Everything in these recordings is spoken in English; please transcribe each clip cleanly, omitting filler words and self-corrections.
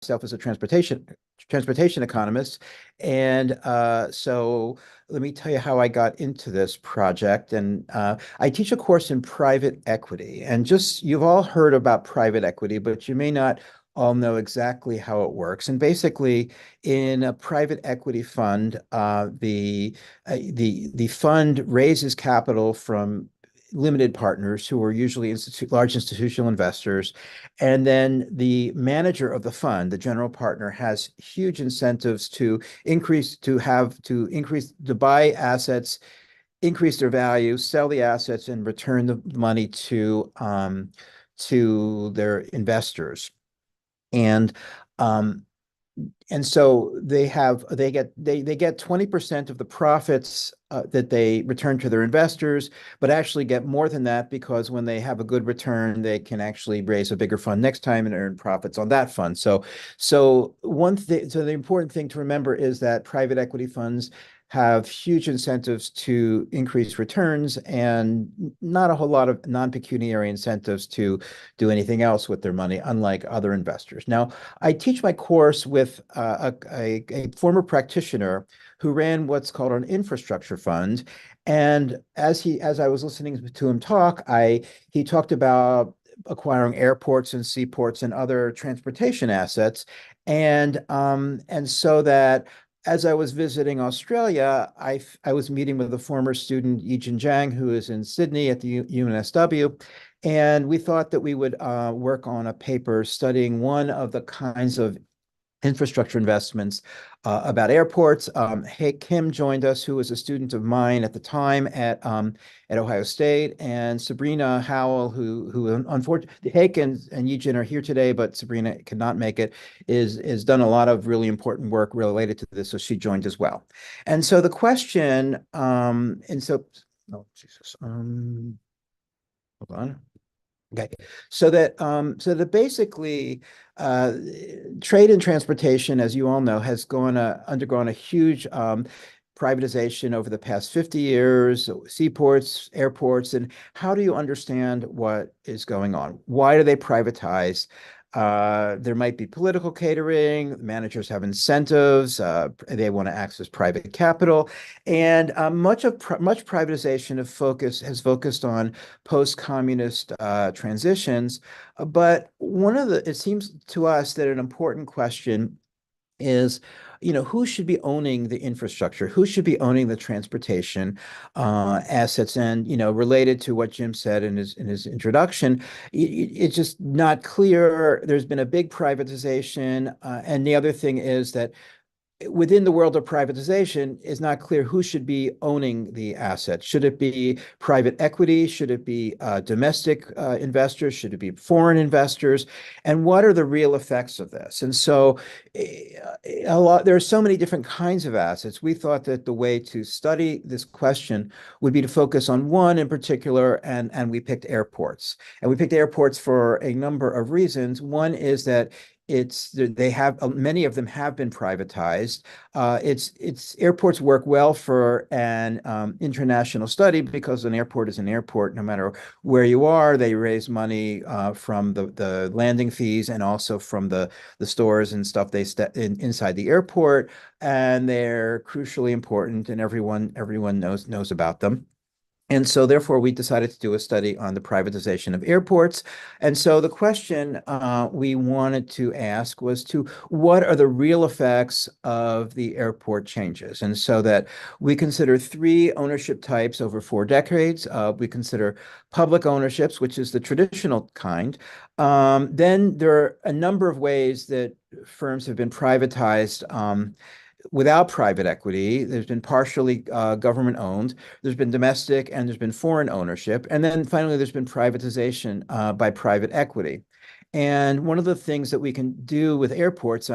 myself as a transportation economist. And so let me tell you how I got into this project. And I teach a course in private equity. And just you've all heard about private equity, but you may not all know exactly how it works. And basically, in a private equity fund, the fund raises capital from limited partners who are usually large institutional investors. And then the manager of the fund, the general partner, has huge incentives to buy assets, increase their value, sell the assets, and return the money to their investors. And um, and so they get 20% of the profits that they return to their investors, but actually get more than that because when they have a good return, they can actually raise a bigger fund next time and earn profits on that fund. So the important thing to remember is that private equity funds have huge incentives to increase returns and not a whole lot of non-pecuniary incentives to do anything else with their money, unlike other investors. Now, I teach my course with a former practitioner who ran what's called an infrastructure fund. And as I was listening to him talk, he talked about acquiring airports and seaports and other transportation assets. And so that as I was visiting Australia, I was meeting with a former student, Yijin Zhang, who is in Sydney at the UNSW. And we thought that we would work on a paper studying one of the kinds of infrastructure investments about airports. Hae Kim joined us, who was a student of mine at the time at Ohio State, and Sabrina Howell, who unfortunately, Hae and Yijin are here today, but Sabrina could not make it, is done a lot of really important work related to this, so she joined as well. And so the question, oh Jesus, hold on. Okay, so that basically trade and transportation, as you all know, has undergone a huge privatization over the past 50 years, seaports, airports, and how do you understand what is going on? Why do they privatize? There might be political catering. Managers have incentives. They want to access private capital, and much privatization has focused on post-communist transitions. But it seems to us that an important question is, who should be owning the infrastructure? Who should be owning the transportation assets? And, related to what Jim said in his introduction, it's just not clear. There's been a big privatization. And the other thing is that within the world of privatization, it's not clear who should be owning the assets. Should it be private equity? Should it be domestic investors? Should it be foreign investors? And what are the real effects of this? And so there are so many different kinds of assets. We thought that the way to study this question would be to focus on one in particular, and we picked airports. And we picked airports for a number of reasons. One is that many of them have been privatized. Airports work well for an international study because an airport is an airport no matter where you are. They raise money from the landing fees and also from the stores and stuff inside the airport, and they're crucially important, and everyone knows about them. And so therefore, we decided to do a study on the privatization of airports. And so the question we wanted to ask was what are the real effects of the airport changes? And so that we consider three ownership types over 4 decades. We consider public ownerships, which is the traditional kind. Then there are a number of ways that firms have been privatized without private equity. There's been partially government owned, there's been domestic, and there's been foreign ownership. And then finally, there's been privatization by private equity. And one of the things that we can do with airports,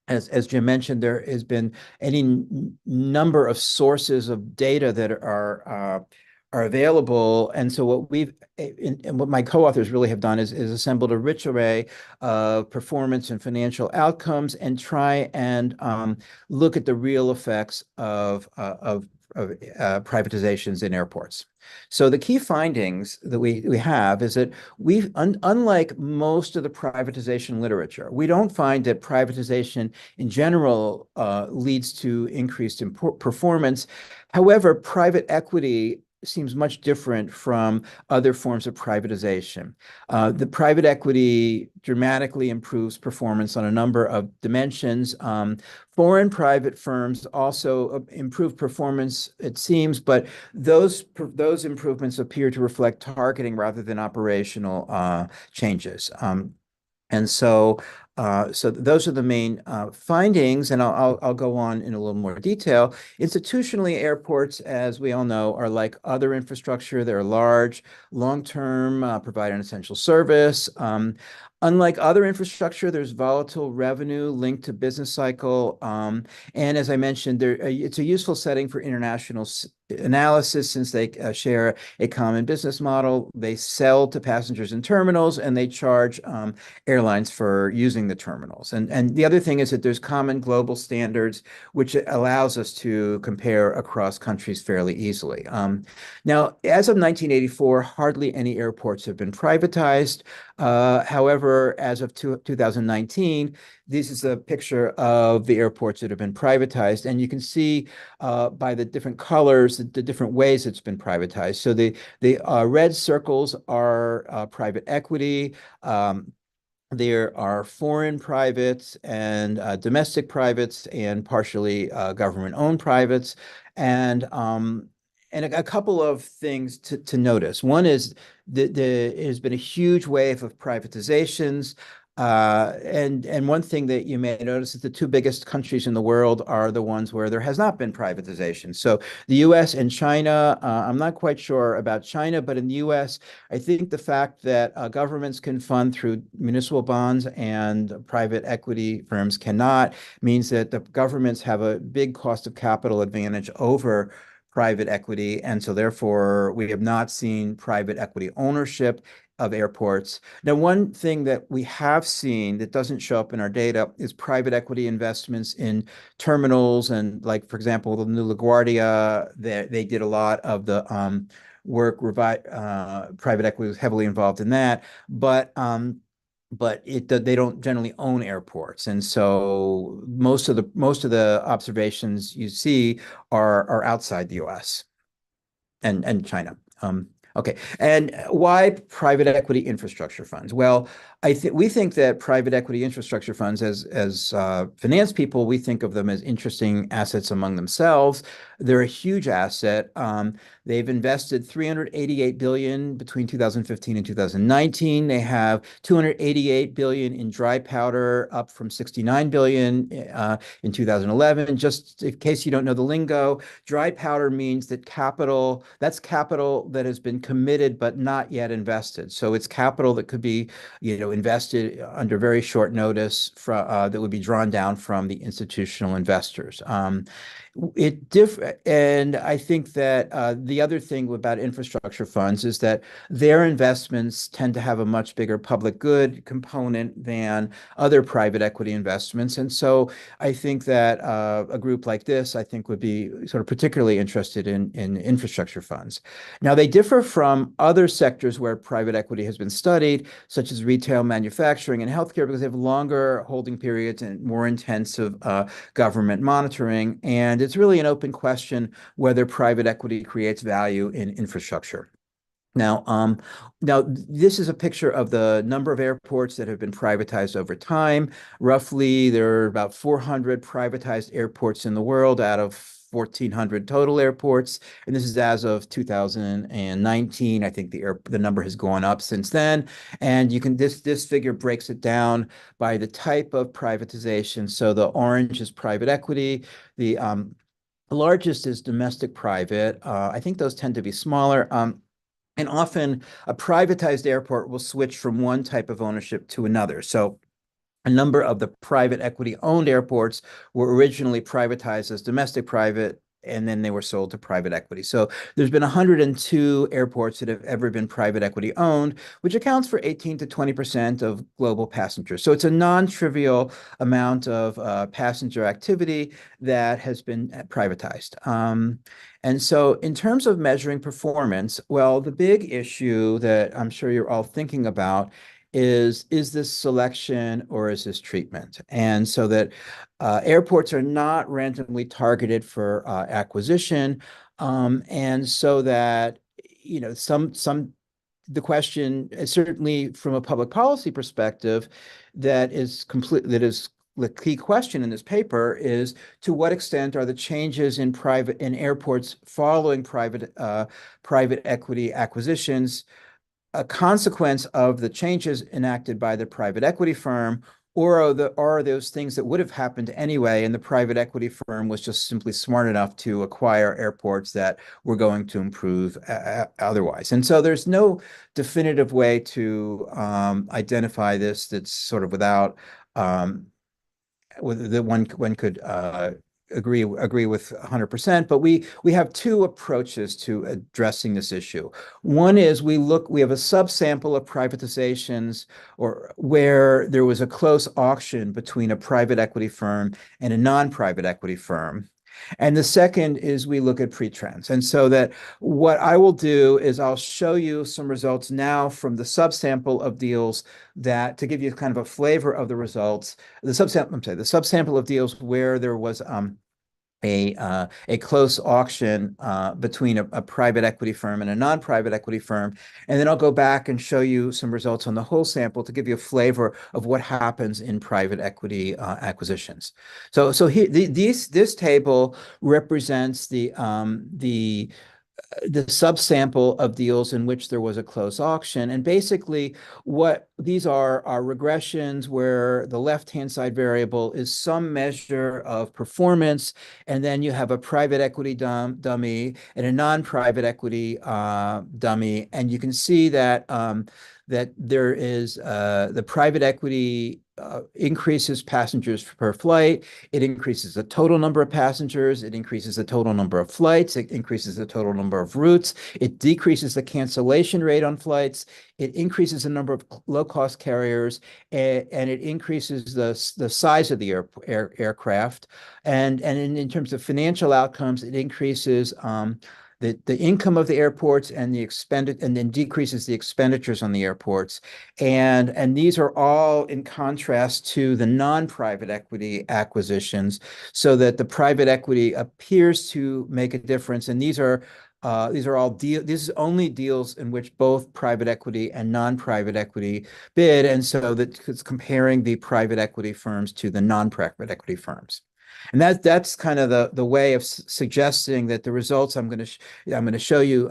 as Jim mentioned, there has been any number of sources of data that are are available. And so and what my co-authors really have done is assembled a rich array of performance and financial outcomes and try and look at the real effects of privatizations in airports. So the key findings that we have is that unlike most of the privatization literature, we don't find that privatization in general leads to increased performance. However, private equity seems much different from other forms of privatization. The private equity dramatically improves performance on a number of dimensions. Foreign private firms also improve performance, it seems, but those improvements appear to reflect targeting rather than operational changes. And so those are the main findings, and I'll go on in a little more detail. Institutionally, airports, as we all know, are like other infrastructure. They're large, long-term, provide an essential service. Unlike other infrastructure, there's volatile revenue linked to business cycle. And as I mentioned, it's a useful setting for international analysis since they share a common business model. They sell to passengers in terminals, and they charge airlines for using the terminals. And the other thing is that there's common global standards, which allows us to compare across countries fairly easily. Now, as of 1984, hardly any airports have been privatized. However, as of 2019, this is a picture of the airports that have been privatized, and you can see by the different colors, the different ways it's been privatized. So the red circles are private equity. There are foreign privates and domestic privates and partially government-owned privates. And a couple of things to notice. One is that there has been a huge wave of privatizations. And one thing that you may notice is the two biggest countries in the world are the ones where there has not been privatization. So the US and China, I'm not quite sure about China, but in the US, I think the fact that governments can fund through municipal bonds and private equity firms cannot means that the governments have a big cost of capital advantage over private equity. And so therefore, we have not seen private equity ownership of airports. Now, one thing that we have seen that doesn't show up in our data is private equity investments in terminals. And like, for example, the new LaGuardia, they did a lot of the work. Private equity was heavily involved in that. But they don't generally own airports, and so most of the observations you see are outside the U.S. and China. Okay, and why private equity infrastructure funds? Well, we think that private equity infrastructure funds, as finance people, we think of them as interesting assets among themselves. They're a huge asset. They've invested $388 billion between 2015 and 2019. They have $288 billion in dry powder, up from $69 billion in 2011. Just in case you don't know the lingo, dry powder means that that's capital that has been committed but not yet invested. So it's capital that could be, invested under very short notice that would be drawn down from the institutional investors. And I think that the other thing about infrastructure funds is that their investments tend to have a much bigger public good component than other private equity investments. And so I think that a group like this, I think, would be sort of particularly interested in infrastructure funds. Now, they differ from other sectors where private equity has been studied, such as retail, manufacturing, and healthcare, because they have longer holding periods and more intensive government monitoring. And it's really an open question whether private equity creates value in infrastructure. Now, this is a picture of the number of airports that have been privatized over time. Roughly, there are about 400 privatized airports in the world out of 1,400 total airports, and this is as of 2019. I think the number has gone up since then, and this figure breaks it down by the type of privatization. So the orange is private equity. The largest is domestic private. I think those tend to be smaller. And often a privatized airport will switch from one type of ownership to another. So a number of the private equity owned airports were originally privatized as domestic private and then they were sold to private equity. So there's been 102 airports that have ever been private equity owned, which accounts for 18 to 20% of global passengers. So it's a non-trivial amount of passenger activity that has been privatized. And so in terms of measuring performance, well, the big issue that I'm sure you're all thinking about is this selection or is this treatment? And so that airports are not randomly targeted for acquisition. And so that, you know, the question is certainly from a public policy perspective, that is the key question in this paper is to what extent are the changes in airports following private equity acquisitions a consequence of the changes enacted by the private equity firm, or are those things that would have happened anyway, and the private equity firm was just simply smart enough to acquire airports that were going to improve otherwise. And so there's no definitive way to identify this that's sort of without that one could agree with 100%, but we have two approaches to addressing this issue. One is we have a subsample of privatizations or where there was a close auction between a private equity firm and a non-private equity firm. And the second is we look at pre-trends. And so that what I will do is I'll show you some results now from the subsample of deals that to give you kind of a flavor of the results. The subsample of deals where there was a close auction between a private equity firm and a non-private equity firm. And then I'll go back and show you some results on the whole sample to give you a flavor of what happens in private equity acquisitions. So this table represents the subsample of deals in which there was a close auction. And basically what these are regressions where the left-hand side variable is some measure of performance, and then you have a private equity dummy and a non-private equity dummy. And you can see that that there is the private equity increases passengers per flight. It increases the total number of passengers. It increases the total number of flights. It increases the total number of routes. It decreases the cancellation rate on flights. It increases the number of low-cost carriers, and it increases the size of the aircraft. And in terms of financial outcomes, it increases the income of the airports and then decreases the expenditures on the airports. And these are all in contrast to the non-private equity acquisitions, so that the private equity appears to make a difference. And these are all this is only deals in which both private equity and non-private equity bid. And so it's comparing the private equity firms to the non-private equity firms. And that's kind of the way of suggesting that the results I'm going to show you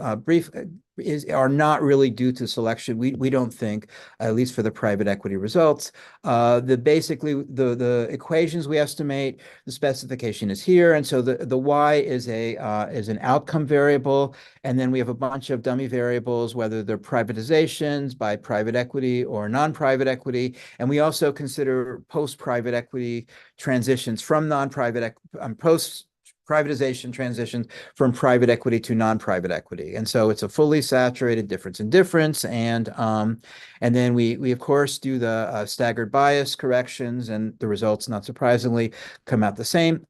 are not really due to selection. We don't think, at least for the private equity results. Basically the equations we estimate, the specification is here, and so the y is an outcome variable, and then we have a bunch of dummy variables, whether they're privatizations by private equity or non-private equity, and we also consider post-private equity transitions from post-privatization transitions from private equity to non-private equity. And so it's a fully saturated difference in difference. And then we of course do the staggered bias corrections, and the results, not surprisingly, come out the same.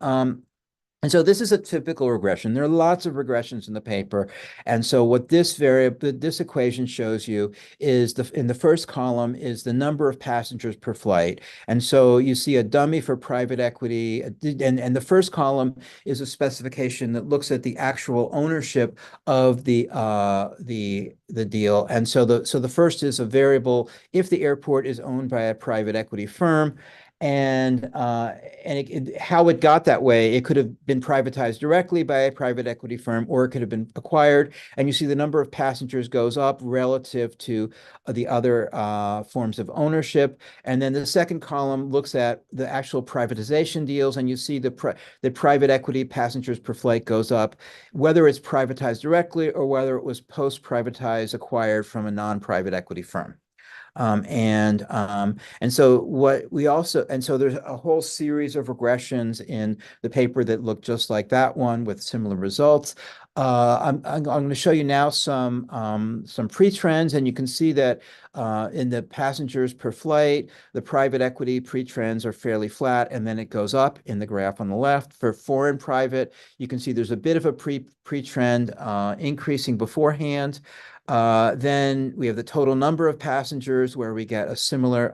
And so this is a typical regression. There are lots of regressions in the paper. And so what this equation shows you is in the first column is the number of passengers per flight. And so you see a dummy for private equity, and the first column is a specification that looks at the actual ownership of the deal. And so the first is a variable if the airport is owned by a private equity firm. And how it got that way, it could have been privatized directly by a private equity firm, or it could have been acquired. And you see the number of passengers goes up relative to the other forms of ownership. And then the second column looks at the actual privatization deals, and you see the private equity passengers per flight goes up, whether it's privatized directly or whether it was post-privatized acquired from a non-private equity firm. And so what we also, and so there's a whole series of regressions in the paper that look just like that one with similar results. I'm going to show you now some pre-trends, and you can see that in the passengers per flight, the private equity pre-trends are fairly flat, and then it goes up in the graph on the left. For foreign private, you can see there's a bit of a pre-trend increasing beforehand. Then we have the total number of passengers where we get a similar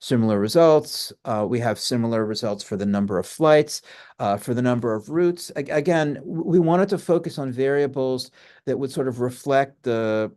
results. We have similar results for the number of flights, for the number of routes. Again, we wanted to focus on variables that would sort of reflect the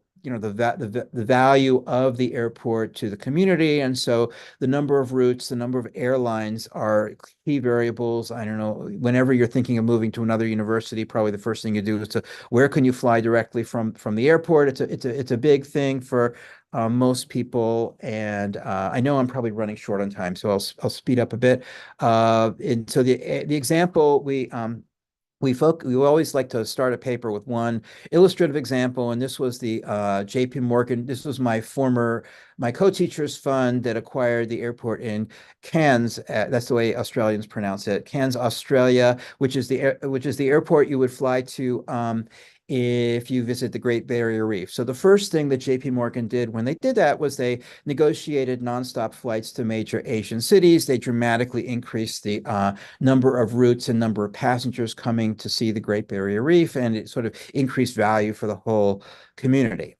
value of the airport to the community. And so the number of routes, the number of airlines are key variables. I don't know, whenever you're thinking of moving to another university, probably the first thing you do is to where can you fly directly from the airport? It's a big thing for most people. And I know I'm probably running short on time, so I'll speed up a bit. And so the example we always like to start a paper with one illustrative example, and this was the JP Morgan. This was my co-teacher's fund that acquired the airport in Cairns. That's the way Australians pronounce it, Cairns, Australia, which is the airport you would fly to if you visit the Great Barrier Reef. So the first thing that JP Morgan did when they did that was they negotiated nonstop flights to major Asian cities. They dramatically increased the number of routes and number of passengers coming to see the Great Barrier Reef, and it sort of increased value for the whole community.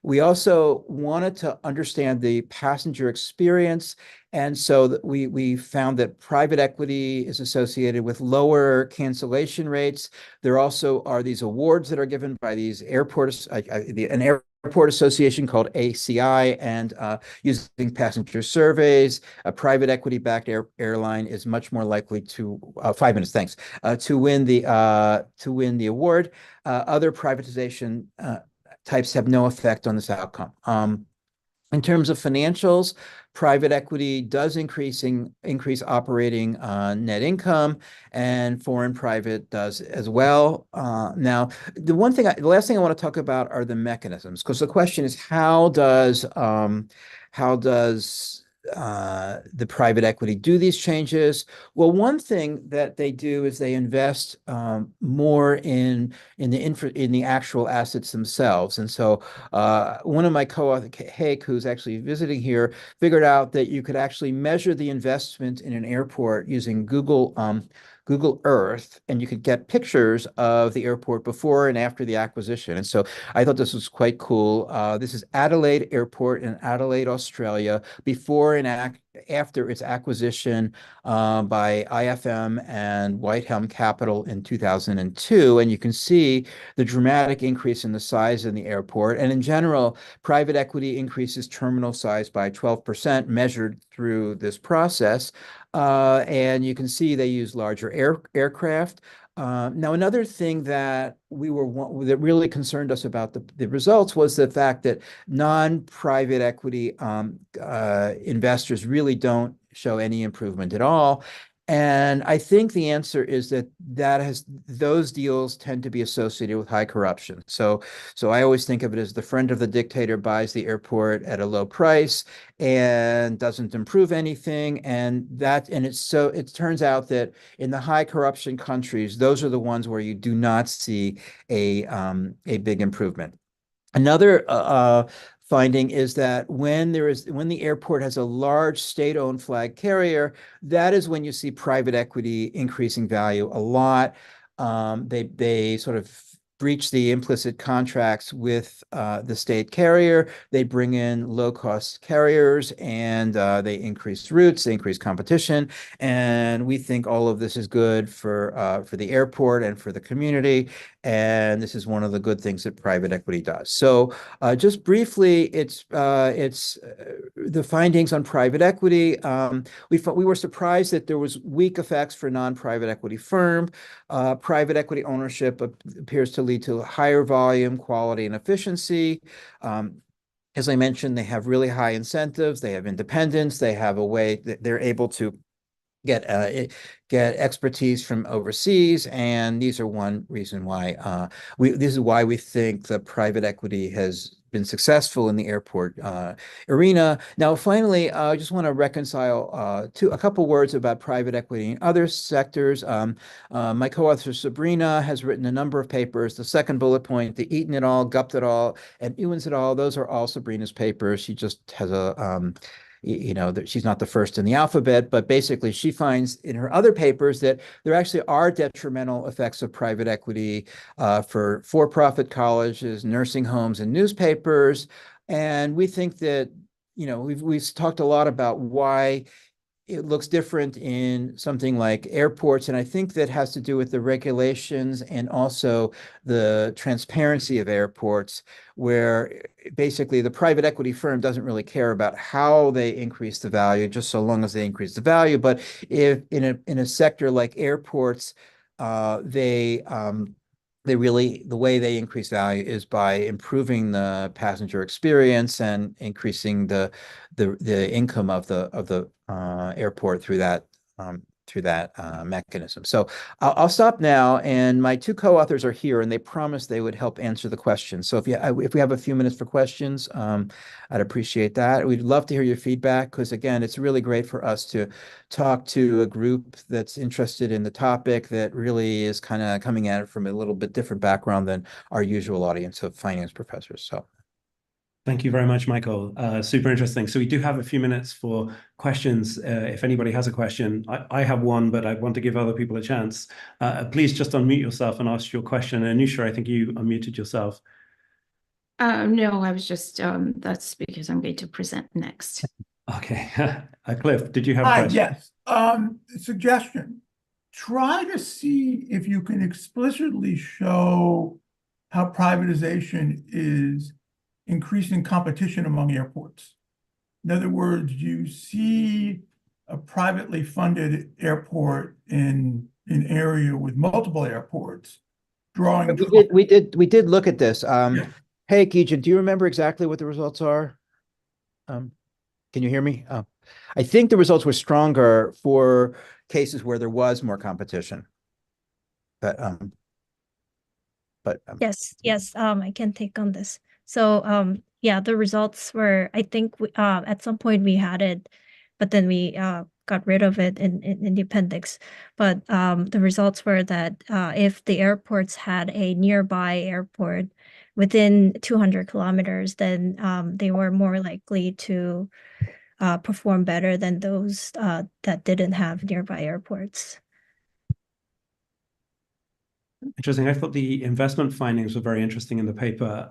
We also wanted to understand the passenger experience, and so we found that private equity is associated with lower cancellation rates. There also are these awards that are given by these airports, an airport association called ACI, and using passenger surveys, a private equity-backed airline is much more likely to 5 minutes, thanks, to win the award. Other privatization types have no effect on this outcome. In terms of financials, private equity does increase operating net income, and foreign private does as well. Now, the last thing I want to talk about are the mechanisms, because the question is how does the private equity do these changes? Well, one thing that they do is they invest more in the actual assets themselves. And so one of my co-authors, Hake, who's actually visiting here, figured out that you could actually measure the investment in an airport using Google Earth, and you could get pictures of the airport before and after the acquisition. And so I thought this was quite cool. This is Adelaide Airport in Adelaide, Australia, before and after its acquisition by IFM and Whitehelm Capital in 2002. And you can see the dramatic increase in the size of the airport. And in general, private equity increases terminal size by 12% measured through this process. And you can see they use larger aircraft. Now, another thing that that really concerned us about the results was the fact that non-private equity investors really don't show any improvement at all. And I think the answer is that those deals tend to be associated with high corruption. So I always think of it as the friend of the dictator buys the airport at a low price and doesn't improve anything. And it turns out that in the high corruption countries, those are the ones where you do not see a big improvement. Another finding is that when the airport has a large state-owned flag carrier, that is when you see private equity increasing value a lot. They sort of breach the implicit contracts with the state carrier. They bring in low-cost carriers, and they increase routes, they increase competition. And we think all of this is good for the airport and for the community. And this is one of the good things that private equity does. So just briefly, it's the findings on private equity. We were surprised that there was weak effects for non-private equity firm. Private equity ownership appears to lead to higher volume, quality, and efficiency. As I mentioned, they have really high incentives. They have independence. They have a way that they're able to get get expertise from overseas, and these are one reason why this is why we think the private equity has been successful in the airport arena. Now, finally, I just want to reconcile to a couple words about private equity in other sectors. My co-author Sabrina has written a number of papers. The second bullet point, the Eaton et al., Gupt et al., and Ewens et al., those are all Sabrina's papers. She just has a that she's not the first in the alphabet, but basically she finds in her other papers that there actually are detrimental effects of private equity for-profit colleges, nursing homes, and newspapers. And we think that, we've talked a lot about why it looks different in something like airports. And I think that has to do with the regulations and also the transparency of airports, where basically the private equity firm doesn't really care about how they increase the value, just so long as they increase the value. But if in a sector like airports, they really, the way they increase value is by improving the passenger experience and increasing the income of the airport through that mechanism. So I'll stop now, and my two co-authors are here, and they promised they would help answer the questions. So if we have a few minutes for questions, I'd appreciate that. We'd love to hear your feedback, because again, it's really great for us to talk to a group that's interested in the topic, that really is kind of coming at it from a little bit different background than our usual audience of finance professors. So thank you very much, Michael. Super interesting. So we do have a few minutes for questions. If anybody has a question, I have one, but I want to give other people a chance. Please just unmute yourself and ask your question. Anusha, I think you unmuted yourself. No, I was just, that's because I'm going to present next. Okay. Cliff, did you have a question? Yes. Suggestion. Try to see if you can explicitly show how privatization is increasing competition among airports. In other words, you see a privately funded airport in an area with multiple airports drawing. We did look at this. Yeah. Hey, Gijan, do you remember exactly what the results are? Can you hear me? I think the results were stronger for cases where there was more competition. But yes, I can take on this. So yeah, the results were, I think at some point we had it, but then we got rid of it in the appendix. But the results were that if the airports had a nearby airport within 200 kilometers, then they were more likely to perform better than those that didn't have nearby airports. Interesting. I thought the investment findings were very interesting in the paper.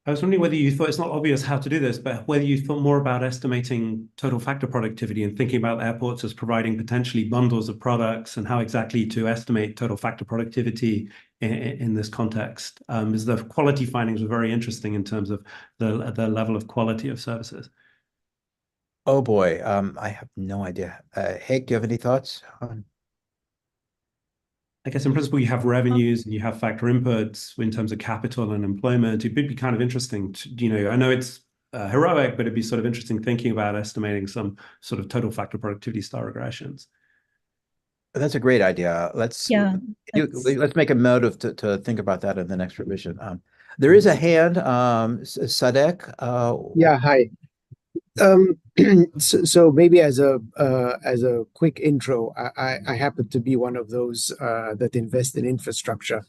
I was wondering whether you thought, it's not obvious how to do this, but whether you thought more about estimating total factor productivity and thinking about airports as providing potentially bundles of products, and how exactly to estimate total factor productivity in this context. Is the quality findings were very interesting in terms of the level of quality of services. oh boy, I have no idea. Hank, do you have any thoughts? I guess in principle, you have revenues and you have factor inputs in terms of capital and employment. It would be kind of interesting to, I know it's heroic, but it'd be sort of interesting thinking about estimating some sort of total factor productivity style regressions. That's a great idea. Let's make a note of to think about that in the next revision. There is a hand, Sadek. Yeah, hi. So maybe as a quick intro, I happen to be one of those that invest in infrastructure,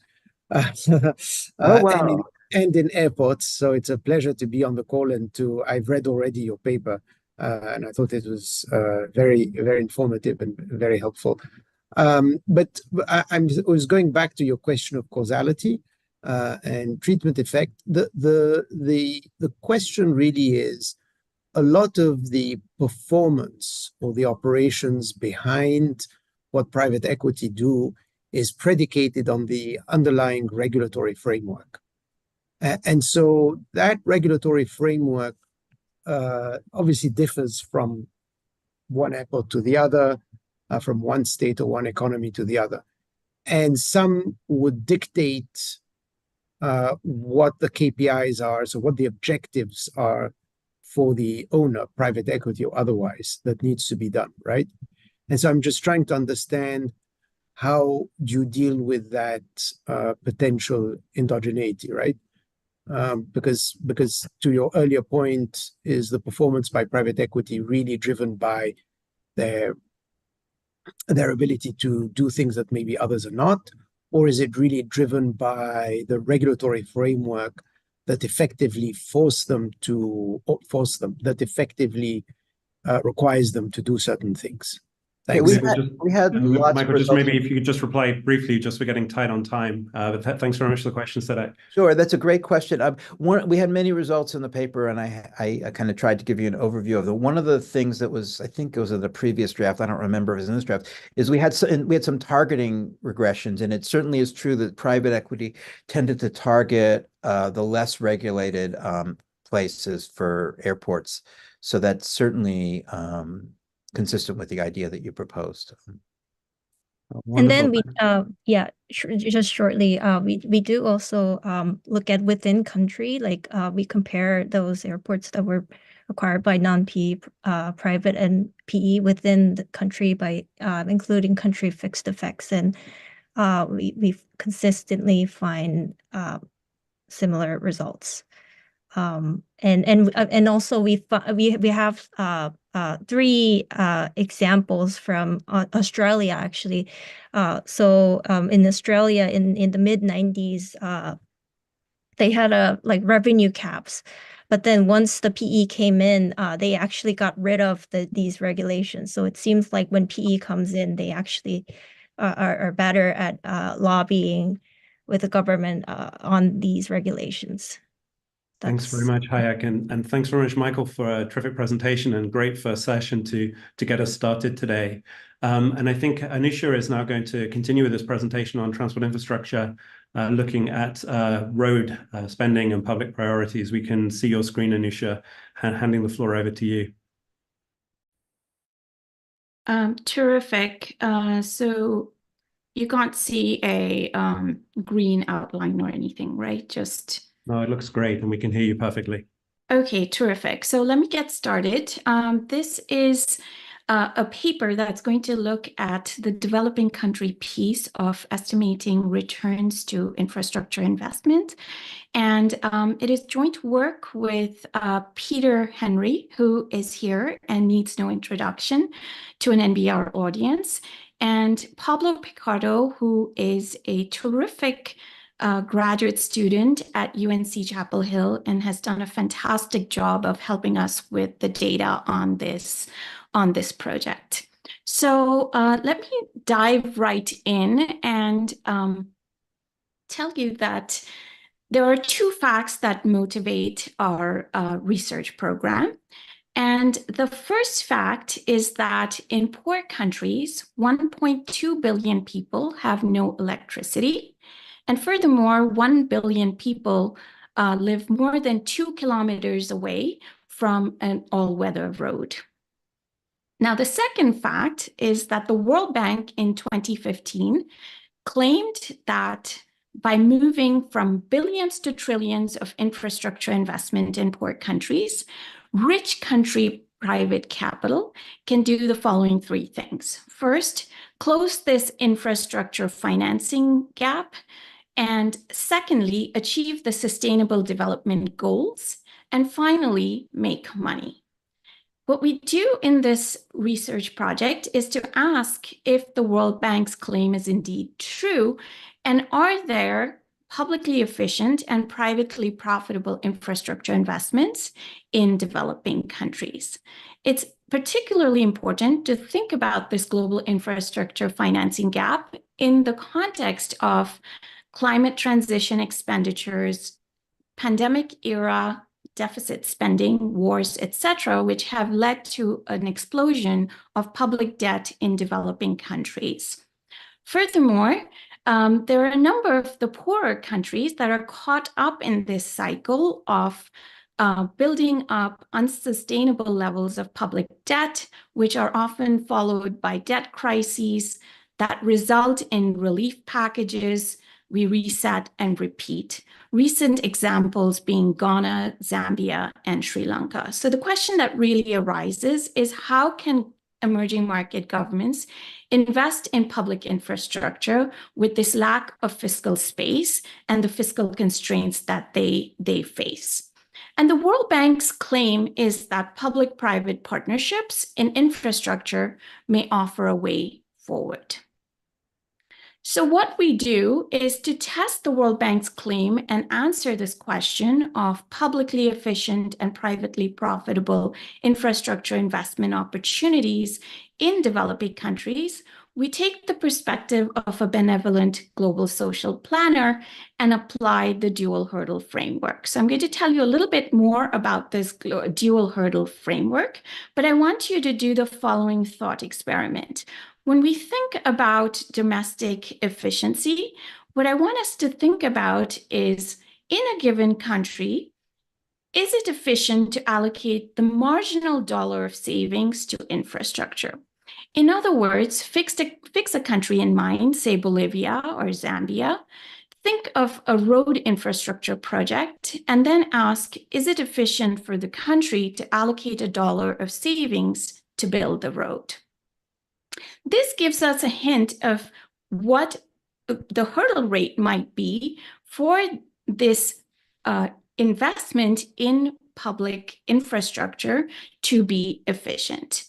Oh, wow. and in airports. So it's a pleasure to be on the call, and I've read already your paper, and I thought it was very, very informative and very helpful. But I was going back to your question of causality and treatment effect. The question really is, a lot of the performance or the operations behind what private equity do is predicated on the underlying regulatory framework. And so that regulatory framework obviously differs from one airport to the other, from one state or one economy to the other. And some would dictate what the KPIs are, so what the objectives are for the owner, private equity or otherwise, that needs to be done, right? And so I'm just trying to understand how do you deal with that potential endogeneity, right? Because to your earlier point, is the performance by private equity really driven by their ability to do things that maybe others are not? Or is it really driven by the regulatory framework that effectively that effectively requires them to do certain things? Okay, Thanks. we had lots Michael, of just results. maybe if you could just reply briefly, just we're getting tight on time. But thanks very much for the question, Sadek. Sure, that's a great question. We had many results in the paper, and I kind of tried to give you an overview of them. One of the things that was, I think it was in the previous draft, I don't remember if it was in this draft, is we had some targeting regressions, and it certainly is true that private equity tended to target the less regulated places for airports. So that's certainly consistent with the idea that you proposed. And then Wonderful. just shortly, we do also look at within country, like we compare those airports that were acquired by non-PE, private and PE within the country by including country fixed effects, and we consistently find similar results. And also we have 3 examples from Australia actually. So in Australia in the mid-90s, they had like revenue caps, but then once the PE came in, they actually got rid of these regulations. So it seems like when PE comes in, they actually are better at lobbying with the government on these regulations. Thanks very much, Hayek, and thanks very much, Michael, for a terrific presentation and great first session to get us started today. And I think Anusha is now going to continue with this presentation on transport infrastructure, looking at road spending and public priorities. We can see your screen, Anusha, handing the floor over to you. Terrific. So you can't see a green outline or anything, right? Just... No, it looks great, and we can hear you perfectly. Okay, terrific. So let me get started. This is a paper that's going to look at the developing country piece of estimating returns to infrastructure investment. And it is joint work with Peter Henry, who is here and needs no introduction to an NBER audience, and Pablo Picardo, who is a terrific graduate student at UNC Chapel Hill and has done a fantastic job of helping us with the data on this project. So let me dive right in and tell you that there are 2 facts that motivate our research program. And the first fact is that in poor countries, 1.2 billion people have no electricity. And furthermore, 1 billion people live more than 2 kilometers away from an all-weather road. Now, the second fact is that the World Bank in 2015 claimed that by moving from billions to trillions of infrastructure investment in poor countries, rich country private capital can do the following 3 things. First, close this infrastructure financing gap. And secondly, achieve the sustainable development goals. And finally, make money. What we do in this research project is to ask if the World Bank's claim is indeed true, and are there publicly efficient and privately profitable infrastructure investments in developing countries. It's particularly important to think about this global infrastructure financing gap in the context of climate transition expenditures, pandemic era deficit spending, wars, etc., which have led to an explosion of public debt in developing countries. Furthermore, there are a number of the poorer countries that are caught up in this cycle of building up unsustainable levels of public debt, which are often followed by debt crises that result in relief packages. We reset and repeat. Recent examples being Ghana, Zambia, and Sri Lanka. So the question that really arises is how can emerging market governments invest in public infrastructure with this lack of fiscal space and the fiscal constraints that they face. And the World Bank's claim is that public-private partnerships in infrastructure may offer a way forward. So what we do is to test the World Bank's claim and answer this question of publicly efficient and privately profitable infrastructure investment opportunities in developing countries. We take the perspective of a benevolent global social planner and apply the dual hurdle framework. So I'm going to tell you a little bit more about this dual hurdle framework, but I want you to do the following thought experiment. When we think about domestic efficiency, what I want us to think about is, in a given country, is it efficient to allocate the marginal dollar of savings to infrastructure? In other words, fix a country in mind, say Bolivia or Zambia. Think of a road infrastructure project and then ask, is it efficient for the country to allocate $1 of savings to build the road? This gives us a hint of what the hurdle rate might be for this investment in public infrastructure to be efficient.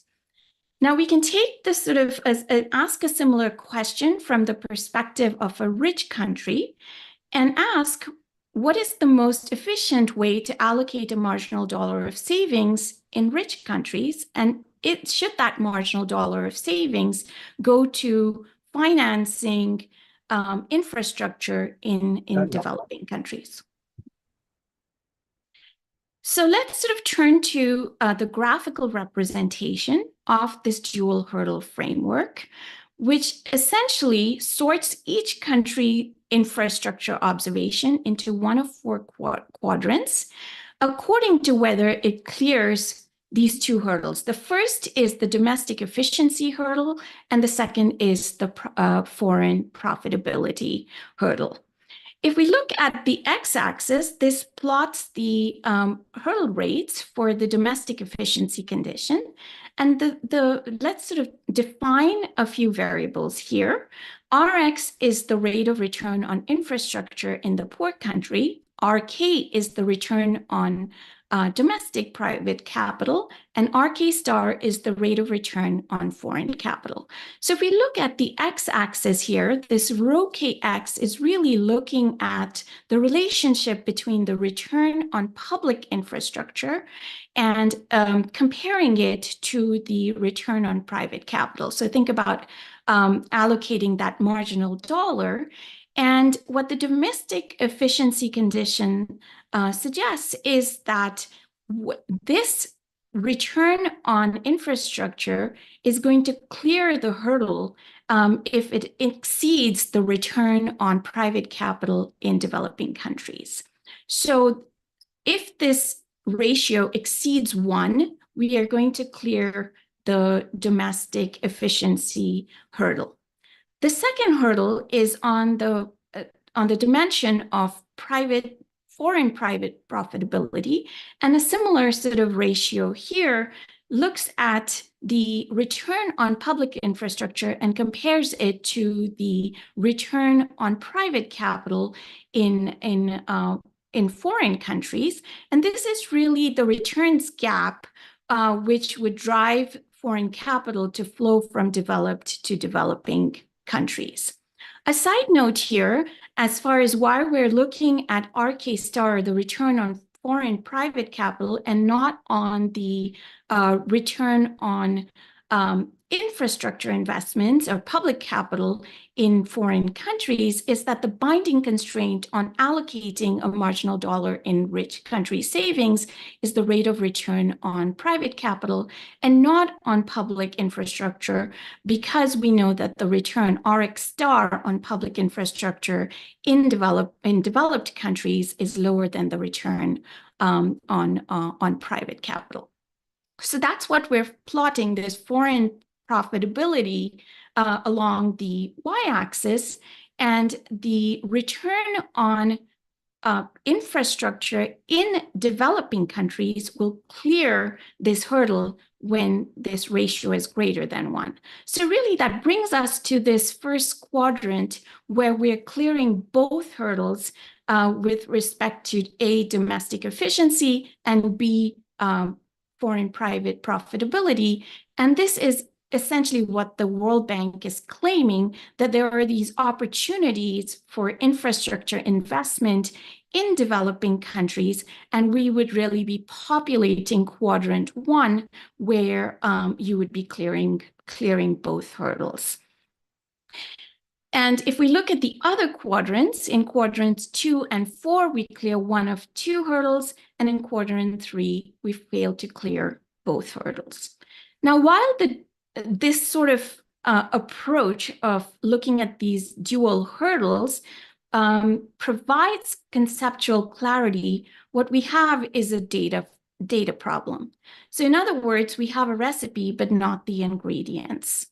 Now we can take this sort of ask a similar question from the perspective of a rich country and ask, what is the most efficient way to allocate a marginal dollar of savings in rich countries? And should that marginal dollar of savings go to financing infrastructure in developing countries? So let's sort of turn to the graphical representation of this dual hurdle framework, which essentially sorts each country infrastructure observation into one of 4 quadrants according to whether it clears these 2 hurdles. The first is the domestic efficiency hurdle, and the second is the foreign profitability hurdle. If we look at the x-axis, this plots the hurdle rates for the domestic efficiency condition. And let's sort of define a few variables here. Rx is the rate of return on infrastructure in the poor country. RK is the return on domestic private capital, and RK star is the rate of return on foreign capital. So if we look at the x-axis here, this rho kx is really looking at the relationship between the return on public infrastructure and comparing it to the return on private capital. So think about allocating that marginal dollar. And what the domestic efficiency condition suggests is that this return on infrastructure is going to clear the hurdle if it exceeds the return on private capital in developing countries. So if this ratio exceeds 1, we are going to clear the domestic efficiency hurdle. The second hurdle is on the dimension of foreign private profitability, and a similar sort of ratio here looks at the return on public infrastructure and compares it to the return on private capital in foreign countries. And this is really the returns gap which would drive foreign capital to flow from developed to developing countries. A side note here, as far as why we're looking at RK star, the return on foreign private capital, and not on the return on infrastructure investments or public capital in foreign countries, is that the binding constraint on allocating a marginal dollar in rich country savings is the rate of return on private capital and not on public infrastructure, because we know that the return RX star on public infrastructure in developed countries is lower than the return on private capital. So that's what we're plotting, this foreign profitability along the y-axis, and the return on infrastructure in developing countries will clear this hurdle when this ratio is greater than 1. So really that brings us to this first quadrant where we're clearing both hurdles with respect to A, domestic efficiency, and B, foreign private profitability. And this is essentially what the World Bank is claiming, that there are these opportunities for infrastructure investment in developing countries, and we would really be populating quadrant 1, where you would be clearing both hurdles. And if we look at the other quadrants, in quadrants 2 and 4, we clear one of 2 hurdles, and in quadrant 3, we fail to clear both hurdles. Now, while this sort of approach of looking at these dual hurdles provides conceptual clarity, what we have is a data problem. So in other words, we have a recipe, but not the ingredients.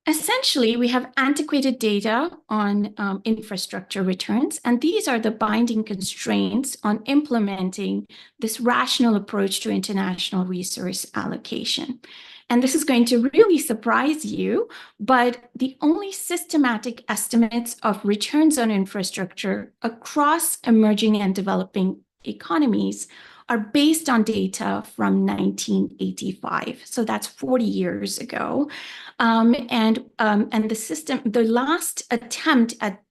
Essentially, we have antiquated data on infrastructure returns, and these are the binding constraints on implementing this rational approach to international resource allocation. And this is going to really surprise you, but the only systematic estimates of returns on infrastructure across emerging and developing economies are based on data from 1985. So that's 40 years ago. And the last attempt at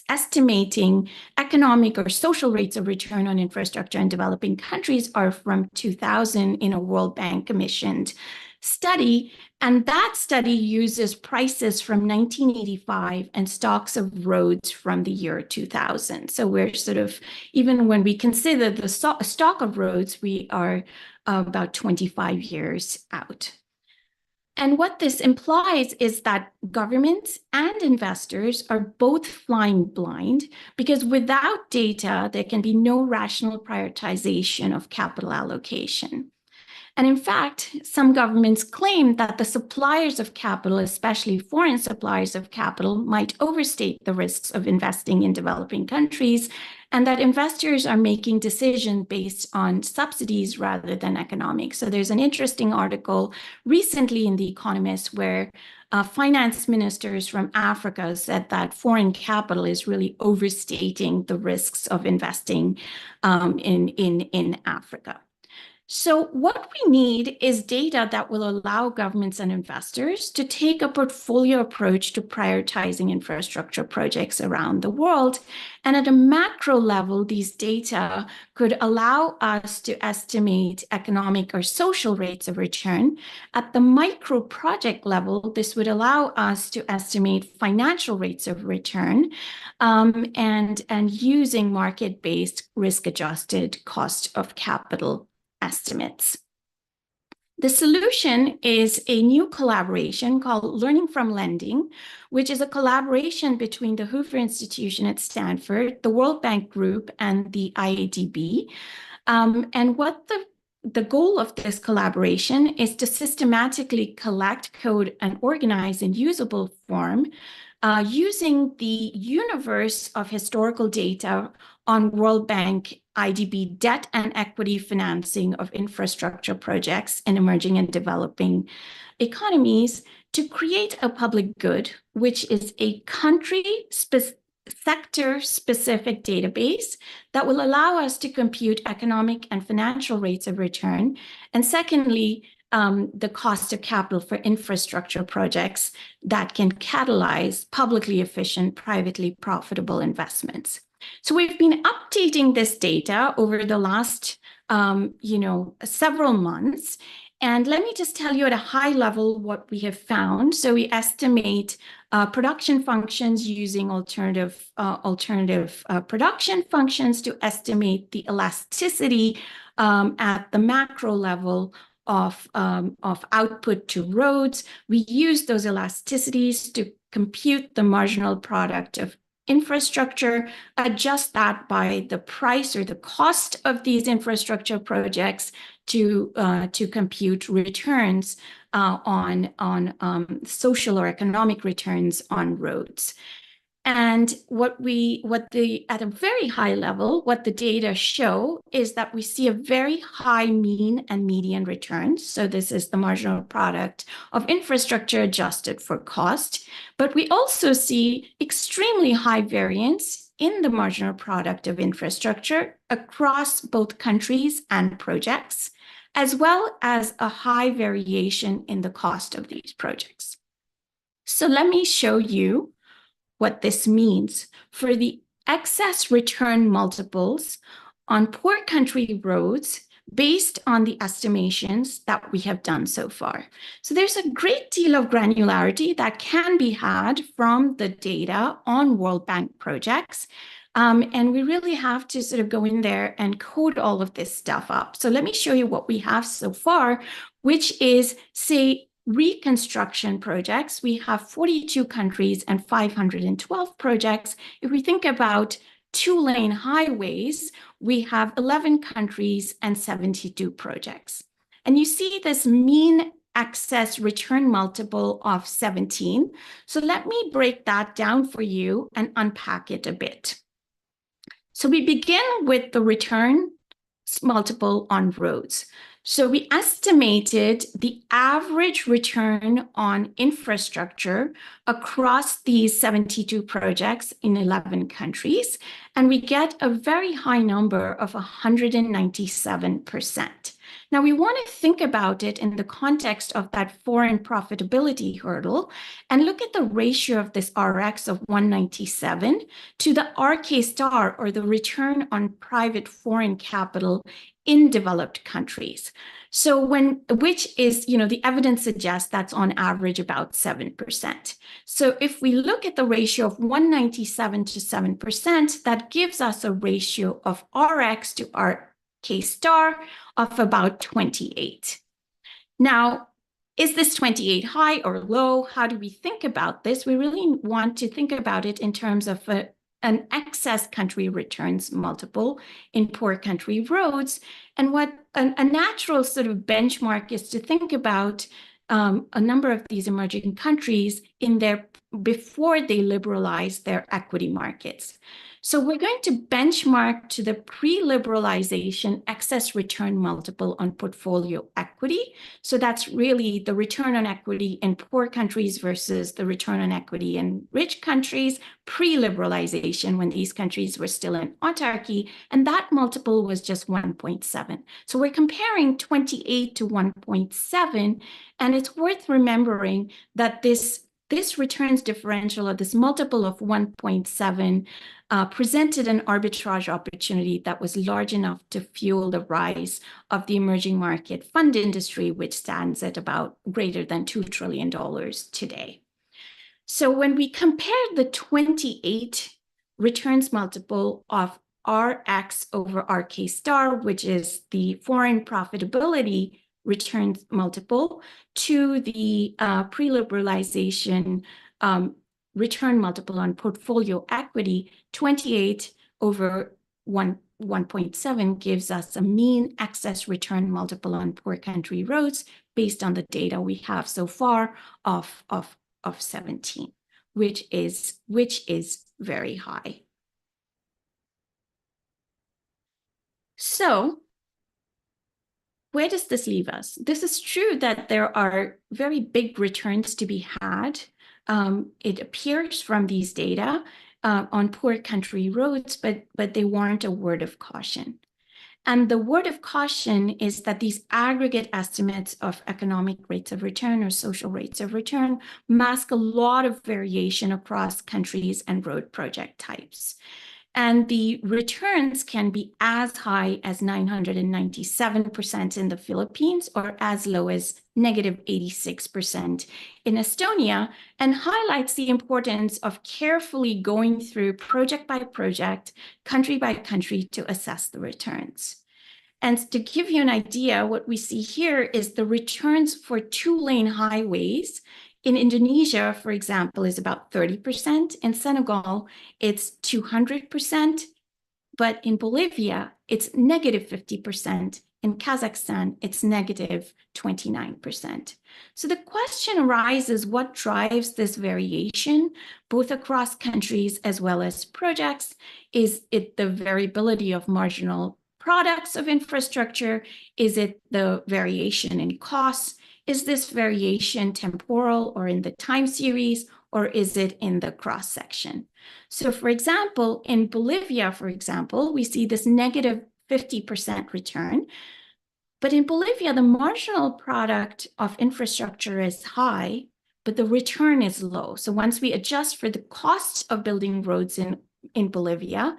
estimating economic or social rates of return on infrastructure in developing countries are from 2000 in a World Bank commissioned study. And that study uses prices from 1985 and stocks of roads from the year 2000. So we're sort of, even when we consider the stock of roads, we are about 25 years out. And what this implies is that governments and investors are both flying blind, because without data, there can be no rational prioritization of capital allocation. And in fact, some governments claim that the suppliers of capital, especially foreign suppliers of capital, might overstate the risks of investing in developing countries, and that investors are making decisions based on subsidies rather than economics. So there's an interesting article recently in The Economist where finance ministers from Africa said that foreign capital is really overstating the risks of investing in Africa. So what we need is data that will allow governments and investors to take a portfolio approach to prioritizing infrastructure projects around the world. And at a macro level, these data could allow us to estimate economic or social rates of return. At the micro project level, this would allow us to estimate financial rates of return and using market-based risk-adjusted cost of capital estimates. The solution is a new collaboration called Learning from Lending, which is a collaboration between the Hoover Institution at Stanford, the World Bank Group, and the IADB. And what the goal of this collaboration is to systematically collect, code, and organize in usable form using the universe of historical data on World Bank IDB debt and equity financing of infrastructure projects in emerging and developing economies to create a public good, which is a sector-specific database that will allow us to compute economic and financial rates of return. And secondly, the cost of capital for infrastructure projects that can catalyze publicly efficient, privately profitable investments. So we've been updating this data over the last, several months. And let me just tell you at a high level what we have found. So we estimate production functions using alternative production functions to estimate the elasticity at the macro level of output to roads. We use those elasticities to compute the marginal product of infrastructure, adjust that by the price or the cost of these infrastructure projects to compute returns on social or economic returns on roads. And at a very high level, what the data show is that we see a very high mean and median returns. So this is the marginal product of infrastructure adjusted for cost. But we also see extremely high variance in the marginal product of infrastructure across both countries and projects, as well as a high variation in the cost of these projects. So let me show you what this means for the excess return multiples on poor country roads based on the estimations that we have done so far. So there's a great deal of granularity that can be had from the data on World Bank projects. And we really have to sort of go in there and code all of this stuff up. So let me show you what we have so far, which is, say, reconstruction projects. We have 42 countries and 512 projects. If we think about two-lane highways, we have 11 countries and 72 projects. And you see this mean excess return multiple of 17. So let me break that down for you and unpack it a bit. So we begin with the return multiple on roads. So we estimated the average return on infrastructure across these 72 projects in 11 countries, and we get a very high number of 197%. Now, we want to think about it in the context of that foreign profitability hurdle and look at the ratio of this Rx of 197 to the RK star, or the return on private foreign capital in developed countries. So which is, the evidence suggests that's on average about 7%. So if we look at the ratio of 197 to 7%, that gives us a ratio of Rx to RK star of about 28. Now, is this 28 high or low? How do we think about this? We really want to think about it in terms of an excess country returns multiple in poor country roads. And what a natural sort of benchmark is to think about a number of these emerging countries before they liberalize their equity markets. So we're going to benchmark to the pre-liberalization excess return multiple on portfolio equity. So that's really the return on equity in poor countries versus the return on equity in rich countries, pre-liberalization, when these countries were still in autarky, and that multiple was just 1.7. So we're comparing 28 to 1.7, and it's worth remembering that this returns differential, or this multiple of 1.7, presented an arbitrage opportunity that was large enough to fuel the rise of the emerging market fund industry, which stands at about greater than $2 trillion today. So when we compare the 28 returns multiple of Rx over RK star, which is the foreign profitability returns multiple, to the pre-liberalization return multiple on portfolio equity, 28 over 1.7 gives us a mean excess return multiple on poor country roads based on the data we have so far of 17, which is very high. So where does this leave us? This is true that there are very big returns to be had. It appears from these data on poor country roads, but they warrant a word of caution. And the word of caution is that these aggregate estimates of economic rates of return or social rates of return mask a lot of variation across countries and road project types. And the returns can be as high as 997% in the Philippines, or as low as -86% in Estonia, and highlights the importance of carefully going through project by project, country by country to assess the returns. And to give you an idea, what we see here is the returns for two-lane highways. In Indonesia, for example, is about 30%. In Senegal, it's 200%. But in Bolivia, it's -50%. In Kazakhstan, it's negative 29%. So the question arises, what drives this variation, both across countries as well as projects? Is it the variability of marginal products of infrastructure? Is it the variation in costs? Is this variation temporal or in the time series, or is it in the cross-section? So for example, in Bolivia, for example, we see this negative 50% return. But in Bolivia, the marginal product of infrastructure is high, but the return is low. So once we adjust for the cost of building roads in Bolivia,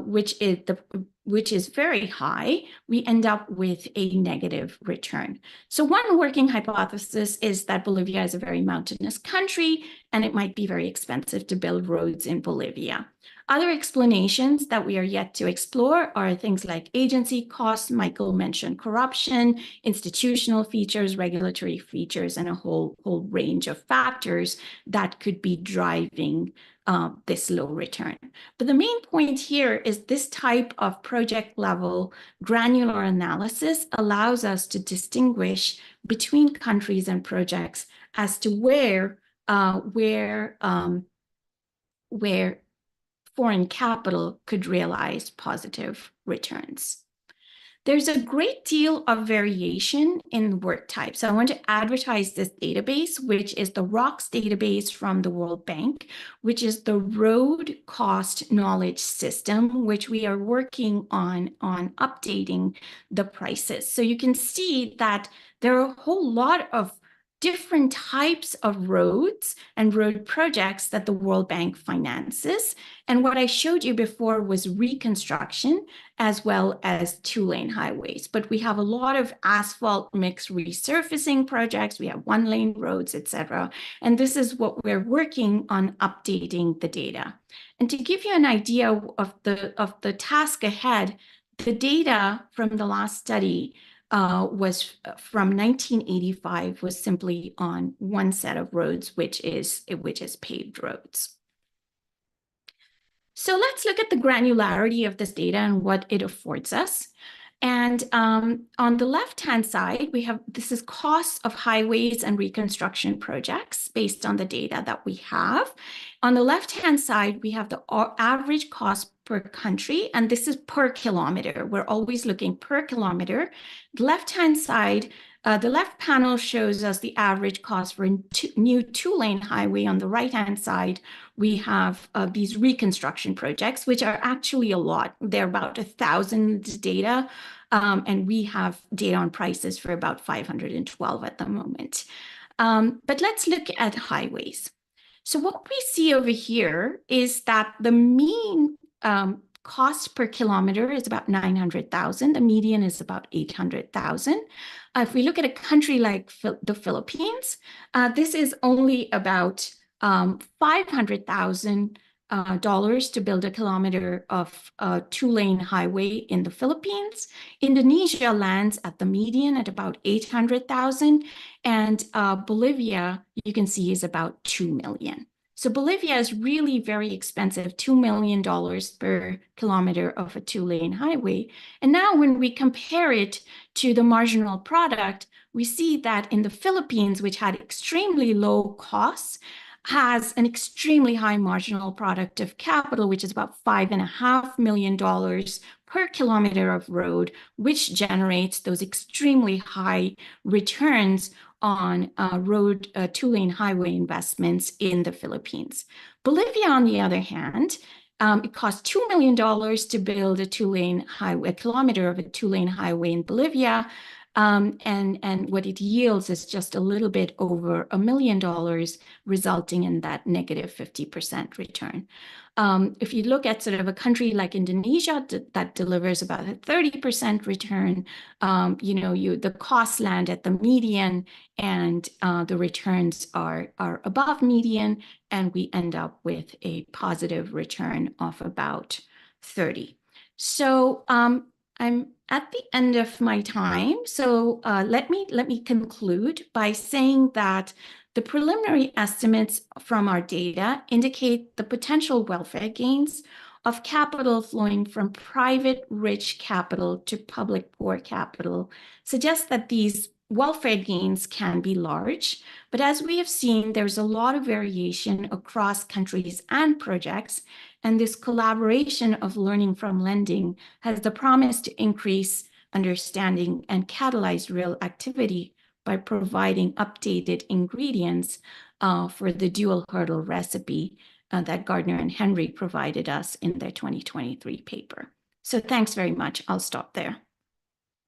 which is very high, we end up with a negative return. So one working hypothesis is that Bolivia is a very mountainous country, and it might be very expensive to build roads in Bolivia. Other explanations that we are yet to explore are things like agency costs. Michael mentioned corruption, institutional features, regulatory features, and a whole range of factors that could be driving this low return. But the main point here is this type of project level granular analysis allows us to distinguish between countries and projects as to where foreign capital could realize positive returns. There's a great deal of variation in work types. So I want to advertise this database, which is the ROCS database from the World Bank, which is the road cost knowledge system, which we are working on updating the prices. So you can see that there are a whole lot of different types of roads and road projects that the World Bank finances. And what I showed you before was reconstruction as well as two-lane highways. But we have a lot of asphalt mixed resurfacing projects. We have one-lane roads, etc. And this is what we're working on updating the data. And to give you an idea of the task ahead, the data from the last study was from 1985, was simply on one set of roads, which is paved roads. So let's look at the granularity of this data and what it affords us. And on the left-hand side, this is costs of highways and reconstruction projects based on the data that we have. On the left-hand side, we have the average cost per country, and this is per kilometer. We're always looking per kilometer. The left-hand side, the left panel shows us the average cost for a new two-lane highway. On the right-hand side, we have these reconstruction projects, which are actually a lot. They're about 1,000 data, and we have data on prices for about 512 at the moment. But let's look at highways. So what we see over here is that the mean cost per kilometer is about 900,000. The median is about 800,000. If we look at a country like the Philippines, this is only about $500,000 to build a kilometer of two-lane highway in the Philippines. Indonesia lands at the median at about 800,000, and Bolivia, you can see, is about 2 million. So Bolivia is really very expensive, $2 million per kilometer of a two-lane highway. And now when we compare it to the marginal product, we see that in the Philippines, which had extremely low costs, has an extremely high marginal product of capital, which is about $5.5 million per kilometer of road, which generates those extremely high returns on road two-lane highway investments in the Philippines. Bolivia, on the other hand, it costs $2 million to build a two-lane highway, a kilometer of a two-lane highway in Bolivia. And what it yields is just a little bit over $1 million, resulting in that negative 50% return. If you look at sort of a country like Indonesia that delivers about a 30% return, the costs land at the median, and the returns are above median, and we end up with a positive return of about 30. So I'm at the end of my time. So let me conclude by saying that the preliminary estimates from our data indicate the potential welfare gains of capital flowing from private rich capital to public poor capital suggests that these welfare gains can be large, but as we have seen, there's a lot of variation across countries and projects, and this collaboration of learning from lending has the promise to increase understanding and catalyze real activity by providing updated ingredients for the dual hurdle recipe that Gardner and Henry provided us in their 2023 paper. So thanks very much. I'll stop there.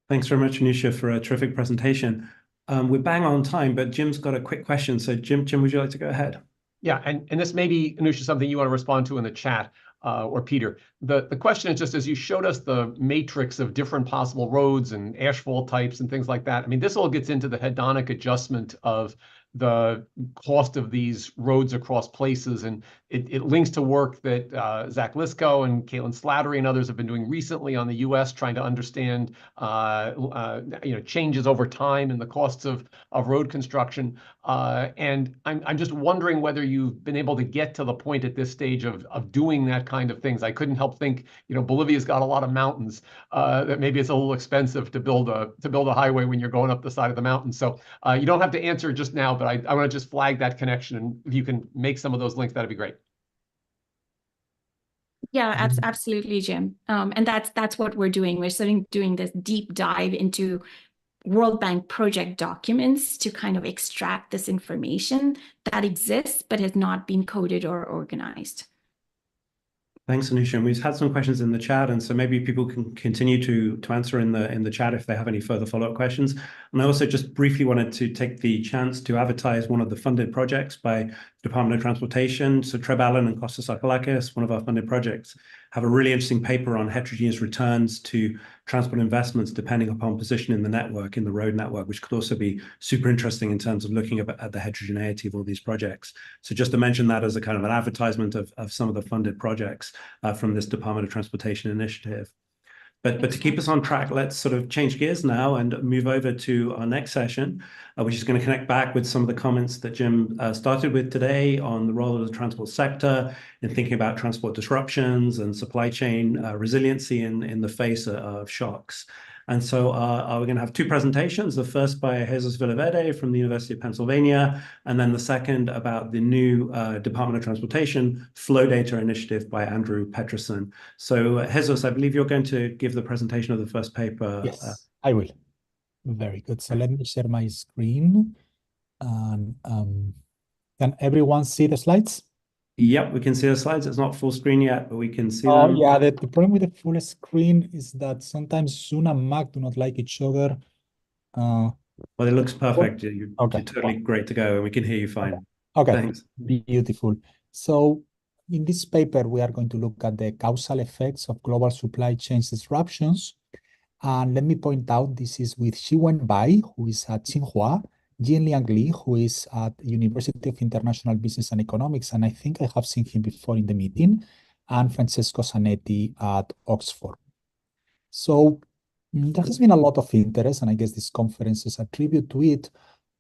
Thanks very much, Anusha, for a terrific presentation. We're bang on time, but Jim's got a quick question. So Jim, would you like to go ahead? Yeah, and this may be, Anusha, something you want to respond to in the chat, or Peter. The question is just as you showed us the matrix of different possible roads and ashfall types and things like that. I mean, this all gets into the hedonic adjustment of the cost of these roads across places, and it links to work that Zach Lisko and Caitlin Slattery and others have been doing recently on the U.S. trying to understand changes over time in the costs of road construction. And I'm just wondering whether you've been able to get to the point at this stage of doing that kind of things. I couldn't help think, Bolivia's got a lot of mountains that maybe it's a little expensive to build a highway when you're going up the side of the mountain. So you don't have to answer just now, but I want to just flag that connection, and if you can make some of those links, that'd be great. Yeah, absolutely, Jim. And that's what we're doing. We're doing this deep dive into World Bank project documents to kind of extract this information that exists but has not been coded or organized. Thanks, Anusha. And we've had some questions in the chat, and so maybe people can continue to answer in the chat if they have any further follow-up questions. And I also just briefly wanted to take the chance to advertise one of the funded projects by the Department of Transportation. So Treb Allen and Kostas Sarkoulakis, one of our funded projects, have a really interesting paper on heterogeneous returns to transport investments depending upon position in the network, in the road network, which could also be super interesting in terms of looking at the heterogeneity of all these projects. So just to mention that as a kind of an advertisement of some of the funded projects from this Department of Transportation initiative. But to keep us on track, let's sort of change gears now and move over to our next session, which is going to connect back with some of the comments that Jim started with today on the role of the transport sector in thinking about transport disruptions and supply chain resiliency in the face of shocks. And so we're going to have two presentations, the first by Jesus Villaverde from the University of Pennsylvania, and then the second about the new Department of Transportation Flow Data Initiative by Andrew Peterson. So Jesus, I believe you're going to give the presentation of the first paper. Yes, I will. Very good. So let me share my screen. And can everyone see the slides? Yep, we can see the slides. It's not full screen yet, but we can see them. Oh, yeah. The problem with the full screen is that sometimes Zoom and Mac do not like each other. Well, it looks perfect. You're Okay. totally great to go, and we can hear you fine. Okay. Thanks. Beautiful. So in this paper, we are going to look at the causal effects of global supply chain disruptions. And let me point out, this is with Xiwen Bai, who is at Tsinghua, Jin Liang Li, who is at University of International Business and Economics, and I think I have seen him before in the meeting, and Francesco Zanetti at Oxford. So there has been a lot of interest, and I guess this conference is a tribute to it,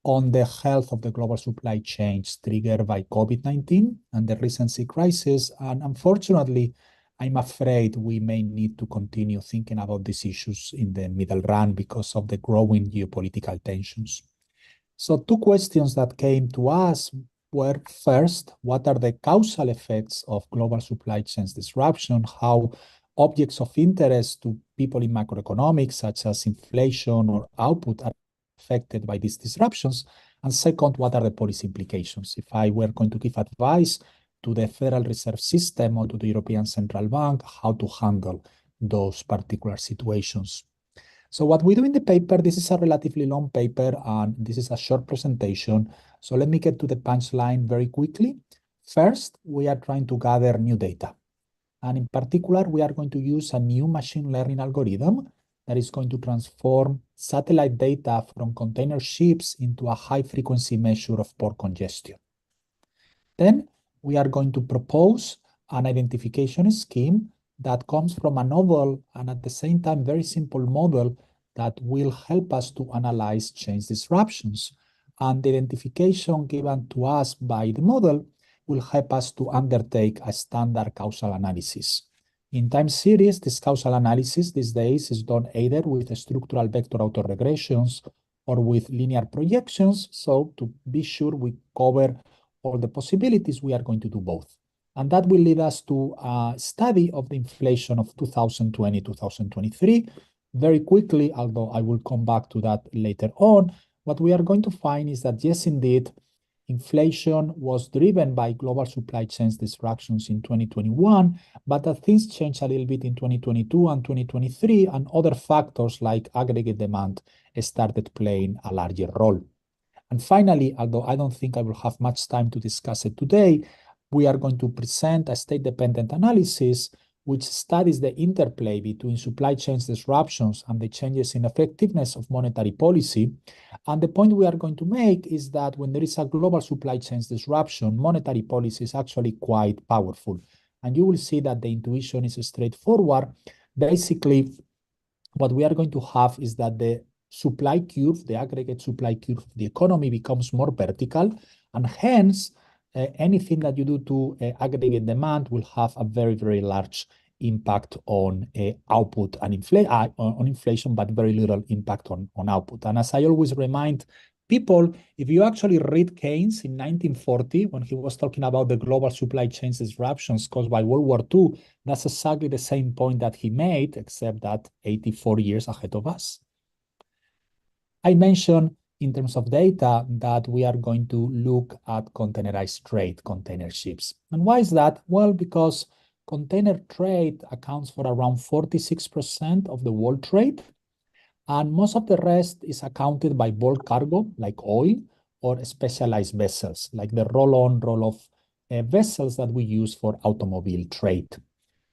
on the health of the global supply chains triggered by COVID-19 and the recent sea crisis. And unfortunately, I'm afraid we may need to continue thinking about these issues in the middle run because of the growing geopolitical tensions. So two questions that came to us were, first, what are the causal effects of global supply chains disruption? How objects of interest to people in macroeconomics, such as inflation or output, are affected by these disruptions? And second, what are the policy implications? If I were going to give advice to the Federal Reserve System or to the European Central Bank, how to handle those particular situations. So what we do in the paper, this is a relatively long paper, and this is a short presentation. So let me get to the punchline very quickly. First, we are trying to gather new data. And in particular, we are going to use a new machine learning algorithm that is going to transform satellite data from container ships into a high-frequency measure of port congestion. Then we are going to propose an identification scheme that comes from a novel and at the same time very simple model that will help us to analyze change disruptions. And the identification given to us by the model will help us to undertake a standard causal analysis. In time series, this causal analysis these days is done either with structural vector autoregressions or with linear projections. So to be sure we cover all the possibilities, we are going to do both. And that will lead us to a study of the inflation of 2020-2023. Very quickly, although I will come back to that later on, what we are going to find is that yes, indeed, inflation was driven by global supply chains disruptions in 2021, but that things changed a little bit in 2022 and 2023, and other factors like aggregate demand started playing a larger role. And finally, although I don't think I will have much time to discuss it today, we are going to present a state-dependent analysis which studies the interplay between supply chains disruptions and the changes in effectiveness of monetary policy. And the point we are going to make is that when there is a global supply chains disruption, monetary policy is actually quite powerful. And you will see that the intuition is straightforward. Basically, what we are going to have is that the supply curve, the aggregate supply curve of the economy becomes more vertical, and hence anything that you do to aggregate demand will have a very, very large impact on output and on inflation, but very little impact on output. And as I always remind people, if you actually read Keynes in 1940, when he was talking about the global supply chains disruptions caused by World War II, that's exactly the same point that he made, except that 84 years ahead of us. I mentioned in terms of data that we are going to look at containerized trade, container ships. And why is that? Well, because container trade accounts for around 46% of the world trade, and most of the rest is accounted by bulk cargo, like oil, or specialized vessels, like the roll-on, roll-off vessels that we use for automobile trade.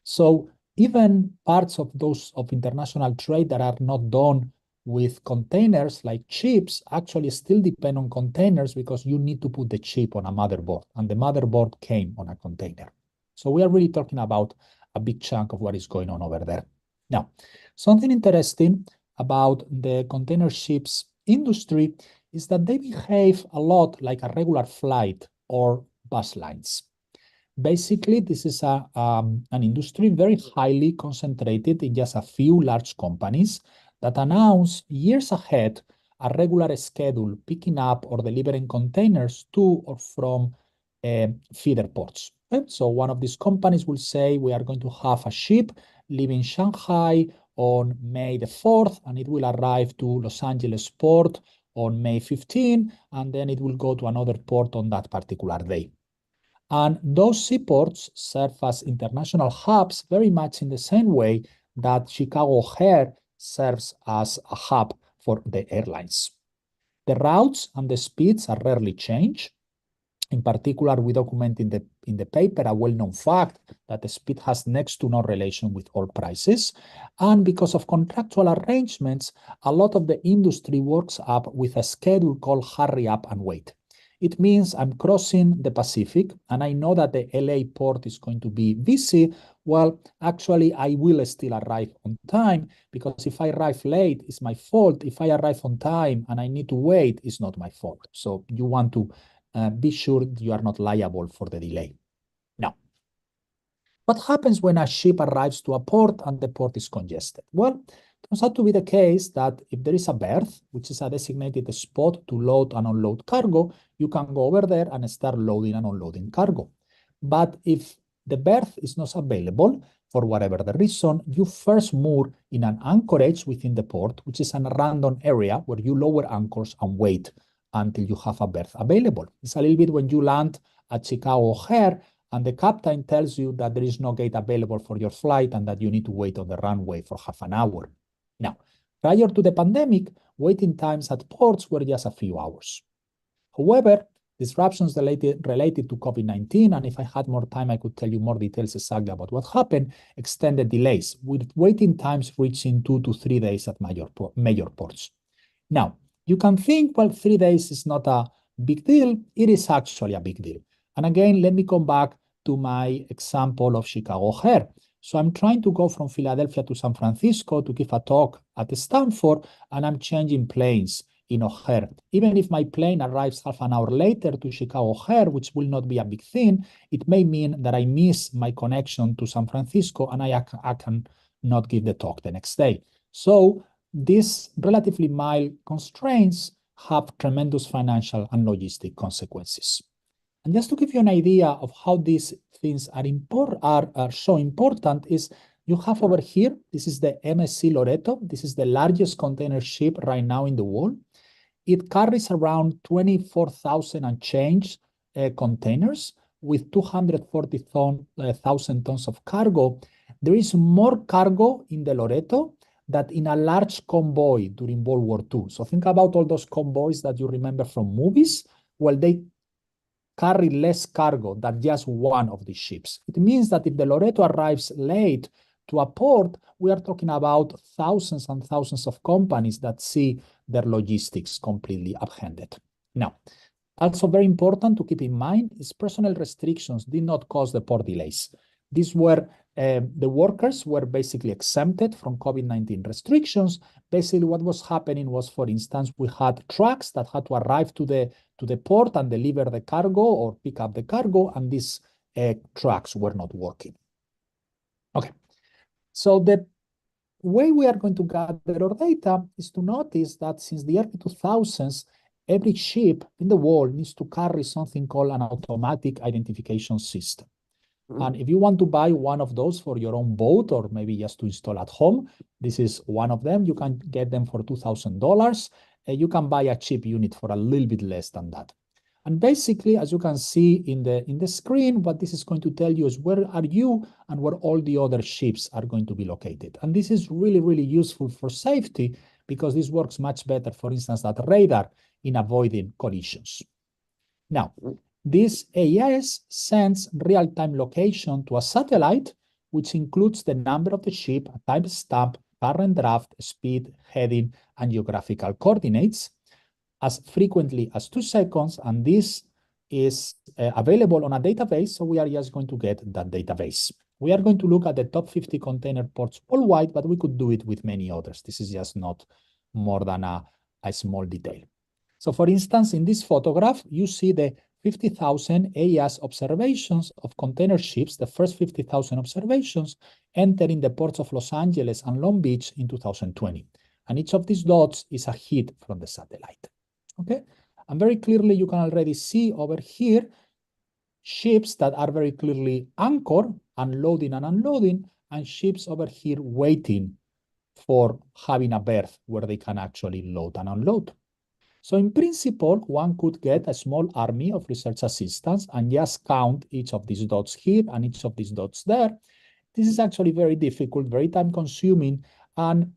So even parts of those of international trade that are not done with containers like chips actually still depend on containers because you need to put the chip on a motherboard, and the motherboard came on a container. So we are really talking about a big chunk of what is going on over there. Now, something interesting about the container ships industry is that they behave a lot like a regular flight or bus lines. Basically, this is an industry very highly concentrated in just a few large companies that announce years ahead a regular schedule picking up or delivering containers to or from feeder ports. Okay? So one of these companies will say, we are going to have a ship leaving Shanghai on May the 4th, and it will arrive to Los Angeles port on May 15, and then it will go to another port on that particular day. And those seaports serve as international hubs very much in the same way that Chicago O'Hare serves as a hub for the airlines. The routes and the speeds are rarely changed. In particular, we document in the paper a well-known fact that the speed has next to no relation with oil prices. And because of contractual arrangements, a lot of the industry works up with a schedule called hurry up and wait. It means I'm crossing the Pacific and I know that the LA port is going to be busy. Well, actually, I will still arrive on time, because if I arrive late, it's my fault. If I arrive on time and I need to wait, it's not my fault. So you want to be sure you are not liable for the delay. Now, what happens when a ship arrives to a port and the port is congested? Well, it turns out to be the case that if there is a berth, which is a designated spot to load and unload cargo, you can go over there and start loading and unloading cargo. But if the berth is not available, for whatever the reason, you first moor in an anchorage within the port, which is a random area where you lower anchors and wait until you have a berth available. It's a little bit when you land at Chicago O'Hare and the captain tells you that there is no gate available for your flight and that you need to wait on the runway for half an hour. Now, prior to the pandemic, waiting times at ports were just a few hours. However, disruptions related to COVID-19, and if I had more time, I could tell you more details exactly about what happened, extended delays, with waiting times reaching 2 to 3 days at major ports. Now, you can think, well, 3 days is not a big deal. It is actually a big deal. And again, let me come back to my example of Chicago O'Hare. So I'm trying to go from Philadelphia to San Francisco to give a talk at Stanford, and I'm changing planes in O'Hare. Even if my plane arrives half an hour later to Chicago O'Hare, which will not be a big thing, it may mean that I miss my connection to San Francisco and I can not give the talk the next day. So these relatively mild constraints have tremendous financial and logistic consequences. And just to give you an idea of how these things are so important is you have over here, this is the MSC Loreto. This is the largest container ship right now in the world. It carries around 24,000 and change containers with 240,000 tons of cargo. There is more cargo in the Loreto than in a large convoy during World War II. So think about all those convoys that you remember from movies. Well, they carry less cargo than just one of these ships. It means that if the Loreto arrives late to a port, we are talking about thousands and thousands of companies that see their logistics completely upended. Now, also very important to keep in mind is personnel restrictions did not cause the port delays. These were the workers were basically exempted from COVID-19 restrictions. Basically, what was happening was, for instance, we had trucks that had to arrive to the port and deliver the cargo or pick up the cargo, and these trucks were not working. Okay, so the way we are going to gather our data is to notice that since the early 2000s, every ship in the world needs to carry something called an automatic identification system. And if you want to buy one of those for your own boat or maybe just to install at home, this is one of them. You can get them for $2,000. You can buy a cheap unit for a little bit less than that. And basically, as you can see in the screen, what this is going to tell you is where are you and where all the other ships are going to be located. And this is really, really useful for safety because this works much better, for instance, at radar in avoiding collisions. Now, this AES sends real-time location to a satellite, which includes the number of the ship, a timestamp, current draft, speed, heading, and geographical coordinates as frequently as 2 seconds. And this is available on a database, so we are just going to get that database. We are going to look at the top 50 container ports worldwide, but we could do it with many others. This is just not more than a small detail. So for instance, in this photograph, you see the 50,000 AES observations of container ships, the first 50,000 observations entering the ports of Los Angeles and Long Beach in 2020. And each of these dots is a hit from the satellite. Okay, and very clearly you can already see over here ships that are very clearly anchored, unloading and unloading, and ships over here waiting for having a berth where they can actually load and unload. So in principle, one could get a small army of research assistants and just count each of these dots here and each of these dots there. This is actually very difficult, very time consuming. And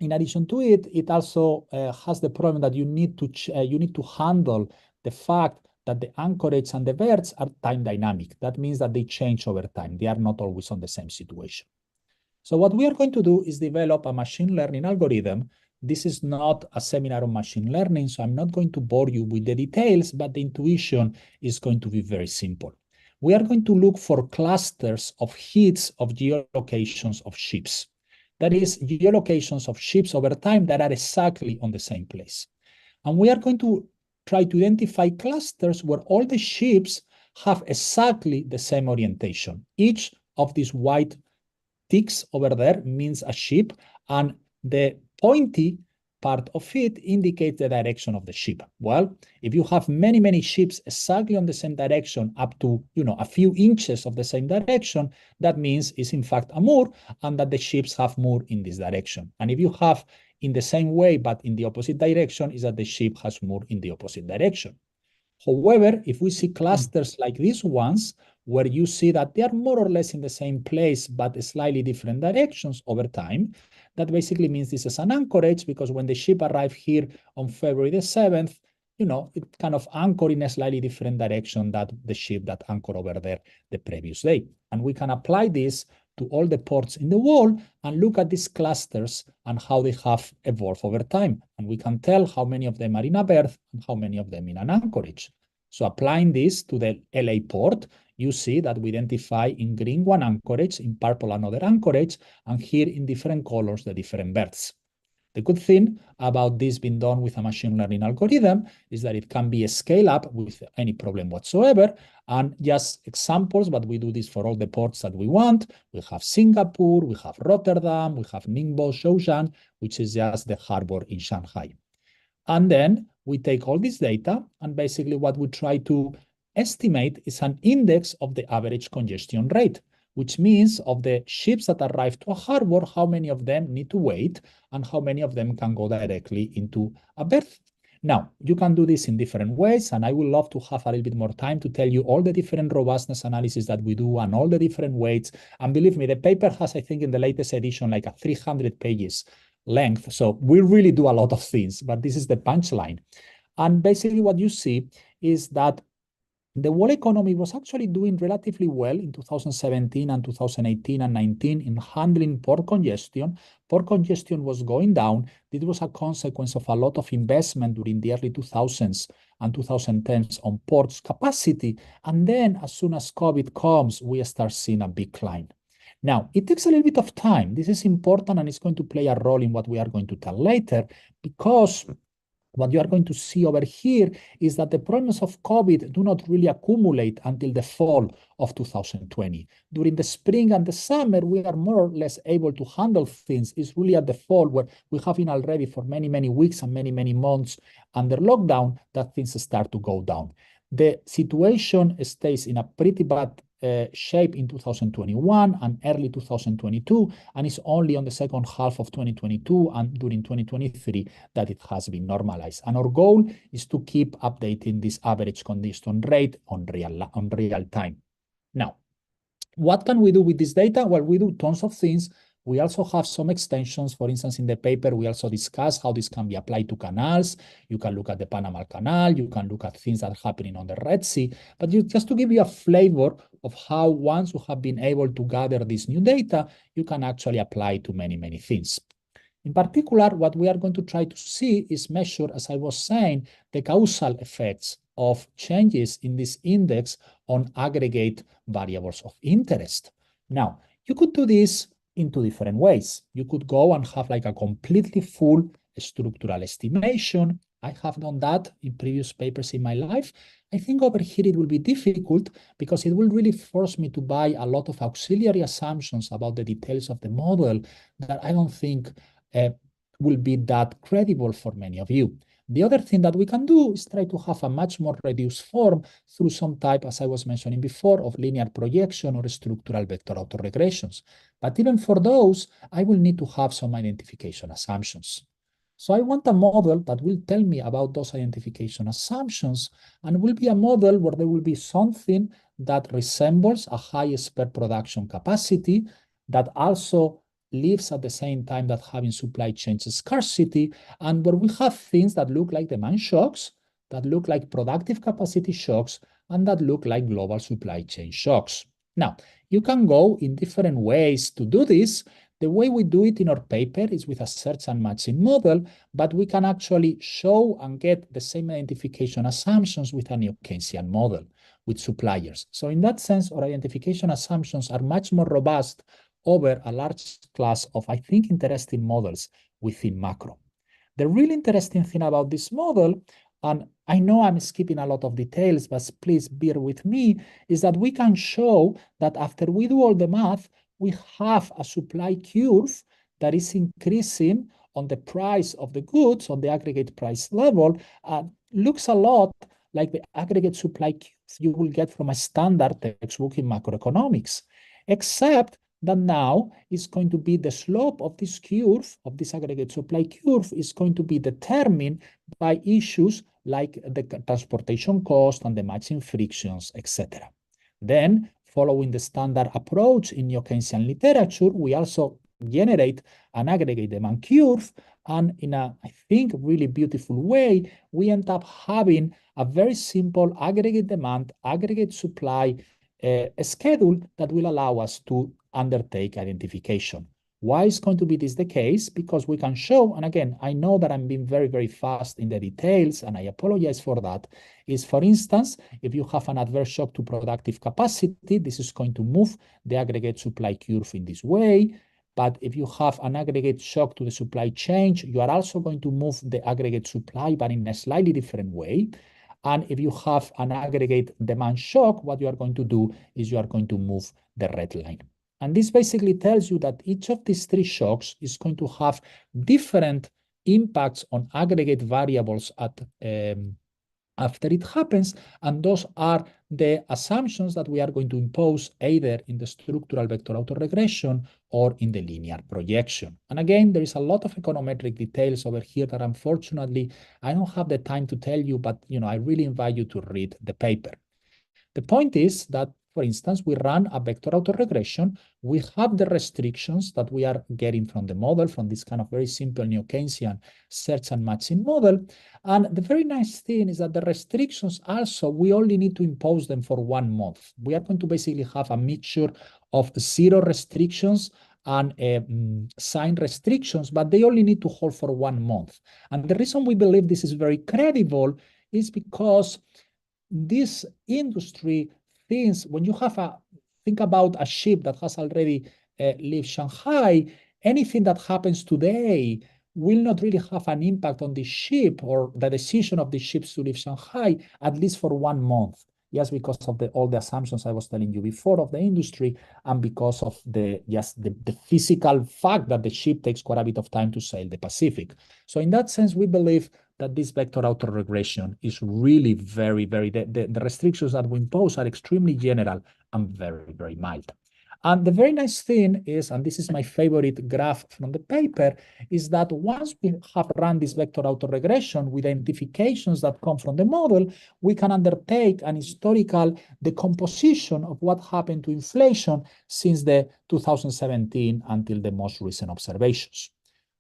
in addition to it, it also has the problem that you need to handle the fact that the anchorage and the berths are time dynamic. That means that they change over time. They are not always on the same situation. So what we are going to do is develop a machine learning algorithm. This is not a seminar on machine learning, so I'm not going to bore you with the details, but the intuition is going to be very simple. We are going to look for clusters of hits of geolocations of ships. That is, geolocations of ships over time that are exactly on the same place. And we are going to try to identify clusters where all the ships have exactly the same orientation. Each of these white ticks over there means a ship, and the pointy part of it indicates the direction of the ship. Well, if you have many, many ships exactly on the same direction up to, a few inches of the same direction, that means it's in fact a moor and that the ships have moored in this direction. And if you have in the same way, but in the opposite direction, is that the ship has moored in the opposite direction. However, if we see clusters like these ones, where you see that they are more or less in the same place, but slightly different directions over time, that basically means this is an anchorage, because when the ship arrived here on February the 7th, it kind of anchored in a slightly different direction than the ship that anchored over there the previous day. And we can apply this to all the ports in the world and look at these clusters and how they have evolved over time. And we can tell how many of them are in a berth and how many of them in an anchorage. So applying this to the LA port, you see that we identify in green one anchorage, in purple another anchorage, and here in different colors the different berths. The good thing about this being done with a machine learning algorithm is that it can be scaled up with any problem whatsoever. And just examples, but we do this for all the ports that we want. We have Singapore, we have Rotterdam, we have Ningbo, Zhoushan, which is just the harbor in Shanghai. And then we take all this data, and basically what we try to estimate is an index of the average congestion rate, which means of the ships that arrive to a harbor, how many of them need to wait and how many of them can go directly into a berth. Now, you can do this in different ways, and I would love to have a little bit more time to tell you all the different robustness analysis that we do and all the different weights. And believe me, the paper has, I think, in the latest edition, like a 300 pages length. So we really do a lot of things, but this is the punchline. And basically what you see is that the world economy was actually doing relatively well in 2017 and 2018 and 19 in handling port congestion. Port congestion was going down. This was a consequence of a lot of investment during the early 2000s and 2010s on ports capacity. And then as soon as COVID comes, we start seeing a big climb. Now, it takes a little bit of time. This is important, and it's going to play a role in what we are going to tell later, because what you are going to see over here is that the problems of COVID do not really accumulate until the fall of 2020. During the spring and the summer, we are more or less able to handle things. It's really at the fall where we have been already for many, many weeks and many, many months under lockdown that things start to go down. The situation stays in a pretty bad shape in 2021 and early 2022, and it's only on the second half of 2022 and during 2023 that it has been normalized. And our goal is to keep updating this average congestion rate on real time. Now, what can we do with this data? Well, we do tons of things. We also have some extensions. For instance, in the paper, we also discuss how this can be applied to canals. You can look at the Panama Canal. You can look at things that are happening on the Red Sea. But just to give you a flavor of how once you have been able to gather this new data, you can actually apply to many, many things. In particular, what we are going to try to see is measure, as I was saying, the causal effects of changes in this index on aggregate variables of interest. Now, you could do this in two different ways. You could go and have like a completely full structural estimation. I have done that in previous papers in my life. I think over here it will be difficult because it will really force me to buy a lot of auxiliary assumptions about the details of the model that I don't think will be that credible for many of you. The other thing that we can do is try to have a much more reduced form through some type, as I was mentioning before, of linear projection or structural vector autoregressions. But even for those, I will need to have some identification assumptions. So I want a model that will tell me about those identification assumptions, and will be a model where there will be something that resembles a high spare production capacity that also lives at the same time that having supply chain scarcity, and where we have things that look like demand shocks, that look like productive capacity shocks, and that look like global supply chain shocks. Now, you can go in different ways to do this. The way we do it in our paper is with a search and matching model, but we can actually show and get the same identification assumptions with a new Keynesian model with suppliers. So in that sense, our identification assumptions are much more robust over a large class of, I think, interesting models within macro. The really interesting thing about this model, and I know I'm skipping a lot of details, but please bear with me, is that we can show that after we do all the math, we have a supply curve that is increasing on the price of the goods, on the aggregate price level, looks a lot like the aggregate supply curve you will get from a standard textbook in macroeconomics, except that now is going to be the slope of this curve, of this aggregate supply curve, is going to be determined by issues like the transportation cost and the matching frictions, etc. Then, following the standard approach in Keynesian literature, we also generate an aggregate demand curve, and in a, I think, really beautiful way, we end up having a very simple aggregate demand, aggregate supply schedule that will allow us to undertake identification. Why is going to be this the case? Because we can show, and again, I know that I'm being very, very fast in the details, and I apologize for that, is, for instance, if you have an adverse shock to productive capacity, this is going to move the aggregate supply curve in this way. But if you have an aggregate shock to the supply chain, you are also going to move the aggregate supply, but in a slightly different way. And if you have an aggregate demand shock, what you are going to do is you are going to move the red line. And this basically tells you that each of these three shocks is going to have different impacts on aggregate variables after it happens, and those are the assumptions that we are going to impose either in the structural vector autoregression or in the linear projection. And again, there is a lot of econometric details over here that unfortunately I don't have the time to tell you, but I really invite you to read the paper. The point is that, for instance, we run a vector autoregression. We have the restrictions that we are getting from the model, from this kind of very simple Neo-Keynesian search and matching model. And the very nice thing is that the restrictions also, we only need to impose them for 1 month. We are going to basically have a mixture of 0 restrictions and sign restrictions, but they only need to hold for 1 month. And the reason we believe this is very credible is because this industry thinks, when you have think about a ship that has already left Shanghai, anything that happens today will not really have an impact on the ship or the decision of the ships to leave Shanghai, at least for 1 month. Yes, because of all the assumptions I was telling you before of the industry, and because of the physical fact that the ship takes quite a bit of time to sail the Pacific. So in that sense, we believe that this vector autoregression is really very, the restrictions that we impose are extremely general and very, very mild. And the very nice thing is, and this is my favorite graph from the paper, is that once we have run this vector autoregression with identifications that come from the model, we can undertake an historical decomposition of what happened to inflation since the 2017 until the most recent observations.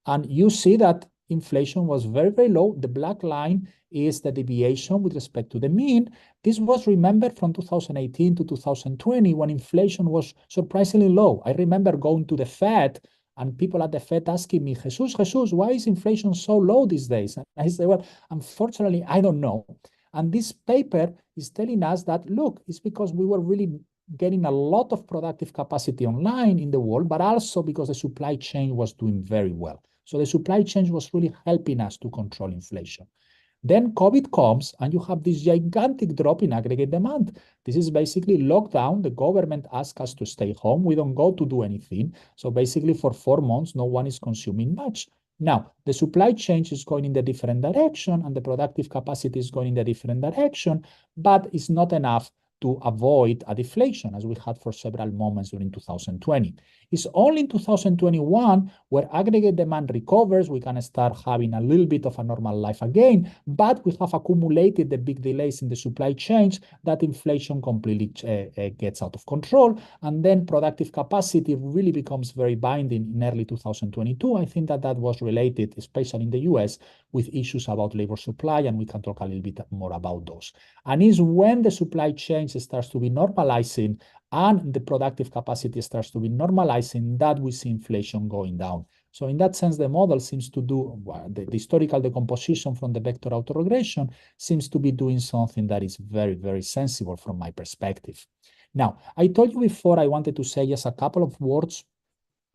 And you see that inflation was very, very low. The black line is the deviation with respect to the mean. This was remembered from 2018 to 2020 when inflation was surprisingly low. I remember going to the Fed and people at the Fed asking me, Jesus, why is inflation so low these days? And I say, well, unfortunately, I don't know. And this paper is telling us that, look, it's because we were really getting a lot of productive capacity online in the world, but also because the supply chain was doing very well. So the supply chain was really helping us to control inflation. Then COVID comes and you have this gigantic drop in aggregate demand. This is basically lockdown. The government asks us to stay home. We don't go to do anything. So basically for 4 months, no one is consuming much. Now, the supply chain is going in the different direction and the productive capacity is going in the different direction, but it's not enough to avoid a deflation as we had for several moments during 2020. It's only in 2021 where aggregate demand recovers, we can start having a little bit of a normal life again, but we have accumulated the big delays in the supply chain that inflation completely gets out of control, and then productive capacity really becomes very binding in early 2022. I think that was related, especially in the US, with issues about labor supply, and we can talk a little bit more about those. And it's when the supply chain starts to be normalizing and the productive capacity starts to be normalizing that we see inflation going down. So in that sense, the model seems to do, the historical decomposition from the vector autoregression seems to be doing something that is very, very sensible from my perspective. Now, I told you before I wanted to say just a couple of words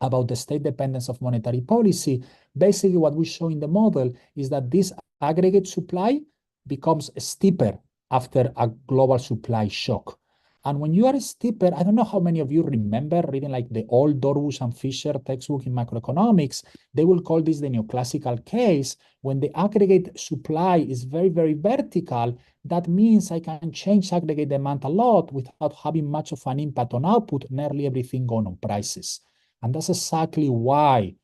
about the state dependence of monetary policy. Basically, what we show in the model is that this aggregate supply becomes steeper after a global supply shock. And when you are steeper, I don't know how many of you remember reading like the old Dorwus and Fisher textbook in macroeconomics. They will call this the neoclassical case. When the aggregate supply is very, very vertical, that means I can change aggregate demand a lot without having much of an impact on output, nearly everything going on prices. And that's exactly why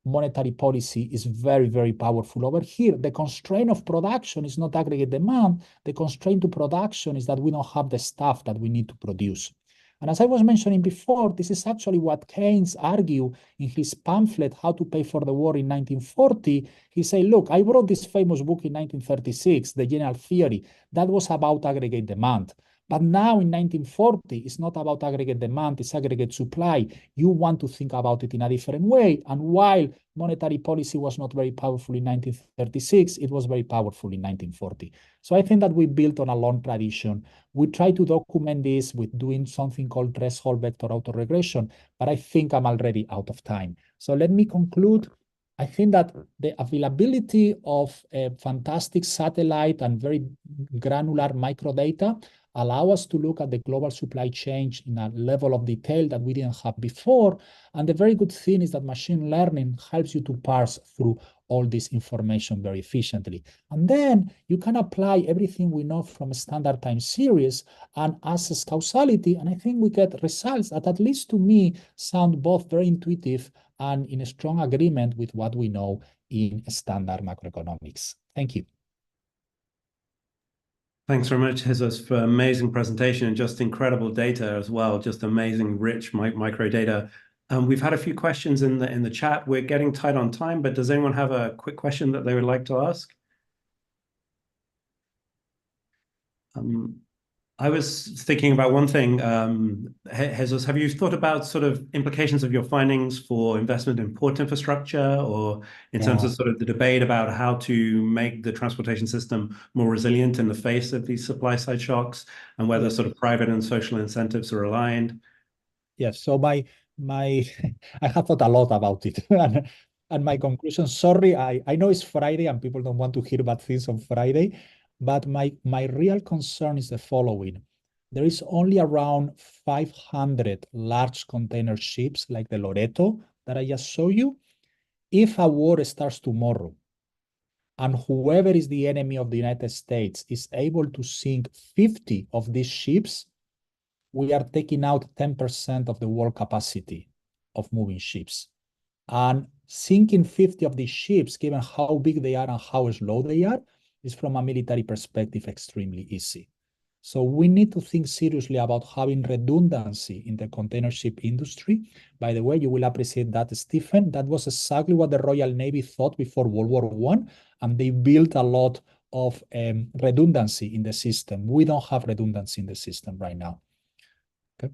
monetary policy is very, very powerful. Over here, the constraint of production is not aggregate demand. The constraint to production is that we don't have the stuff that we need to produce. And as I was mentioning before, this is actually what Keynes argued in his pamphlet, How to Pay for the War in 1940. He said, look, I wrote this famous book in 1936, The General Theory, that was about aggregate demand. But now in 1940, it's not about aggregate demand, it's aggregate supply. You want to think about it in a different way. And while monetary policy was not very powerful in 1936, it was very powerful in 1940. So I think that we built on a long tradition. We try to document this with doing something called threshold vector autoregression, but I think I'm already out of time. So let me conclude. I think that the availability of a fantastic satellite and very granular microdata allow us to look at the global supply chain in a level of detail that we didn't have before. And the very good thing is that machine learning helps you to parse through all this information very efficiently. And then you can apply everything we know from a standard time series and assess causality. And I think we get results that, at least to me, sound both very intuitive and in a strong agreement with what we know in standard macroeconomics. Thank you. Thanks very much, Jesus, for amazing presentation and just incredible data as well. Just amazing, rich micro data. We've had a few questions in the chat. We're getting tight on time, but does anyone have a quick question that they would like to ask? I was thinking about one thing. Jesus, have you thought about sort of implications of your findings for investment in port infrastructure, or in terms of sort of the debate about how to make the transportation system more resilient in the face of these supply side shocks, and whether sort of private and social incentives are aligned? Yes, so my I have thought a lot about it. And my conclusion, sorry, I know it's Friday and people don't want to hear bad things on Friday, but my real concern is the following. There is only around 500 large container ships like the Loreto that I just showed you. If a war starts tomorrow and whoever is the enemy of the United States is able to sink 50 of these ships, we are taking out 10% of the world capacity of moving ships. And sinking 50 of these ships, given how big they are and how slow they are, is from a military perspective extremely easy. So we need to think seriously about having redundancy in the container ship industry. By the way, you will appreciate that, Stephen. That was exactly what the Royal Navy thought before World War I, and they built a lot of redundancy in the system. We don't have redundancy in the system right now. Okay.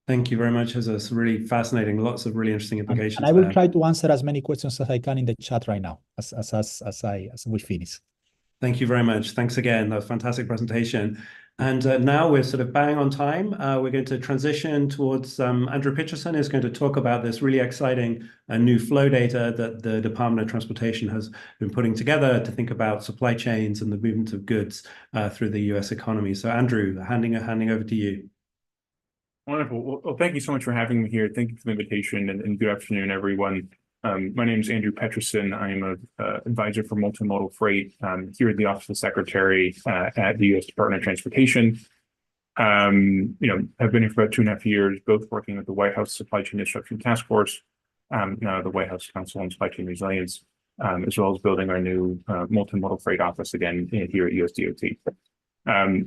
Thank you very much. It's really fascinating. Lots of really interesting implications. And I will try to answer as many questions as I can in the chat right now as we finish. Thank you very much. Thanks again. That was a fantastic presentation. And now we're sort of bang on time. We're going to transition towards Andrew Pitcherson is going to talk about this really exciting new flow data that the Department of Transportation has been putting together to think about supply chains and the movement of goods through the US economy. So Andrew, handing over to you. Wonderful. Well, thank you so much for having me here. Thank you for the invitation, and good afternoon, everyone. My name is Andrew Pitcherson. I am an advisor for multimodal freight here at the Office of the Secretary at the U.S. Department of Transportation. I've been here for about 2.5 years, both working with the White House Supply Chain Disruption Task Force, now the White House Council on Supply Chain Resilience, as well as building our new multimodal freight office again here at USDOT.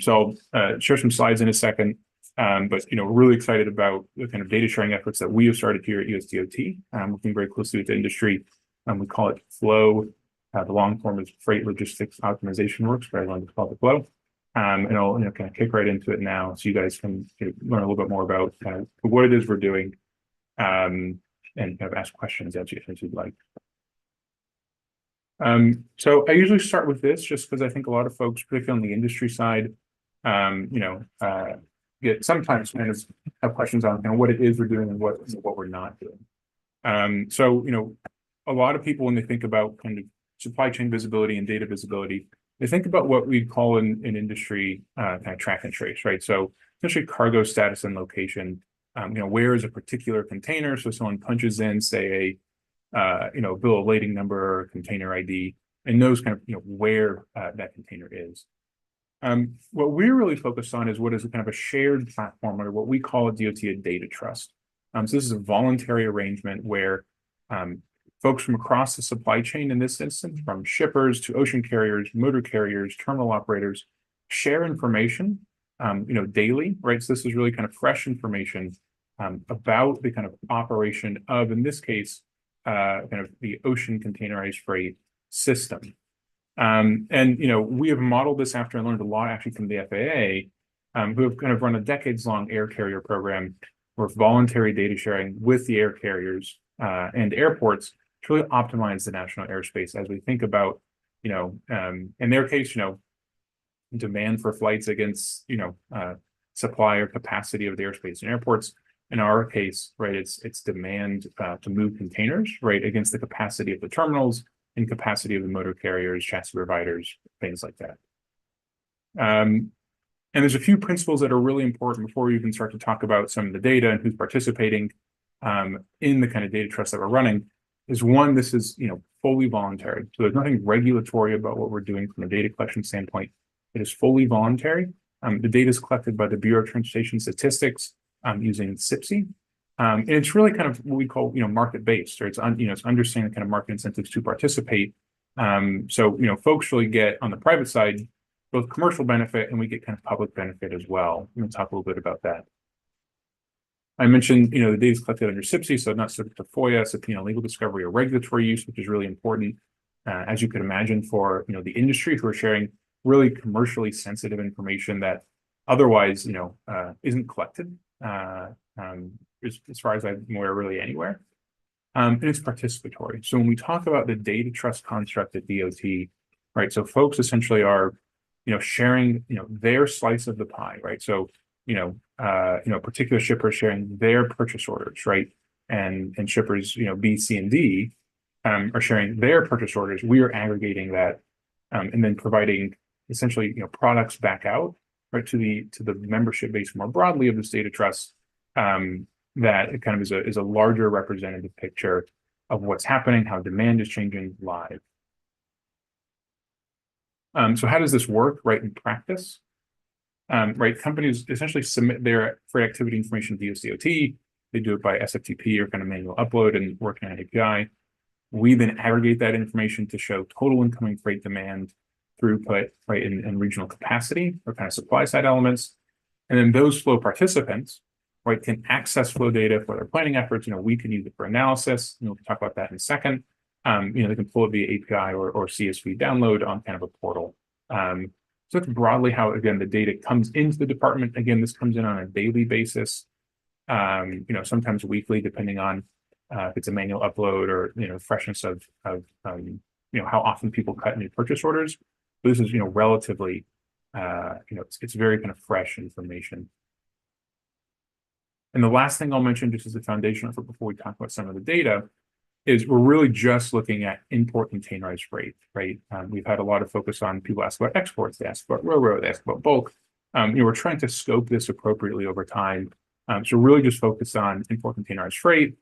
So I'll share some slides in a second. But we're really excited about the kind of data sharing efforts that we have started here at USDOT, working very closely with the industry. We call it FLOW. The long form is Freight Logistics Optimization Works, but I wanted to call it FLOW. And I'll kind of kick right into it now, so you guys can learn a little bit more about what it is we're doing, and kind of ask questions as you'd like. So I usually start with this, just because I think a lot of folks, particularly on the industry side, sometimes kind of have questions on what it is we're doing and what we're not doing. So a lot of people, when they think about kind of supply chain visibility and data visibility, they think about what we call in industry kind of track and trace, right? So essentially cargo status and location. Where is a particular container? So someone punches in, say, a bill of lading number or container ID, and knows kind of where that container is. What we're really focused on is what is kind of a shared platform, or what we call at DOT a data trust. So this is a voluntary arrangement where folks from across the supply chain, in this instance, from shippers to ocean carriers, motor carriers, terminal operators, share information, daily, right? So this is really kind of fresh information about the kind of operation of, in this case, kind of the ocean containerized freight system. We have modeled this after I learned a lot actually from the FAA who have kind of run a decades-long air carrier program with voluntary data sharing with the air carriers and airports to really optimize the national airspace as we think about, in their case, demand for flights against, supply or capacity of the airspace in airports. In our case, right, it's demand to move containers, right, against the capacity of the terminals and capacity of the motor carriers, chassis providers, things like that. And there's a few principles that are really important before you can start to talk about some of the data and who's participating in the kind of data trust that we're running. Is one, this is fully voluntary. So there's nothing regulatory about what we're doing from a data collection standpoint. It is fully voluntary. The data is collected by the Bureau of Transportation Statistics using SIPC. And it's really kind of what we call market-based, or it's understanding kind of market incentives to participate. So folks really get on the private side both commercial benefit, and we get kind of public benefit as well. I'm going to talk a little bit about that. I mentioned, the data is collected under SIPC, so not subject to FOIA, subpoena, legal discovery, or regulatory use, which is really important, as you could imagine, for the industry who are sharing really commercially sensitive information that otherwise, isn't collected, as far as I'm aware, really anywhere. And it's participatory. So when we talk about the data trust construct at DOT, right? So folks essentially are sharing, their slice of the pie, right? So, particular shippers sharing their purchase orders, right? And shippers, B, C, and D are sharing their purchase orders. We are aggregating that and then providing essentially, products back out, right, to the membership base more broadly of this data trust. That it kind of is a larger representative picture of what's happening, how demand is changing live. So how does this work, right, in practice? Right, companies essentially submit their freight activity information to DOT. They do it by SFTP or kind of manual upload and working on an API. We then aggregate that information to show total incoming freight demand, throughput, right, and regional capacity or kind of supply side elements. And then those flow participants, right, can access flow data for their planning efforts. We can use it for analysis. We'll talk about that in a second. They can pull it via API or CSV download on kind of a portal. So that's broadly how, again, the data comes into the department. Again, this comes in on a daily basis, sometimes weekly, depending on if it's a manual upload or, freshness of how often people cut new purchase orders. But this is, relatively, it's very kind of fresh information. And the last thing I'll mention, just as a foundation for before we talk about some of the data, is we're really just looking at import containerized freight, right? We've had a lot of focus on people ask about exports, they ask about railroad, they ask about bulk. We're trying to scope this appropriately over time. So really just focus on import containerized freight.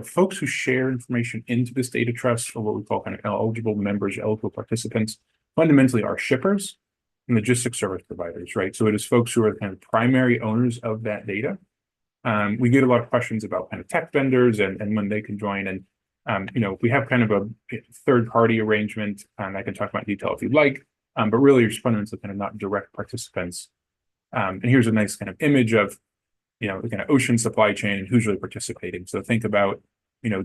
Folks who share information into this data trust, or what we call kind of eligible members, eligible participants, fundamentally are shippers and logistics service providers, right? So it is folks who are kind of primary owners of that data. We get a lot of questions about kind of tech vendors and when they can join. And, we have kind of a third-party arrangement, and I can talk about detail if you'd like, but really you're fundamentally kind of not direct participants. And here's a nice kind of image of, the kind of ocean supply chain and who's really participating. So think about,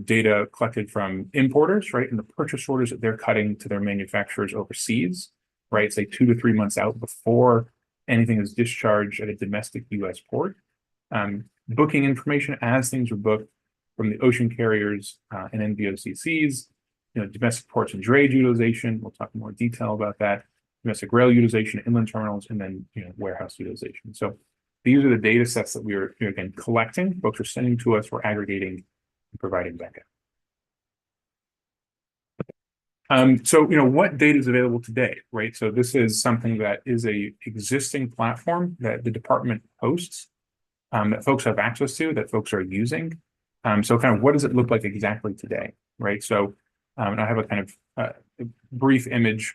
data collected from importers, right? And the purchase orders that they're cutting to their manufacturers overseas, right? Say 2 to 3 months out before anything is discharged at a domestic US port. Booking information as things are booked from the ocean carriers and NVOCCs, domestic ports and drayage utilization. We'll talk in more detail about that. Domestic rail utilization, inland terminals, and then warehouse utilization. So these are the data sets that we are again collecting. Folks are sending to us. We're aggregating and providing back out. So what data is available today, right? So this is something that is a existing platform that the department hosts. That folks have access to, that folks are using. So kind of what does it look like exactly today, right? So I have a kind of brief image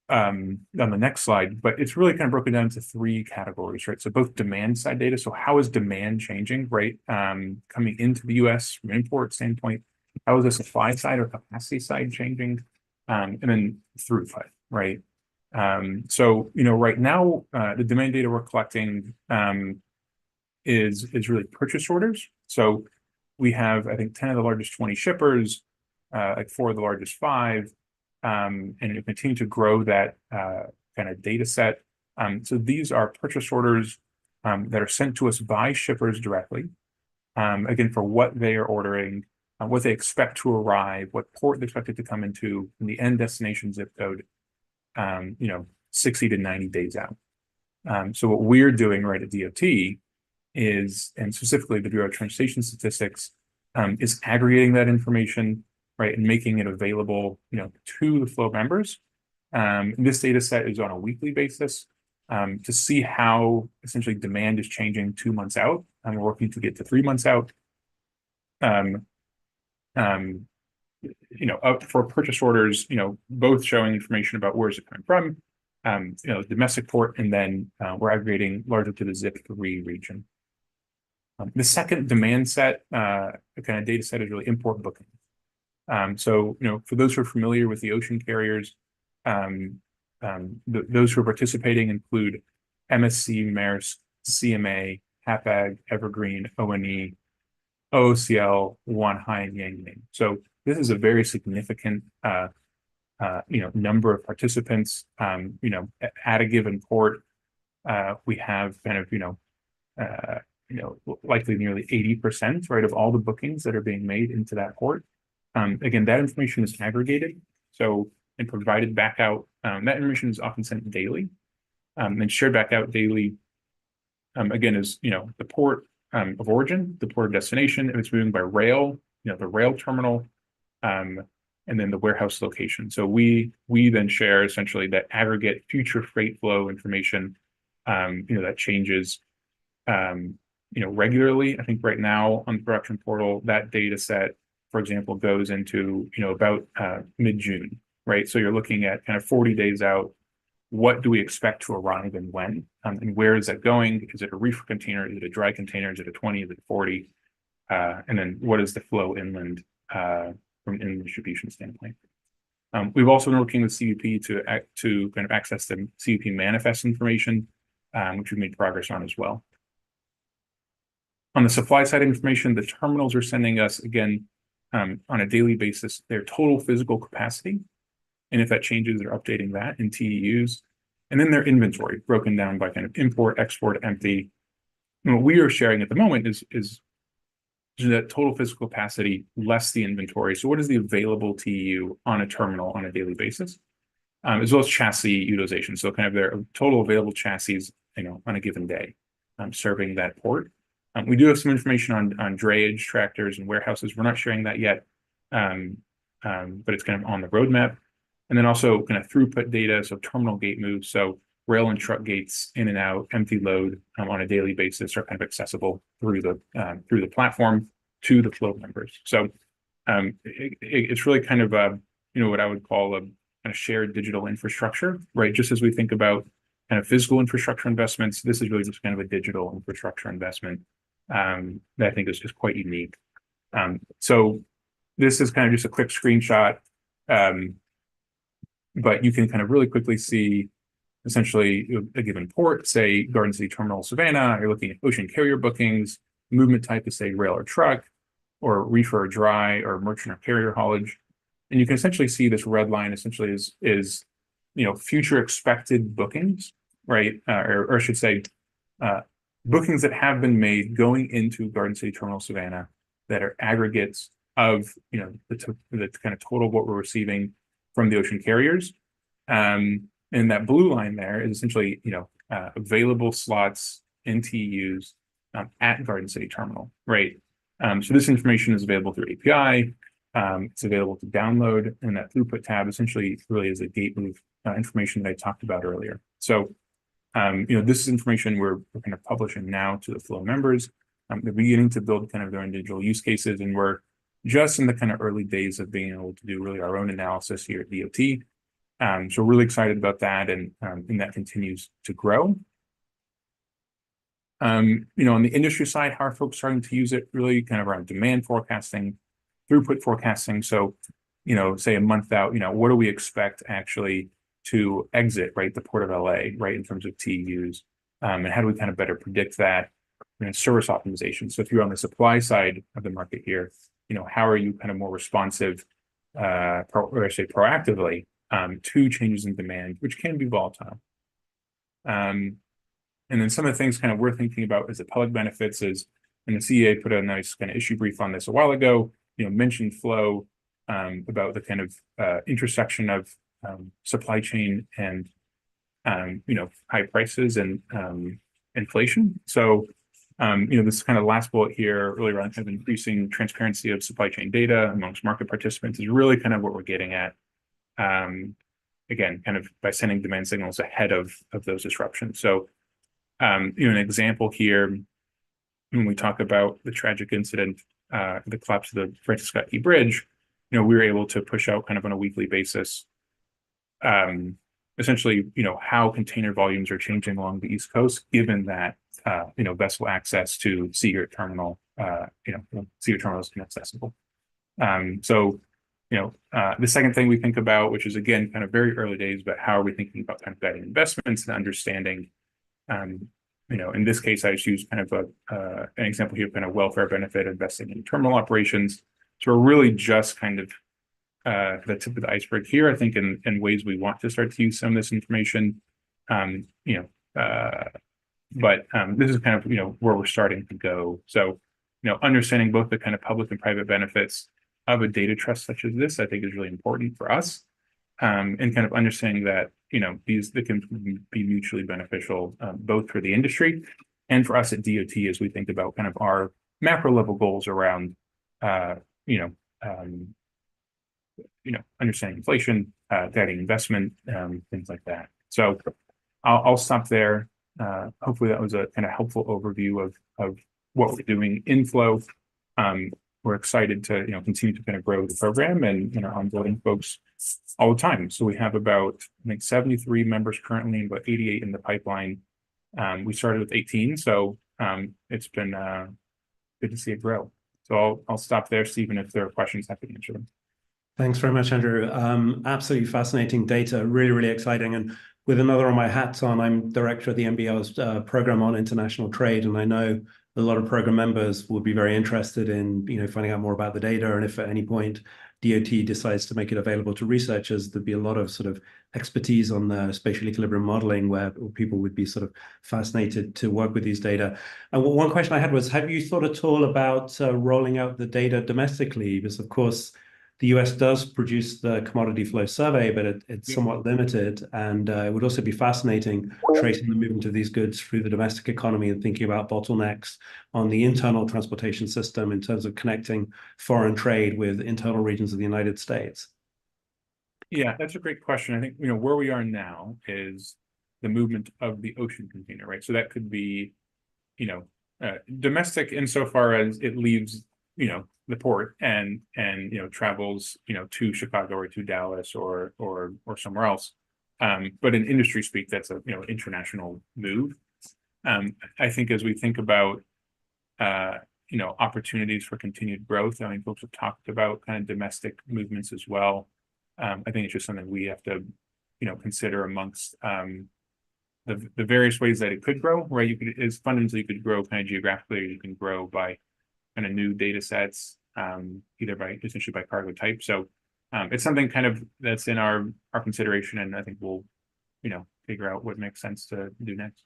on the next slide, but it's really kind of broken down into 3 categories, right? So both demand side data. So how is demand changing, right? Coming into the US from an import standpoint, how is the supply side or capacity side changing? And then throughput, right? So, right now, the demand data we're collecting is really purchase orders. So we have, I think, 10 of the largest 20 shippers, like 4 of the largest 5, and it continue to grow that kind of data set. So these are purchase orders that are sent to us by shippers directly, again, for what they are ordering, what they expect to arrive, what port they expect it to come into, and the end destination zip code, 60 to 90 days out. So what we're doing right at DOT is, and specifically the Bureau of Transportation Statistics, is aggregating that information, right, and making it available, to the flow members. This data set is on a weekly basis to see how essentially demand is changing 2 months out. We're working to get to 3 months out. For purchase orders, both showing information about where is it coming from, domestic port, and then we're aggregating largely to the zip 3 region. The second demand set, kind of data set, is really import booking. So, for those who are familiar with the ocean carriers, those who are participating include MSC, Maersk, CMA, Hapag, Evergreen, ONE, OOCL, Wanhai, and Yang Ming. So this is a very significant, number of participants. At a given port, we have kind of, likely nearly 80%, right, of all the bookings that are being made into that port. Again, that information is aggregated, and provided back out. That information is often sent daily, and shared back out daily. Again, is the port of origin, the port of destination, if it's moving by rail, the rail terminal, and then the warehouse location. So we then share essentially that aggregate future freight flow information, that changes, regularly. I think right now on the production portal, that data set, for example, goes into, about mid-June, right? So you're looking at kind of 40 days out. What do we expect to arrive and when? And where is that going? Is it a reefer container? Is it a dry container? Is it a 20? Is it 40? And then what is the flow inland from an inland distribution standpoint? We've also been working with CBP to kind of access the CBP manifest information, which we've made progress on as well. On the supply side information, the terminals are sending us, again, on a daily basis, their total physical capacity. And if that changes, they're updating that in TEUs. And then their inventory broken down by kind of import, export, empty. And what we are sharing at the moment is that total physical capacity less the inventory. So what is the available TEU on a terminal on a daily basis, as well as chassis utilization. So kind of their total available chassis, on a given day, serving that port. We do have some information on drayage, tractors, and warehouses. We're not sharing that yet, but it's kind of on the roadmap. And then also kind of throughput data, so terminal gate moves, so rail and truck gates in and out, empty load on a daily basis are kind of accessible through the platform to the flow members. So it's really kind of what I would call a kind of shared digital infrastructure, right? Just as we think about kind of physical infrastructure investments, this is really just kind of a digital infrastructure investment that I think is just quite unique. So this is kind of just a quick screenshot. But you can kind of really quickly see essentially a given port, say Garden City Terminal, Savannah. You're looking at ocean carrier bookings, movement type is say rail or truck, or reefer or dry, or merchant or carrier haulage. And you can essentially see this red line essentially is future expected bookings, right? Or I should say bookings that have been made going into Garden City Terminal, Savannah, that are aggregates of the kind of total of what we're receiving from the ocean carriers. And that blue line there is essentially, available slots in TEUs at Garden City Terminal, right? So this information is available through API. It's available to download, and that throughput tab essentially really is a gate move information that I talked about earlier. So, this is information we're kind of publishing now to the flow members. They're beginning to build kind of their individual use cases, and we're just in the kind of early days of being able to do really our own analysis here at DOT. So we're really excited about that, and that continues to grow. On the industry side, how are folks starting to use it? Really kind of around demand forecasting, throughput forecasting. So, say a month out, what do we expect actually to exit, right, the Port of LA, right, in terms of TEUs? And how do we kind of better predict that? Service optimization. So if you're on the supply side of the market here, how are you kind of more responsive, or I say proactively, to changes in demand, which can be volatile? And then some of the things kind of we're thinking about as the public benefits is, and the CEA put a nice kind of issue brief on this a while ago, mentioned flow, about the kind of intersection of supply chain and high prices and inflation. So this kind of last bullet here, really around kind of increasing transparency of supply chain data amongst market participants is really kind of what we're getting at. Again, kind of by sending demand signals ahead of those disruptions. So, an example here, when we talk about the tragic incident, the collapse of the Francis Scott Key Bridge, we were able to push out kind of on a weekly basis, essentially, how container volumes are changing along the East Coast, given that, vessel access to Seagirt Terminal, Seagirt Terminal is inaccessible. So, the second thing we think about, which is again, kind of very early days, but how are we thinking about kind of guiding investments and understanding, in this case, I just use kind of an example here, kind of welfare benefit investing in terminal operations. So we're really just kind of the tip of the iceberg here, I think, in ways we want to start to use some of this information. But this is kind of, where we're starting to go. So, understanding both the kind of public and private benefits of a data trust such as this, I think is really important for us. And kind of understanding that, they can be mutually beneficial, both for the industry and for us at DOT as we think about kind of our macro level goals around, understanding inflation, guiding investment, things like that. So I'll stop there. Hopefully that was a kind of helpful overview of what we're doing in Flow. We're excited to continue to kind of grow the program and onboarding folks all the time. So we have about, I think, 73 members currently and about 88 in the pipeline. We started with 18, so it's been good to see it grow. So I'll stop there, Stephen. If there are questions, happy to answer them. Thanks very much, Andrew. Absolutely fascinating data, really, really exciting. And with another of my hats on, I'm director of the NBER's program on international trade, and I know a lot of program members will be very interested in finding out more about the data. And if at any point DOT decides to make it available to researchers, there'd be a lot of sort of expertise on the spatial equilibrium modeling where people would be sort of fascinated to work with these data. And one question I had was, have you thought at all about rolling out the data domestically? Because of course, the US does produce the commodity flow survey, but it's somewhat limited. And it would also be fascinating tracing the movement of these goods through the domestic economy and thinking about bottlenecks on the internal transportation system in terms of connecting foreign trade with internal regions of the United States. Yeah, that's a great question. I think, where we are now is the movement of the ocean container, right? So that could be, domestic insofar as it leaves, the port and travels to Chicago or to Dallas or somewhere else, but in industry speak, that's a international move. I think as we think about opportunities for continued growth, I mean, folks have talked about kind of domestic movements as well. I think it's just something we have to consider amongst the various ways that it could grow, right? Fundamentally you could grow kind of geographically, or you can grow by kind of new data sets, either essentially by cargo type. So it's something kind of that's in our consideration, and I think we'll figure out what makes sense to do next.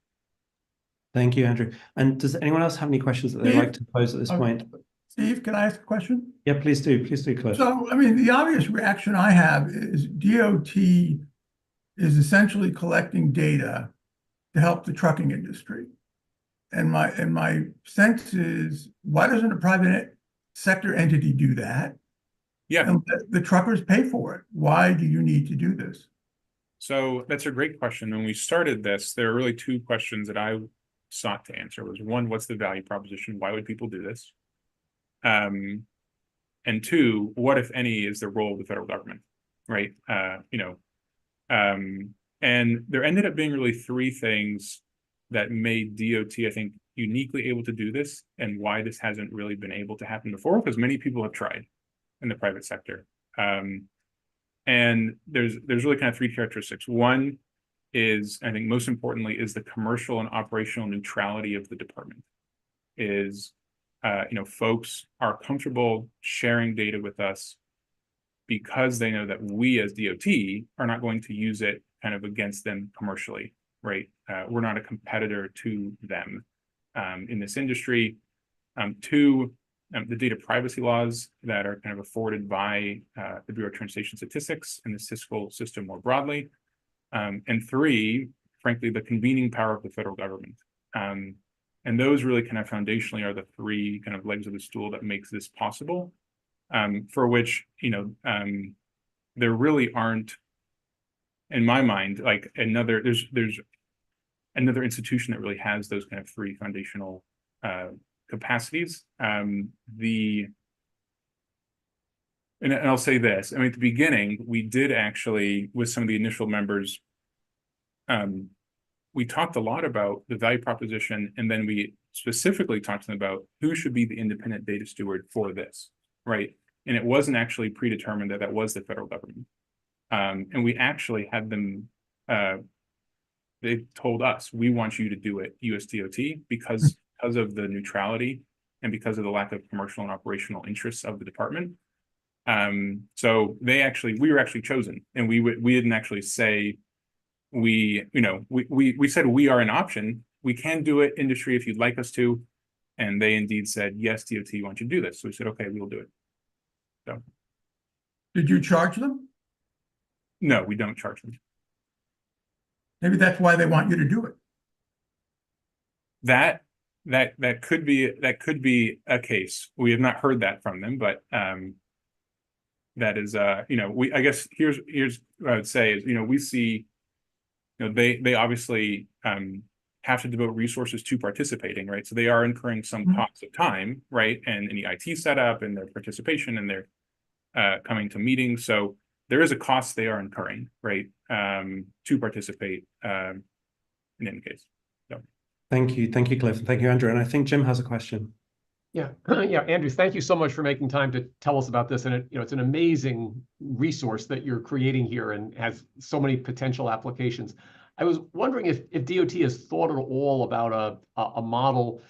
Thank you, Andrew. And does anyone else have any questions that they'd like to pose at this point? Steve, can I ask a question? Yeah, please do, Cliff. So, I mean, the obvious reaction I have is DOT is essentially collecting data to help the trucking industry. And my sense is, why doesn't a private sector entity do that? Yeah. And the truckers pay for it. Why do you need to do this? So that's a great question. When we started this, there are really two questions that I sought to answer. Was one, what's the value proposition? Why would people do this? And two, what, if any, is the role of the federal government, right? And there ended up being really three things that made DOT, I think, uniquely able to do this, and why this hasn't really been able to happen before, because many people have tried in the private sector. And there's really kind of three characteristics. One is, I think most importantly, is the commercial and operational neutrality of the department. Folks are comfortable sharing data with us because they know that we as DOT are not going to use it kind of against them commercially, right? We're not a competitor to them in this industry. Two, the data privacy laws that are kind of afforded by the Bureau of Transportation Statistics and the fiscal system more broadly. And three, frankly, the convening power of the federal government. And those really kind of foundationally are the three kind of legs of the stool that makes this possible, for which, there really aren't, in my mind, like there's another institution that really has those kind of three foundational capacities. And I'll say this, I mean, at the beginning, we did actually, with some of the initial members, we talked a lot about the value proposition, and then we specifically talked to them about who should be the independent data steward for this, right? And it wasn't actually predetermined that that was the federal government. And we actually had them, they told us, we want you to do it, USDOT, because of the neutrality and because of the lack of commercial and operational interests of the department. So we were actually chosen, and we didn't actually say, we said we are an option. We can do it, industry, if you'd like us to. And they indeed said, yes, DOT, you want you to do this. So we said, okay, we'll do it. So. Did you charge them? No, we don't charge them. Maybe that's why they want you to do it. That could be a case. We have not heard that from them, but that is I guess here's what I would say is, we see, they obviously have to devote resources to participating, right? So they are incurring some costs of time, right? And any IT setup and their participation and their coming to meetings. So there is a cost they are incurring, right? To participate in any case. So. Thank you, Cliff, and thank you, Andrew. And I think Jim has a question. Yeah, Andrew, thank you so much for making time to tell us about this. And it's an amazing resource that you're creating here and has so many potential applications. I was wondering if DOT has thought at all about a model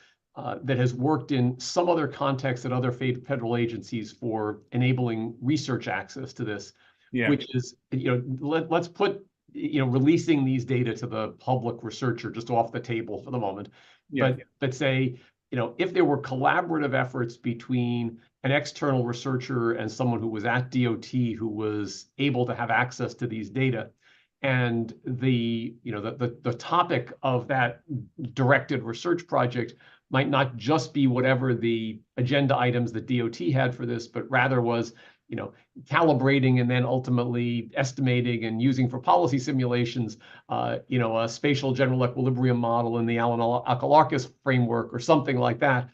that has worked in some other context at other federal agencies for enabling research access to this, which is, let's put, releasing these data to the public researcher just off the table for the moment. But say, if there were collaborative efforts between an external researcher and someone who was at DOT who was able to have access to these data, and the topic of that directed research project might not just be whatever the agenda items that DOT had for this, but rather was, calibrating and then ultimately estimating and using for policy simulations, a spatial general equilibrium model in the Alan-Akalarkis framework or something like that.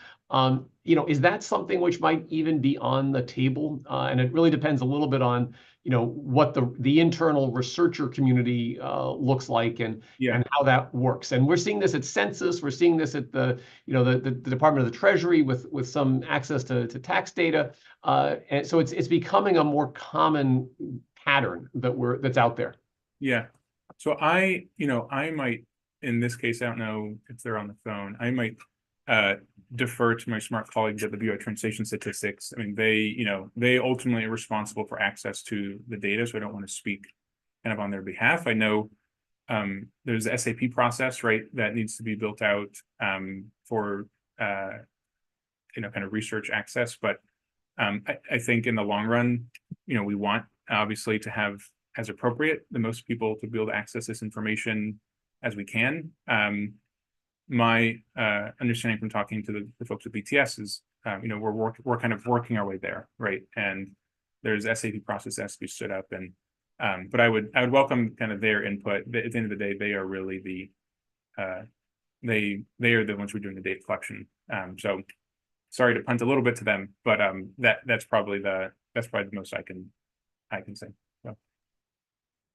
Is that something which might even be on the table? And it really depends a little bit on, what the internal researcher community looks like and how that works. And we're seeing this at Census. We're seeing this at the Department of the Treasury with some access to tax data. And so it's becoming a more common pattern that's out there. Yeah. So I might, in this case, I don't know if they're on the phone, I might defer to my smart colleagues at the Bureau of Transportation Statistics. I mean, they ultimately are responsible for access to the data, so I don't want to speak kind of on their behalf. I know there's the SAP process, right, that needs to be built out for kind of research access. But I think in the long run, we want obviously to have, as appropriate, the most people to be able to access this information as we can. My understanding from talking to the folks at BTS is, we're kind of working our way there, right? And there's SAP process that has to be stood up, and but I would welcome kind of their input. At the end of the day, they are really they are the ones who are doing the data collection. So sorry to punt a little bit to them, but that's probably the most I can say. So.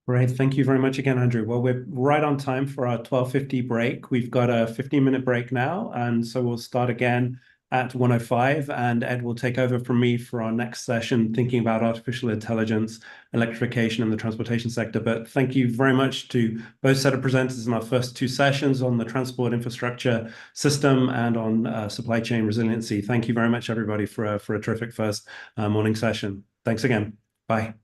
Great. Thank you very much again, Andrew. Well, we're right on time for our 12:50 break. We've got a 15-minute break now, and so we'll start again at 1:05, and Ed will take over from me for our next session, thinking about artificial intelligence, electrification, and the transportation sector. But thank you very much to both set of presenters in our first two sessions on the transport infrastructure system and on supply chain resiliency. Thank you very much, everybody, for a terrific first morning session. Thanks again. Bye.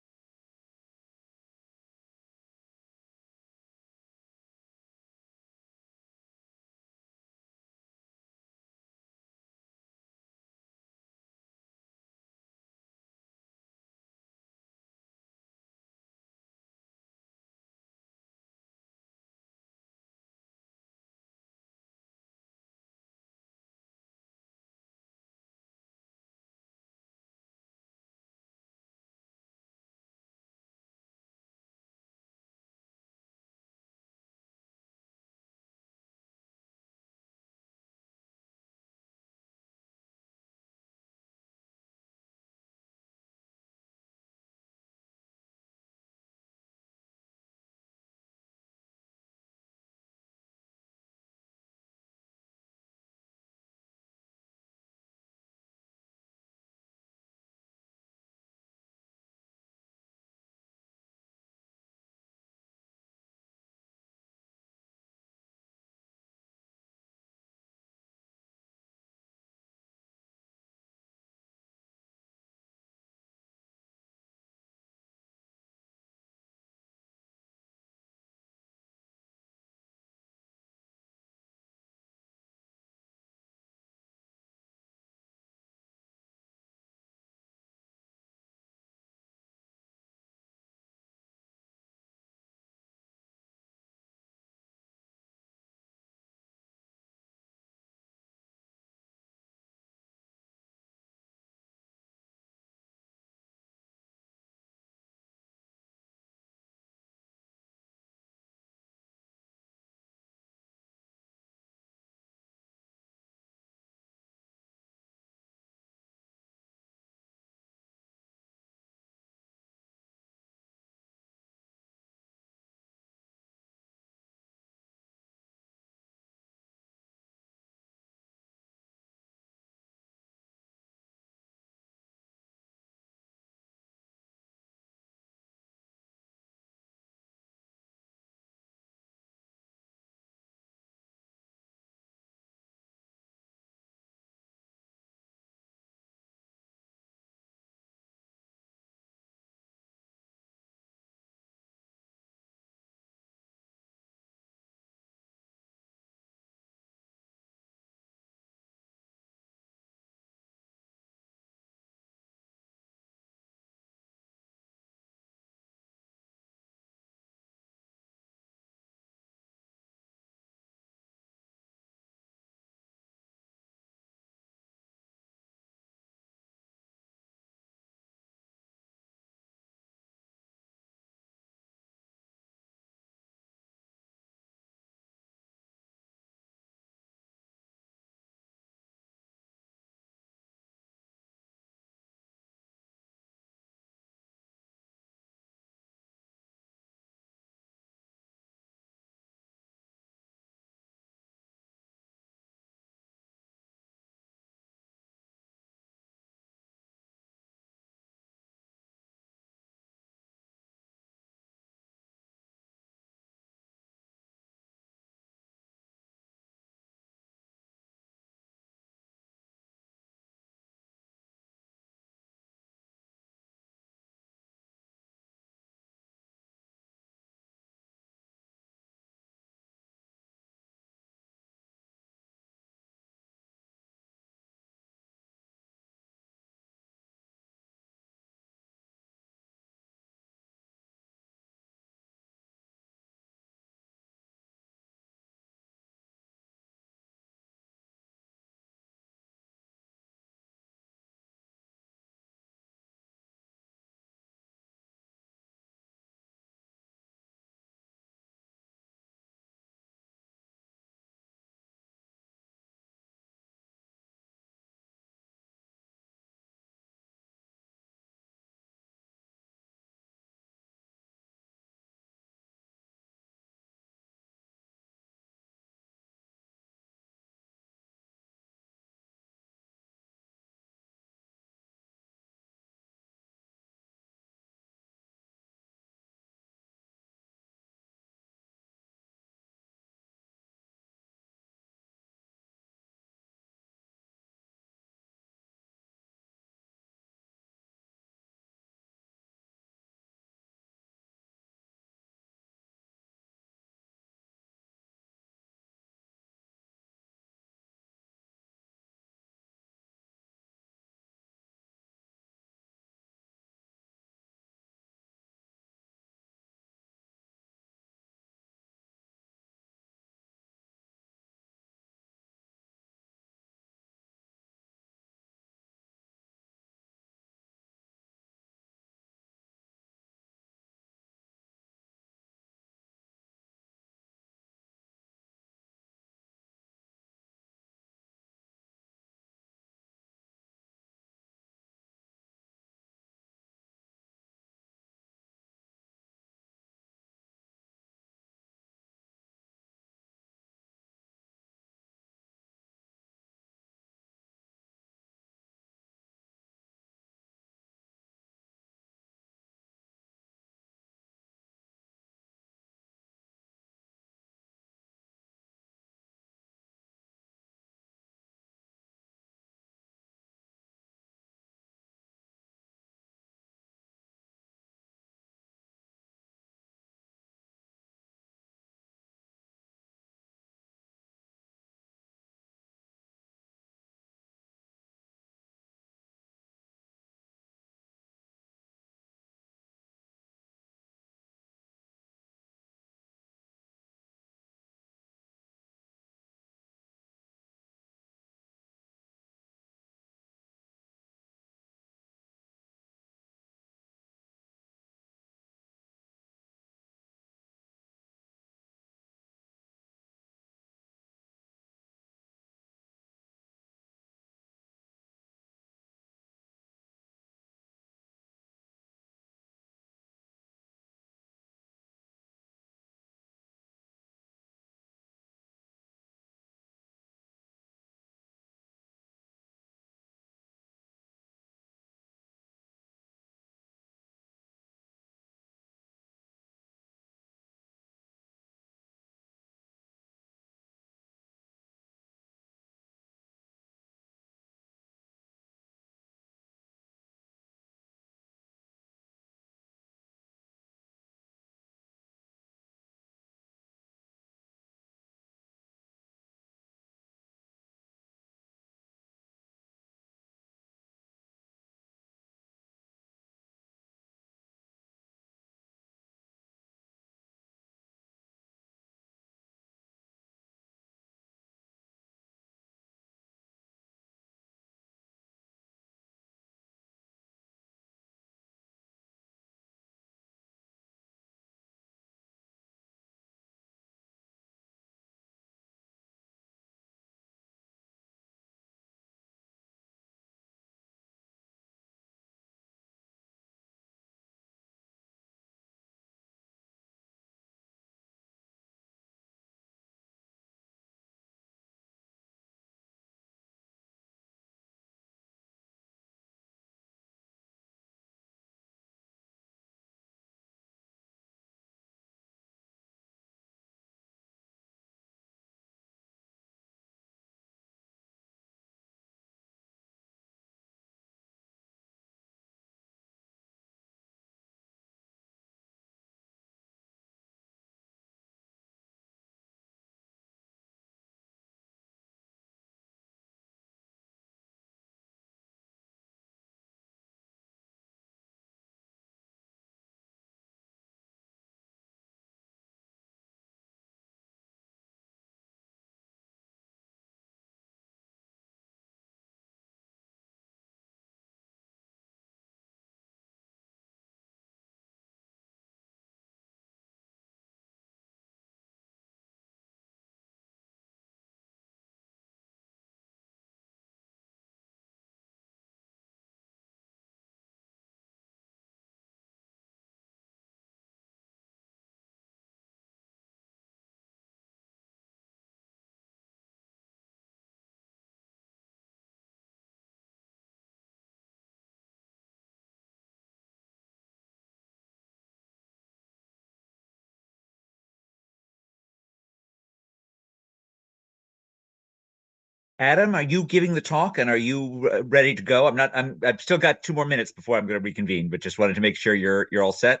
Adam, are you giving the talk and are you ready to go? I've still got 2 more minutes before I'm going to reconvene, but just wanted to make sure you're all set.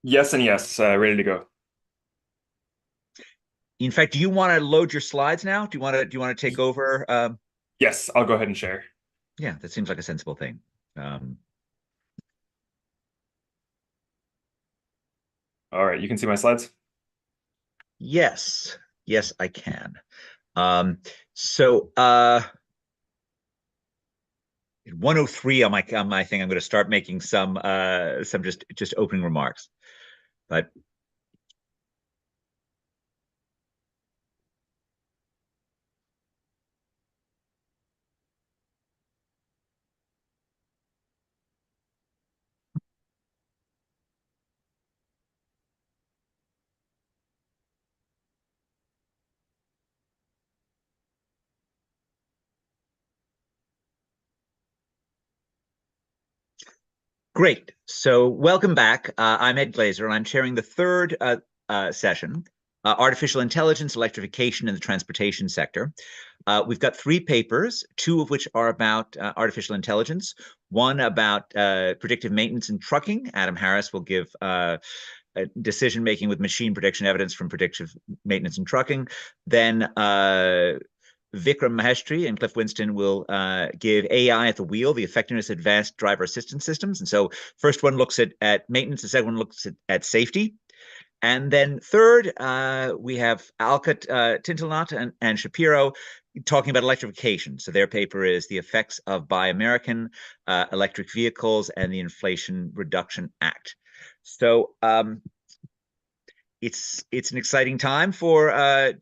Yes and yes, ready to go. In fact, do you want to load your slides now? Do you want to take over? Yes, I'll go ahead and share. Yeah, that seems like a sensible thing. All right, you can see my slides? Yes, I can. So 103 on my thing, I'm going to start making some just opening remarks. But great. So welcome back. I'm Ed Glaeser, and I'm chairing the third session, Artificial Intelligence, Electrification in the Transportation Sector. We've got 3 papers, 2 of which are about artificial intelligence, one about predictive maintenance in trucking. Adam Harris will give decision-making with machine prediction evidence from predictive maintenance in trucking. Then Vikram Maheshri and Cliff Winston will give AI at the wheel, the effectiveness of advanced driver assistance systems. And so first one looks at maintenance, the second one looks at safety. And then third, we have Alcott, Tintelnot, and Shapiro talking about electrification. So their paper is The Effects of Buy American Electric Vehicles and the Inflation Reduction Act. So it's an exciting time for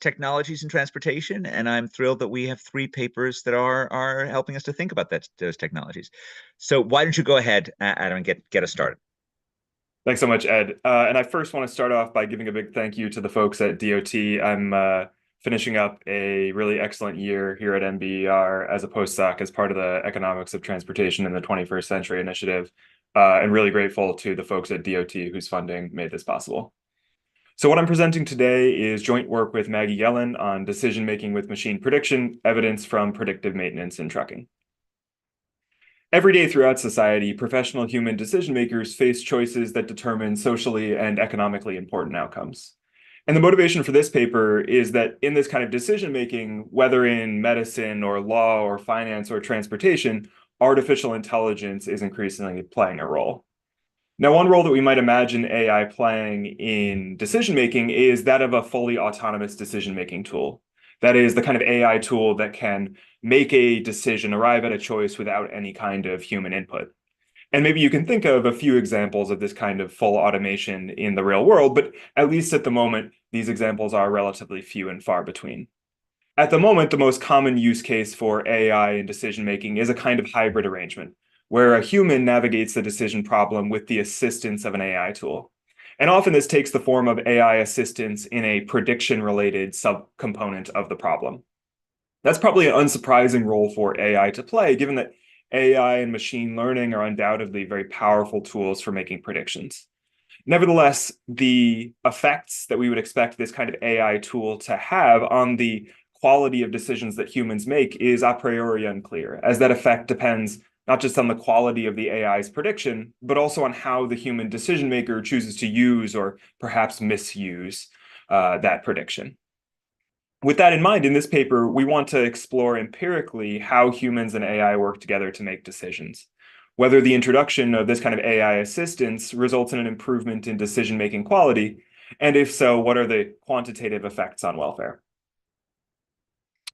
technologies in transportation, and I'm thrilled that we have 3 papers that are helping us to think about those technologies. So why don't you go ahead, Adam, and get us started? Thanks so much, Ed. And I first want to start off by giving a big thank you to the folks at DOT. I'm finishing up a really excellent year here at NBER as a postdoc as part of the Economics of Transportation in the 21st Century Initiative, and really grateful to the folks at DOT whose funding made this possible. So what I'm presenting today is joint work with Maggie Yellen on decision-making with machine prediction, evidence from predictive maintenance in trucking. Every day throughout society, professional human decision makers face choices that determine socially and economically important outcomes. And the motivation for this paper is that in this kind of decision making, whether in medicine or law or finance or transportation, artificial intelligence is increasingly playing a role. Now, one role that we might imagine AI playing in decision making is that of a fully autonomous decision making tool. That is the kind of AI tool that can make a decision, arrive at a choice without any kind of human input. And maybe you can think of a few examples of this kind of full automation in the real world, but at least at the moment, these examples are relatively few and far between. At the moment, the most common use case for AI in decision-making is a kind of hybrid arrangement, where a human navigates the decision problem with the assistance of an AI tool. And often this takes the form of AI assistance in a prediction-related subcomponent of the problem. That's probably an unsurprising role for AI to play, given that AI and machine learning are undoubtedly very powerful tools for making predictions. Nevertheless, the effects that we would expect this kind of AI tool to have on the quality of decisions that humans make is a priori unclear, as that effect depends not just on the quality of the AI's prediction, but also on how the human decision maker chooses to use or perhaps misuse that prediction. With that in mind, in this paper, we want to explore empirically how humans and AI work together to make decisions, whether the introduction of this kind of AI assistance results in an improvement in decision-making quality, and if so, what are the quantitative effects on welfare?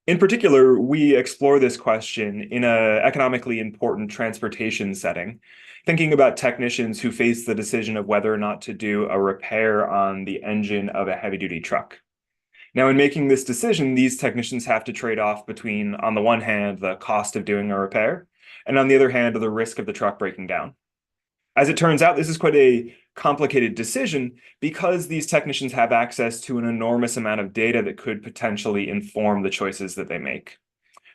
In particular, we explore this question in an economically important transportation setting, thinking about technicians who face the decision of whether or not to do a repair on the engine of a heavy-duty truck. Now, in making this decision, these technicians have to trade off between, on the one hand, the cost of doing a repair, and on the other hand, the risk of the truck breaking down. As it turns out, this is quite a complicated decision because these technicians have access to an enormous amount of data that could potentially inform the choices that they make.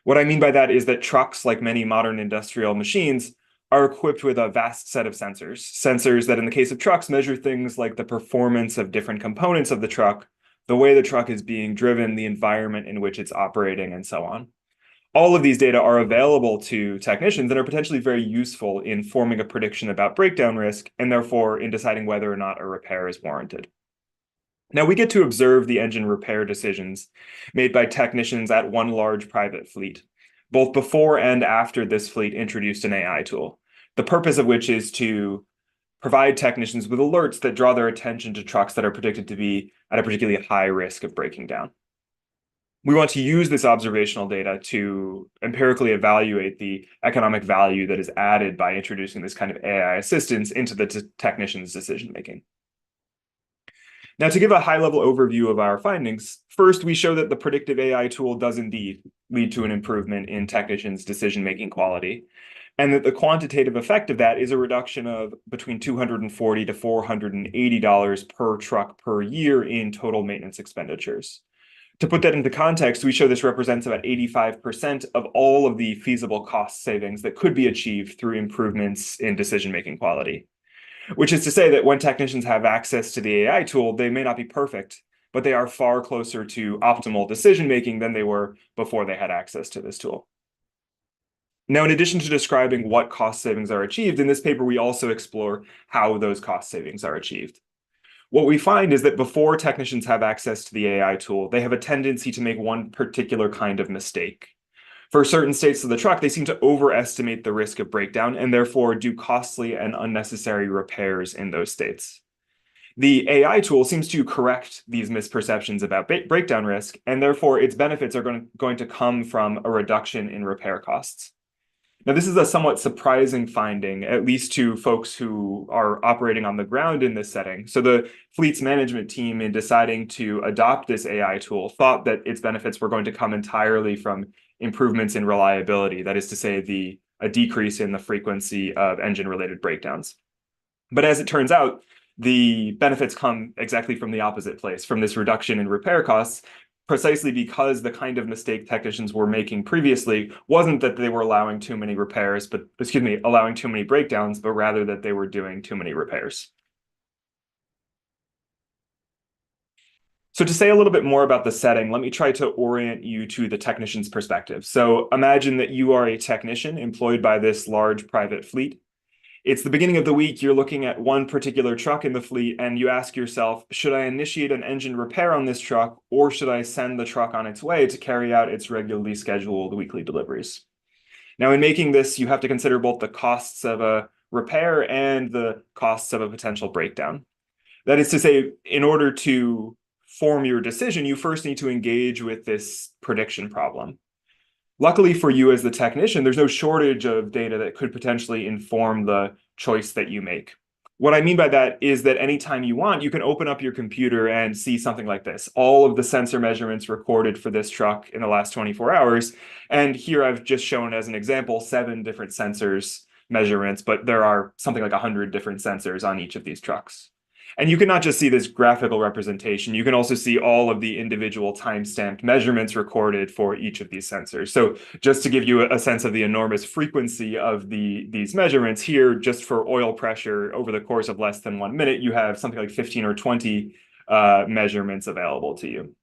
What I mean by that is that trucks, like many modern industrial machines, are equipped with a vast set of sensors that in the case of trucks measure things like the performance of different components of the truck, the way the truck is being driven, the environment in which it's operating, and so on. All of these data are available to technicians and are potentially very useful in forming a prediction about breakdown risk and therefore in deciding whether or not a repair is warranted. Now we get to observe the engine repair decisions made by technicians at one large private fleet, both before and after this fleet introduced an AI tool, the purpose of which is to provide technicians with alerts that draw their attention to trucks that are predicted to be at a particularly high risk of breaking down. We want to use this observational data to empirically evaluate the economic value that is added by introducing this kind of AI assistance into the technician's decision-making. Now, to give a high-level overview of our findings, first, we show that the predictive AI tool does indeed lead to an improvement in technicians' decision-making quality, and that the quantitative effect of that is a reduction of between $240 to $480 per truck per year in total maintenance expenditures. To put that into context, we show this represents about 85% of all of the feasible cost savings that could be achieved through improvements in decision-making quality. Which is to say that when technicians have access to the AI tool, they may not be perfect, but they are far closer to optimal decision-making than they were before they had access to this tool. Now, in addition to describing what cost savings are achieved, in this paper, we also explore how those cost savings are achieved. What we find is that before technicians have access to the AI tool, they have a tendency to make one particular kind of mistake. For certain states of the truck, they seem to overestimate the risk of breakdown and therefore do costly and unnecessary repairs in those states. The AI tool seems to correct these misperceptions about breakdown risk, and therefore its benefits are going to come from a reduction in repair costs. Now, this is a somewhat surprising finding, at least to folks who are operating on the ground in this setting. So the fleet's management team, in deciding to adopt this AI tool, thought that its benefits were going to come entirely from improvements in reliability, that is to say, a decrease in the frequency of engine-related breakdowns. But as it turns out, the benefits come exactly from the opposite place, from this reduction in repair costs, precisely because the kind of mistake technicians were making previously wasn't that they were allowing too many repairs, but allowing too many breakdowns, but rather that they were doing too many repairs. So to say a little bit more about the setting, let me try to orient you to the technician's perspective. So imagine that you are a technician employed by this large private fleet. It's the beginning of the week, you're looking at one particular truck in the fleet, and you ask yourself, should I initiate an engine repair on this truck, or should I send the truck on its way to carry out its regularly scheduled weekly deliveries? Now, in making this, you have to consider both the costs of a repair and the costs of a potential breakdown. That is to say, in order to form your decision, you first need to engage with this prediction problem. Luckily for you as the technician, there's no shortage of data that could potentially inform the choice that you make. What I mean by that is that anytime you want, you can open up your computer and see something like this. All of the sensor measurements recorded for this truck in the last 24 hours. And here I've just shown as an example, 7 different sensors measurements, but there are something like 100 different sensors on each of these trucks. And you can not just see this graphical representation, you can also see all of the individual time-stamped measurements recorded for each of these sensors. So just to give you a sense of the enormous frequency of these measurements here, just for oil pressure over the course of less than 1 minute, you have something like 15 or 20 measurements available to you.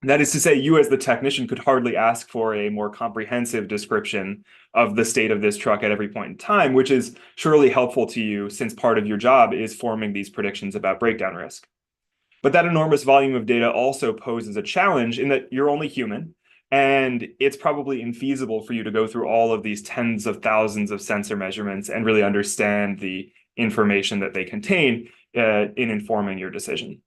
That is to say, you as the technician could hardly ask for a more comprehensive description of the state of this truck at every point in time, which is surely helpful to you since part of your job is forming these predictions about breakdown risk. But that enormous volume of data also poses a challenge in that you're only human, and it's probably infeasible for you to go through all of these tens of thousands of sensor measurements and really understand the information that they contain in informing your decision.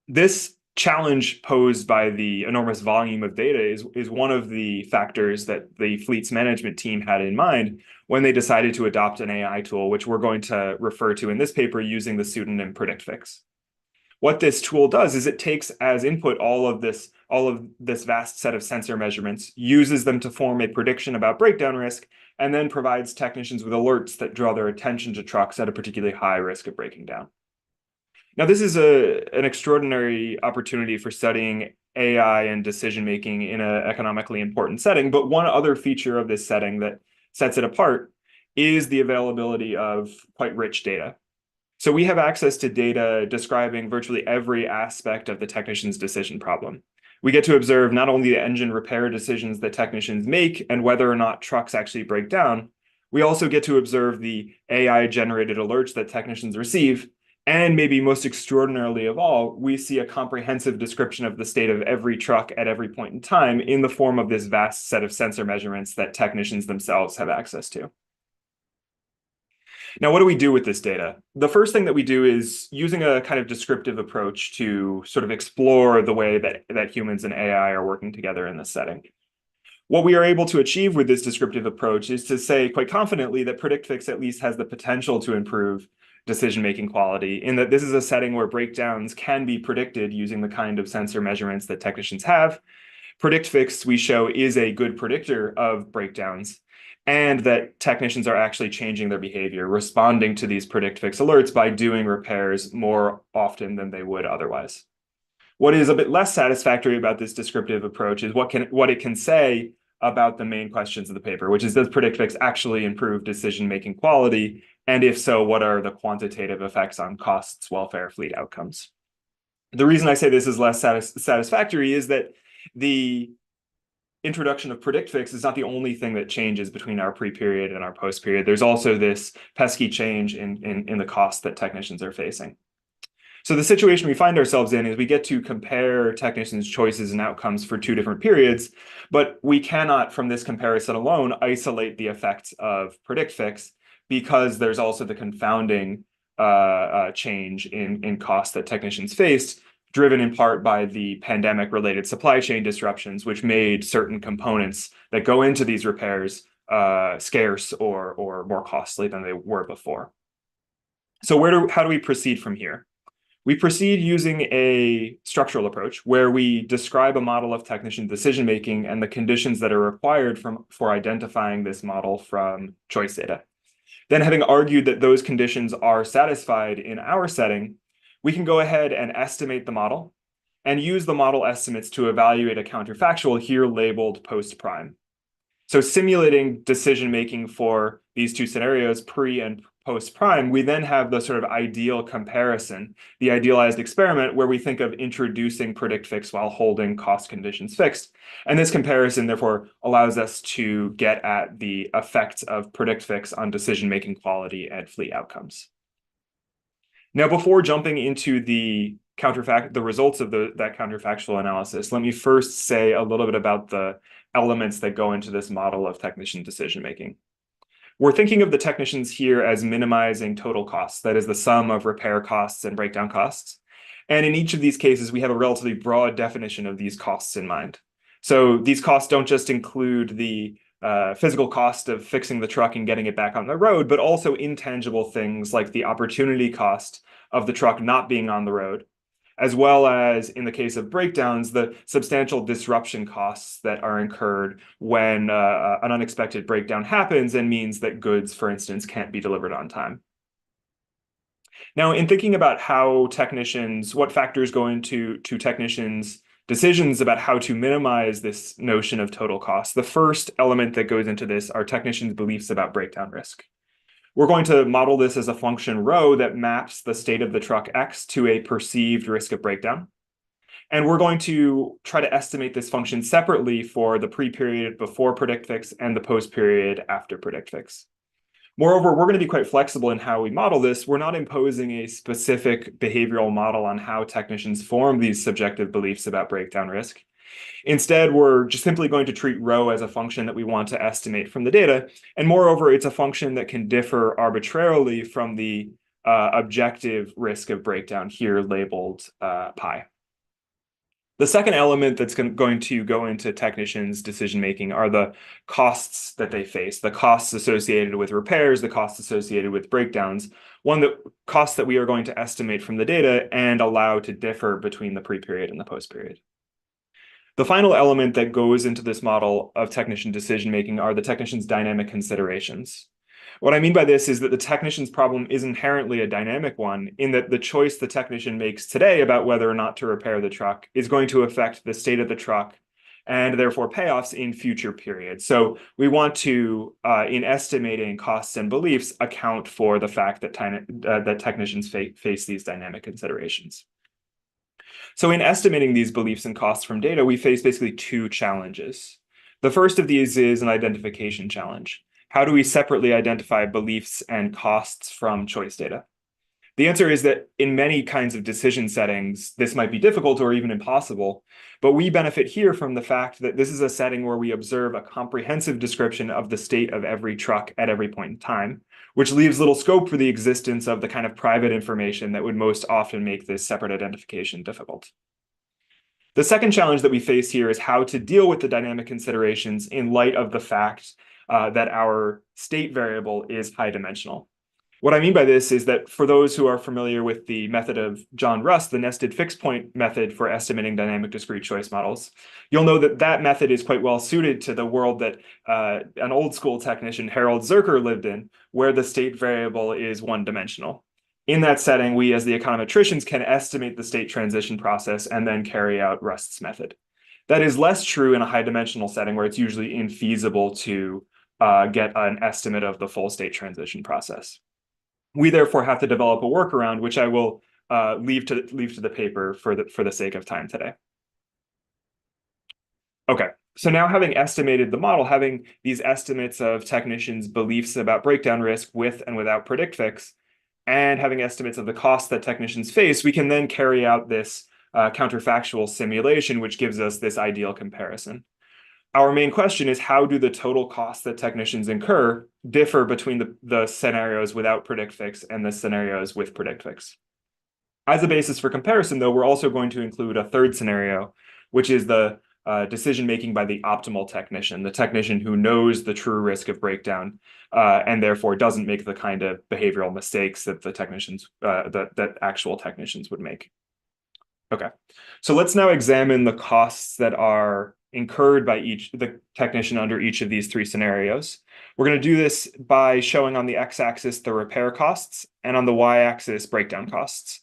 This challenge posed by the enormous volume of data is one of the factors that the fleet's management team had in mind when they decided to adopt an AI tool, which we're going to refer to in this paper using the pseudonym PredictFix. What this tool does is it takes as input all of this vast set of sensor measurements, uses them to form a prediction about breakdown risk, and then provides technicians with alerts that draw their attention to trucks at a particularly high risk of breaking down. Now, this is an extraordinary opportunity for studying AI and decision-making in an economically important setting, but one other feature of this setting that sets it apart is the availability of quite rich data. So we have access to data describing virtually every aspect of the technician's decision problem. We get to observe not only the engine repair decisions that technicians make and whether or not trucks actually break down, we also get to observe the AI-generated alerts that technicians receive. And maybe most extraordinarily of all, we see a comprehensive description of the state of every truck at every point in time in the form of this vast set of sensor measurements that technicians themselves have access to. Now, what do we do with this data? The first thing that we do is using a kind of descriptive approach to sort of explore the way that humans and AI are working together in this setting. What we are able to achieve with this descriptive approach is to say quite confidently that PredictFix at least has the potential to improve decision-making quality, in that this is a setting where breakdowns can be predicted using the kind of sensor measurements that technicians have. PredictFix, we show, is a good predictor of breakdowns, and that technicians are actually changing their behavior, responding to these PredictFix alerts by doing repairs more often than they would otherwise. What is a bit less satisfactory about this descriptive approach is what it can say about the main questions of the paper, which is, does PredictFix actually improve decision-making quality? And if so, what are the quantitative effects on costs, welfare, fleet outcomes? The reason I say this is less satisfactory is that the introduction of PredictFix is not the only thing that changes between our pre-period and our post-period. There's also this pesky change in the cost that technicians are facing. So the situation we find ourselves in is we get to compare technicians' choices and outcomes for two different periods, but we cannot, from this comparison alone, isolate the effects of PredictFix, because there's also the confounding change in costs that technicians faced, driven in part by the pandemic-related supply chain disruptions, which made certain components that go into these repairs scarce or more costly than they were before. So how do we proceed from here? We proceed using a structural approach where we describe a model of technician decision-making and the conditions that are required for identifying this model from choice data. Then, having argued that those conditions are satisfied in our setting, we can go ahead and estimate the model and use the model estimates to evaluate a counterfactual here labeled post-prime. So simulating decision-making for these two scenarios, pre and post-prime, we then have the sort of ideal comparison, the idealized experiment, where we think of introducing PredictFix while holding cost conditions fixed. And this comparison, therefore, allows us to get at the effects of PredictFix on decision-making quality and fleet outcomes. Now, before jumping into the results of that counterfactual analysis, let me first say a little bit about the elements that go into this model of technician decision-making. We're thinking of the technicians here as minimizing total costs, that is the sum of repair costs and breakdown costs. And in each of these cases, we have a relatively broad definition of these costs in mind. So these costs don't just include the physical cost of fixing the truck and getting it back on the road, but also intangible things like the opportunity cost of the truck not being on the road, as well as, in the case of breakdowns, the substantial disruption costs that are incurred when an unexpected breakdown happens and means that goods, for instance, can't be delivered on time. Now, in thinking about what factors go into technicians' decisions about how to minimize this notion of total cost, the first element that goes into this are technicians' beliefs about breakdown risk. We're going to model this as a function rho that maps the state of the truck X to a perceived risk of breakdown. And we're going to try to estimate this function separately for the pre-period before PredictFix and the post-period after PredictFix. Moreover, we're going to be quite flexible in how we model this. We're not imposing a specific behavioral model on how technicians form these subjective beliefs about breakdown risk. Instead, we're just simply going to treat rho as a function that we want to estimate from the data. And moreover, it's a function that can differ arbitrarily from the objective risk of breakdown here labeled pi. The second element that's going to go into technicians' decision-making are the costs that they face, the costs associated with repairs, the costs associated with breakdowns, costs that we are going to estimate from the data and allow to differ between the pre-period and the post-period. The final element that goes into this model of technician decision-making are the technician's dynamic considerations. What I mean by this is that the technician's problem is inherently a dynamic one, in that the choice the technician makes today about whether or not to repair the truck is going to affect the state of the truck and therefore payoffs in future periods. So we want to, in estimating costs and beliefs, account for the fact that technicians face these dynamic considerations. So in estimating these beliefs and costs from data, we face basically two challenges. The first of these is an identification challenge. How do we separately identify beliefs and costs from choice data? The answer is that in many kinds of decision settings, this might be difficult or even impossible, but we benefit here from the fact that this is a setting where we observe a comprehensive description of the state of every truck at every point in time, which leaves little scope for the existence of the kind of private information that would most often make this separate identification difficult. The second challenge that we face here is how to deal with the dynamic considerations in light of the fact that our state variable is high dimensional. What I mean by this is that for those who are familiar with the method of John Russ, the nested fixed point method for estimating dynamic discrete choice models, you'll know that that method is quite well suited to the world that an old school technician, Harold Zerker, lived in, where the state variable is one dimensional. In that setting, we as the econometricians can estimate the state transition process and then carry out Rust's method. That is less true in a high dimensional setting where it's usually infeasible to get an estimate of the full state transition process. We therefore have to develop a workaround, which I will leave to the paper for the sake of time today. Okay, so now having estimated the model, having these estimates of technicians' beliefs about breakdown risk with and without predict fix, and having estimates of the costs that technicians face, we can then carry out this counterfactual simulation, which gives us this ideal comparison. Our main question is, how do the total costs that technicians incur differ between the scenarios without predict fix and the scenarios with predict fix? As a basis for comparison, though, we're also going to include a third scenario, which is the decision-making by the optimal technician, the technician who knows the true risk of breakdown and therefore doesn't make the kind of behavioral mistakes that the technicians, that actual technicians would make. Okay, so let's now examine the costs that are incurred by the technician under each of these three scenarios. We're going to do this by showing on the x-axis the repair costs and on the y-axis breakdown costs.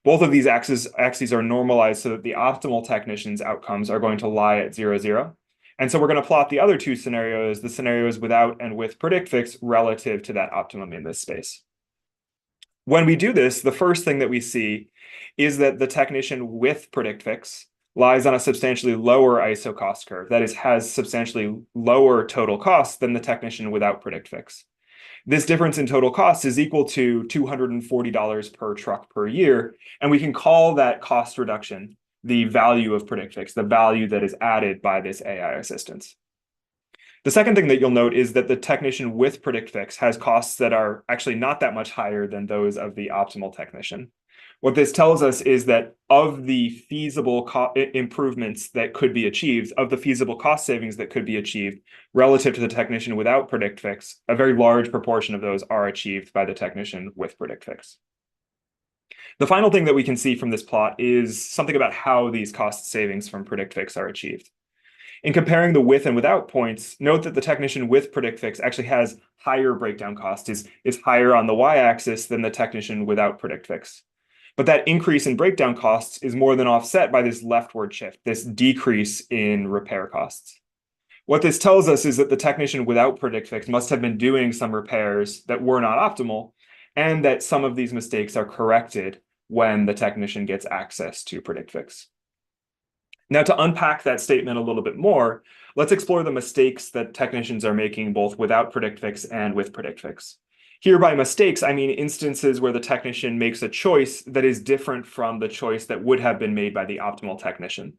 Both of these axes are normalized so that the optimal technician's outcomes are going to lie at 0, 0. And so we're going to plot the other two scenarios, the scenarios without and with predict fix, relative to that optimum in this space. When we do this, the first thing that we see is that the technician with predict fix lies on a substantially lower ISO cost curve, that is, has substantially lower total costs than the technician without predict fix. This difference in total costs is equal to $240 per truck per year, and we can call that cost reduction the value of predict fix, the value that is added by this AI assistance. The second thing that you'll note is that the technician with predict fix has costs that are actually not that much higher than those of the optimal technician. What this tells us is that of the feasible improvements that could be achieved, of the feasible cost savings that could be achieved relative to the technician without predict fix, a very large proportion of those are achieved by the technician with predict fix. The final thing that we can see from this plot is something about how these cost savings from predict fix are achieved. In comparing the with and without points, note that the technician with predict fix actually has higher breakdown cost, is higher on the y-axis than the technician without predict fix. But that increase in breakdown costs is more than offset by this leftward shift, this decrease in repair costs. What this tells us is that the technician without predict fix must have been doing some repairs that were not optimal, and that some of these mistakes are corrected when the technician gets access to predict fix. Now, to unpack that statement a little bit more, let's explore the mistakes that technicians are making both without predict fix and with predict fix. Here by mistakes, I mean instances where the technician makes a choice that is different from the choice that would have been made by the optimal technician.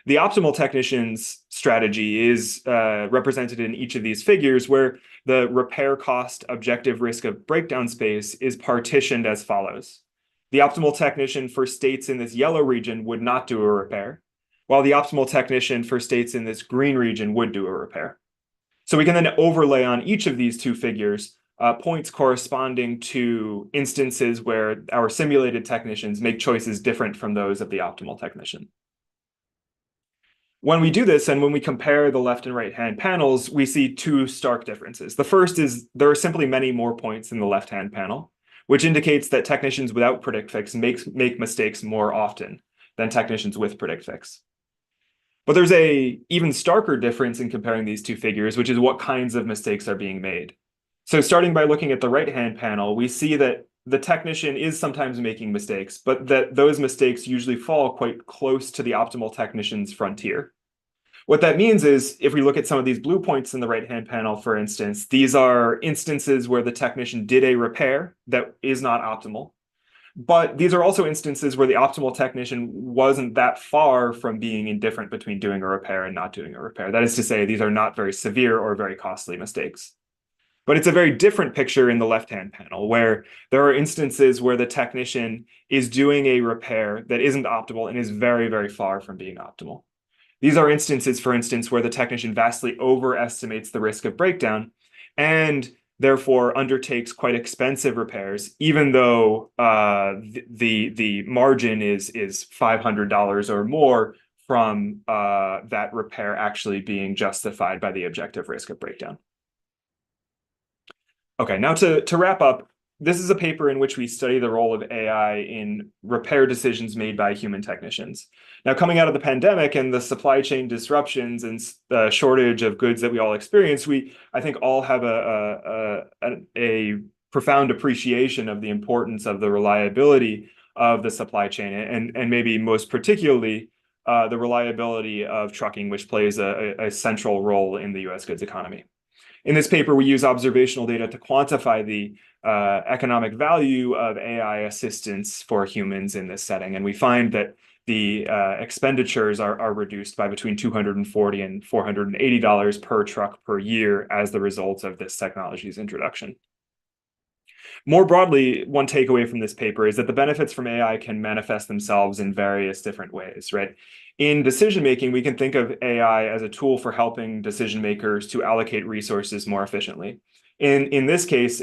The optimal technician's strategy is represented in each of these figures, where the repair cost objective risk of breakdown space is partitioned as follows. The optimal technician for states in this yellow region would not do a repair, while the optimal technician for states in this green region would do a repair. So we can then overlay on each of these two figures points corresponding to instances where our simulated technicians make choices different from those of the optimal technician. When we do this, and when we compare the left and right-hand panels, we see two stark differences. The first is there are simply many more points in the left-hand panel, which indicates that technicians without predict fix make mistakes more often than technicians with predict fix. But there's an even starker difference in comparing these two figures, which is what kinds of mistakes are being made. So starting by looking at the right-hand panel, we see that the technician is sometimes making mistakes, but that those mistakes usually fall quite close to the optimal technician's frontier. What that means is, if we look at some of these blue points in the right-hand panel, for instance, these are instances where the technician did a repair that is not optimal. But these are also instances where the optimal technician wasn't that far from being indifferent between doing a repair and not doing a repair. That is to say, these are not very severe or very costly mistakes. But it's a very different picture in the left-hand panel, where there are instances where the technician is doing a repair that isn't optimal and is very, very far from being optimal. These are instances, for instance, where the technician vastly overestimates the risk of breakdown and therefore undertakes quite expensive repairs, even though the margin is $500 or more from that repair actually being justified by the objective risk of breakdown. Okay, now to wrap up, this is a paper in which we study the role of AI in repair decisions made by human technicians. Now, coming out of the pandemic and the supply chain disruptions and the shortage of goods that we all experience, I think, all have a profound appreciation of the importance of the reliability of the supply chain, and maybe most particularly the reliability of trucking, which plays a central role in the U.S. goods economy. In this paper, we use observational data to quantify the economic value of AI assistance for humans in this setting. And we find that the expenditures are reduced by between $240 and $480 per truck per year as the result of this technology's introduction. More broadly, one takeaway from this paper is that the benefits from AI can manifest themselves in various different ways, right? In decision-making, we can think of AI as a tool for helping decision makers to allocate resources more efficiently. In this case,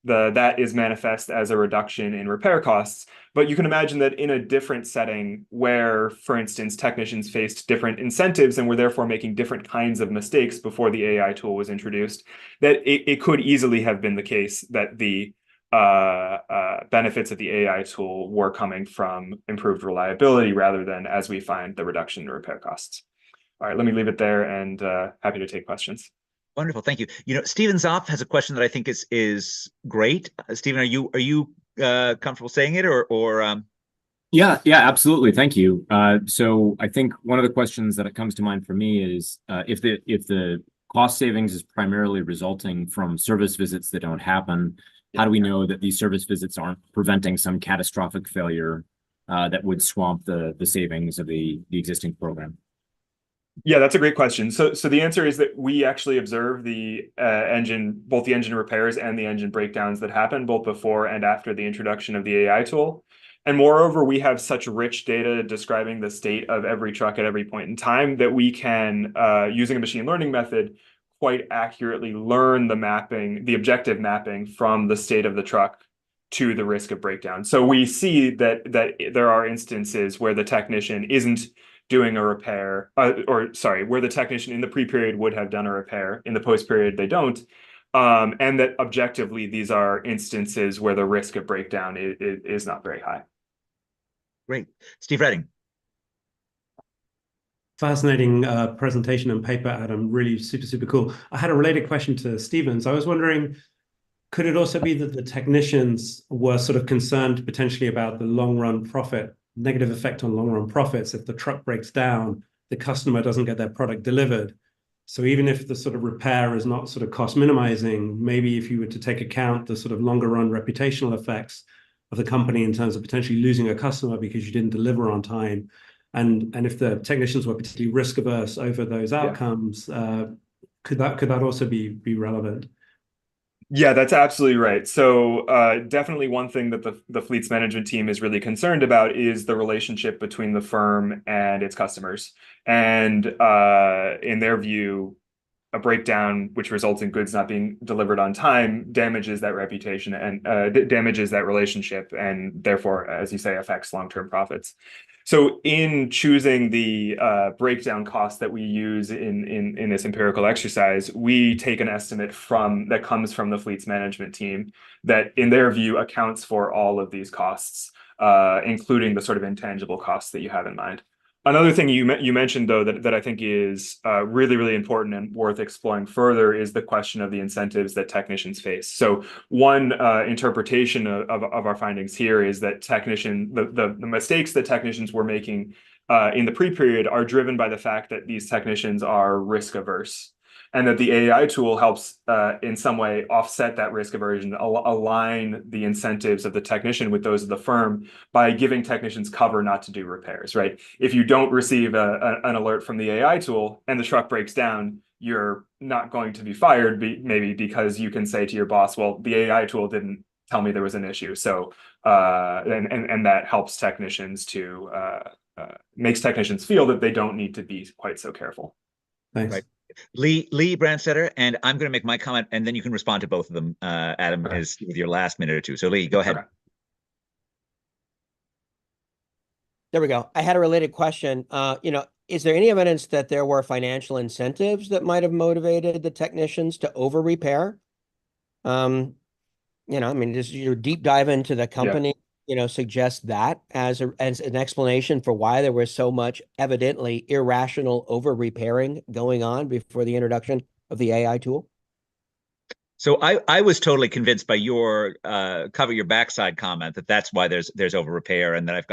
that is manifest as a reduction in repair costs, but you can imagine that in a different setting where, for instance, technicians faced different incentives and were therefore making different kinds of mistakes before the AI tool was introduced, that it could easily have been the case that the benefits of the AI tool were coming from improved reliability rather than, as we find, the reduction in repair costs. All right, let me leave it there, and happy to take questions. Wonderful, thank you. Stephen Zoff has a question that I think is great. Stephen, are you comfortable saying it, or? Yeah, absolutely. Thank you. So I think one of the questions that comes to mind for me is if the cost savings is primarily resulting from service visits that don't happen, how do we know that these service visits aren't preventing some catastrophic failure that would swamp the savings of the existing program? Yeah, that's a great question. So the answer is that we actually observe the both the engine repairs and the engine breakdowns that happen both before and after the introduction of the AI tool. And moreover, we have such rich data describing the state of every truck at every point in time that we can, using a machine learning method, quite accurately learn the objective mapping from the state of the truck to the risk of breakdown. So we see that there are instances where the technician isn't doing a repair, where the technician in the pre-period would have done a repair, in the post-period they don't, and that objectively these are instances where the risk of breakdown is not very high. Great. Steve Redding. Fascinating presentation and paper, Adam. Really super cool. I had a related question to Stephen's. I was wondering, could it also be that the technicians were sort of concerned potentially about the long-run negative effect on long-run profits if the truck breaks down, the customer doesn't get their product delivered? So even if the sort of repair is not sort of cost minimizing, maybe if you were to take account the sort of longer-run reputational effects of the company in terms of potentially losing a customer because you didn't deliver on time, and if the technicians were particularly risk averse over those outcomes, could that also be relevant? Yeah, that's absolutely right. So definitely one thing that the fleet's management team is really concerned about is the relationship between the firm and its customers. And in their view, a breakdown which results in goods not being delivered on time damages that reputation and damages that relationship, and therefore, as you say, affects long-term profits. So in choosing the breakdown cost that we use in this empirical exercise, we take an estimate that comes from the fleet's management team that, in their view, accounts for all of these costs, including the sort of intangible costs that you have in mind. Another thing you mentioned, though, that I think is really, really important and worth exploring further is the question of the incentives that technicians face. So one interpretation of our findings here is that the mistakes that technicians were making in the pre-period are driven by the fact that these technicians are risk averse, and that the AI tool helps in some way offset that risk aversion, align the incentives of the technician with those of the firm by giving technicians cover not to do repairs, right? If you don't receive an alert from the AI tool and the truck breaks down, you're not going to be fired, maybe because you can say to your boss, well, the AI tool didn't tell me there was an issue. So, and that helps technicians to, makes technicians feel that they don't need to be quite so careful. Thanks. Right. Lee Brandstetter, and I'm going to make my comment, and then you can respond to both of them, Adam, Okay. with your last minute or two. So Lee, go ahead. Okay. There we go. I had a related question. Is there any evidence that there were financial incentives that might have motivated the technicians to over repair? Just your deep dive into the company, suggests that as an explanation for why there was so much evidently irrational over repairing going on before the introduction of the AI tool. So I was totally convinced by your cover your backside comment that that's why there's over repair, and that I've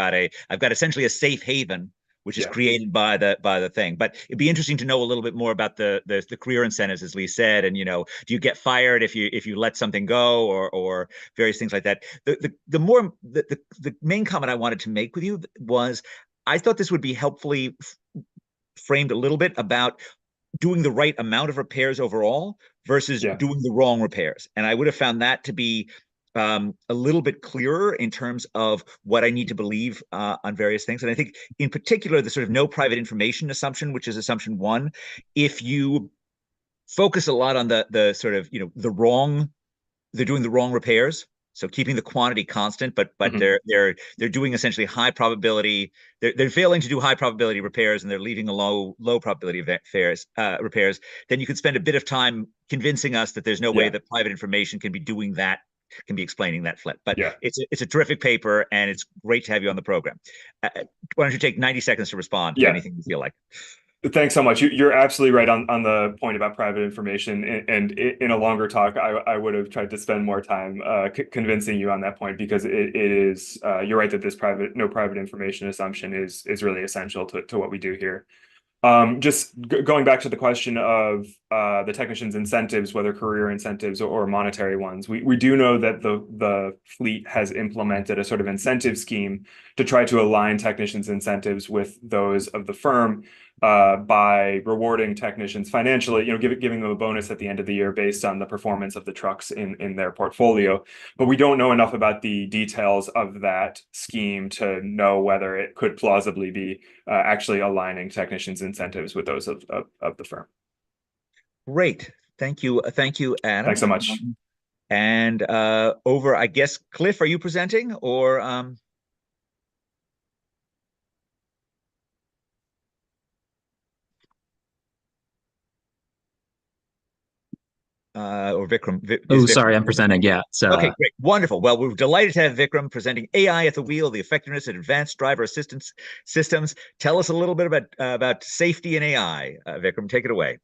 got essentially a safe haven which is created by the thing. But it'd be interesting to know a little bit more about the career incentives, as Lee said, and do you get fired if you let something go, or various things like that. The main comment I wanted to make with you was I thought this would be helpfully framed a little bit about doing the right amount of repairs overall versus doing the wrong repairs. And I would have found that to be a little bit clearer in terms of what I need to believe on various things. And I think in particular, the sort of no private information assumption, which is assumption one, if you focus a lot on the sort of, they're doing the wrong repairs. So keeping the quantity constant, but they're doing essentially high probability. They're failing to do high probability repairs, and they're leaving a low probability repairs. Then you could spend a bit of time convincing us that there's no way that private information can be doing that, can be explaining that flip. But it's a terrific paper, and it's great to have you on the program. Why don't you take 90 seconds to respond to anything you feel like? Thanks so much. You're absolutely right on the point about private information. And in a longer talk, I would have tried to spend more time convincing you on that point, because it is, you're right that this no private information assumption is really essential to what we do here. Just going back to the question of the technicians' incentives, whether career incentives or monetary ones, we do know that the fleet has implemented a sort of incentive scheme to try to align technicians' incentives with those of the firm by rewarding technicians financially, giving them a bonus at the end of the year based on the performance of the trucks in their portfolio. But we don't know enough about the details of that scheme to know whether it could plausibly be actually aligning technicians' incentives with those of the firm. Great. Thank you, Adam. Thanks so much. And over, I guess, Cliff, are you presenting, or Vikram? Sorry, I'm presenting. Yeah. So okay, great, wonderful. Well, we're delighted to have Vikram presenting AI at the wheel: the effectiveness of advanced driver assistance systems. Tell us a little bit about safety and AI. Vikram, take it away.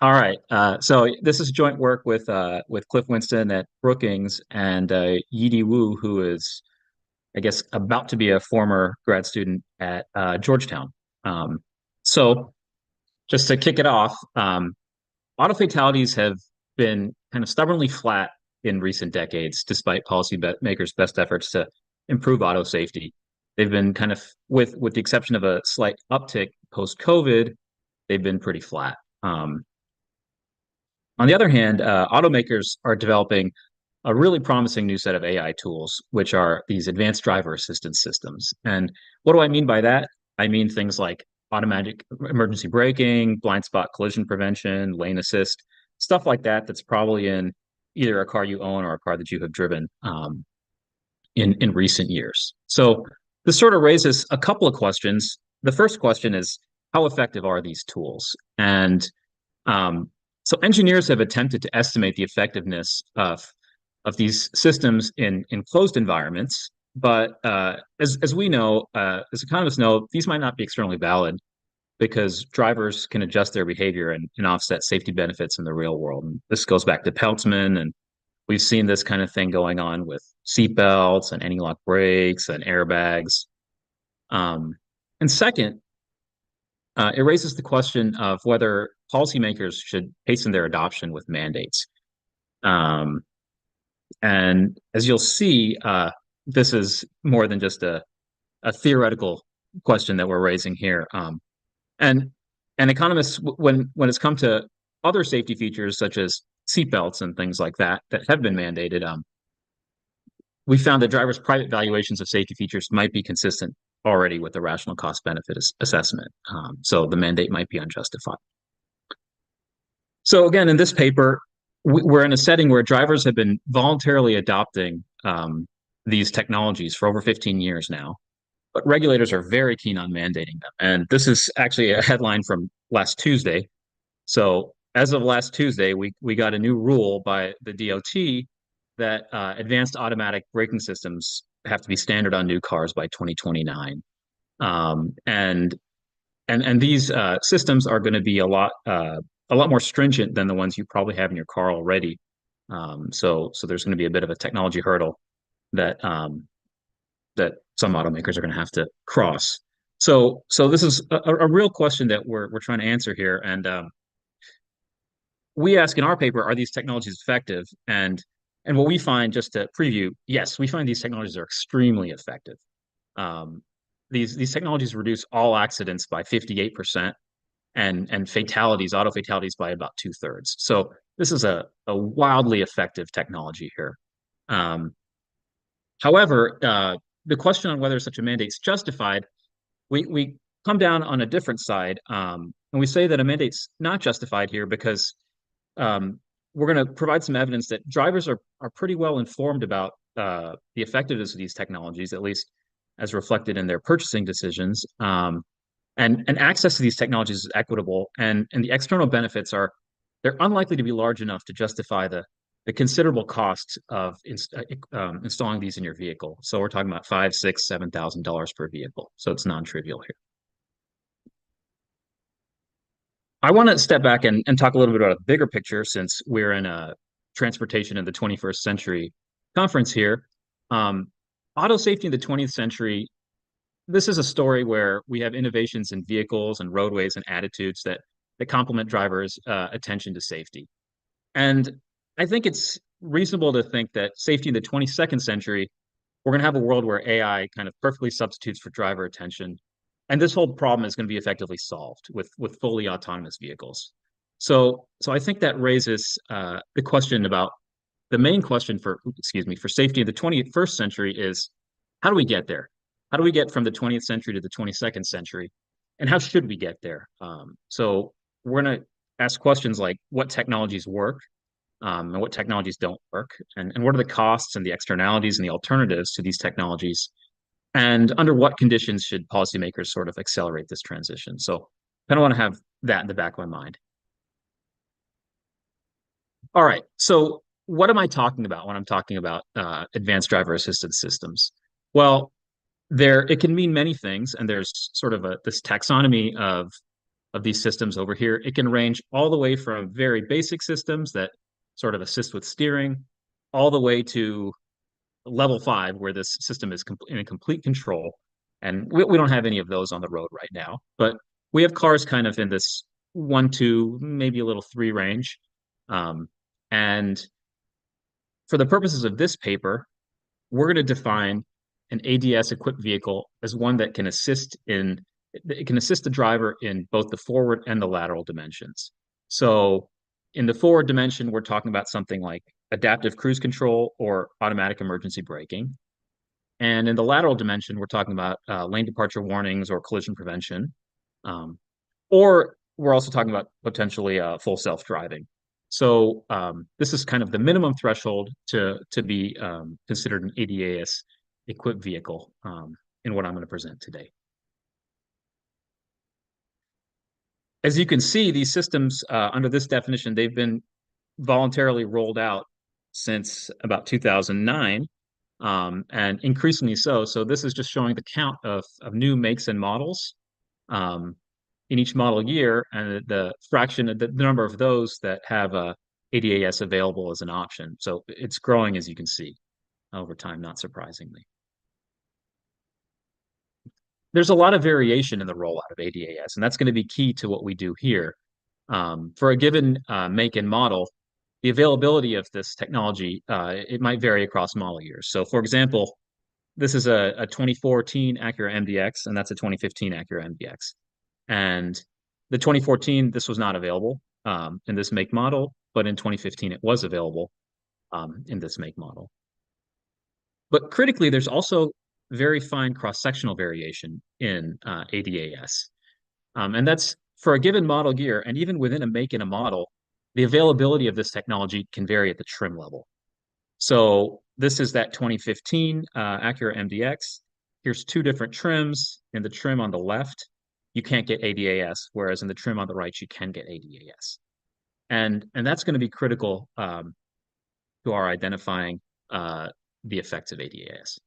All right. So this is joint work with Cliff Winston at Brookings and Yidi Wu, who is, I guess, about to be a former grad student at Georgetown. So just to kick it off, auto fatalities have been kind of stubbornly flat in recent decades, despite policymakers' best efforts to improve auto safety. They've been kind of, with the exception of a slight uptick post-COVID, they've been pretty flat. On the other hand, automakers are developing a really promising new set of AI tools, which are these advanced driver assistance systems. And what do I mean by that? I mean things like automatic emergency braking, blind spot collision prevention, lane assist, stuff like that that's probably in either a car you own or a car that you have driven in recent years. So this sort of raises a couple of questions. The first question is, how effective are these tools? And so engineers have attempted to estimate the effectiveness of these systems in closed environments, But as we know, as economists know, these might not be externally valid because drivers can adjust their behavior and offset safety benefits in the real world. And this goes back to Peltzman, and we've seen this kind of thing going on with seatbelts and anti-lock brakes and airbags. And second, it raises the question of whether policymakers should hasten their adoption with mandates. And as you'll see, this is more than just a theoretical question that we're raising here. And economists, when it's come to other safety features such as seatbelts and things like that that have been mandated, we found that drivers' private valuations of safety features might be consistent already with the rational cost benefit assessment. So the mandate might be unjustified. So again, in this paper, we're in a setting where drivers have been voluntarily adopting these technologies for over 15 years now, but regulators are very keen on mandating them. And this is actually a headline from last Tuesday. So as of last Tuesday, we got a new rule by the DOT that advanced automatic braking systems have to be standard on new cars by 2029. And these systems are going to be a lot more stringent than the ones you probably have in your car already. So there's going to be a bit of a technology hurdle that that some automakers are going to have to cross. So this is a real question that we're trying to answer here. And we ask in our paper, are these technologies effective? And what we find, just to preview, yes, we find these technologies are extremely effective. These technologies reduce all accidents by 58% and fatalities, auto fatalities, by about 2/3. So this is a wildly effective technology here. However, the question on whether such a mandate is justified, we come down on a different side, and we say that a mandate's not justified here because we're going to provide some evidence that drivers are pretty well informed about the effectiveness of these technologies, at least as reflected in their purchasing decisions. And access to these technologies is equitable, and the external benefits they're unlikely to be large enough to justify the considerable costs of installing these in your vehicle. So we're talking about $5,000, $6,000, $7,000 per vehicle. So it's non-trivial here. I want to step back and talk a little bit about a bigger picture, since we're in a transportation in the 21st century conference here. Auto safety in the 20th century, this is a story where we have innovations in vehicles and roadways and attitudes that complement drivers' attention to safety. And I think it's reasonable to think that safety in the 22nd century, we're going to have a world where AI kind of perfectly substitutes for driver attention. And this whole problem is going to be effectively solved with fully autonomous vehicles. So I think that raises the question about the main question for safety in the 21st century is, how do we get there? How do we get from the 20th century to the 22nd century? And how should we get there? So we're going to ask questions like, what technologies work and what technologies don't work? And what are the costs and the externalities and the alternatives to these technologies? And under what conditions should policymakers sort of accelerate this transition? So I kind of want to have that in the back of my mind. All right, so what am I talking about when I'm talking about advanced driver assistance systems? Well, it can mean many things, and there's sort of this taxonomy of these systems over here. It can range all the way from very basic systems that sort of assist with steering, all the way to level 5, where this system is in complete control. And we don't have any of those on the road right now, but we have cars kind of in this 1, 2, maybe a little 3 range. And for the purposes of this paper, we're going to define an ADS equipped vehicle as one that can assist the driver in both the forward and the lateral dimensions. So in the forward dimension, we're talking about something like adaptive cruise control or automatic emergency braking. And in the lateral dimension, we're talking about lane departure warnings or collision prevention. Or we're also talking about potentially full self-driving. So this is kind of the minimum threshold to be considered an ADAS equipped vehicle in what I'm going to present today. As you can see, these systems under this definition, they've been voluntarily rolled out since about 2009. and increasingly so. So this is just showing the count of new makes and models in each model year, and the fraction of the number of those that have ADAS available as an option. So it's growing, as you can see, over time, not surprisingly. There's a lot of variation in the rollout of ADAS, and that's going to be key to what we do here. For a given make and model, the availability of this technology, it might vary across model years. So for example, this is a 2014 Acura MDX, and that's a 2015 Acura MDX. And the 2014, this was not available in this make model, but in 2015, it was available in this make model. But critically, there's also very fine cross-sectional variation in ADAS. And that's for a given model year, and even within a make and a model, the availability of this technology can vary at the trim level. So this is that 2015 Acura MDX. Here's two different trims. In the trim on the left, you can't get ADAS, whereas in the trim on the right, you can get ADAS. And that's going to be critical to our identifying the effects of ADAS.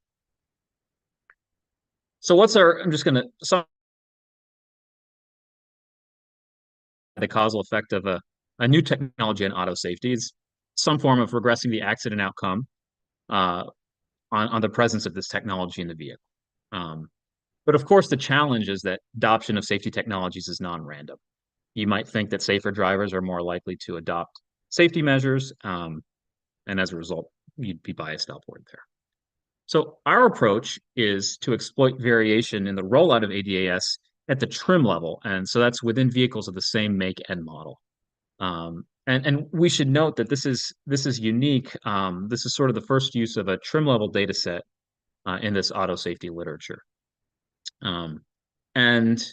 So I'm just going to the causal effect of a new technology in auto safety is some form of regressing the accident outcome on the presence of this technology in the vehicle. But of course, the challenge is that adoption of safety technologies is non-random. You might think that safer drivers are more likely to adopt safety measures, and as a result, you'd be biased upward there. So our approach is to exploit variation in the rollout of ADAS at the trim level, and so that's within vehicles of the same make and model. And we should note that this is unique. This is sort of the first use of a trim level data set in this auto safety literature. And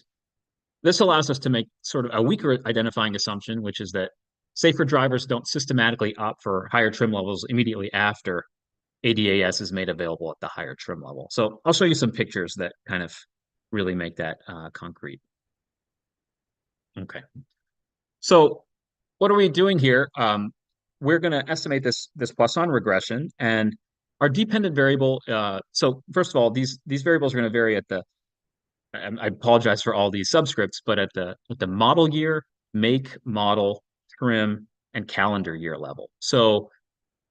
this allows us to make sort of a weaker identifying assumption, which is that safer drivers don't systematically opt for higher trim levels immediately after ADAS is made available at the higher trim level. So I'll show you some pictures that kind of really make that concrete. Okay. So what are we doing here? We're going to estimate this Poisson regression, and our dependent variable. So first of all, these variables are going to vary at the. I apologize for all these subscripts, but at the model year, make, model, trim, and calendar year level. So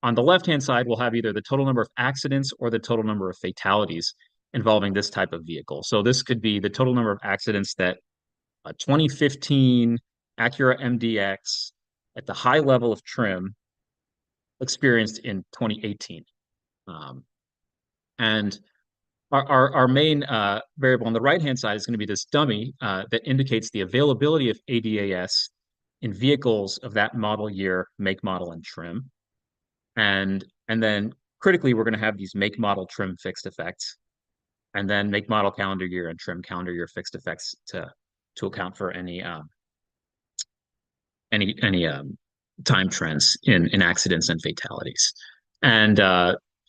on the left-hand side, we'll have either the total number of accidents or the total number of fatalities involving this type of vehicle. So this could be the total number of accidents that a 2015 Acura MDX at the high level of trim experienced in 2018. And our main variable on the right-hand side is going to be this dummy that indicates the availability of ADAS in vehicles of that model year, make, model, and trim. And then critically, we're going to have these make, model, trim fixed effects, and then make, model, calendar year, and trim calendar year fixed effects to account for any time trends in accidents and fatalities. And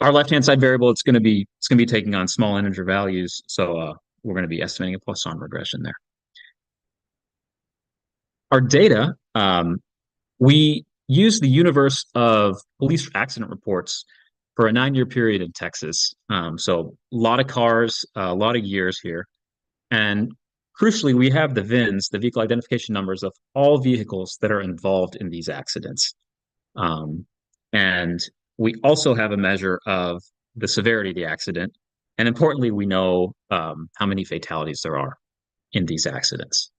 our left-hand side variable, it's going to be taking on small integer values, so we're going to be estimating a Poisson regression there. Our data, we use the universe of police accident reports for a 9-year period in Texas. So a lot of cars, a lot of years here. And crucially, we have the VINs, the vehicle identification numbers of all vehicles that are involved in these accidents. And we also have a measure of the severity of the accident. And importantly, we know how many fatalities there are in these accidents.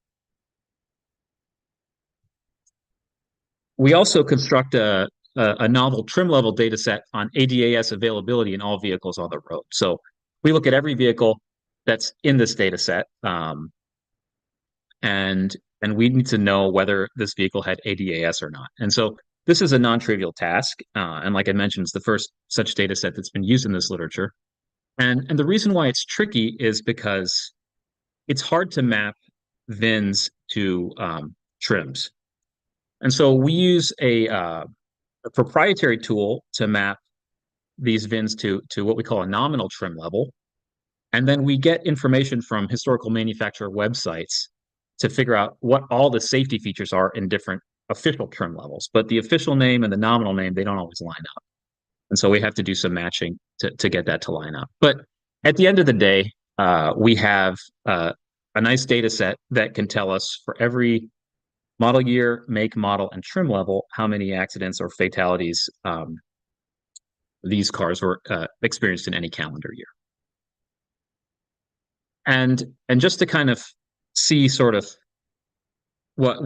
We also construct a novel trim level data set on ADAS availability in all vehicles on the road. So we look at every vehicle that's in this data set, and we need to know whether this vehicle had ADAS or not. And so this is a non-trivial task, and like I mentioned, it's the first such data set that's been used in this literature. And the reason why it's tricky is because it's hard to map VINs to trims. And so we use a proprietary tool to map these VINs to what we call a nominal trim level. And then we get information from historical manufacturer websites to figure out what all the safety features are in different official trim levels. But the official name and the nominal name, they don't always line up. And so we have to do some matching to get that to line up. But at the end of the day, we have a nice data set that can tell us for every model year, make, model, and trim level how many accidents or fatalities these cars were experienced in any calendar year. And just to kind of see sort of what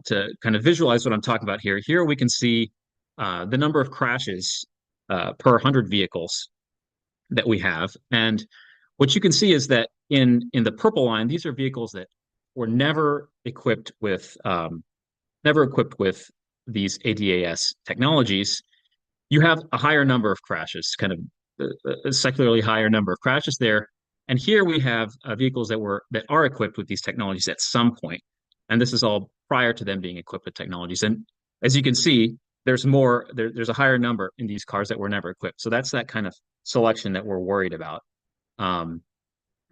to kind of visualize what I'm talking about here. Here we can see the number of crashes per 100 vehicles that we have, and what you can see is that in the purple line, these are vehicles that were never equipped with these ADAS technologies. You have a higher number of crashes, kind of a secularly higher number of crashes there. And here we have vehicles that are equipped with these technologies at some point. And this is all prior to them being equipped with technologies. And as you can see, there's a higher number in these cars that were never equipped. So that's that kind of selection that we're worried about.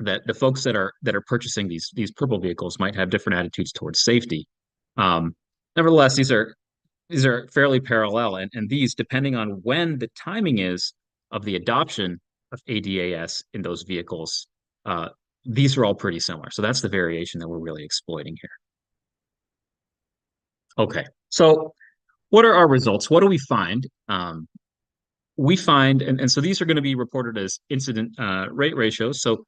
That the folks that are purchasing these purple vehicles might have different attitudes towards safety. Nevertheless, these are fairly parallel, and these, depending on when the timing is of the adoption of ADAS in those vehicles, these are all pretty similar. So that's the variation that we're really exploiting here. Okay, so what are our results? What do we find? We find, and so these are going to be reported as incident rate ratios. So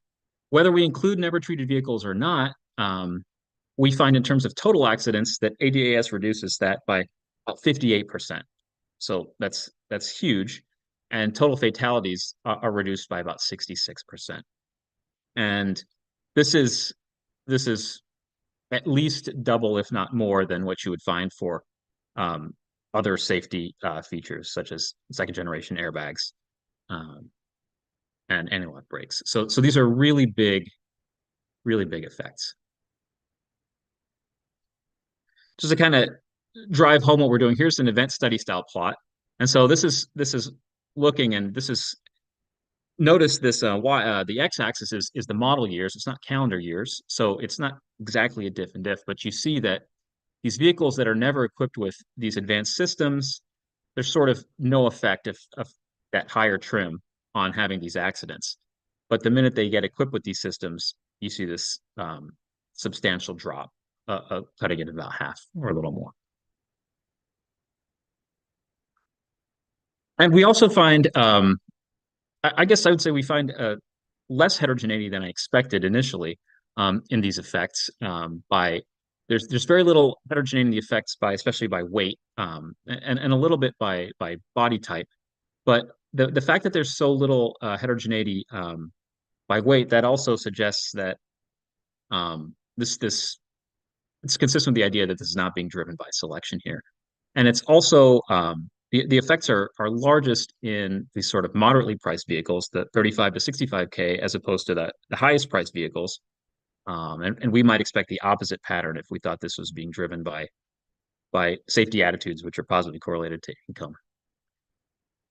whether we include never treated vehicles or not, we find in terms of total accidents that ADAS reduces that by about 58%. So that's huge. And total fatalities are reduced by about 66%. And this is at least double, if not more, than what you would find for other safety features, such as second generation airbags and anti-lock brakes. So these are really big effects. Just to kind of drive home what we're doing, here's an event study style plot. And so this is looking, and this is, notice this the x-axis is the model years. It's not calendar years, so it's not exactly a diff and diff, but you see that these vehicles that are never equipped with these advanced systems, there's sort of no effect of that higher trim on having these accidents. But the minute they get equipped with these systems, you see this substantial drop, cutting it about half or a little more. And we also find, I guess I would say we find less heterogeneity than I expected initially in these effects. There's very little heterogeneity in the effects especially by weight, and a little bit by body type. But the fact that there's so little heterogeneity by weight, that also suggests that it's consistent with the idea that this is not being driven by selection here. And it's also the effects are largest in these sort of moderately priced vehicles, the 35 to 65K, as opposed to the highest priced vehicles. And we might expect the opposite pattern if we thought this was being driven by safety attitudes, which are positively correlated to income.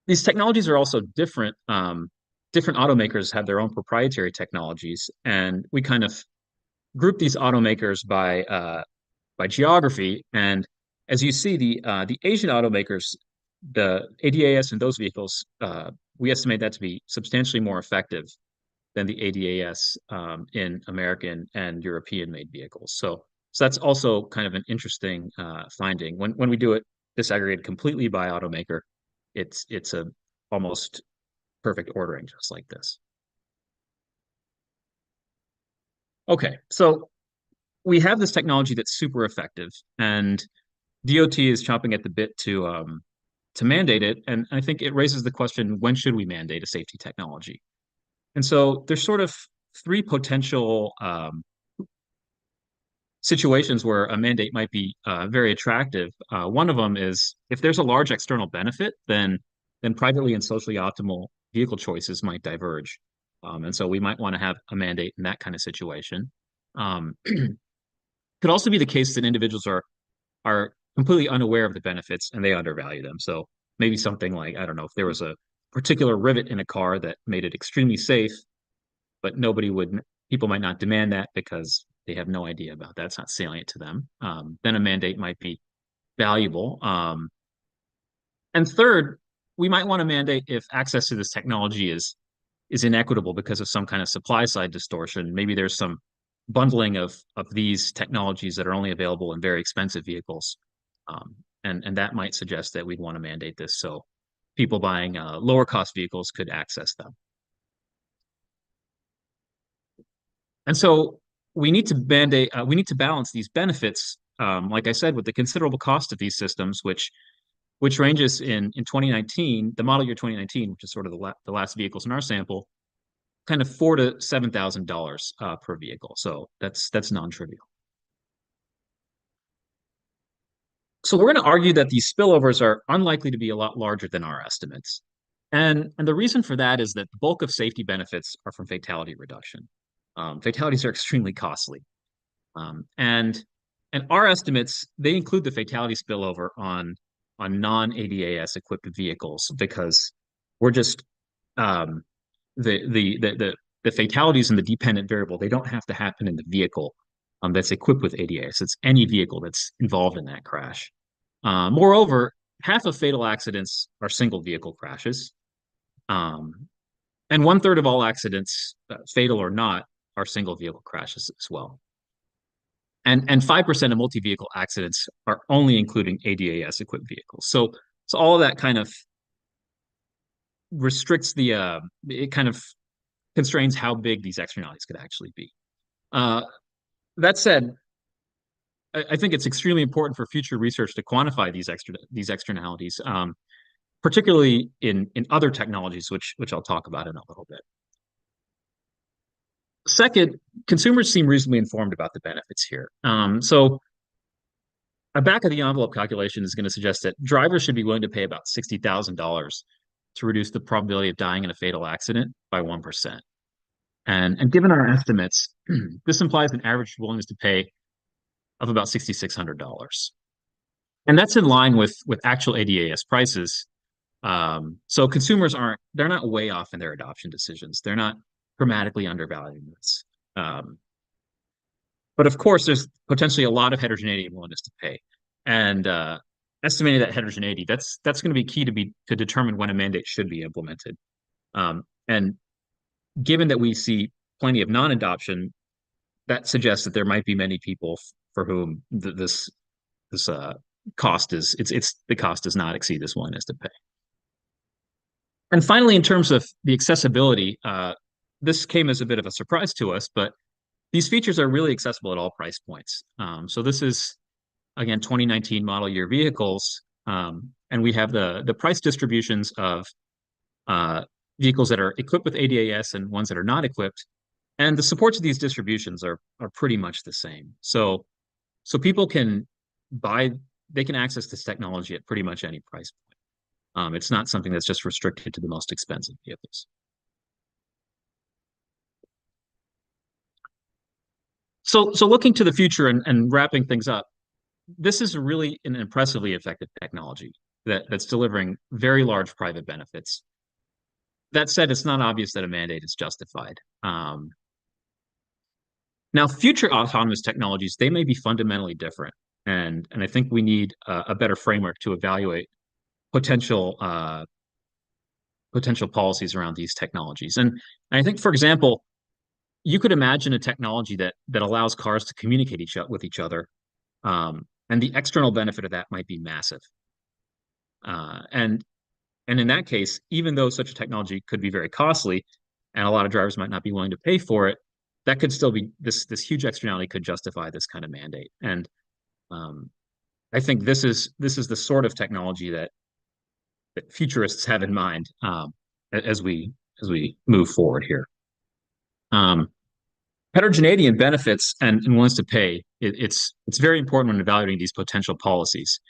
These technologies are also different. Different automakers have their own proprietary technologies, and we kind of group these automakers by geography. And as you see, the Asian automakers, the ADAS in those vehicles, we estimate that to be substantially more effective than the ADAS in American and European-made vehicles. So that's also kind of an interesting finding. When we do it disaggregated completely by automaker, it's a almost perfect ordering, just like this. Okay, so we have this technology that's super effective, and DOT is chomping at the bit to mandate it. And I think it raises the question, when should we mandate a safety technology? And so there's sort of three potential situations where a mandate might be very attractive. One of them is if there's a large external benefit, then privately and socially optimal vehicle choices might diverge. And so we might want to have a mandate in that kind of situation. Could also be the case that individuals are completely unaware of the benefits and they undervalue them. So maybe something like, I don't know, if there was a particular rivet in a car that made it extremely safe, but people might not demand that because they have no idea about that. It's not salient to them. Then a mandate might be valuable. And third, we might want to mandate if access to this technology is inequitable because of some kind of supply side distortion. Maybe there's some bundling of these technologies that are only available in very expensive vehicles. And that might suggest that we'd want to mandate this so people buying lower cost vehicles could access them. And so we need to balance these benefits, like I said, with the considerable cost of these systems, which ranges in 2019, the model year 2019, which is sort of the last vehicles in our sample, kind of $4,000 to $7,000 per vehicle. So that's non-trivial. So we're going to argue that these spillovers are unlikely to be a lot larger than our estimates. And the reason for that is that the bulk of safety benefits are from fatality reduction. Fatalities are extremely costly. And our estimates, they include the fatality spillover on non-ADAS equipped vehicles because we're just the fatalities and the dependent variable, they don't have to happen in the vehicle that's equipped with ADAS. It's any vehicle that's involved in that crash. Moreover, half of fatal accidents are single vehicle crashes. And 1/3 of all accidents, fatal or not, are single vehicle crashes as well. And 5% of multi-vehicle accidents are only including ADAS equipped vehicles. So all of that kind of restricts it kind of constrains how big these externalities could actually be. That said, I think it's extremely important for future research to quantify these externalities, particularly in other technologies, which I'll talk about in a little bit. Second, consumers seem reasonably informed about the benefits here. So a back of the envelope calculation is going to suggest that drivers should be willing to pay about $60,000 to reduce the probability of dying in a fatal accident by 1%. And given our estimates, this implies an average willingness to pay of about $6,600. And that's in line with actual ADAS prices. So consumers they're not way off in their adoption decisions. They're not dramatically undervaluing this. But of course, there's potentially a lot of heterogeneity and willingness to pay. And estimating that heterogeneity, that's going to be key to determine when a mandate should be implemented. And given that we see plenty of non-adoption, that suggests that there might be many people for whom the cost does not exceed this willingness to pay. And finally, in terms of the accessibility, this came as a bit of a surprise to us, but these features are really accessible at all price points. So this is, again, 2019 model year vehicles, and we have the price distributions of vehicles that are equipped with ADAS and ones that are not equipped. And the supports of these distributions are pretty much the same. So people can access this technology at pretty much any price point. It's not something that's just restricted to the most expensive vehicles. So looking to the future and wrapping things up, this is really an impressively effective technology that's delivering very large private benefits. That said, it's not obvious that a mandate is justified. Now, future autonomous technologies, they may be fundamentally different. And I think we need a better framework to evaluate potential policies around these technologies. And I think, for example, you could imagine a technology that allows cars to communicate with each other. And the external benefit of that might be massive. And in that case, even though such a technology could be very costly and a lot of drivers might not be willing to pay for it, that could still be this huge externality could justify this kind of mandate. And I think this is the sort of technology that futurists have in mind as we move forward here. Heterogeneity in benefits and willingness to pay, it's very important when evaluating these potential policies.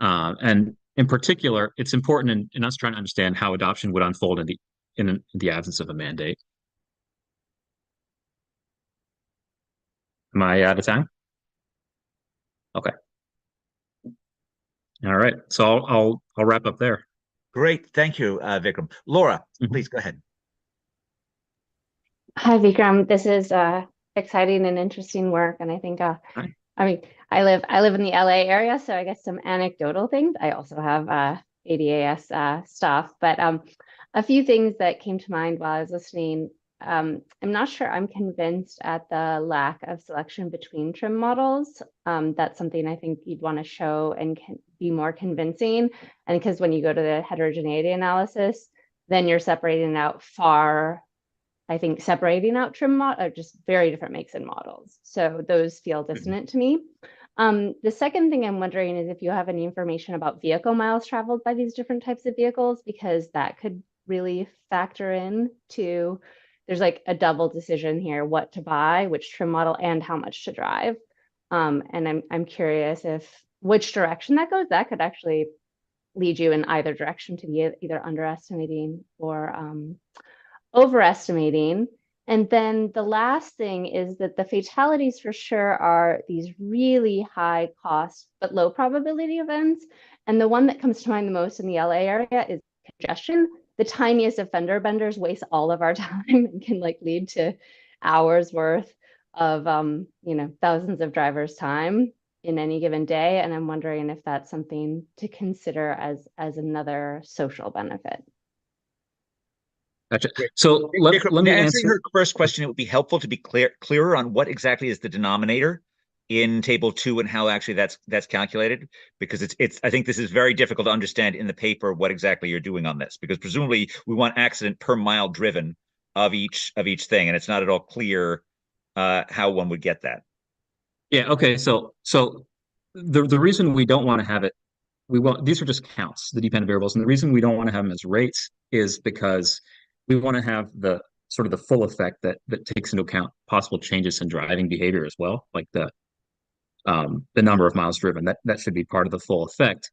And in particular, it's important in us trying to understand how adoption would unfold in the absence of a mandate. Am I out of time? Okay. All right. So I'll wrap up there. Great. Thank you, Vikram. Laura, please go ahead. Hi, Vikram. This is exciting and interesting work, and I think I mean I live in the LA area, so I guess some anecdotal things. I also have ADAS stuff, but a few things that came to mind while I was listening. I'm not sure I'm convinced at the lack of selection between trim models. That's something I think you'd want to show and can be more convincing. And because when you go to the heterogeneity analysis, then you're separating out I think separating out trim are just very different makes and models. So those feel dissonant to me. The second thing I'm wondering is if you have any information about vehicle miles traveled by these different types of vehicles, because that could really factor in to, there's like a double decision here, what to buy, which trim model, and how much to drive. And I'm curious if which direction that goes, that could actually lead you in either direction to be either underestimating or overestimating. And then the last thing is that the fatalities for sure are these really high cost but low probability events. And the one that comes to mind the most in the LA area is congestion. The tiniest of fender benders waste all of our time and can like lead to hours worth of thousands of drivers' time in any given day. And I'm wondering if that's something to consider as another social benefit. Gotcha. So let me answering answer her first question. It would be helpful to be clearer on what exactly is the denominator in table 2 and how actually that's calculated, because it's I think this is very difficult to understand in the paper what exactly you're doing on this, because presumably we want accident per mile driven of each thing, and it's not at all clear how one would get that. Yeah. Okay. So the reason we don't want to have it, these are just counts, the dependent variables, and the reason we don't want to have them as rates is because we want to have the sort of the full effect that takes into account possible changes in driving behavior as well, like the number of miles driven. That should be part of the full effect.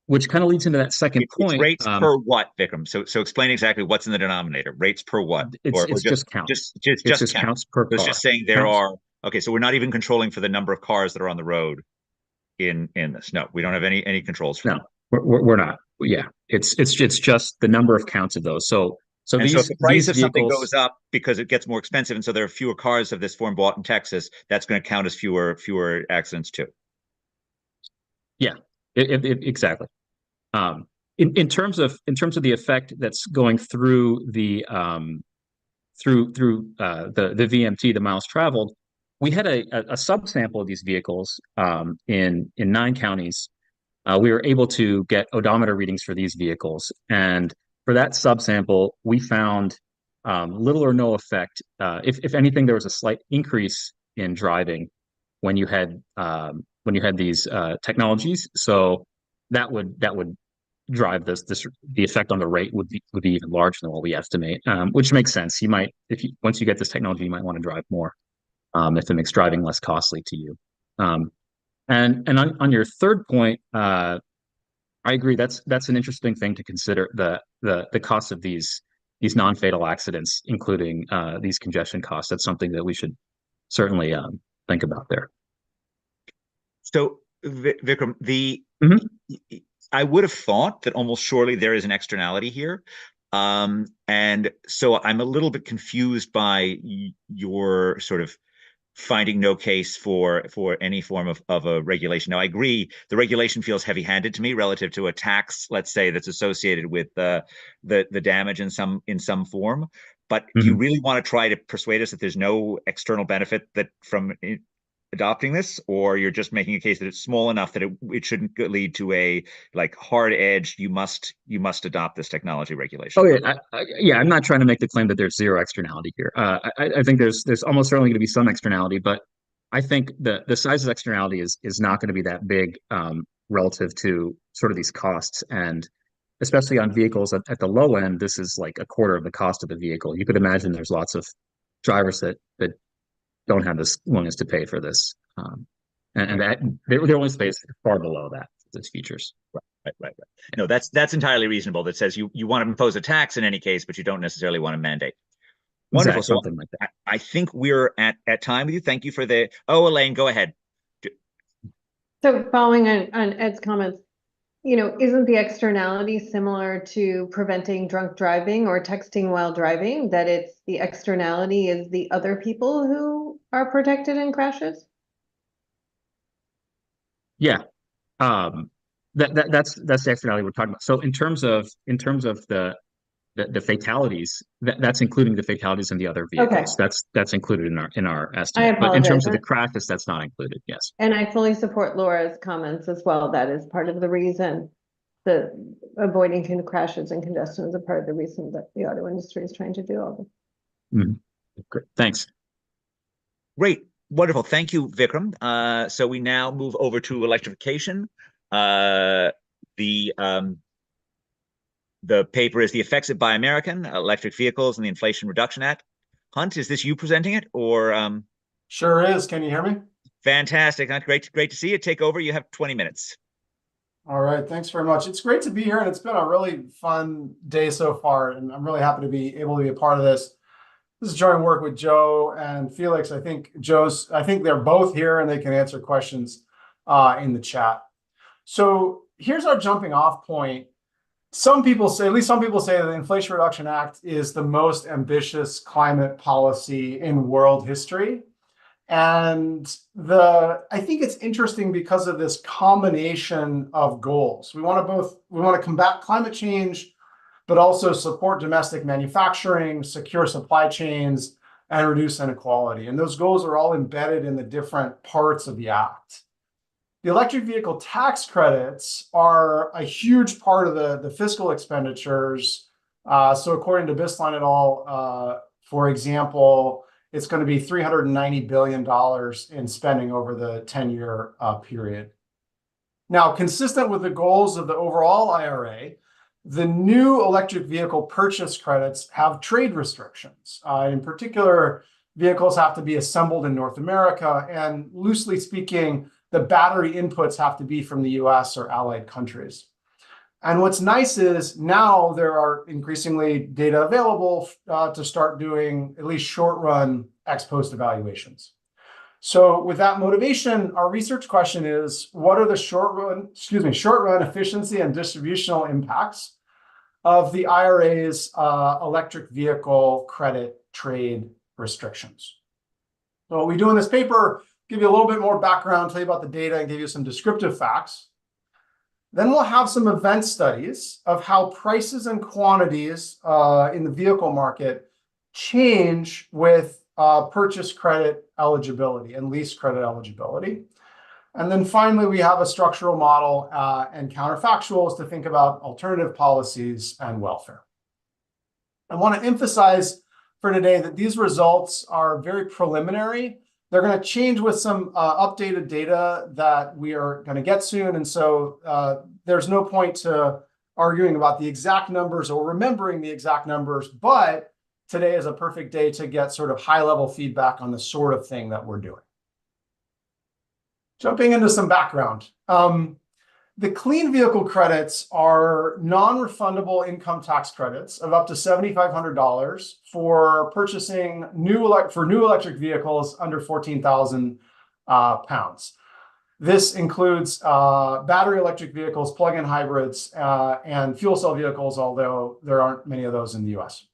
Which kind of leads into that second point. It's rates per what, Vikram? So explain exactly what's in the denominator. Rates per what? It's just counts. Just counts per car. It's just saying okay, so we're not even controlling for the number of cars that are on the road in this. No, we don't have any controls for that. We're not. Yeah, it's just the number of counts of those. So if the price of something vehicles goes up because it gets more expensive, and so there are fewer cars of this form bought in Texas, that's going to count as fewer accidents too. Yeah, exactly. In terms of the effect that's going through the VMT, the miles traveled, we had a subsample of these vehicles in 9 counties. We were able to get odometer readings for these vehicles, and for that subsample, we found little or no effect. If anything, there was a slight increase in driving when you had these technologies. So that would drive the effect on the rate would be even larger than what we estimate, which makes sense. You might, once you get this technology, you might want to drive more if it makes driving less costly to you. And on your third point, I agree. That's an interesting thing to consider, the cost of these non-fatal accidents, including these congestion costs. That's something that we should certainly think about there. So Vikram, I would have thought that almost surely there is an externality here. And so I'm a little bit confused by your sort of finding no case for any form of a regulation. Now, I agree, the regulation feels heavy-handed to me relative to a tax, let's say, that's associated with the damage in some form. But do you really want to try to persuade us that there's no external benefit from adopting this, or you're just making a case that it's small enough that it shouldn't lead to a hard edge, you must adopt this technology regulation? Oh yeah, I'm not trying to make the claim that there's zero externality here. I think there's almost certainly going to be some externality, but I think the size of externality is not going to be that big relative to sort of these costs, and especially on vehicles at the low end, this is like a quarter of the cost of the vehicle. You could imagine there's lots of drivers that don't have this willingness to pay for this, and that their only space far below that, its features. Right. No, that's entirely reasonable. That says you want to impose a tax in any case, but you don't necessarily want to mandate. Wonderful. Exactly, something like that. I think we're at time with you. Thank you for Elaine, go ahead. So following on Ed's comments, isn't the externality similar to preventing drunk driving or texting while driving, that it's the externality is the other people who are protected in crashes? Yeah. that's the externality we're talking about. So in terms of the fatalities, that's including the fatalities in the other vehicles. Okay. That's included in our I estimate. But in terms of the apologize. crashes, that's not included. Yes. And I fully support Laura's comments as well. That is part of the reason that avoiding crashes and congestion is a part of the reason that the auto industry is trying to do all this. Great. Thanks. Great. Wonderful. Thank you, Vikram. So we now move over to electrification. The paper is The Effects of Buy American, Electric Vehicles and the Inflation Reduction Act. Hunt, is this you presenting it or? Sure is. Can you hear me? Fantastic, Hunt. Great to see you. Take over. You have 20 minutes. All right. Thanks very much. It's great to be here, and it's been a really fun day so far, and I'm really happy to be able to be a part of this. This is joint work with Joe and Felix. I think they're both here and they can answer questions in the chat. So here's our jumping off point. Some people say that the Inflation Reduction Act is the most ambitious climate policy in world history. And I think it's interesting because of this combination of goals. We want to combat climate change, but also support domestic manufacturing, secure supply chains, and reduce inequality. And those goals are all embedded in the different parts of the act. The electric vehicle tax credits are a huge part of the fiscal expenditures. So according to Bisline et al., for example, it's going to be $390 billion in spending over the 10-year period. Now, consistent with the goals of the overall IRA, the new electric vehicle purchase credits have trade restrictions. In particular, vehicles have to be assembled in North America, and loosely speaking, the battery inputs have to be from the US or allied countries. And what's nice is now there are increasingly data available to start doing at least short-run ex-post evaluations. So with that motivation, our research question is, what are the short-run efficiency and distributional impacts of the IRA's electric vehicle credit trade restrictions? So what we do in this paper, give you a little bit more background, tell you about the data, and give you some descriptive facts. Then we'll have some event studies of how prices and quantities in the vehicle market change with purchase credit eligibility and lease credit eligibility. And then finally, we have a structural model and counterfactuals to think about alternative policies and welfare. I want to emphasize for today that these results are very preliminary. They're going to change with some updated data that we are going to get soon. And so there's no point to arguing about the exact numbers or remembering the exact numbers, but today is a perfect day to get sort of high-level feedback on the sort of thing that we're doing. Jumping into some background. The clean vehicle credits are non-refundable income tax credits of up to $7,500 for purchasing new electric vehicles under 14,000 pounds. This includes battery electric vehicles, plug-in hybrids, and fuel cell vehicles, although there aren't many of those in the US.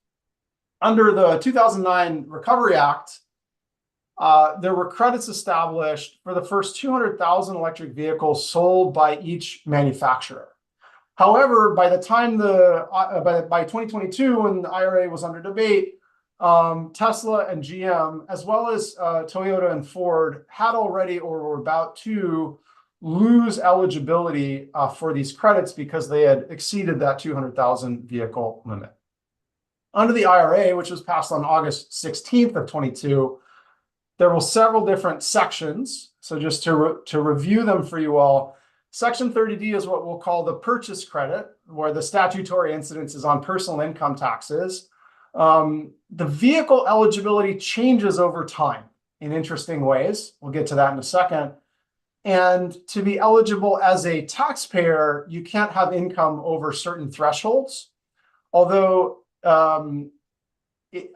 Under the 2009 Recovery Act, there were credits established for the first 200,000 electric vehicles sold by each manufacturer. However, by the time by 2022, when the IRA was under debate, Tesla and GM, as well as Toyota and Ford, had already or were about to lose eligibility for these credits because they had exceeded that 200,000 vehicle limit. Under the IRA, which was passed on August 16th of 22, there were several different sections. So just to review them for you all, Section 30D is what we'll call the purchase credit, where the statutory incidence is on personal income taxes. The vehicle eligibility changes over time in interesting ways. We'll get to that in a second. And to be eligible as a taxpayer, you can't have income over certain thresholds. Although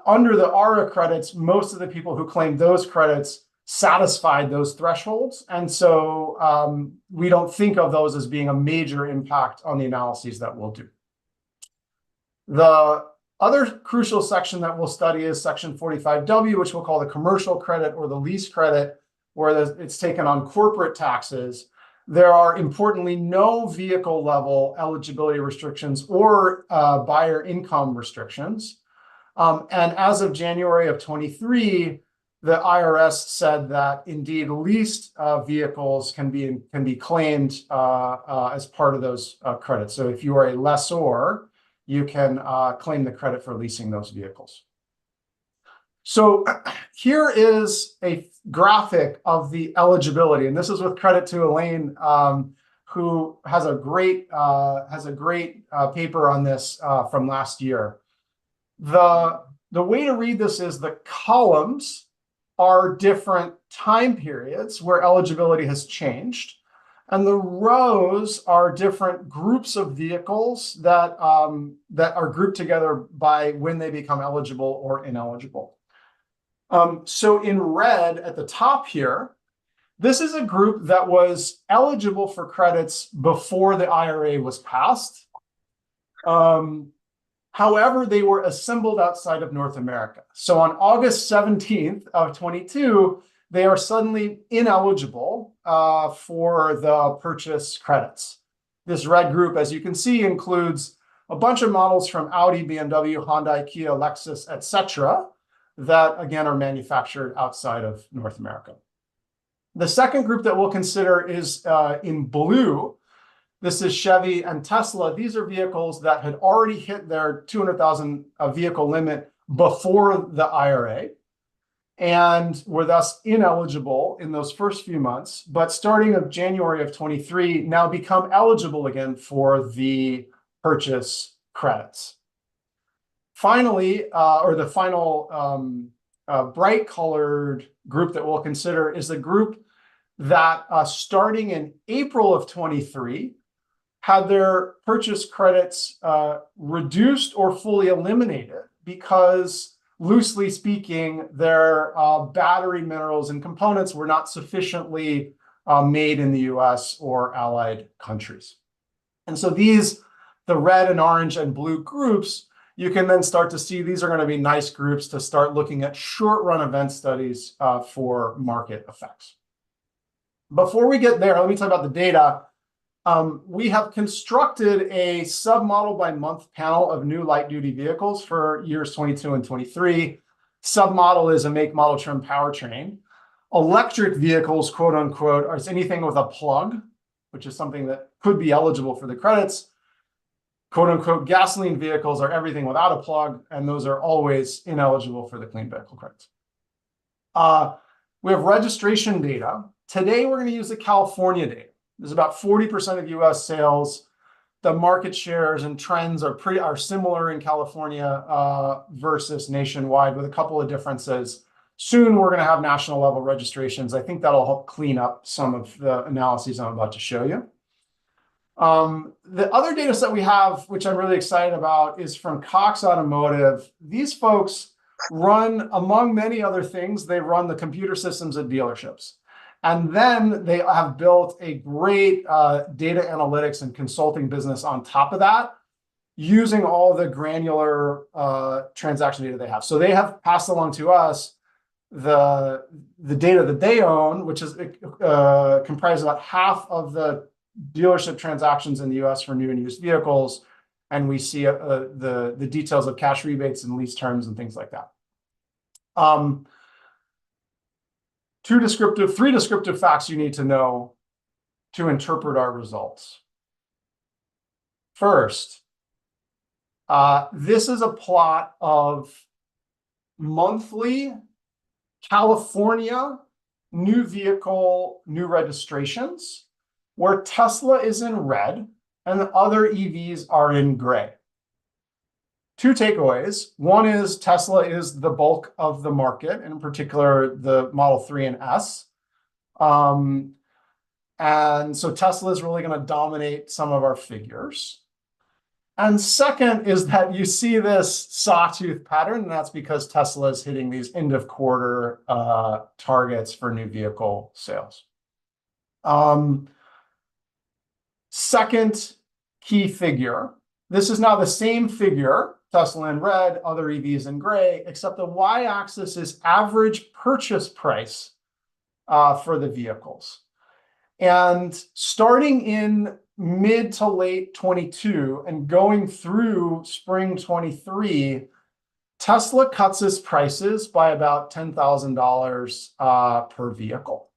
under the ARA credits, most of the people who claimed those credits satisfied those thresholds. And so we don't think of those as being a major impact on the analyses that we'll do. The other crucial section that we'll study is Section 45W, which we'll call the commercial credit or the lease credit, where it's taken on corporate taxes. There are importantly no vehicle level eligibility restrictions or buyer income restrictions. And as of January of 23, the IRS said that indeed leased vehicles can be claimed as part of those credits. So if you are a lessor, you can claim the credit for leasing those vehicles. So here is a graphic of the eligibility, and this is with credit to Elaine, who has a great paper on this from last year. The way to read this is the columns are different time periods where eligibility has changed, and the rows are different groups of vehicles that are grouped together by when they become eligible or ineligible. So in red at the top here, this is a group that was eligible for credits before the IRA was passed. However, they were assembled outside of North America. So on August 17th of 22, they are suddenly ineligible for the purchase credits. This red group, as you can see, includes a bunch of models from Audi, BMW, Honda, Kia, Lexus, etc., that again are manufactured outside of North America. The second group that we'll consider is in blue. This is Chevy and Tesla. These are vehicles that had already hit their 200,000 vehicle limit before the IRA and were thus ineligible in those first few months, but starting of January of 23, now become eligible again for the purchase credits. Finally, or the final bright colored group that we'll consider is the group that starting in April of 23 had their purchase credits reduced or fully eliminated because, loosely speaking, their battery minerals and components were not sufficiently made in the US or allied countries. And so these, the red and orange and blue groups, you can then start to see these are going to be nice groups to start looking at short-run event studies for market effects. Before we get there, let me talk about the data. We have constructed a sub-model by month panel of new light-duty vehicles for years 22 and 23. Sub-model is a make, model, trim, powertrain. Electric vehicles, quote unquote, are anything with a plug, which is something that could be eligible for the credits. Quote unquote, gasoline vehicles are everything without a plug, and those are always ineligible for the clean vehicle credits. We have registration data. Today, we're going to use the California data. There's about 40% of US sales. The market shares and trends are similar in California versus nationwide, with a couple of differences. Soon, we're going to have national level registrations. I think that'll help clean up some of the analyses I'm about to show you. The other data set we have, which I'm really excited about, is from Cox Automotive. These folks run, among many other things, they run the computer systems at dealerships. And then they have built a great data analytics and consulting business on top of that, using all the granular transaction data they have. So they have passed along to us the data that they own, which is comprised about half of the dealership transactions in the US for new and used vehicles. And we see the details of cash rebates and lease terms and things like that. Three descriptive facts you need to know to interpret our results. First, this is a plot of monthly California new vehicle, new registrations, where Tesla is in red and the other EVs are in gray. Two takeaways. One is Tesla is the bulk of the market, in particular the Model 3 and S. And so Tesla is really going to dominate some of our figures. And second is that you see this sawtooth pattern, and that's because Tesla is hitting these end of quarter targets for new vehicle sales. Second key figure. This is now the same figure, Tesla in red, other EVs in gray, except the y-axis is average purchase price for the vehicles. And starting in mid to late 22 and going through spring 23, Tesla cuts its prices by about $10,000 per vehicle.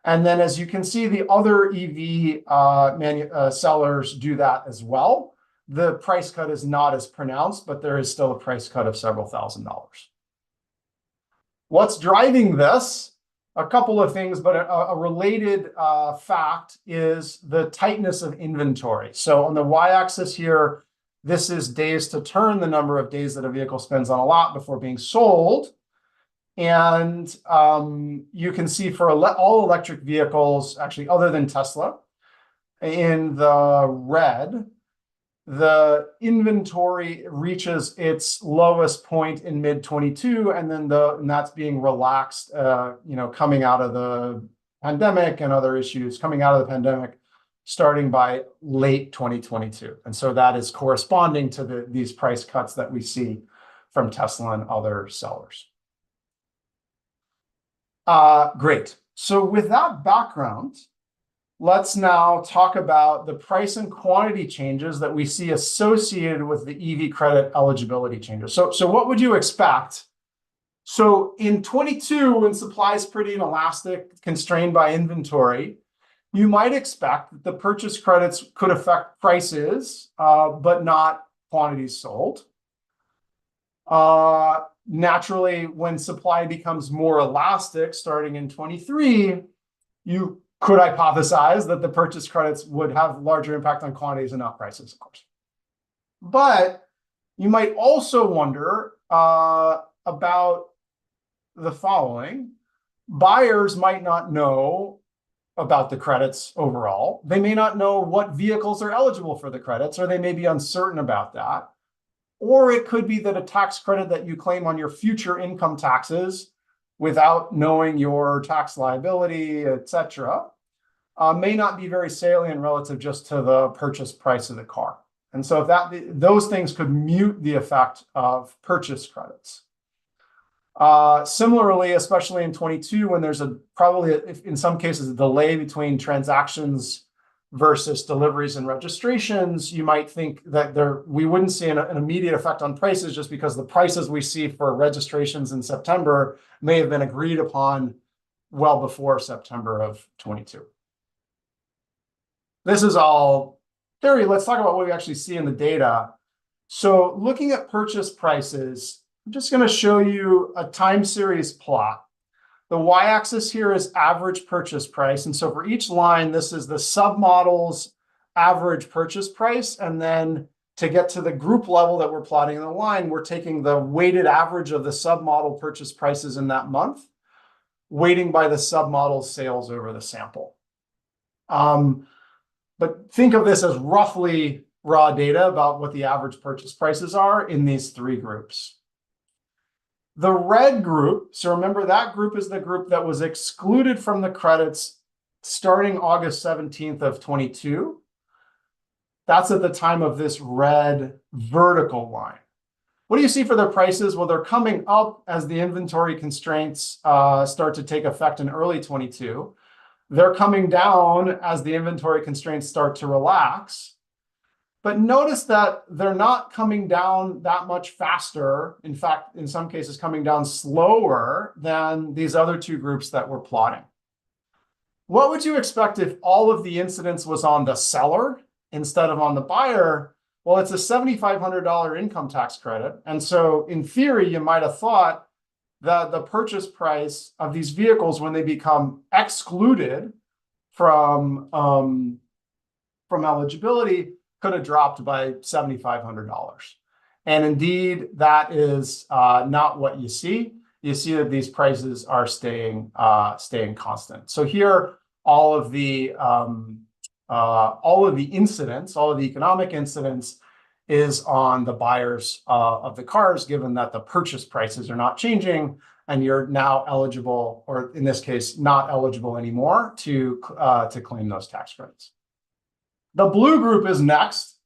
And then, as you can see, the other EV sellers do that as well. The price cut is not as pronounced, but there is still a price cut of several $1,000s. What's driving this? A couple of things, but a related fact is the tightness of inventory. So on the y-axis here, this is days to turn, the number of days that a vehicle spends on a lot before being sold. And you can see for all electric vehicles, actually other than Tesla, in the red, the inventory reaches its lowest point in mid 22, and then that's being relaxed, coming out of the pandemic and other issues coming out of the pandemic, starting by late 2022. And so that is corresponding to these price cuts that we see from Tesla and other sellers. Great. So with that background, let's now talk about the price and quantity changes that we see associated with the EV credit eligibility changes. So what would you expect? So in 22, when supply is pretty inelastic, constrained by inventory, you might expect that the purchase credits could affect prices, but not quantities sold. Naturally, when supply becomes more elastic, starting in 23, you could hypothesize that the purchase credits would have larger impact on quantities and not prices, of course. But you might also wonder about the following. Buyers might not know about the credits overall. They may not know what vehicles are eligible for the credits, or they may be uncertain about that. Or it could be that a tax credit that you claim on your future income taxes without knowing your tax liability, etc., may not be very salient relative just to the purchase price of the car. And so those things could mute the effect of purchase credits. Similarly, especially in 22, when there's probably in some cases a delay between transactions versus deliveries and registrations, you might think that we wouldn't see an immediate effect on prices just because the prices we see for registrations in September may have been agreed upon well before September of 22. This is all theory. Let's talk about what we actually see in the data. So looking at purchase prices, I'm just going to show you a time series plot. The y-axis here is average purchase price. And so for each line, this is the submodel's average purchase price. And then to get to the group level that we're plotting in the line, we're taking the weighted average of the submodel purchase prices in that month, weighting by the submodel's sales over the sample. But think of this as roughly raw data about what the average purchase prices are in these three groups. The red group, so remember that group is the group that was excluded from the credits starting August 17th of 22. That's at the time of this red vertical line. What do you see for their prices? Well, they're coming up as the inventory constraints start to take effect in early 22. They're coming down as the inventory constraints start to relax. But notice that they're not coming down that much faster. In fact, in some cases, coming down slower than these other two groups that we're plotting. What would you expect if all of the incidence was on the seller instead of on the buyer? Well, it's a $7,500 income tax credit. And so in theory, you might have thought that the purchase price of these vehicles, when they become excluded from eligibility, could have dropped by $7,500. And indeed, that is not what you see. You see that these prices are staying constant. So here, all of the incidence, all of the economic incidence is on the buyers of the cars, given that the purchase prices are not changing, and you're now eligible, or in this case, not eligible anymore to claim those tax credits. The blue group is next.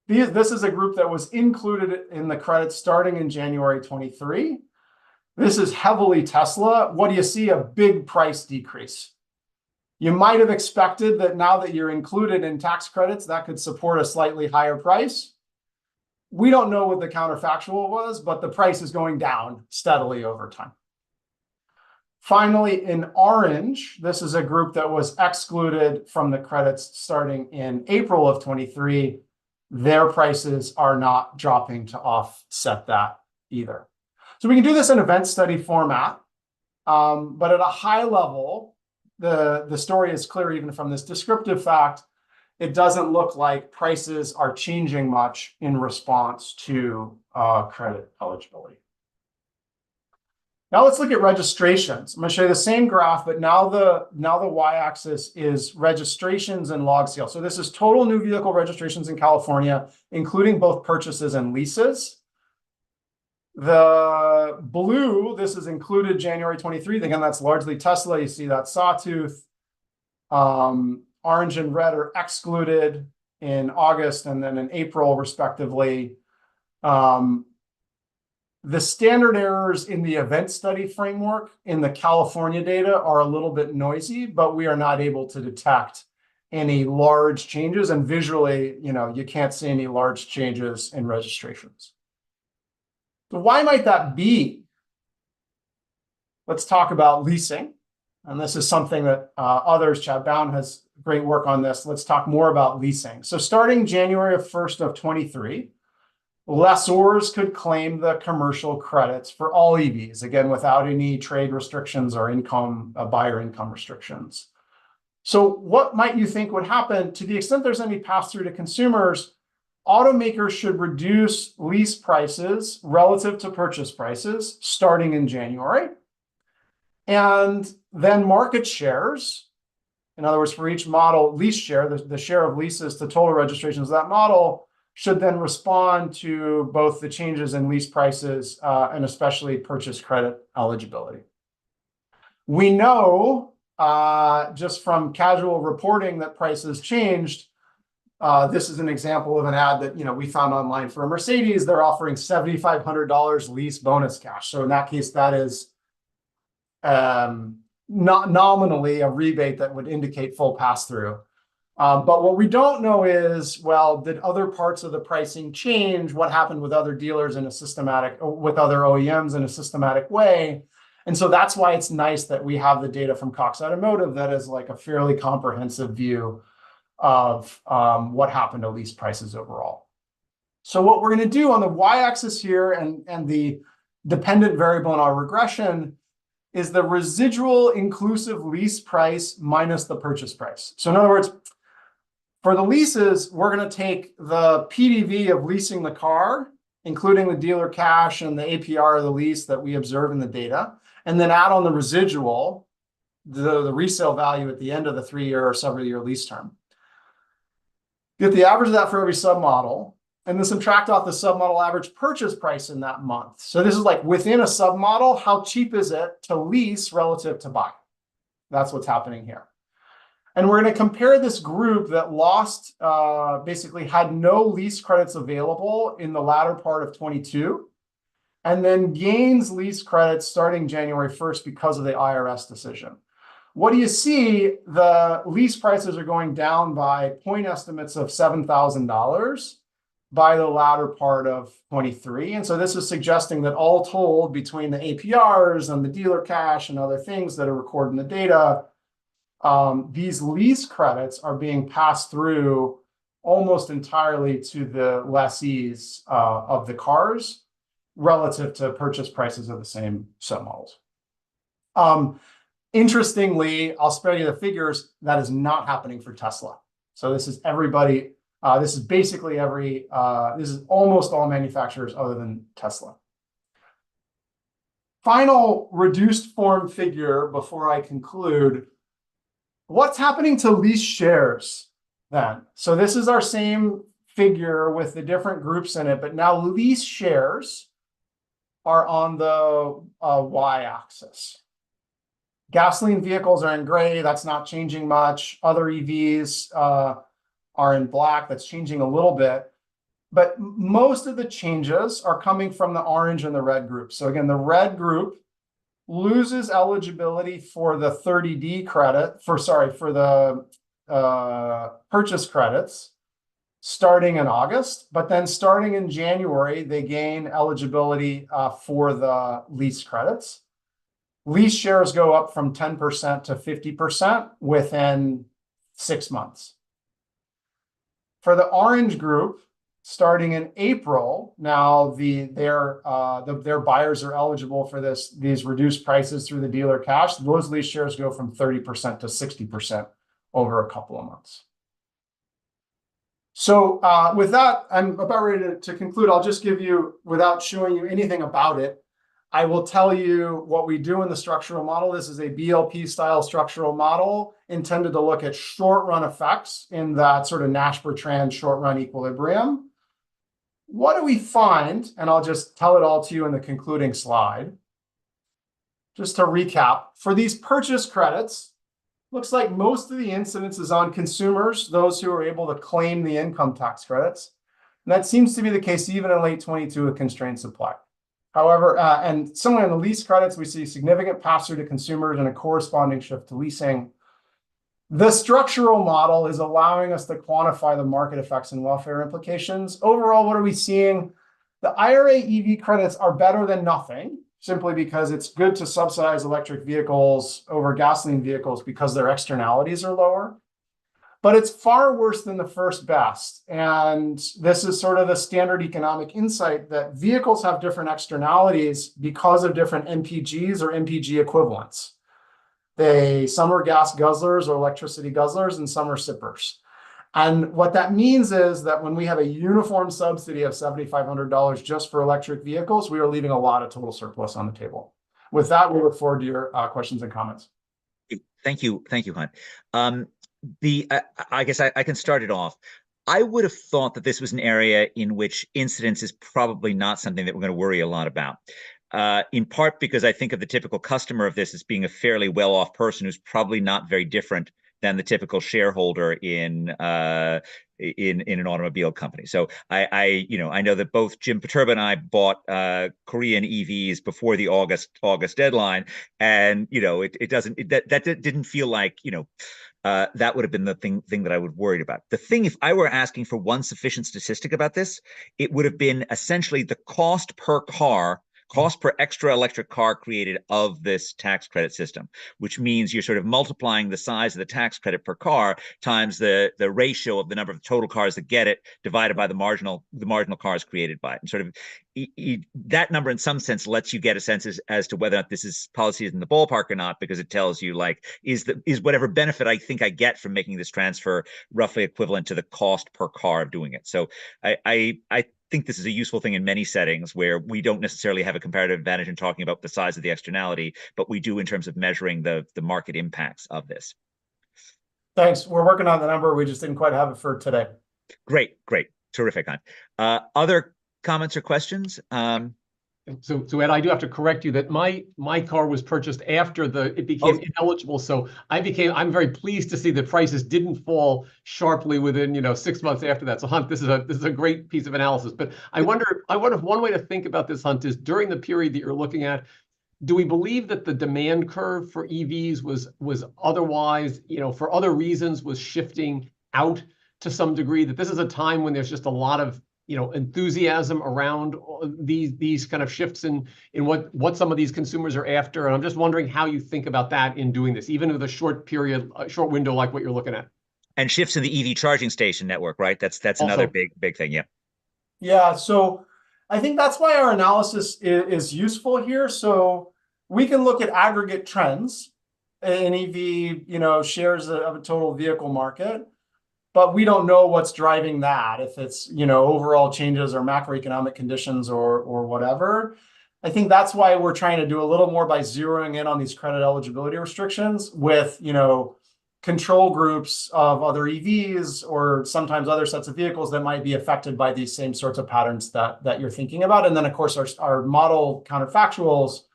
This is a group that was included in the credits starting in January 23. This is heavily Tesla. What do you see? A big price decrease. You might have expected that now that you're included in tax credits, that could support a slightly higher price. We don't know what the counterfactual was, but the price is going down steadily over time. Finally, in orange, this is a group that was excluded from the credits starting in April of 23. Their prices are not dropping to offset that either. So we can do this in event study format, but at a high level, the story is clear even from this descriptive fact. It doesn't look like prices are changing much in response to credit eligibility. Now let's look at registrations. I'm going to show you the same graph, but now the y-axis is registrations and log sales. So this is total new vehicle registrations in California, including both purchases and leases. The blue, this is included January 23. Again, that's largely Tesla. You see that sawtooth. Orange and red are excluded in August and then in April, respectively. The standard errors in the event study framework in the California data are a little bit noisy, but we are not able to detect any large changes. And visually, you can't see any large changes in registrations. So why might that be? Let's talk about leasing. And this is something that others, Chad Bound has great work on this. Let's talk more about leasing. So starting January 1st of 23, lessors could claim the commercial credits for all EVs, again, without any trade restrictions or buyer income restrictions. So what might you think would happen? To the extent there's any pass-through to consumers, automakers should reduce lease prices relative to purchase prices starting in January. And then market shares, in other words, for each model, lease share, the share of leases to total registrations of that model, should then respond to both the changes in lease prices and especially purchase credit eligibility. We know just from casual reporting that prices changed. This is an example of an ad that we found online for a Mercedes. They're offering $7,500 lease bonus cash. So in that case, that is not nominally a rebate that would indicate full pass-through. But what we don't know is, well, did other parts of the pricing change? What happened with other dealers with other OEMs in a systematic way? And so that's why it's nice that we have the data from Cox Automotive that is like a fairly comprehensive view of what happened to lease prices overall. So what we're going to do on the y-axis here and the dependent variable in our regression is the residual inclusive lease price minus the purchase price. So in other words, for the leases, we're going to take the PDV of leasing the car, including the dealer cash and the APR of the lease that we observe in the data, and then add on the residual, the resale value at the end of the 3-year or several-year lease term. Get the average of that for every submodel, and then subtract off the submodel average purchase price in that month. So this is like within a submodel, how cheap is it to lease relative to buy? That's what's happening here. And we're going to compare this group that basically had no lease credits available in the latter part of 22, and then gains lease credits starting January 1st because of the IRS decision. What do you see? The lease prices are going down by point estimates of $7,000 by the latter part of 23. And so this is suggesting that all told, between the APRs and the dealer cash and other things that are recorded in the data, these lease credits are being passed through almost entirely to the lessees of the cars relative to purchase prices of the same submodels. Interestingly, I'll spare you the figures, that is not happening for Tesla. So this is everybody, this is basically this is almost all manufacturers other than Tesla. Final reduced form figure before I conclude. What's happening to lease shares then? So this is our same figure with the different groups in it, but now lease shares are on the y-axis. Gasoline vehicles are in gray. That's not changing much. Other EVs are in black. That's changing a little bit. But most of the changes are coming from the orange and the red group. So again, the red group loses eligibility for the 30D credit, for the purchase credits starting in August, but then starting in January, they gain eligibility for the lease credits. Lease shares go up from 10% to 50% within 6 months. For the orange group, starting in April, now their buyers are eligible for these reduced prices through the dealer cash. Those lease shares go from 30% to 60% over a couple of months. So with that, I'm about ready to conclude. I'll just give you, without showing you anything about it, I will tell you what we do in the structural model. This is a BLP style structural model intended to look at short run effects in that sort of Nash-Bertrand short run equilibrium. What do we find? And I'll just tell it all to you in the concluding slide. Just to recap, for these purchase credits, looks like most of the incidence is on consumers, those who are able to claim the income tax credits. And that seems to be the case even in late 22 with constrained supply. However, and similarly in the lease credits, we see significant pass-through to consumers and a corresponding shift to leasing. The structural model is allowing us to quantify the market effects and welfare implications. Overall, what are we seeing? The IRA EV credits are better than nothing, simply because it's good to subsidize electric vehicles over gasoline vehicles because their externalities are lower. But it's far worse than the first best. And this is sort of the standard economic insight that vehicles have different externalities because of different MPGs or MPG equivalents. Some are gas guzzlers or electricity guzzlers, and some are sippers. And what that means is that when we have a uniform subsidy of $7,500 just for electric vehicles, we are leaving a lot of total surplus on the table. With that, we look forward to your questions and comments. Thank you, Hunt. I guess I can start it off. I would have thought that this was an area in which incidence is probably not something that we're going to worry a lot about. In part because I think of the typical customer of this as being a fairly well-off person who's probably not very different than the typical shareholder in an automobile company. So I know that both Jim Poterba and I bought Korean EVs before the August deadline, and that didn't feel like that would have been the thing that I would worried about. The thing, if I were asking for one sufficient statistic about this, it would have been essentially the cost per extra electric car created of this tax credit system, which means you're sort of multiplying the size of the tax credit per car times the ratio of the number of total cars that get it divided by the marginal cars created by it. And sort of that number in some sense lets you get a sense as to whether or not this policy is in the ballpark or not, because it tells you, like, is whatever benefit I think I get from making this transfer roughly equivalent to the cost per car of doing it. So I think this is a useful thing in many settings where we don't necessarily have a comparative advantage in talking about the size of the externality, but we do in terms of measuring the market impacts of this. Thanks. We're working on the number. We just didn't quite have it for today. Great. Terrific, Hunt. Other comments or questions? So Ed, I do have to correct you that my car was purchased after it became ineligible. So I'm very pleased to see the prices didn't fall sharply within 6 months after that. So Hunt, this is a great piece of analysis. But I wonder if one way to think about this, Hunt, is during the period that you're looking at, do we believe that the demand curve for EVs was otherwise, for other reasons, was shifting out to some degree, that this is a time when there's just a lot of enthusiasm around these kind of shifts in what some of these consumers are after? And I'm just wondering how you think about that in doing this, even with a short window like what you're looking at. And shifts in the EV charging station network, right? That's another big thing. Yeah. So I think that's why our analysis is useful here. So we can look at aggregate trends in EV, shares of a total vehicle market. But we don't know what's driving that, if it's, overall changes or macroeconomic conditions or whatever. I think that's why we're trying to do a little more by zeroing in on these credit eligibility restrictions with, control groups of other EVs or sometimes other sets of vehicles that might be affected by these same sorts of patterns that you're thinking about. And then, of course, our model counterfactuals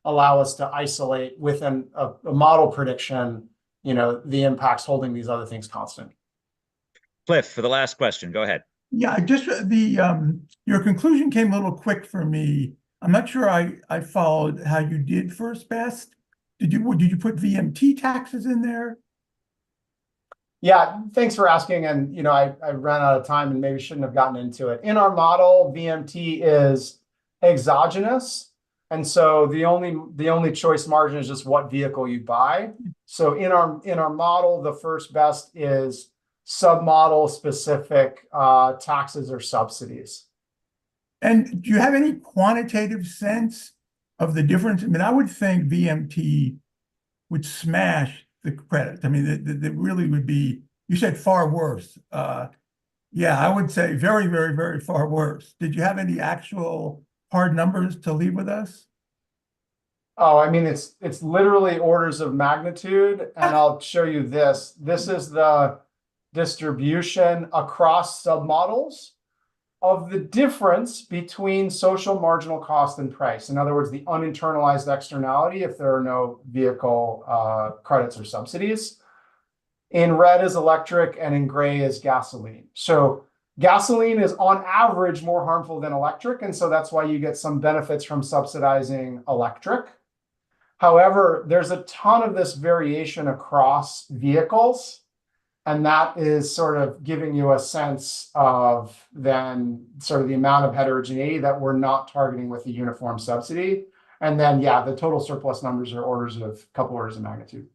allow us to isolate within a model prediction, the impacts holding these other things constant. Cliff, for the last question, go ahead. Yeah, just your conclusion came a little quick for me I'm not sure I followed how you did first best. Did you put VMT taxes in there? Yeah, thanks for asking. And I ran out of time and maybe shouldn't have gotten into it. In our model, VMT is exogenous. And so the only choice margin is just what vehicle you buy. So in our model, the first best is submodel specific taxes or subsidies. And do you have any quantitative sense of the difference? I mean, I would think VMT would smash the credit. I mean, that really would be, you said far worse. Yeah, I would say very, very, very far worse. Did you have any actual hard numbers to leave with us? Oh, I mean, it's literally orders of magnitude. And I'll show you this. This is the distribution across submodels of the difference between social marginal cost and price. In other words, the uninternalized externality if there are no vehicle credits or subsidies. In red is electric and in gray is gasoline. So gasoline is on average more harmful than electric. And so that's why you get some benefits from subsidizing electric. However, there's a ton of this variation across vehicles. And that is sort of giving you a sense of then sort of the amount of heterogeneity that we're not targeting with the uniform subsidy. And then, yeah, the total surplus numbers are couple orders of magnitude.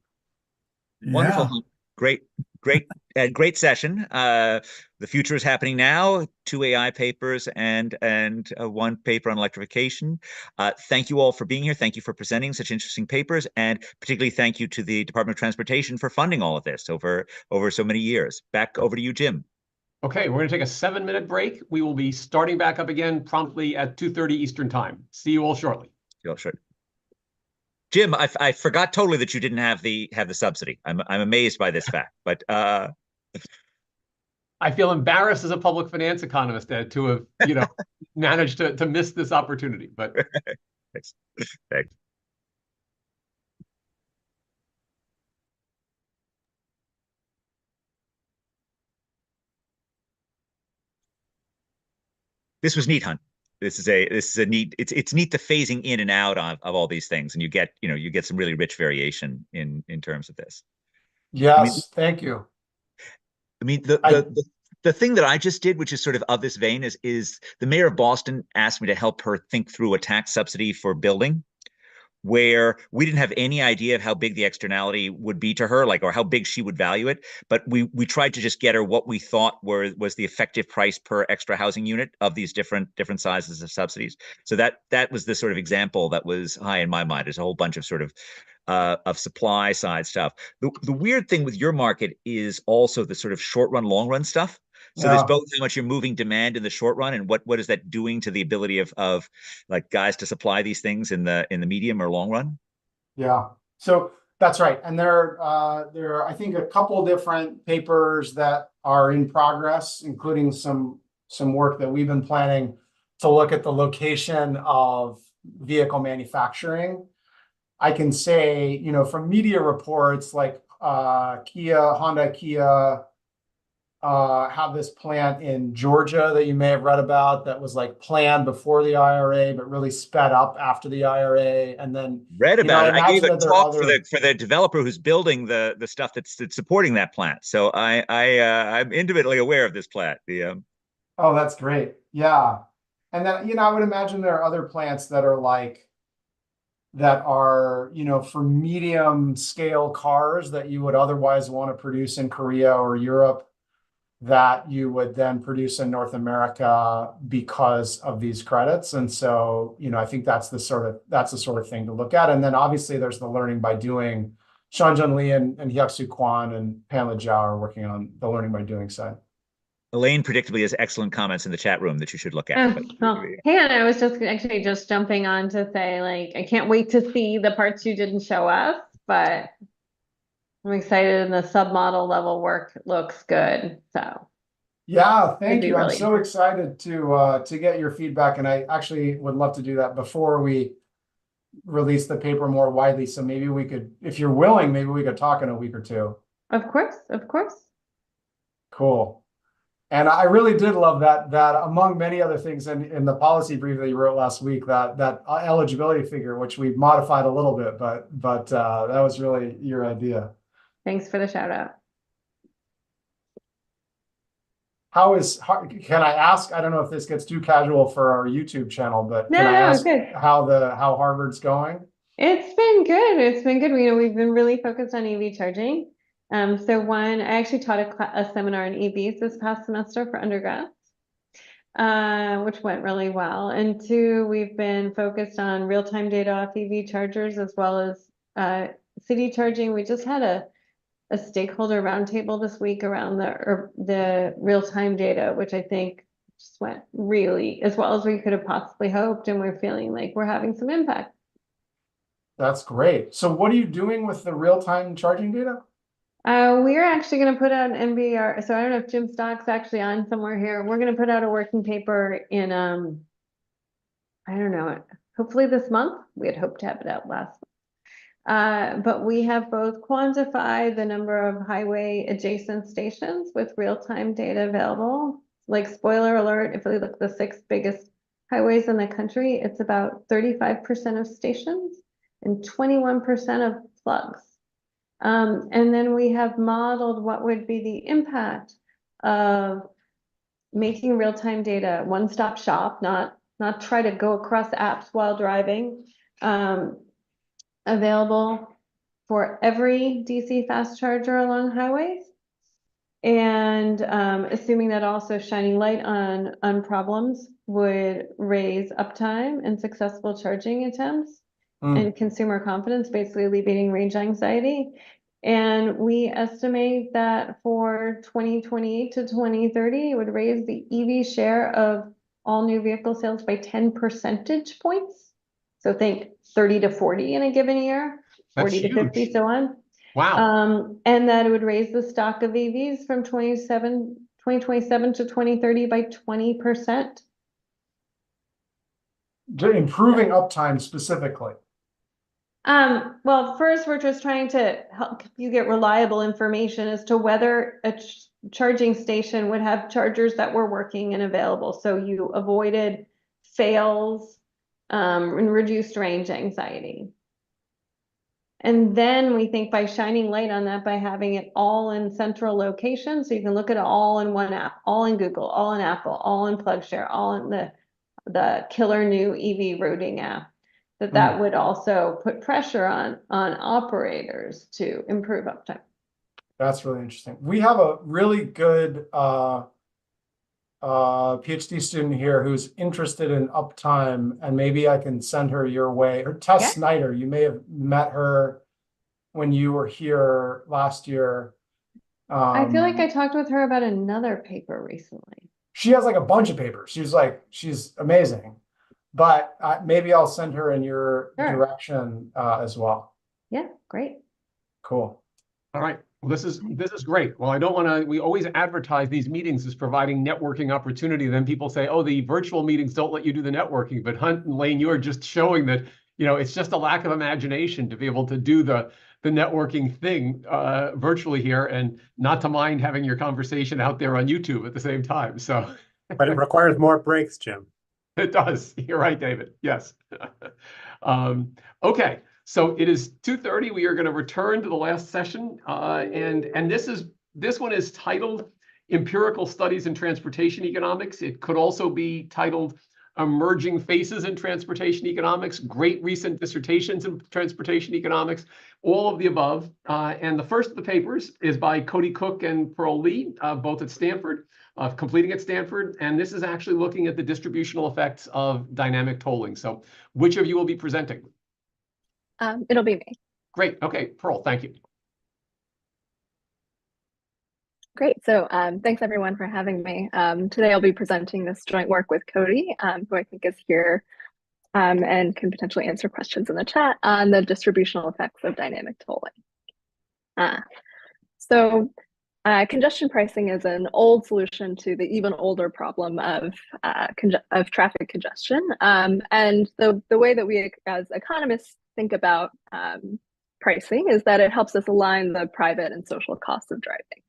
Wonderful. Great session. The future is happening now. 2 AI papers and one paper on electrification. Thank you all for being here. Thank you for presenting such interesting papers, and particularly thank you to the Department of Transportation for funding all of this over so many years. Back over to you, Jim. Okay, we're going to take a 7-minute break. We will be starting back up again promptly at 2:30 Eastern Time. See you all shortly. See you all shortly. Jim, I forgot totally that you didn't have the subsidy. I'm amazed by this fact, but I feel embarrassed as a public finance economist to have managed to miss this opportunity. But thanks. This was neat, Hunt. This is a neat. It's neat the phasing in and out of all these things, and you get some really rich variation in terms of this. Yes, thank you. I mean, the thing that I just did, which is sort of this vein, is the mayor of Boston asked me to help her think through a tax subsidy for building, where we didn't have any idea of how big the externality would be to her, or how big she would value it. But we tried to just get her what we thought was the effective price per extra housing unit of these different sizes of subsidies. So that was the sort of example that was high in my mind. There's a whole bunch of sort of supply side stuff. The weird thing with your market is also the sort of short run, long run stuff. So there's both how much you're moving demand in the short run, and what is that doing to the ability of like guys to supply these things in the medium or long run? Yeah, so that's right. And there are I think a couple different papers that are in progress, including some work that we've been planning to look at the location of vehicle manufacturing. I can say, from media reports like Honda, Kia have this plant in Georgia that you may have read about that was like planned before the IRA, but really sped up after the IRA. And then read about it. I gave a talk for the developer who's building the stuff that's supporting that plant. So I'm intimately aware of this plant. Oh, that's great. Yeah. And then, I would imagine there are other plants that are for medium scale cars that you would otherwise want to produce in Korea or Europe, that you would then produce in North America because of these credits. And so, I think that's the sort of thing to look at. And then obviously there's the learning by doing. Shanjun Lee and Hyuk-Soo Kwon and Pamela Zhao are working on the learning by doing side. Elaine predictably has excellent comments in the chat room that you should look at. I was just jumping on to say, I can't wait to see the parts you didn't show us, but I'm excited, and the submodel level work looks good. So yeah, thank you. I'm so excited to get your feedback, and I actually would love to do that before we release the paper more widely. So maybe we could, if you're willing, maybe we could talk in a week or two. Of course. Cool. And I really did love that among many other things in the policy brief that you wrote last week, that eligibility figure, which we've modified a little bit, but that was really your idea. Thanks for the shout out. Can I ask? I don't know if this gets too casual for our YouTube channel, but can I ask how Harvard's going? It's been good. It's been good. We've been really focused on EV charging. So one, I actually taught a seminar on EVs this past semester for undergrads, which went really well. And two, we've been focused on real-time data off EV chargers as well as city charging. We just had a stakeholder roundtable this week around the real-time data, which I think just went really as well as we could have possibly hoped, and we're feeling like we're having some impact. That's great. So what are you doing with the real-time charging data? We're actually going to put out an NBER. So I don't know if Jim Stock's actually on somewhere here. We're going to put out a working paper in, I don't know, hopefully this month. We had hoped to have it out last month. But we have both quantified the number of highway adjacent stations with real-time data available. Like, spoiler alert, if we look at the 6 biggest highways in the country, it's about 35% of stations and 21% of plugs. And then we have modeled what would be the impact of making real-time data one-stop shop, not try to go across apps while driving, available for every DC fast charger along highways. And assuming that also shining light on problems would raise uptime and successful charging attempts and consumer confidence, basically alleviating range anxiety. And we estimate that for 2028 to 2030, it would raise the EV share of all new vehicle sales by 10 percentage points. So think 30 to 40 in a given year, 40 to 50, so on. Wow. And that it would raise the stock of EVs from 2027 to 2030 by 20%. Improving uptime specifically. Well, first, we're just trying to help you get reliable information as to whether a charging station would have chargers that were working and available. So you avoided fails and reduced range anxiety. And then we think by shining light on that, by having it all in central locations, so you can look at it all in one app, all in Google, all in Apple, all in PlugShare, all in the killer new EV routing app, that would also put pressure on operators to improve uptime. That's really interesting. We have a really good PhD student here who's interested in uptime, and maybe I can send her your way. Or Tess Snyder, you may have met her when you were here last year. I feel like I talked with her about another paper recently. She has like a bunch of papers. She's amazing. But maybe I'll send her in your direction as well. Yeah, great. Cool. All right. Well, this is great. Well, I don't want to, we always advertise these meetings as providing networking opportunity. Then people say, oh, the virtual meetings don't let you do the networking. But Hunt and Lane, you are just showing that, it's just a lack of imagination to be able to do the networking thing virtually here, and not to mind having your conversation out there on YouTube at the same time. So, but it requires more breaks, Jim. It does. You're right, David. Yes. Okay. So it is 2:30. We are going to return to the last session, and this one is titled "Empirical Studies in Transportation Economics." It could also be titled "Emerging Faces in Transportation Economics: Great Recent Dissertations in Transportation Economics." All of the above. And the first of the papers is by Cody Cook and Pearl Lee, both at Stanford. Completing at Stanford, and this is actually looking at the distributional effects of dynamic tolling. So which of you will be presenting? It'll be me. Great. Okay, Pearl, thank you. Great. So thanks everyone for having me. Today I'll be presenting this joint work with Cody, who I think is here and can potentially answer questions in the chat on the distributional effects of dynamic tolling. Congestion pricing is an old solution to the even older problem of traffic congestion. And the way that we as economists think about pricing is that it helps us align the private and social costs of driving.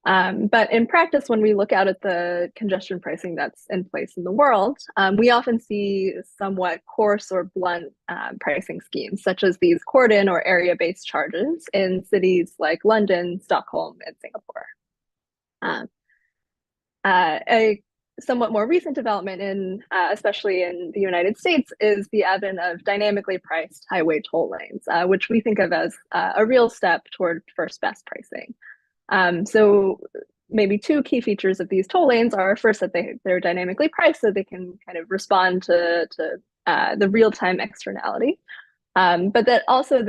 But in practice, when we look out at the congestion pricing that's in place in the world, we often see somewhat coarse or blunt pricing schemes, such as these cordon or area-based charges in cities like London, Stockholm, and Singapore. A somewhat more recent development in, especially in the United States, is the advent of dynamically priced highway toll lanes, which we think of as a real step toward first best pricing. So maybe two key features of these toll lanes are first that they're dynamically priced, so they can kind of respond to the real-time externality. But that also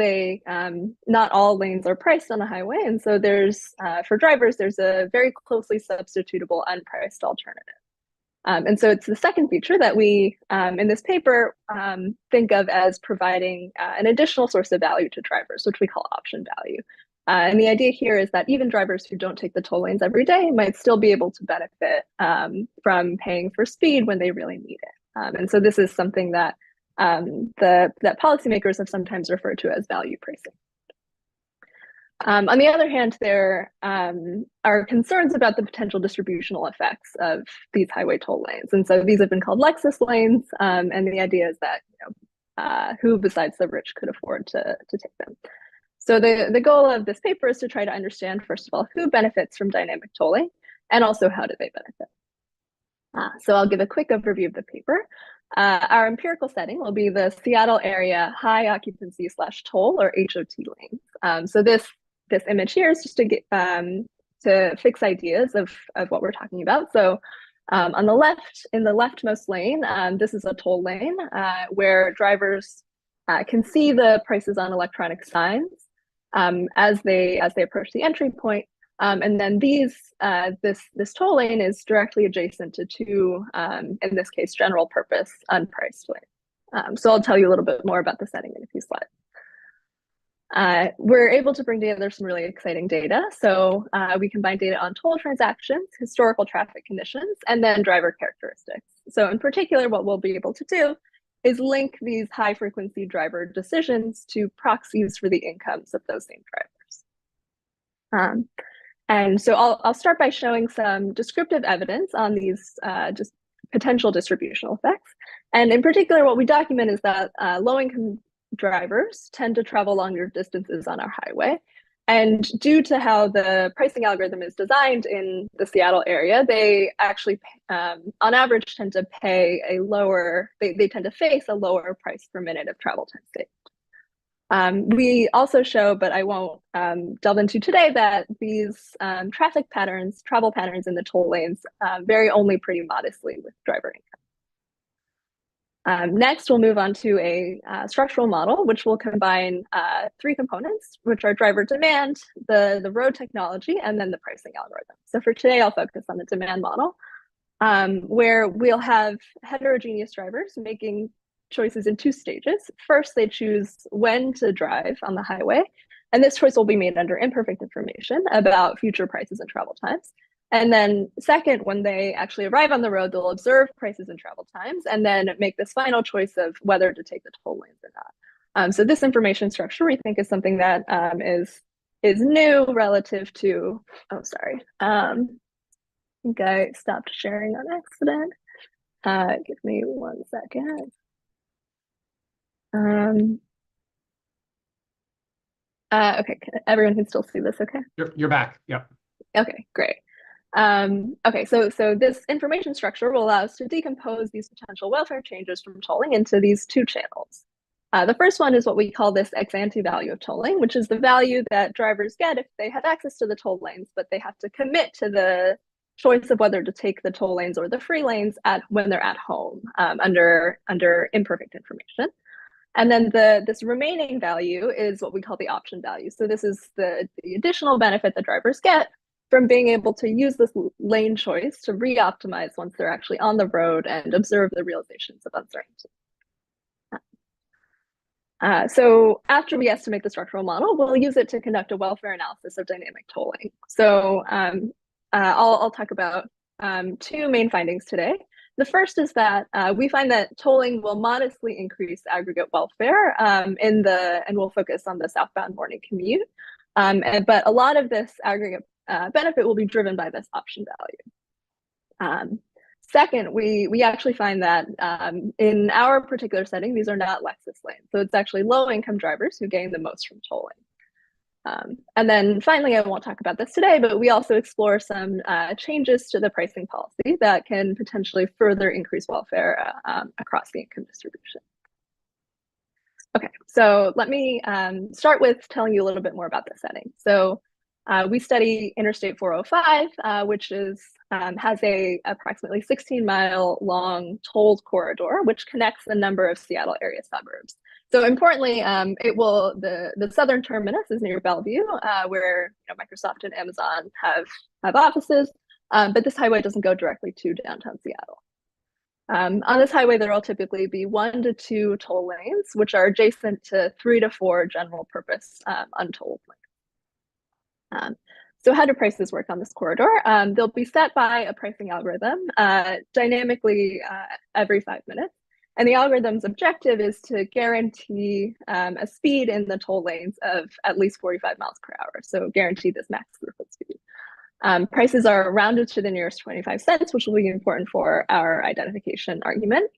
not all lanes are priced on a highway. And so there's, for drivers, there's a very closely substitutable unpriced alternative. And so it's the second feature that we, in this paper, think of as providing an additional source of value to drivers, which we call option value. And the idea here is that even drivers who don't take the toll lanes every day might still be able to benefit from paying for speed when they really need it. And so this is something that that policymakers have sometimes referred to as value pricing. On the other hand, there are concerns about the potential distributional effects of these highway toll lanes. And so these have been called Lexus lanes. And the idea is that who besides the rich could afford to take them? So the goal of this paper is to try to understand, first of all, who benefits from dynamic tolling, and also how do they benefit? So I'll give a quick overview of the paper. Our empirical setting will be the Seattle area high occupancy / toll, or HOT lanes. So this image here is just to get to fix ideas of what we're talking about. So on the left, in the leftmost lane, this is a toll lane where drivers can see the prices on electronic signs as they approach the entry point. And then this toll lane is directly adjacent to two, in this case, general purpose unpriced lanes. So I'll tell you a little bit more about the setting in a few slides. We're able to bring together some really exciting data. So we combine data on toll transactions, historical traffic conditions, and then driver characteristics. So in particular, what we'll be able to do is link these high frequency driver decisions to proxies for the incomes of those same drivers. And so I'll start by showing some descriptive evidence on these just potential distributional effects. And in particular, what we document is that low-income drivers tend to travel longer distances on our highway. And due to how the pricing algorithm is designed in the Seattle area, they actually, on average, tend to pay a lower, they tend to face a lower price per minute of travel time saved. We also show, but I won't delve into today, that these travel patterns in the toll lanes vary only pretty modestly with driver income. Next, we'll move on to a structural model, which will combine three components, which are driver demand, the road technology, and then the pricing algorithm. So for today, I'll focus on the demand model, where we'll have heterogeneous drivers making choices in two stages. First, they choose when to drive on the highway, and this choice will be made under imperfect information about future prices and travel times. And then second, when they actually arrive on the road, they'll observe prices and travel times, and then make this final choice of whether to take the toll lanes or not. So this information structure, we think, is something that is new relative to, oh, sorry. I think I stopped sharing on accident. Give me 1 second. Okay, everyone can still see this, okay? You're back, yep. Okay, great. Okay, so this information structure will allow us to decompose these potential welfare changes from tolling into these two channels. The first one is what we call this ex ante value of tolling, which is the value that drivers get if they have access to the toll lanes, but they have to commit to the choice of whether to take the toll lanes or the free lanes when they're at home under imperfect information. And then this remaining value is what we call the option value. So this is the additional benefit that drivers get from being able to use this lane choice to re-optimize once they're actually on the road and observe the realizations of uncertainty. So after we estimate the structural model, we'll use it to conduct a welfare analysis of dynamic tolling. So I'll talk about two main findings today. The first is that we find that tolling will modestly increase aggregate welfare and we'll focus on the southbound morning commute. But a lot of this aggregate benefit will be driven by this option value. Second, we actually find that in our particular setting, these are not Lexus lanes. So it's actually low-income drivers who gain the most from tolling. And then finally, I won't talk about this today, but we also explore some changes to the pricing policy that can potentially further increase welfare across the income distribution. Okay, so let me start with telling you a little bit more about the setting. So we study Interstate 405, which has a approximately 16-mile long tolled corridor, which connects a number of Seattle area suburbs. So importantly, the southern terminus is near Bellevue, where Microsoft and Amazon have offices, but this highway doesn't go directly to downtown Seattle. On this highway, there will typically be 1 to 2 toll lanes, which are adjacent to 3 to 4 general purpose untolled lanes. So how do prices work on this corridor? They'll be set by a pricing algorithm dynamically every 5 minutes. And the algorithm's objective is to guarantee a speed in the toll lanes of at least 45 miles per hour. So guarantee this max throughput speed. Prices are rounded to the nearest 25 cents, which will be important for our identification argument.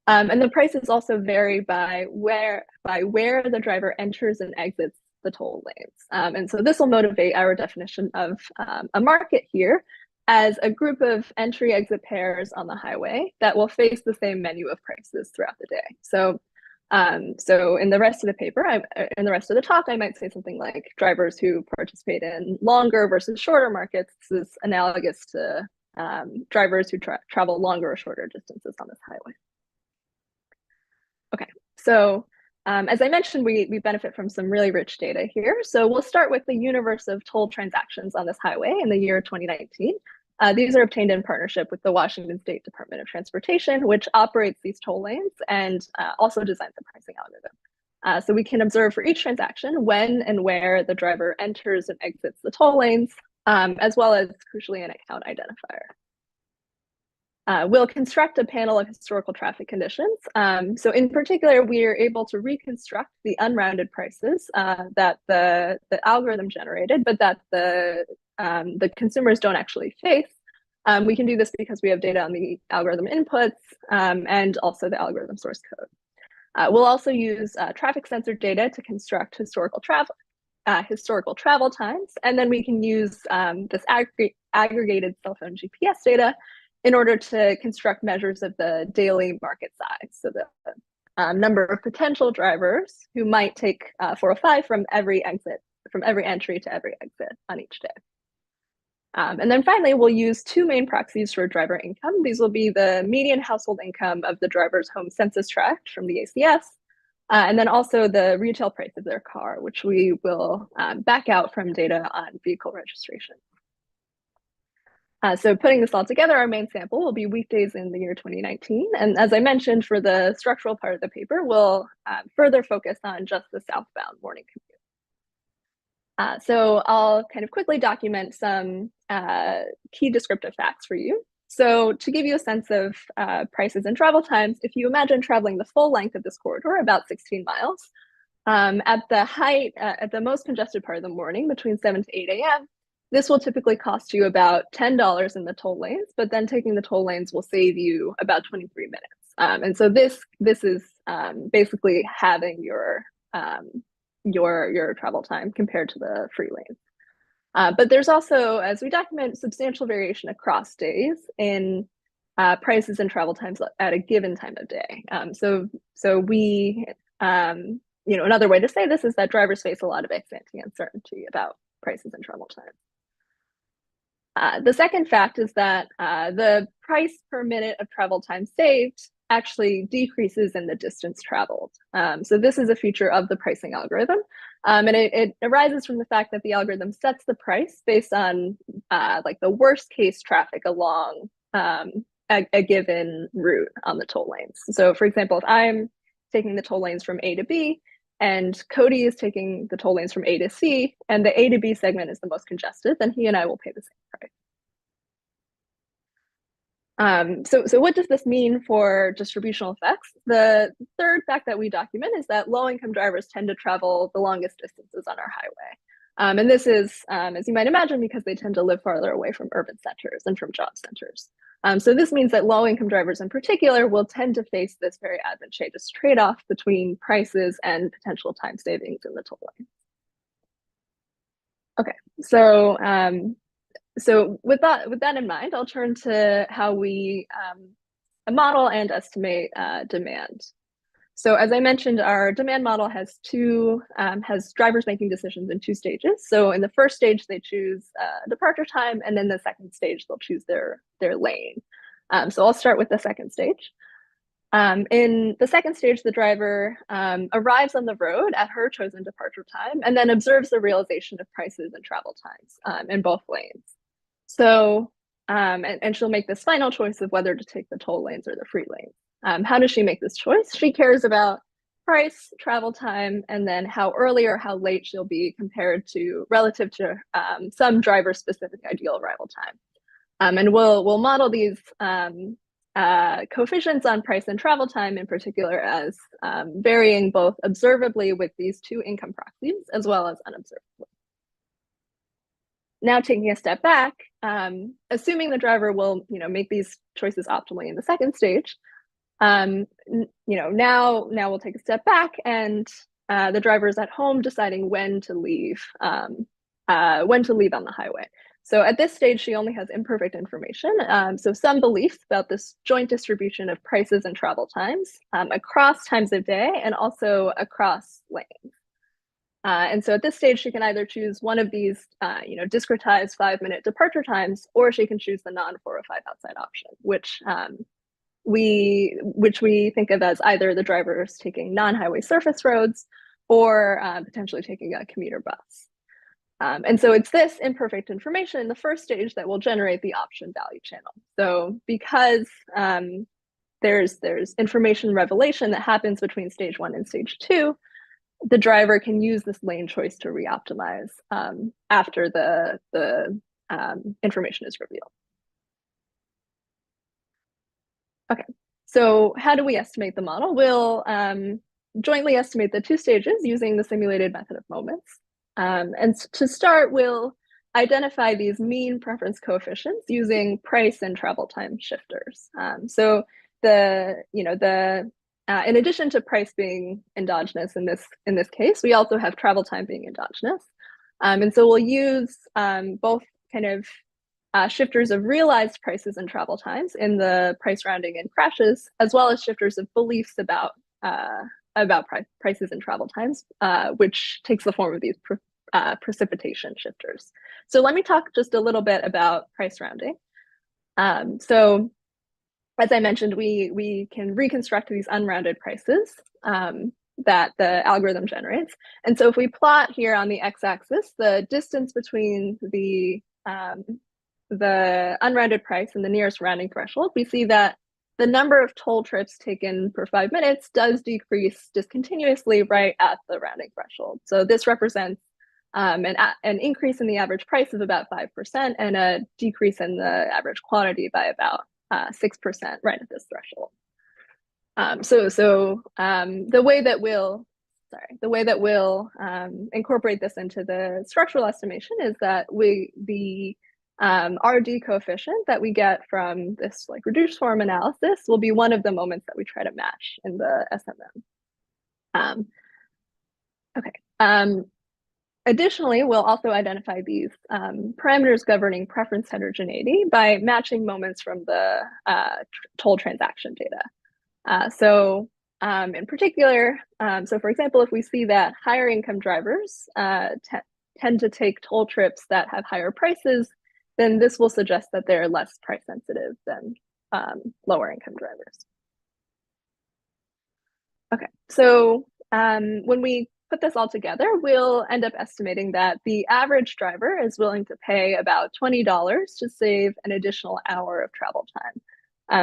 And the prices also vary by where the driver enters and exits the toll lanes. And so this will motivate our definition of a market here as a group of entry-exit pairs on the highway that will face the same menu of prices throughout the day. So in the rest of the paper, in the rest of the talk, I might say something like drivers who participate in longer versus shorter markets. This is analogous to drivers who travel longer or shorter distances on this highway. Okay, so as I mentioned, we benefit from some really rich data here. So we'll start with the universe of toll transactions on this highway in the year 2019. These are obtained in partnership with the Washington State Department of Transportation, which operates these toll lanes and also designs the pricing algorithm. So we can observe for each transaction when and where the driver enters and exits the toll lanes, as well as, crucially, an account identifier. We'll construct a panel of historical traffic conditions. So in particular, we are able to reconstruct the unrounded prices that the algorithm generated, but that the consumers don't actually face. We can do this because we have data on the algorithm inputs and also the algorithm source code. We'll also use traffic sensor data to construct historical travel times, and then we can use this aggregated cell phone GPS data in order to construct measures of the daily market size. So the number of potential drivers who might take 405 from every entry to every exit on each day. And then finally, we'll use 2 main proxies for driver income. These will be the median household income of the driver's home census tract from the ACS, and then also the retail price of their car, which we will back out from data on vehicle registration. So putting this all together, our main sample will be weekdays in the year 2019. And as I mentioned, for the structural part of the paper, we'll further focus on just the southbound morning commute. So I'll kind of quickly document some key descriptive facts for you. So to give you a sense of prices and travel times, if you imagine traveling the full length of this corridor, about 16 miles, at the most congested part of the morning, between 7 to 8 a.m., this will typically cost you about $10 in the toll lanes, but then taking the toll lanes will save you about 23 minutes. And so this is basically having your travel time compared to the free lanes. But there's also, as we document, substantial variation across days in prices and travel times at a given time of day. So we, another way to say this is that drivers face a lot of ex-ante uncertainty about prices and travel times. The second fact is that the price per minute of travel time saved actually decreases in the distance traveled. So this is a feature of the pricing algorithm. And it arises from the fact that the algorithm sets the price based on like the worst case traffic along a given route on the toll lanes. So for example, if I'm taking the toll lanes from A to B, and Cody is taking the toll lanes from A to C, and the A to B segment is the most congested, then he and I will pay the same price. So what does this mean for distributional effects? The third fact that we document is that low-income drivers tend to travel the longest distances on our And this is, as you might imagine, because they tend to live farther away from urban centers and from job centers. So this means that low-income drivers in particular will tend to face this very advantageous trade-off between prices and potential time savings in the toll line. Okay, so so with that in mind, I'll turn to how we model and estimate demand. So as I mentioned, our demand model has drivers making decisions in 2 stages. So in the first stage, they choose departure time, and then the second stage, they'll choose their lane. So I'll start with the second stage. In the second stage, the driver arrives on the road at her chosen departure time and then observes the realization of prices and travel times in both lanes. So, and she'll make this final choice of whether to take the toll lanes or the free lanes. How does she make this choice? She cares about price, travel time, and then how early or how late she'll be compared to relative to some driver-specific ideal arrival time. And we'll model these coefficients on price and travel time in particular as varying both observably with these 2 income proxies as well as unobservably. Now taking a step back, assuming the driver will make these choices optimally in the second stage, now we'll take a step back and the driver is at home deciding when to leave on the highway. So at this stage, she only has imperfect information. So some beliefs about this joint distribution of prices and travel times across times of day and also across lanes. And so at this stage, she can either choose one of these, discretized 5-minute departure times, or she can choose the non-405 outside option, which we think of as either the drivers taking non-highway surface roads or potentially taking a commuter bus. And so it's this imperfect information in the first stage that will generate the option value channel. So because there's information revelation that happens between stage 1 and stage 2, the driver can use this lane choice to re-optimize after the information is revealed. Okay, so how do we estimate the model? We'll jointly estimate the 2 stages using the simulated method of moments. And to start, we'll identify these mean preference coefficients using price and travel time shifters. So in addition to price being endogenous in this case, we also have travel time being endogenous. And so we'll use both kind of shifters of realized prices and travel times in the price rounding and crashes, as well as shifters of beliefs about prices and travel times, which takes the form of these precipitation shifters. So let me talk just a little bit about price rounding. So as I mentioned, we can reconstruct these unrounded prices that the algorithm generates. And so if we plot here on the x-axis, the distance between the unrounded price and the nearest rounding threshold, we see that the number of toll trips taken per 5 minutes does decrease discontinuously right at the rounding threshold. So this represents an increase in the average price of about 5% and a decrease in the average quantity by about 6% right at this threshold. The way that we'll incorporate this into the structural estimation is that the RD coefficient that we get from this reduced form analysis will be one of the moments that we try to match in the SMM. Additionally, we'll also identify these parameters governing preference heterogeneity by matching moments from the toll transaction data. In particular, so for example, if we see that higher income drivers tend to take toll trips that have higher prices, then this will suggest that they're less price sensitive than lower income drivers. Okay, so when we put this all together, we'll end up estimating that the average driver is willing to pay about $20 to save an additional hour of travel time.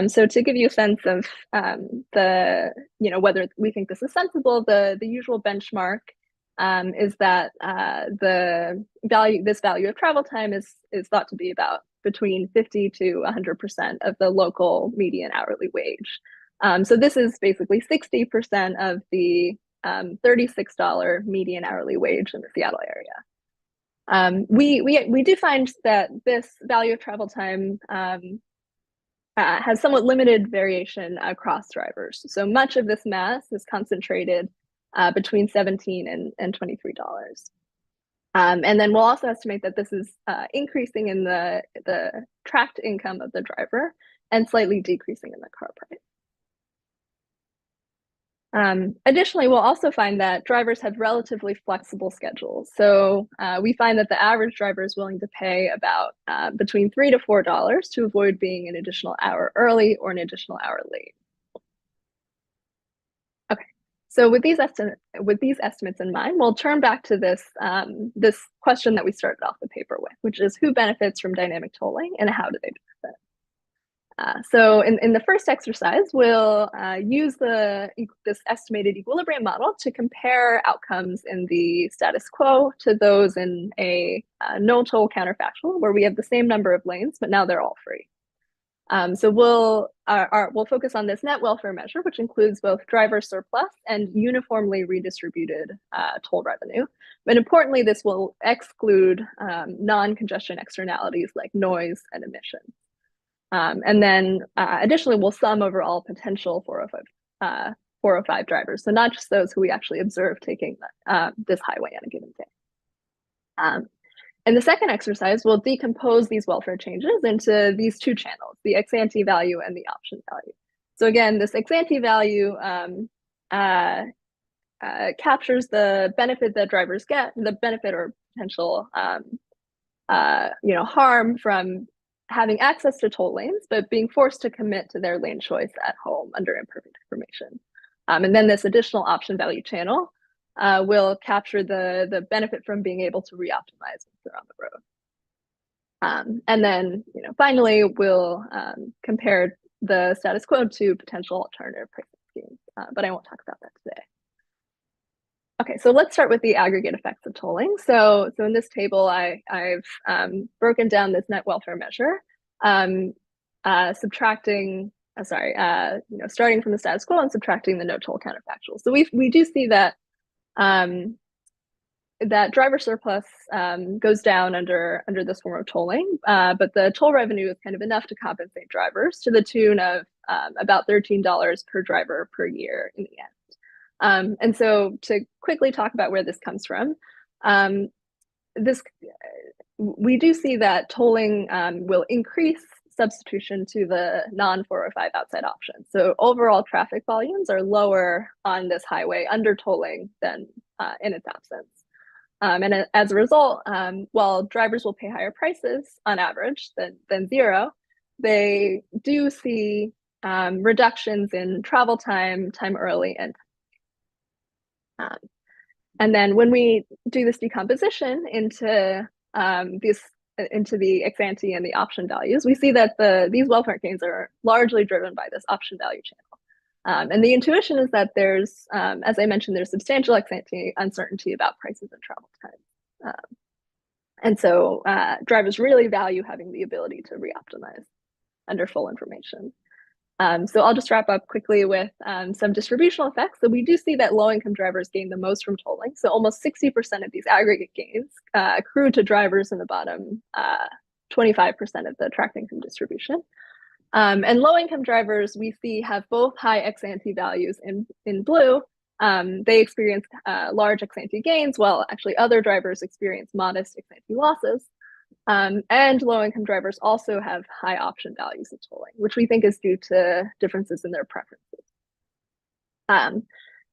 So to give you a sense of whether we think this is sensible, the usual benchmark is that this value of travel time is thought to be about between 50 to 100% of the local median hourly wage. So this is basically 60% of the $36 median hourly wage in the Seattle area. We do find that this value of travel time has somewhat limited variation across drivers. So much of this mass is concentrated between $17 and $23. And then we'll also estimate that this is increasing in the tracked income of the driver and slightly decreasing in the car price. Additionally, we'll also find that drivers have relatively flexible schedules. So we find that the average driver is willing to pay about between $3 to $4 to avoid being an additional hour early or an additional hour late. Okay, so with these estimates in mind, we'll turn back to this question that we started off the paper with, which is who benefits from dynamic tolling and how do they benefit? So in the first exercise, we'll use this estimated equilibrium model to compare outcomes in the status quo to those in a no toll counterfactual, where we have the same number of lanes, but now they're all free. So we'll focus on this net welfare measure, which includes both driver surplus and uniformly redistributed toll revenue. But importantly, this will exclude non-congestion externalities like noise and emissions. And then additionally, we'll sum overall potential 405 drivers. So not just those who we actually observe taking this highway on a given day. In the second exercise, we'll decompose these welfare changes into these two channels, the ex-ante value and the option value. So again, this ex-ante value captures the benefit that drivers get, the benefit or potential harm from having access to toll lanes, but being forced to commit to their lane choice at home under imperfect information. And then this additional option value channel will capture the benefit from being able to re-optimize once they're on the road. And then, finally, we'll compare the status quo to potential alternative pricing schemes, but I won't talk about that today. Okay, so let's start with the aggregate effects of tolling. So in this table, I've broken down this net welfare measure, starting from the status quo and subtracting the no toll counterfactual. So we do see that that driver surplus goes down under this form of tolling, but the toll revenue is kind of enough to compensate drivers to the tune of about $13 per driver per year in the end. And so to quickly talk about where this comes from, we do see that tolling will increase substitution to the non-405 outside option. So overall traffic volumes are lower on this highway under tolling than in its absence. And as a result, while drivers will pay higher prices on average than zero, they do see reductions in travel time, time early, and then when we do this decomposition into the ex-ante and the option values, we see that these welfare gains are largely driven by this option value channel. And the intuition is that there's, as I mentioned, there's substantial ex-ante uncertainty about prices and travel time. And so drivers really value having the ability to re-optimize under full information. So I'll just wrap up quickly with some distributional effects. So we do see that low-income drivers gain the most from tolling. So almost 60% of these aggregate gains accrue to drivers in the bottom 25% of the tracked income distribution. And low-income drivers we see have both high ex-ante values in blue. They experience large ex-ante gains, while actually other drivers experience modest ex-ante losses. And low-income drivers also have high option values of tolling, which we think is due to differences in their preferences.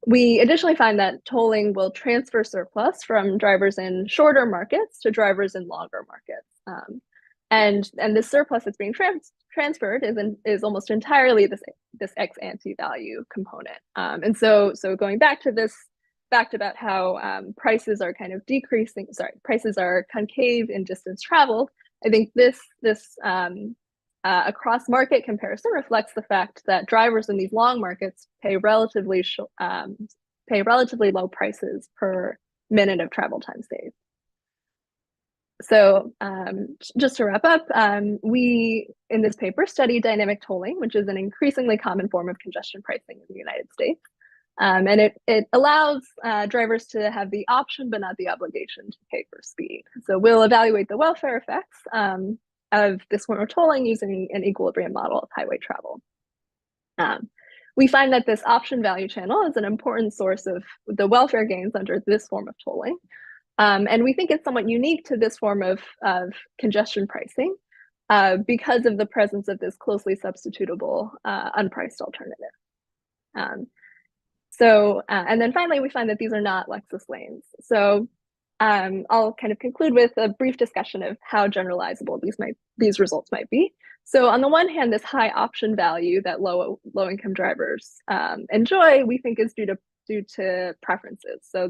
We additionally find that tolling will transfer surplus from drivers in shorter markets to drivers in longer markets. And this surplus that's being transferred is almost entirely this ex-ante value component. And so going back to this fact about how prices are kind of decreasing, prices are concave in distance traveled, I think this across market comparison reflects the fact that drivers in these long markets pay relatively low prices per minute of travel time saved. So just to wrap up, we in this paper study dynamic tolling, which is an increasingly common form of congestion pricing in the United States. And it allows drivers to have the option, but not the obligation to pay for speed. So we'll evaluate the welfare effects of this form of tolling using an equilibrium model of highway travel. We find that this option value channel is an important source of the welfare gains under this form of tolling. And we think it's somewhat unique to this form of congestion pricing because of the presence of this closely substitutable unpriced alternative. And then finally, we find that these are not Lexus lanes. So I'll kind of conclude with a brief discussion of how generalizable these results might be. So on the one hand, this high option value that low income drivers enjoy, we think is due to preferences. So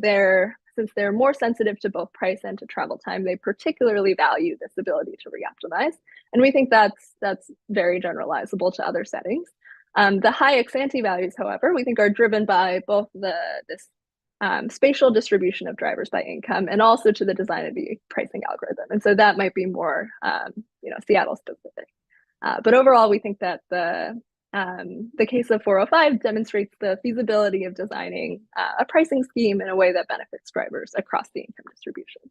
since they're more sensitive to both price and to travel time, they particularly value this ability to reoptimize. And we think that's very generalizable to other settings. The high ex-ante values, however, we think are driven by both this spatial distribution of drivers by income and also to the design of the pricing algorithm. And so that might be more, Seattle specific. But overall, we think that the case of 405 demonstrates the feasibility of designing a pricing scheme in a way that benefits drivers across the income distribution.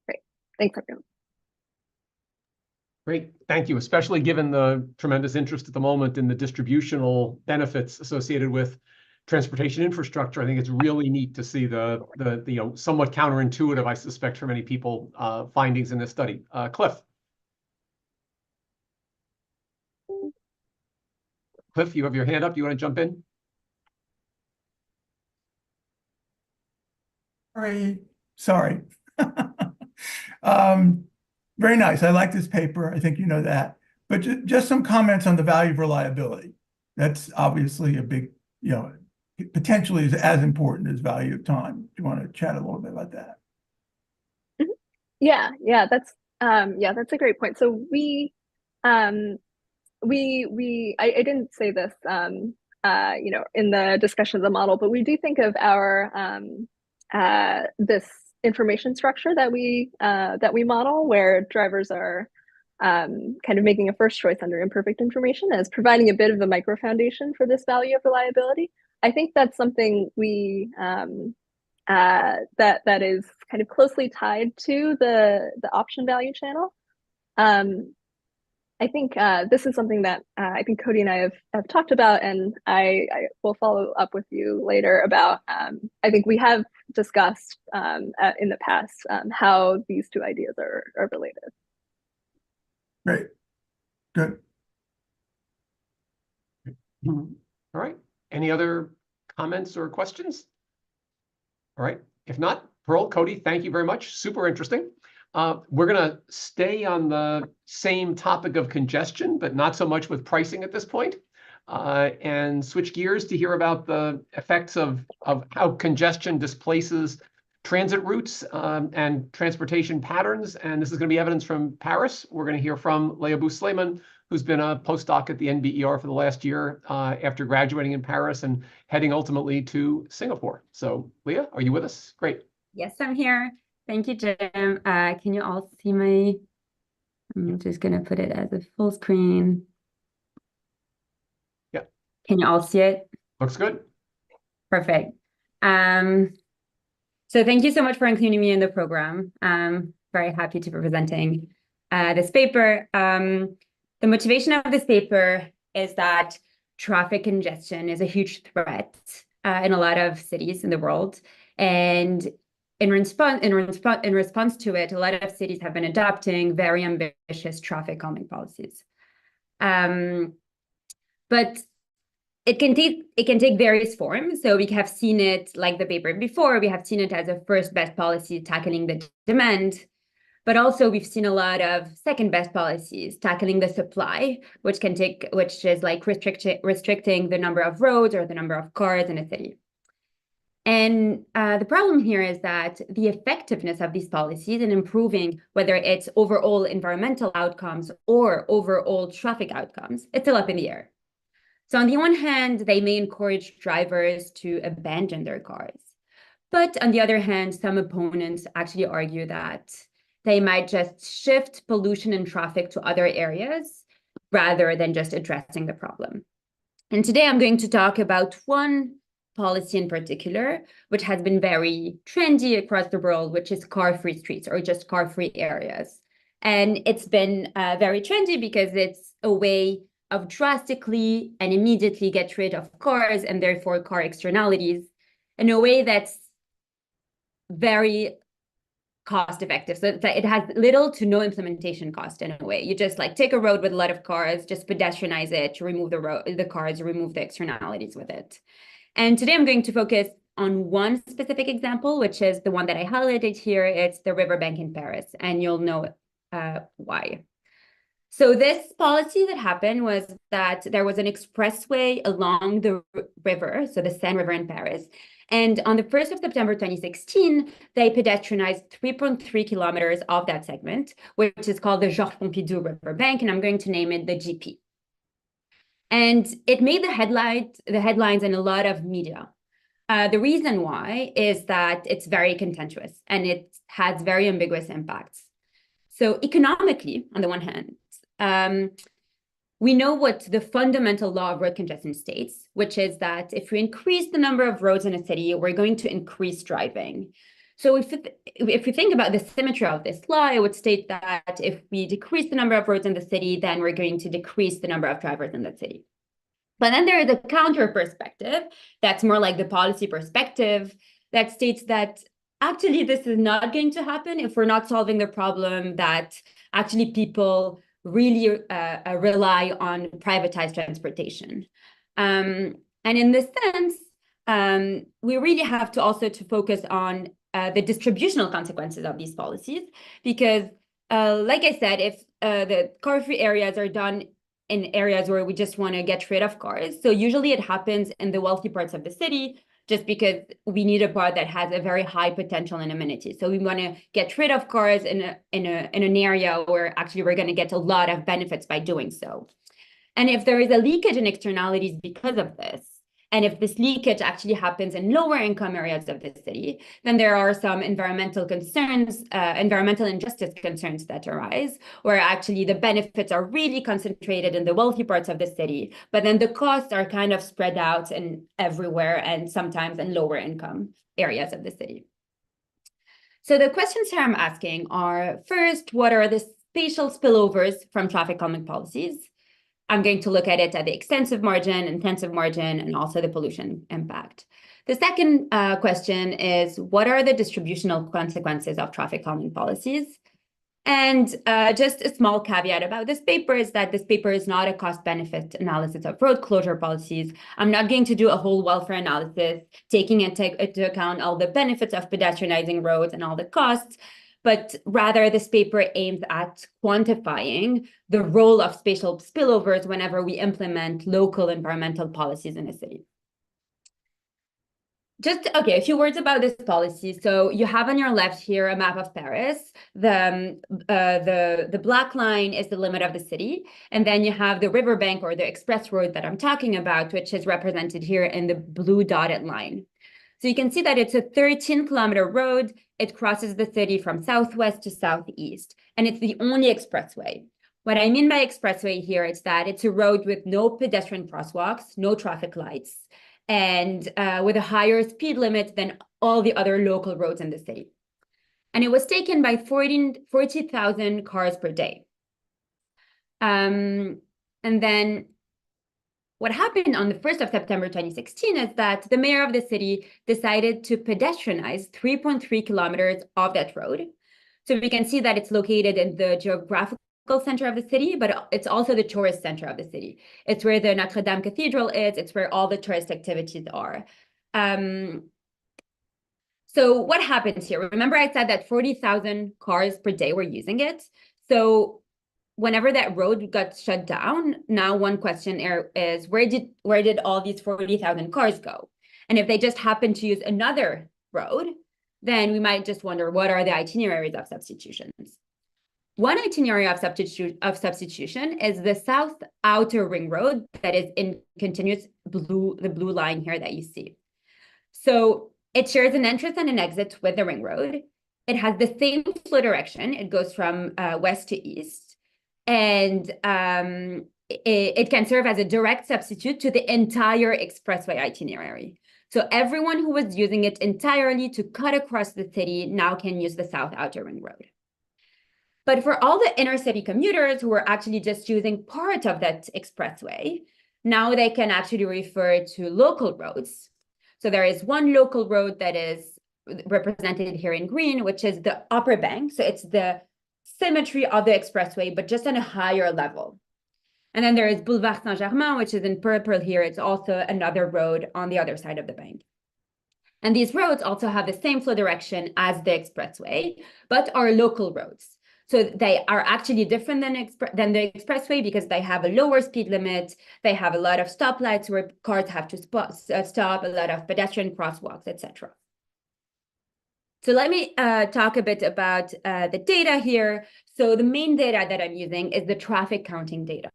Great, thanks everyone. Great, thank you, especially given the tremendous interest at the moment in the distributional benefits associated with transportation infrastructure. I think it's really neat to see the somewhat counterintuitive, I suspect, for many people, findings in this study. Cliff. Cliff, you have your hand up. Do you want to jump in? Sorry. Very nice. I like this paper. I think you know that. But just some comments on the value of reliability. That's obviously a big, potentially is as important as value of time. Do you want to chat a little bit about that? Yeah, that's a great point. So I didn't say this in the discussion of the model, but we do think of our this information structure that we model, where drivers are kind of making a first choice under imperfect information, as providing a bit of a micro foundation for this value of reliability. I think that's something we that is kind of closely tied to the option value channel. I think this is something that I think Cody and I have talked about, and I will follow up with you later about. I think we have discussed in the past how these two ideas are related. Great, good. All right. Any other comments or questions? All right. If not, Pearl, Cody, thank you very much. Super interesting. We're going to stay on the same topic of congestion, but not so much with pricing at this point, and switch gears to hear about the effects of how congestion displaces transit routes and transportation patterns. And this is going to be evidence from Paris. We're going to hear from Leah Booth-Slayman, who's been a postdoc at the NBER for the last year after graduating in Paris and heading ultimately to Singapore. So Leah, are you with us? Great. Yes, I'm here. Thank you, Jim. Can you all see my, I'm just going to put it as a full screen. Yeah. Can you all see it? Looks good. Perfect. So thank you so much for including me in the program. I'm very happy to be presenting this paper. The motivation of this paper is that traffic congestion is a huge threat in a lot of cities in the world. And in response to it, a lot of cities have been adopting very ambitious traffic calming policies. But it can take various forms. So we have seen it, like the paper before, we have seen it as a first best policy tackling the demand. But also we've seen a lot of second best policies tackling the supply, which is like restricting the number of roads or the number of cars in a city. And the problem here is that the effectiveness of these policies in improving, whether it's overall environmental outcomes or overall traffic outcomes, it's still up in the air. So on the one hand, they may encourage drivers to abandon their cars. But on the other hand, some opponents actually argue that they might just shift pollution and traffic to other areas rather than just addressing the problem. And today I'm going to talk about one policy in particular, which has been very trendy across the world, which is car-free streets or just car-free areas. And it's been very trendy because it's a way of drastically and immediately get rid of cars and therefore car externalities in a way that's very cost effective. So it has little to no implementation cost in a way. You just like take a road with a lot of cars, just pedestrianize it, remove the cars, remove the externalities with it. And today I'm going to focus on one specific example, which is the one that I highlighted here. It's the riverbank in Paris, and you'll know why. So this policy that happened was that there was an expressway along the river, so the Seine River in Paris. And on the 1st of September 2016, they pedestrianized 3.3 kilometers of that segment, which is called the Georges Pompidou Riverbank, and I'm going to name it the GP. And it made the headlines in a lot of media. The reason why is that it's very contentious and it has very ambiguous impacts. So economically, on the one hand, we know what the fundamental law of road congestion states, which is that if we increase the number of roads in a city, we're going to increase driving. So if we think about the symmetry of this law, it would state that if we decrease the number of roads in the city, then we're going to decrease the number of drivers in the city. But then there is a counter perspective that's more like the policy perspective that states that actually this is not going to happen if we're not solving the problem that actually people really rely on privatized transportation. And in this sense, we really have to also focus on the distributional consequences of these policies, because like I said, if the car-free areas are done in areas where we just want to get rid of cars, so usually it happens in the wealthy parts of the city, just because we need a part that has a very high potential and amenities. So we want to get rid of cars in an area where actually we're going to get a lot of benefits by doing so. And if there is a leakage in externalities because of this, and if this leakage actually happens in lower income areas of the city, then there are some environmental concerns, environmental injustice concerns that arise, where actually the benefits are really concentrated in the wealthy parts of the city, but then the costs are kind of spread out in everywhere and sometimes in lower income areas of the city. So the questions here I'm asking are, first, what are the spatial spillovers from traffic calming policies? I'm going to look at it at the extensive margin, intensive margin, and also the pollution impact. The second question is, what are the distributional consequences of traffic calming policies? And just a small caveat about this paper is that this paper is not a cost-benefit analysis of road closure policies. I'm not going to do a whole welfare analysis, taking into account all the benefits of pedestrianizing roads and all the costs, but rather this paper aims at quantifying the role of spatial spillovers whenever we implement local environmental policies in a city. Just, okay, a few words about this policy. So you have on your left here a map of Paris. The black line is the limit of the city. And then you have the riverbank or the express road that I'm talking about, which is represented here in the blue dotted line. So you can see that it's a 13-kilometer road. It crosses the city from southwest to southeast, and it's the only expressway. What I mean by expressway here is that it's a road with no pedestrian crosswalks, no traffic lights, and with a higher speed limit than all the other local roads in the city. And it was taken by 40,000 cars per day. And then what happened on the 1st of September 2016 is that the mayor of the city decided to pedestrianize 3.3 kilometers of that road. So we can see that it's located in the geographical center of the city, but it's also the tourist center of the city. It's where the Notre Dame Cathedral is. It's where all the tourist activities are. So what happens here? Remember I said that 40,000 cars per day were using it. So whenever that road got shut down, now one question is, where did all these 40,000 cars go? And if they just happen to use another road, then we might just wonder, what are the itineraries of substitutions? One itinerary of substitution is the South Outer Ring Road that is in continuous the blue line here that you see. So it shares an entrance and an exit with the ring road. It has the same flow direction. It goes from west to east. And it can serve as a direct substitute to the entire expressway itinerary. So everyone who was using it entirely to cut across the city now can use the South Outer Ring Road. But for all the inner city commuters who were actually just using part of that expressway, now they can actually refer to local roads. So there is one local road that is represented here in green, which is the upper bank. So it's the symmetry of the expressway, but just on a higher level. And then there is Boulevard Saint-Germain, which is in purple here. It's also another road on the other side of the bank. And these roads also have the same flow direction as the expressway, but are local roads. So they are actually different than the expressway because they have a lower speed limit. They have a lot of stoplights where cars have to stop, a lot of pedestrian crosswalks, etc. So let me talk a bit about the data here. So the main data that I'm using is the traffic counting data.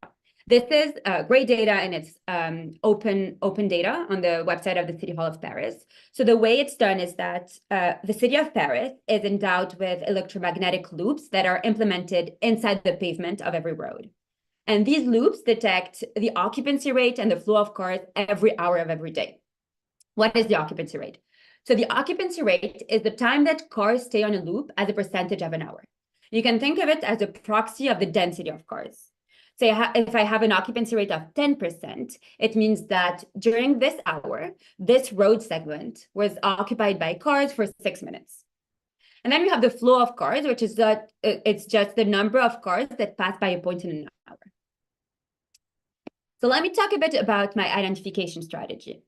This is great data, and it's open data on the website of the City Hall of Paris. So the way it's done is that the City of Paris is endowed with electromagnetic loops that are implemented inside the pavement of every road. And these loops detect the occupancy rate and the flow of cars every hour of every day. What is the occupancy rate? So the occupancy rate is the time that cars stay on a loop as a percentage of an hour. You can think of it as a proxy of the density of cars. So if I have an occupancy rate of 10%, it means that during this hour, this road segment was occupied by cars for 6 minutes. And then we have the flow of cars, which is that it's just the number of cars that pass by a point in an hour. So let me talk a bit about my identification strategy.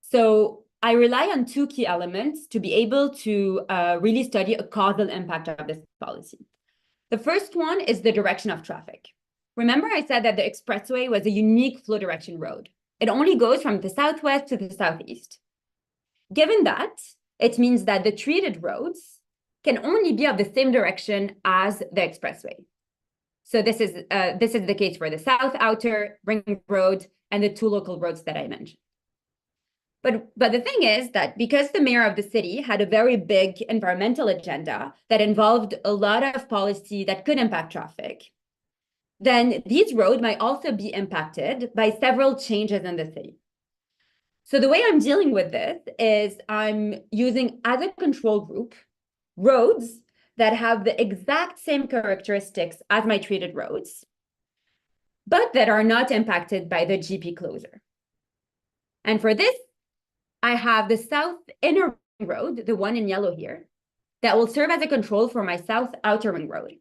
So I rely on two key elements to be able to really study a causal impact of this policy. The first one is the direction of traffic. Remember, I said that the expressway was a unique flow direction road. It only goes from the southwest to the southeast. Given that, it means that the treated roads can only be of the same direction as the expressway. So this is the case for the South Outer Ring Road and the two local roads that I mentioned. But the thing is that because the mayor of the city had a very big environmental agenda that involved a lot of policy that could impact traffic, then these roads might also be impacted by several changes in the city. So the way I'm dealing with this is I'm using as a control group roads that have the exact same characteristics as my treated roads, but that are not impacted by the GP closure. And for this, I have the South Inner Ring Road, the one in yellow here, that will serve as a control for my South Outer Ring Road.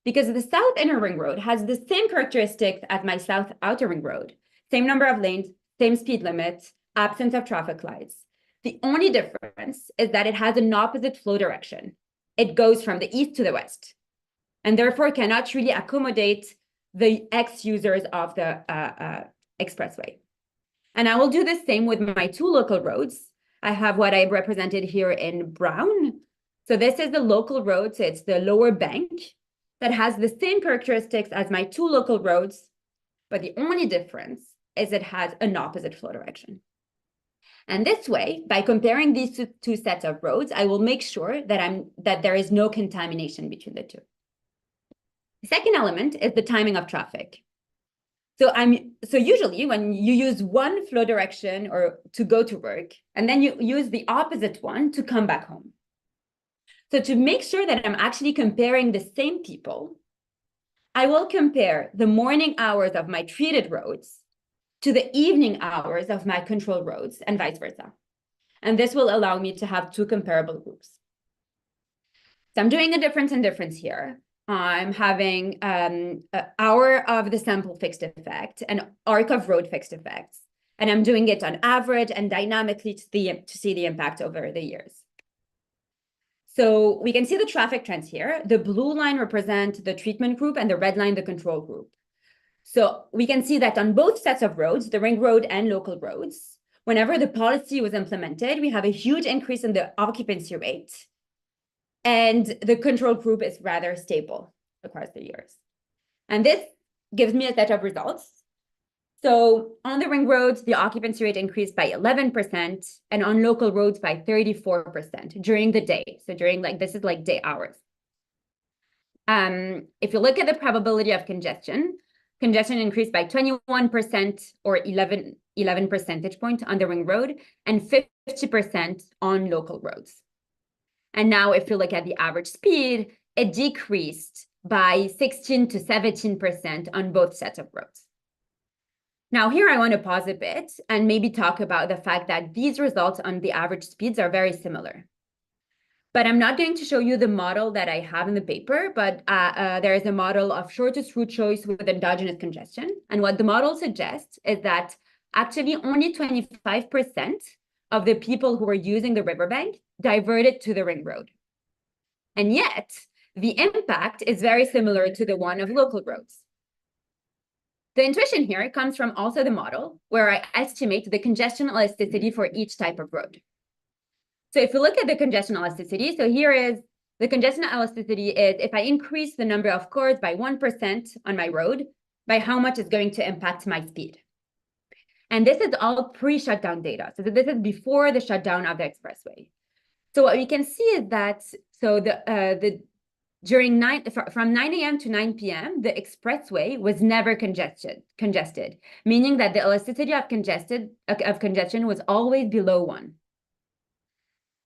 Because the South Inner Ring Road has the same characteristics as my South Outer Ring Road, same number of lanes, same speed limit, absence of traffic lights. The only difference is that it has an opposite flow direction. It goes from the east to the west, and therefore cannot really accommodate the ex-users of the expressway. And I will do the same with my two local roads. I have what I represented here in brown. So this is the local road, so it's the lower bank that has the same characteristics as my two local roads, but the only difference is it has an opposite flow direction. And this way, by comparing these two sets of roads, I will make sure that there is no contamination between the two. The second element is the timing of traffic. So usually when you use one flow direction or to go to work, and then you use the opposite one to come back home. So to make sure that I'm actually comparing the same people, I will compare the morning hours of my treated roads to the evening hours of my control roads and vice versa. And this will allow me to have two comparable groups. So I'm doing a difference in difference here. I'm having an hour of the sample fixed effect, an arc of road fixed effects, and I'm doing it on average and dynamically to see the impact over the years. So we can see the traffic trends here. The blue line represents the treatment group and the red line, the control group. So we can see that on both sets of roads, the ring road and local roads, whenever the policy was implemented, we have a huge increase in the occupancy rate. And the control group is rather stable across the years. And this gives me a set of results. So on the ring roads, the occupancy rate increased by 11%, and on local roads by 34% during the day. So during this is like day hours. If you look at the probability of congestion, congestion increased by 21% or 11 percentage points on the ring road and 50% on local roads. And now if you look at the average speed, it decreased by 16 to 17% on both sets of roads. Now here I want to pause a bit and maybe talk about the fact that these results on the average speeds are very similar. But I'm not going to show you the model that I have in the paper, but there is a model of shortest route choice with endogenous congestion. And what the model suggests is that actually only 25% of the people who were using the riverbank diverted to the ring road. And yet, the impact is very similar to the one of local roads. The intuition here comes from also the model, where I estimate the congestion elasticity for each type of road. So if you look at the congestion elasticity, so here is the congestion elasticity is if I increase the number of cars by 1% on my road, by how much is going to impact my speed. And this is all pre-shutdown data. So this is before the shutdown of the expressway. So what we can see is that, so from 9 a.m. to 9 p.m., the expressway was never congested, meaning that the elasticity of congestion was always below 1.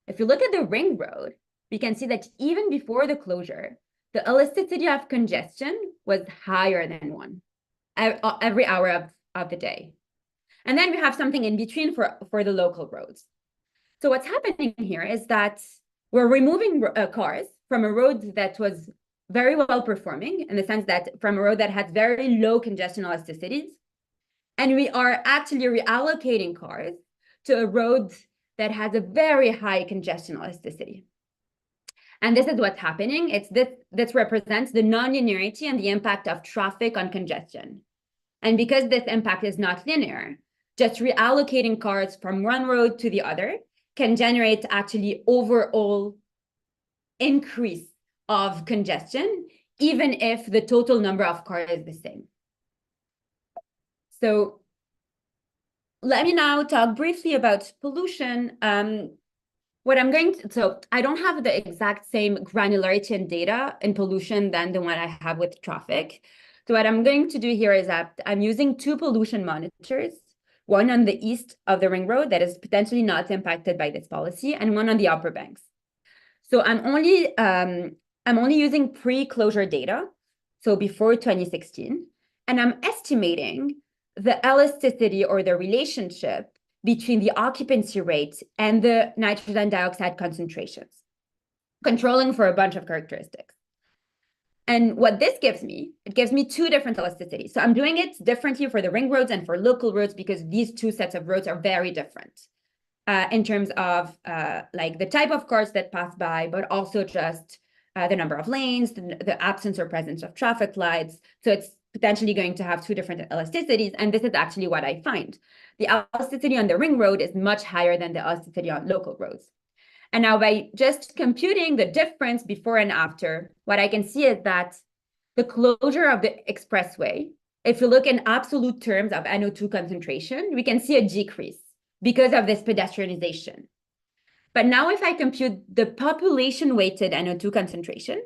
If you look at the ring road, we can see that even before the closure, the elasticity of congestion was higher than 1 every hour of the day. And then we have something in between for the local roads. So what's happening here is that we're removing cars from a road that was very well performing, in the sense that from a road that had very low congestion elasticities. And we are actually reallocating cars to a road that has a very high congestion elasticity. And this is what's happening. This represents the nonlinearity and the impact of traffic on congestion. And because this impact is not linear, just reallocating cars from one road to the other can generate actually overall increase of congestion, even if the total number of cars is the same. So let me now talk briefly about pollution. So I don't have the exact same granularity and data in pollution than the one I have with traffic. So what I'm going to do here is that I'm using 2 pollution monitors, one on the east of the ring road that is potentially not impacted by this policy, and one on the upper banks. So I'm only using pre-closure data, so before 2016, and I'm estimating the elasticity or the relationship between the occupancy rate and the nitrogen dioxide concentrations, controlling for a bunch of characteristics. And what this gives me, it gives me 2 different elasticities. So I'm doing it differently for the ring roads and for local roads because these 2 sets of roads are very different in terms of like the type of cars that pass by, but also just the number of lanes, the absence or presence of traffic lights. So it's potentially going to have 2 different elasticities. And this is actually what I find. The elasticity on the ring road is much higher than the elasticity on local roads. And now by just computing the difference before and after, what I can see is that the closure of the expressway, if you look in absolute terms of NO2 concentration, we can see a decrease because of this pedestrianization. But now if I compute the population-weighted NO2 concentration,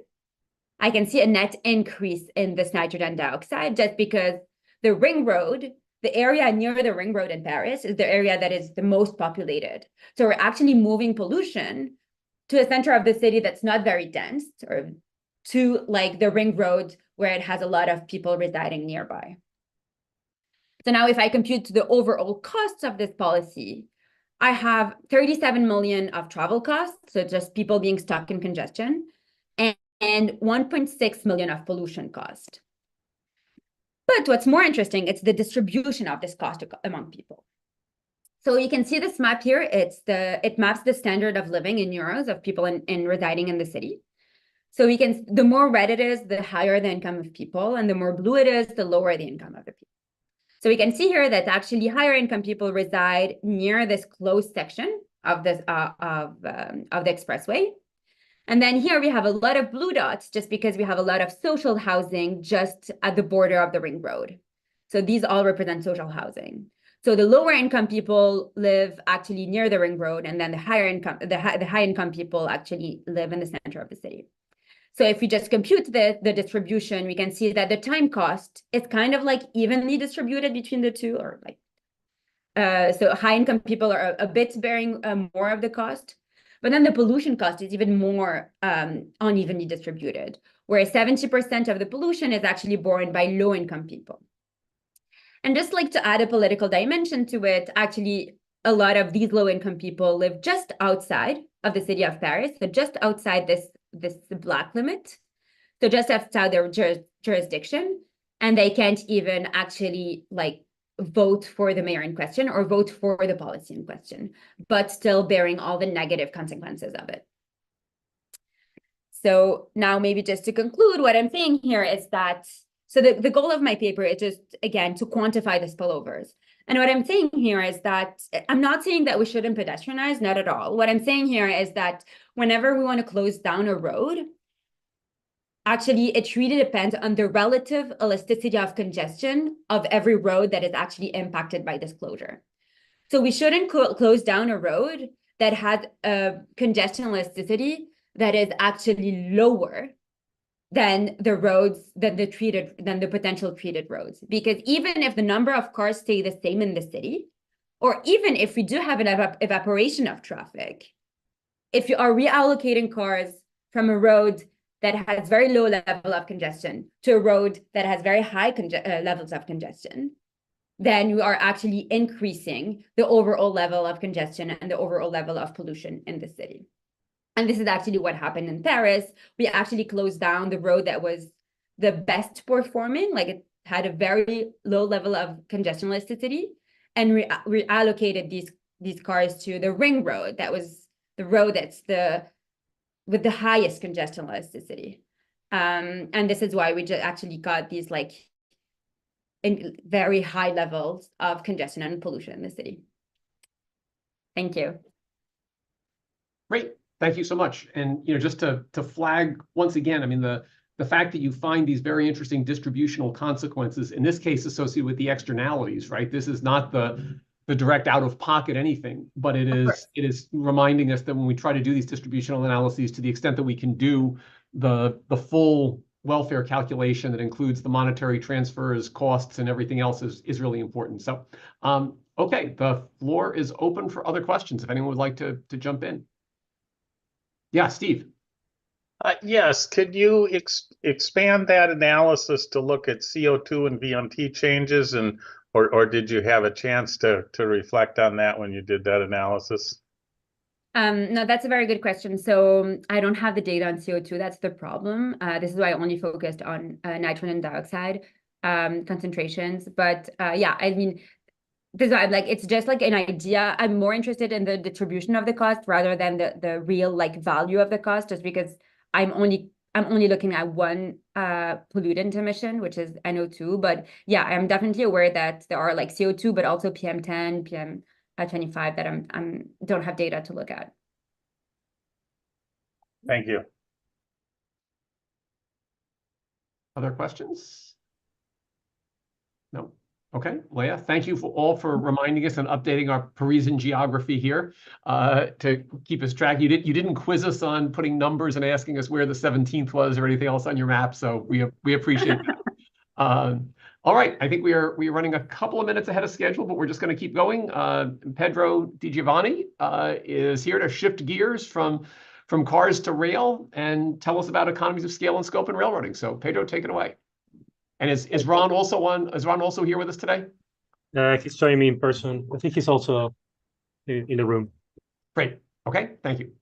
I can see a net increase in this nitrogen dioxide just because the ring road, the area near the ring road in Paris is the area that is the most populated. So we're actually moving pollution to a center of the city that's not very dense, or to like the ring road where it has a lot of people residing nearby. So now if I compute the overall costs of this policy, I have 37 million of travel costs, so just people being stuck in congestion, and 1.6 million of pollution cost. But what's more interesting, it's the distribution of this cost among people. So you can see this map here. It maps the standard of living in euros of people in residing in the city. So the more red it is, the higher the income of people, and the more blue it is, the lower the income of the people. So we can see here that actually higher income people reside near this closed section of this of the expressway. And then here we have a lot of blue dots just because we have a lot of social housing just at the border of the ring road. So these all represent social housing. So the lower income people live actually near the ring road, and then the higher income, the high income people actually live in the center of the city. So if we just compute the distribution, we can see that the time cost is kind of like evenly distributed between the two, or like, so high income people are a bit bearing more of the cost, but then the pollution cost is even more unevenly distributed, where 70% of the pollution is actually borne by low income people. And just like to add a political dimension to it, actually, a lot of these low income people live just outside of the city of Paris, so just outside this black limit, so just outside their jurisdiction, and they can't even actually like vote for the mayor in question or vote for the policy in question, but still bearing all the negative consequences of it. So now maybe just to conclude, what I'm saying here is that, so the goal of my paper is just, again, to quantify the spillovers. And what I'm saying here is that I'm not saying that we shouldn't pedestrianize, not at all. What I'm saying here is that whenever we want to close down a road, actually, it really depends on the relative elasticity of congestion of every road that is actually impacted by this closure. So we shouldn't close down a road that has a congestion elasticity that is actually lower than the roads, than the potential treated roads. Because even if the number of cars stay the same in the city, or even if we do have an evaporation of traffic, if you are reallocating cars from a road that has very low level of congestion to a road that has very high levels of congestion, then you are actually increasing the overall level of congestion and the overall level of pollution in the city. And this is actually what happened in Paris. We actually closed down the road that was the best performing, like it had a very low level of congestion elasticity, and reallocated these cars to the ring road. That was the road that's with the highest congestion elasticity. And this is why we just actually got these like in very high levels of congestion and pollution in the city. Thank you. Great. Thank you so much. And just to flag once again, I mean, the fact that you find these very interesting distributional consequences, in this case associated with the externalities, right? This is not the direct out-of-pocket anything, but it is reminding us that when we try to do these distributional analyses, to the extent that we can do the full welfare calculation that includes the monetary transfers, costs, and everything else is really important. So, okay, the floor is open for other questions if anyone would like to jump in. Yeah, Steve. Yes, could you expand that analysis to look at CO2 and VMT changes, and or did you have a chance to reflect on that when you did that analysis? No, that's a very good question. So I don't have the data on CO2. That's the problem. This is why I only focused on nitrogen dioxide concentrations. But yeah, I mean, this is why I'm like, it's just like an idea. I'm more interested in the distribution of the cost rather than the real like value of the cost, just because I'm only looking at one pollutant emission, which is NO2. But yeah, I'm definitely aware that there are like CO2, but also PM10, PM25 that I'm don't have data to look at. Thank you. Other questions? No. Okay, Leah, thank you all for reminding us and updating our Parisian geography here to keep us track. You didn't quiz us on putting numbers and asking us where the 17th was or anything else on your map, so we appreciate that. All right, I think we are running a couple of minutes ahead of schedule, but we're just going to keep going. Pedro Di Giovanni is here to shift gears from cars to rail and tell us about economies of scale and scope in railroading. So Pedro, take it away. And is Ron also here with us today? He's joining me in person. I think he's also in the room. Great. Okay. Thank you.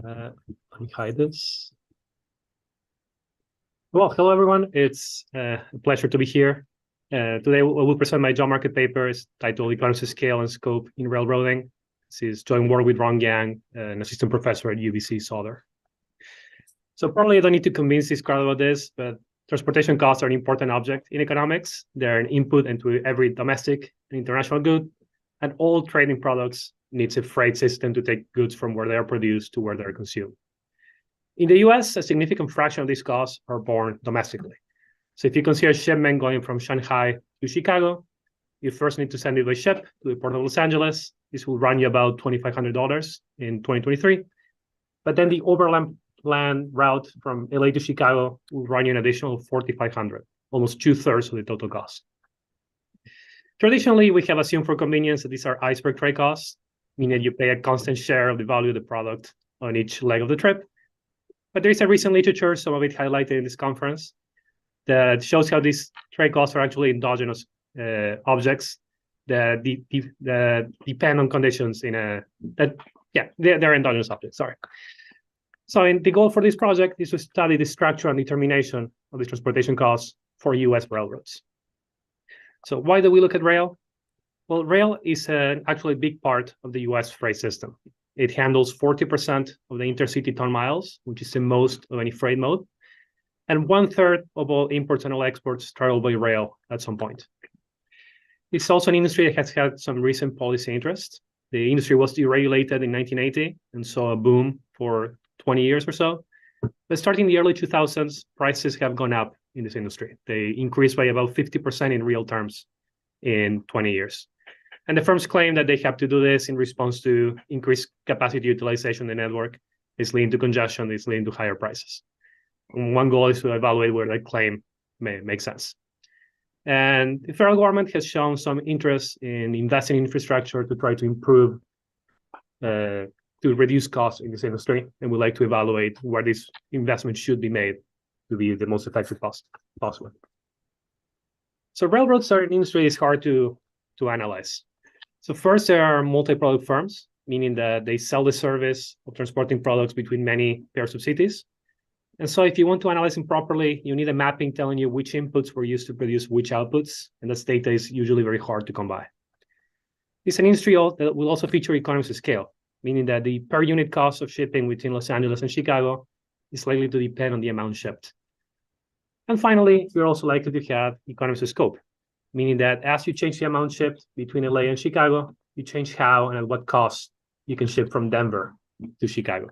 Let me hide this. Well, hello everyone. It's a pleasure to be here. Today I will present my job market paper. It's titled Economies of Scale and Scope in Railroading. This is joint work with Ron Yang, an assistant professor at UBC Sauder. So probably I don't need to convince this crowd about this, but transportation costs are an important object in economics. They're an input into every domestic and international good, and all trading products needs a freight system to take goods from where they are produced to where they're consumed. In the US, a significant fraction of these costs are borne domestically. So if you consider a shipment going from Shanghai to Chicago, you first need to send it by ship to the port of Los Angeles. This will run you about $2,500 in 2023. But then the overland land route from LA to Chicago will run you an additional $4,500, almost 2/3 of the total cost. Traditionally, we have assumed for convenience that these are iceberg trade costs, meaning that you pay a constant share of the value of the product on each leg of the trip. But there is a recent literature, some of it highlighted in this conference, that shows how these trade costs are actually endogenous objects that depend on conditions they're endogenous objects, sorry. So the goal for this project is to study the structure and determination of the transportation costs for US railroads. So why do we look at rail? Well, rail is actually a big part of the US freight system. It handles 40% of the intercity ton miles, which is the most of any freight mode. And 1/3 of all imports and all exports travel by rail at some point. It's also an industry that has had some recent policy interest. The industry was deregulated in 1980 and saw a boom for 20 years or so. But starting in the early 2000s, prices have gone up in this industry. They increased by about 50% in real terms in 20 years. And the firms claim that they have to do this in response to increased capacity utilization in the network. It's leading to congestion, it's leading to higher prices. And one goal is to evaluate where that claim may make sense. And the federal government has shown some interest in investing in infrastructure to try to improve, to reduce costs in this industry. And we'd like to evaluate where these investments should be made to be the most effective possible. So railroads are an industry that's hard to analyze. So first, there are multi-product firms, meaning that they sell the service of transporting products between many pairs of cities. And so if you want to analyze them properly, you need a mapping telling you which inputs were used to produce which outputs, and this data is usually very hard to come by. It's an industry that will also feature economies of scale, meaning that the per unit cost of shipping between Los Angeles and Chicago is likely to depend on the amount shipped. And finally, you're also likely to have economies of scope, meaning that as you change the amount shipped between LA and Chicago, you change how and at what cost you can ship from Denver to Chicago.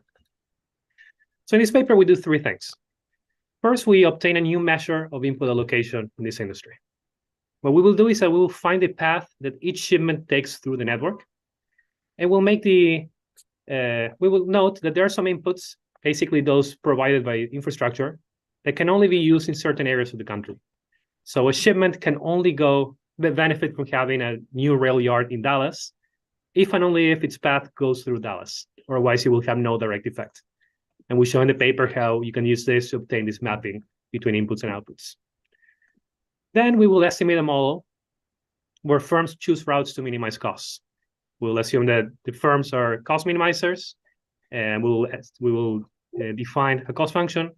So in this paper, we do three things. First, we obtain a new measure of input allocation in this industry. What we will do is that we will find the path that each shipment takes through the network, and we'll make we will note that there are some inputs, basically those provided by infrastructure, that can only be used in certain areas of the country. So a shipment can only benefit from having a new rail yard in Dallas, if and only if its path goes through Dallas. Otherwise, it will have no direct effect. And we show in the paper how you can use this to obtain this mapping between inputs and outputs. Then we will estimate a model where firms choose routes to minimize costs. We'll assume that the firms are cost minimizers, and we will define a cost function,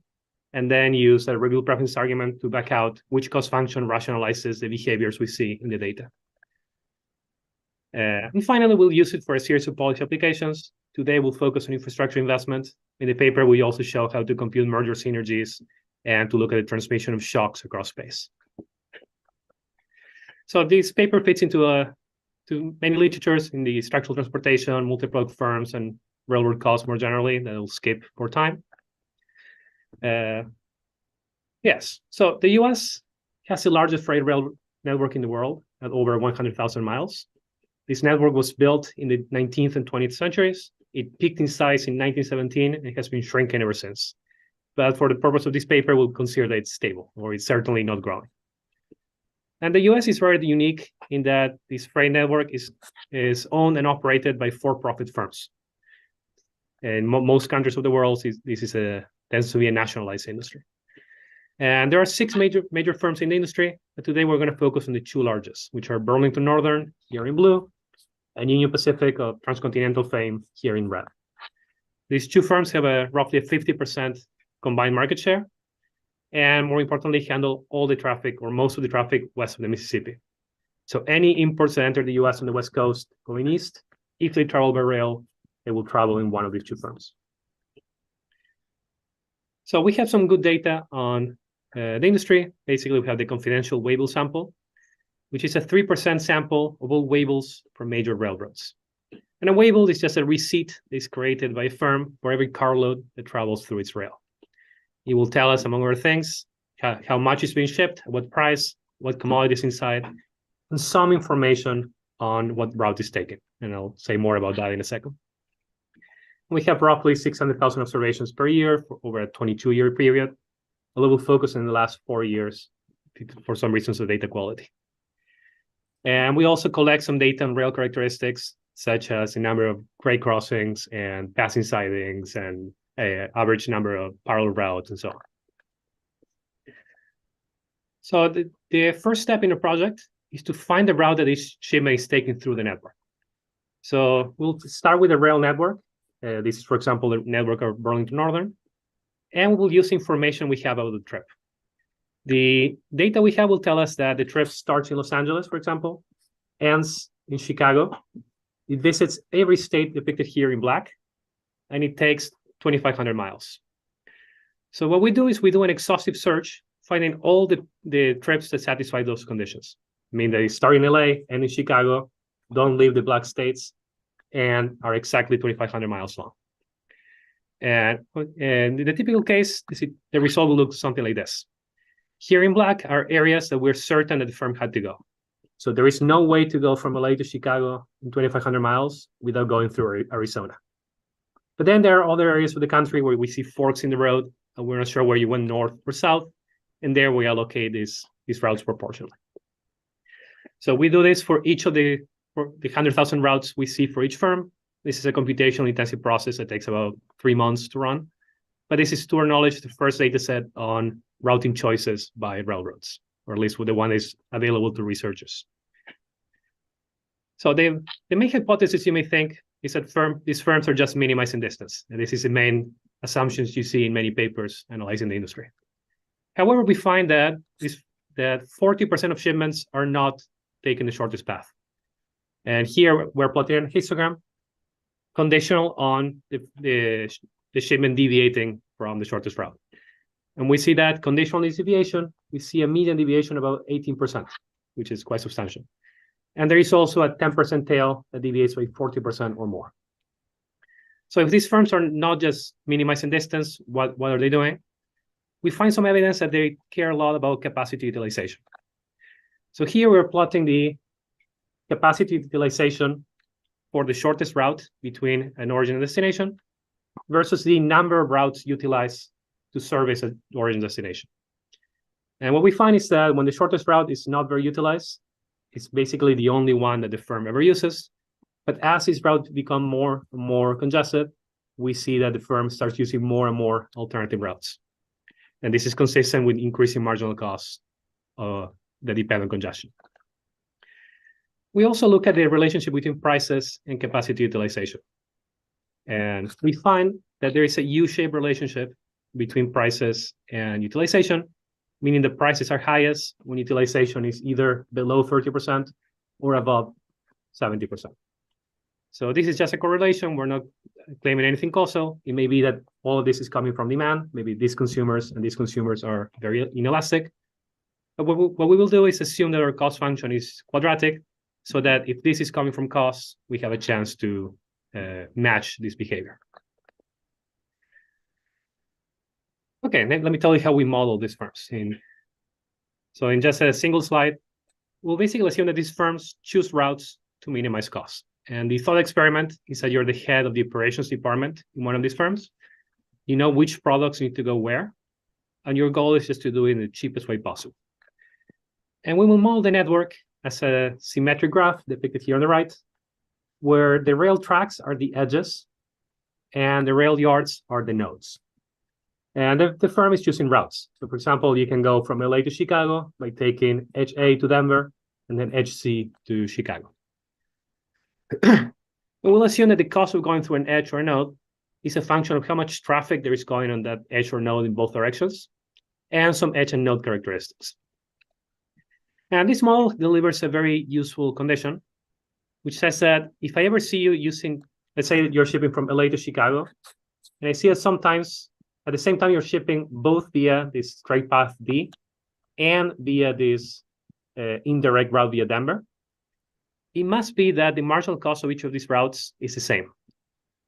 and then use a regular preference argument to back out which cost function rationalizes the behaviors we see in the data. And finally, we'll use it for a series of policy applications. Today, we'll focus on infrastructure investment. In the paper, we also show how to compute merger synergies and to look at the transmission of shocks across space. So this paper fits into many literatures in the structural transportation, multi-product firms, and railroad costs more generally that I'll skip for time. Yes, so the US has the largest freight rail network in the world at over 100,000 miles. This network was built in the 19th and 20th centuries. It peaked in size in 1917 and has been shrinking ever since. But for the purpose of this paper, we'll consider that it's stable, or it's certainly not growing. And the US is very unique in that this freight network is owned and operated by for-profit firms. In most countries of the world, this tends to be a nationalized industry. And there are 6 major firms in the industry, but today we're going to focus on the 2 largest, which are Burlington Northern, here in blue, and Union Pacific of transcontinental fame, here in red. These 2 firms have roughly a 50% combined market share, and more importantly, handle all the traffic or most of the traffic west of the Mississippi. So any imports that enter the US on the West Coast going east, if they travel by rail, they will travel in one of these 2 firms. So we have some good data on the industry. Basically, we have the confidential waybill sample, which is a 3% sample of all waybills from major railroads. And a waybill is just a receipt that is created by a firm for every carload that travels through its rail. It will tell us, among other things, how much is being shipped, what price, what commodities inside, and some information on what route is taken. And I'll say more about that in a second. We have roughly 600,000 observations per year for over a 22-year period. A little focus in the last 4 years for some reasons of data quality. And we also collect some data on rail characteristics, such as the number of grade crossings and passing sidings and average number of parallel routes and so on. So the first step in the project is to find the route that each shipment is taken through the network. So we'll start with a rail network. This is, for example, the network of Burlington Northern. And we'll use information we have about the trip. The data we have will tell us that the trip starts in Los Angeles, for example, ends in Chicago. It visits every state depicted here in black, and it takes 2,500 miles. So what we do is we do an exhaustive search, finding all the trips that satisfy those conditions. I mean, they start in LA, end in Chicago, don't leave the black states, and are exactly 2,500 miles long. And in the typical case, the result will look something like this. Here in black are areas that we're certain that the firm had to go. So there is no way to go from LA to Chicago in 2,500 miles without going through Arizona. But then there are other areas of the country where we see forks in the road, and we're not sure where you went north or south, and there we allocate these routes proportionally. So we do this for each of the 100,000 routes we see for each firm. This is a computationally intensive process that takes about 3 months to run. But this is, to our knowledge, the first data set on routing choices by railroads, or at least with the one is available to researchers. So the main hypothesis you may think is that these firms are just minimizing distance. And this is the main assumptions you see in many papers analyzing the industry. However, we find that 40% of shipments are not taking the shortest path. And here we're plotting a histogram conditional on the shipment deviating from the shortest route. And we see that conditional on this deviation, we see a median deviation about 18%, which is quite substantial. And there is also a 10% tail that deviates by 40% or more. So if these firms are not just minimizing distance, what are they doing? We find some evidence that they care a lot about capacity utilization. So here we're plotting the capacity utilization for the shortest route between an origin and destination versus the number of routes utilized to service an origin destination. And what we find is that when the shortest route is not very utilized, it's basically the only one that the firm ever uses. But as this route becomes more and more congested, we see that the firm starts using more and more alternative routes. And this is consistent with increasing marginal costs that depend on congestion. We also look at the relationship between prices and capacity utilization. And we find that there is a U-shaped relationship between prices and utilization, meaning the prices are highest when utilization is either below 30% or above 70%. So this is just a correlation. We're not claiming anything causal. It may be that all of this is coming from demand. Maybe these consumers are very inelastic. But what we will do is assume that our cost function is quadratic, so that if this is coming from costs, we have a chance to match this behavior. Okay, let me tell you how we model these firms. So in just a single slide, we'll basically assume that these firms choose routes to minimize costs. And the thought experiment is that you're the head of the operations department in one of these firms. You know which products need to go where, and your goal is just to do it in the cheapest way possible. And we will model the network as a symmetric graph depicted here on the right, where the rail tracks are the edges and the rail yards are the nodes. And the firm is choosing routes. So for example, you can go from LA to Chicago by taking edge A to Denver and then edge C to Chicago. We'll assume that the cost of going through an edge or a node is a function of how much traffic there is going on that edge or node in both directions, and some edge and node characteristics. And this model delivers a very useful condition, which says that if I ever see you using, let's say that you're shipping from LA to Chicago, and I see that sometimes at the same time you're shipping both via this straight path D and via this indirect route via Denver, it must be that the marginal cost of each of these routes is the same.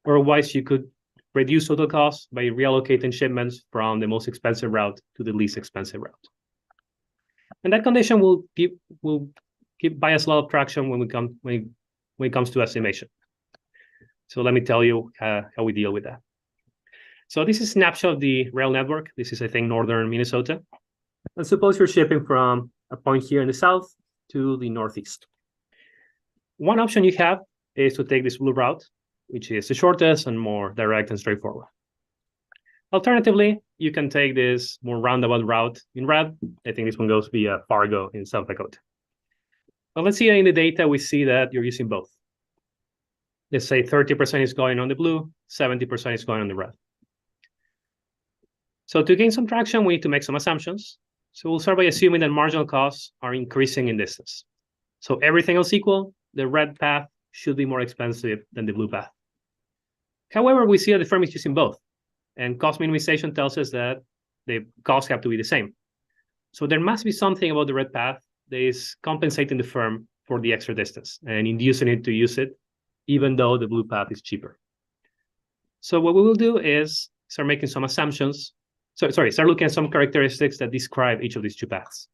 Otherwise, you could reduce total cost by reallocating shipments from the most expensive route to the least expensive route. And that condition will buy us a lot of traction when it comes to estimation. So let me tell you how we deal with that. So this is a snapshot of the rail network. This is, I think, northern Minnesota. And suppose you're shipping from a point here in the south to the northeast. One option you have is to take this blue route, which is the shortest and more direct and straightforward. Alternatively, you can take this more roundabout route in red. I think this one goes via Fargo in South Dakota. Well, let's see in the data, we see that you're using both. Let's say 30% is going on the blue, 70% is going on the red. So to gain some traction, we need to make some assumptions. So we'll start by assuming that marginal costs are increasing in distance. So everything else equal, the red path should be more expensive than the blue path. However, we see that the firm is using both. And cost minimization tells us that the costs have to be the same. So there must be something about the red path that is compensating the firm for the extra distance and inducing it to use it, even though the blue path is cheaper. So what we will do is start making some assumptions. Start looking at some characteristics that describe each of these two paths.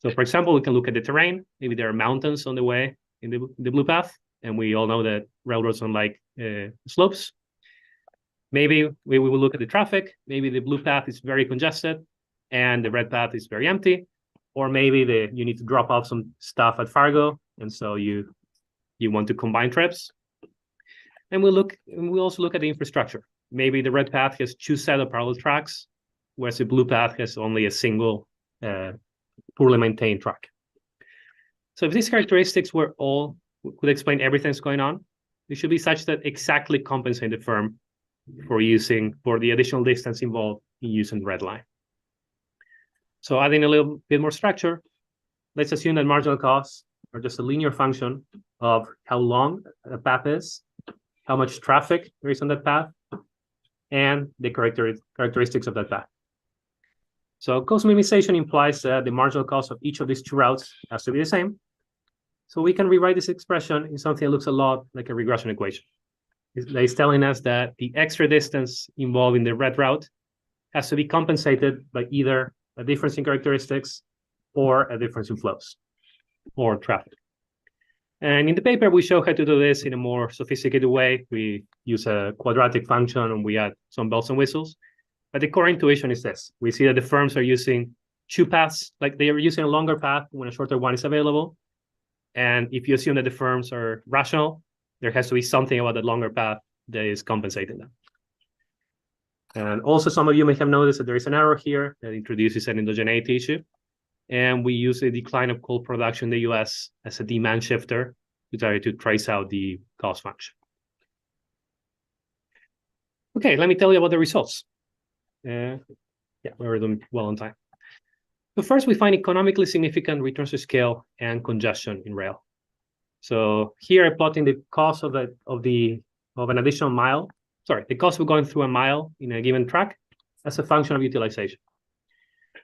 So for example, we can look at the terrain. Maybe there are mountains on the way in the blue path, and we all know that railroads don't like slopes. Maybe we will look at the traffic. Maybe the blue path is very congested and the red path is very empty. Or maybe you need to drop off some stuff at Fargo, and so you want to combine trips. And we also look at the infrastructure. Maybe the red path has two sets of parallel tracks, whereas the blue path has only a single poorly maintained track. So if these characteristics could explain everything that's going on, it should be such that exactly compensate the firm for the additional distance involved in using the red line. So adding a little bit more structure, let's assume that marginal costs are just a linear function of how long a path is, how much traffic there is on that path, and the characteristics of that path. So cost minimization implies that the marginal cost of each of these two routes has to be the same. So we can rewrite this expression in something that looks a lot like a regression equation. It's telling us that the extra distance involved in the red route has to be compensated by either a difference in characteristics or a difference in flows or traffic. And in the paper, we show how to do this in a more sophisticated way. We use a quadratic function and we add some bells and whistles. But the core intuition is this. We see that the firms are using two paths, like they are using a longer path when a shorter one is available. And if you assume that the firms are rational, there has to be something about that longer path that is compensating them. And also, some of you may have noticed that there is an error here that introduces an endogeneity issue. And we use the decline of coal production in the US as a demand shifter to try to trace out the cost function. Okay, let me tell you about the results. Yeah, we're doing well on time. So first, we find economically significant returns to scale and congestion in rail. So here I'm plotting the cost of an additional mile. The cost of going through a mile in a given track as a function of utilization.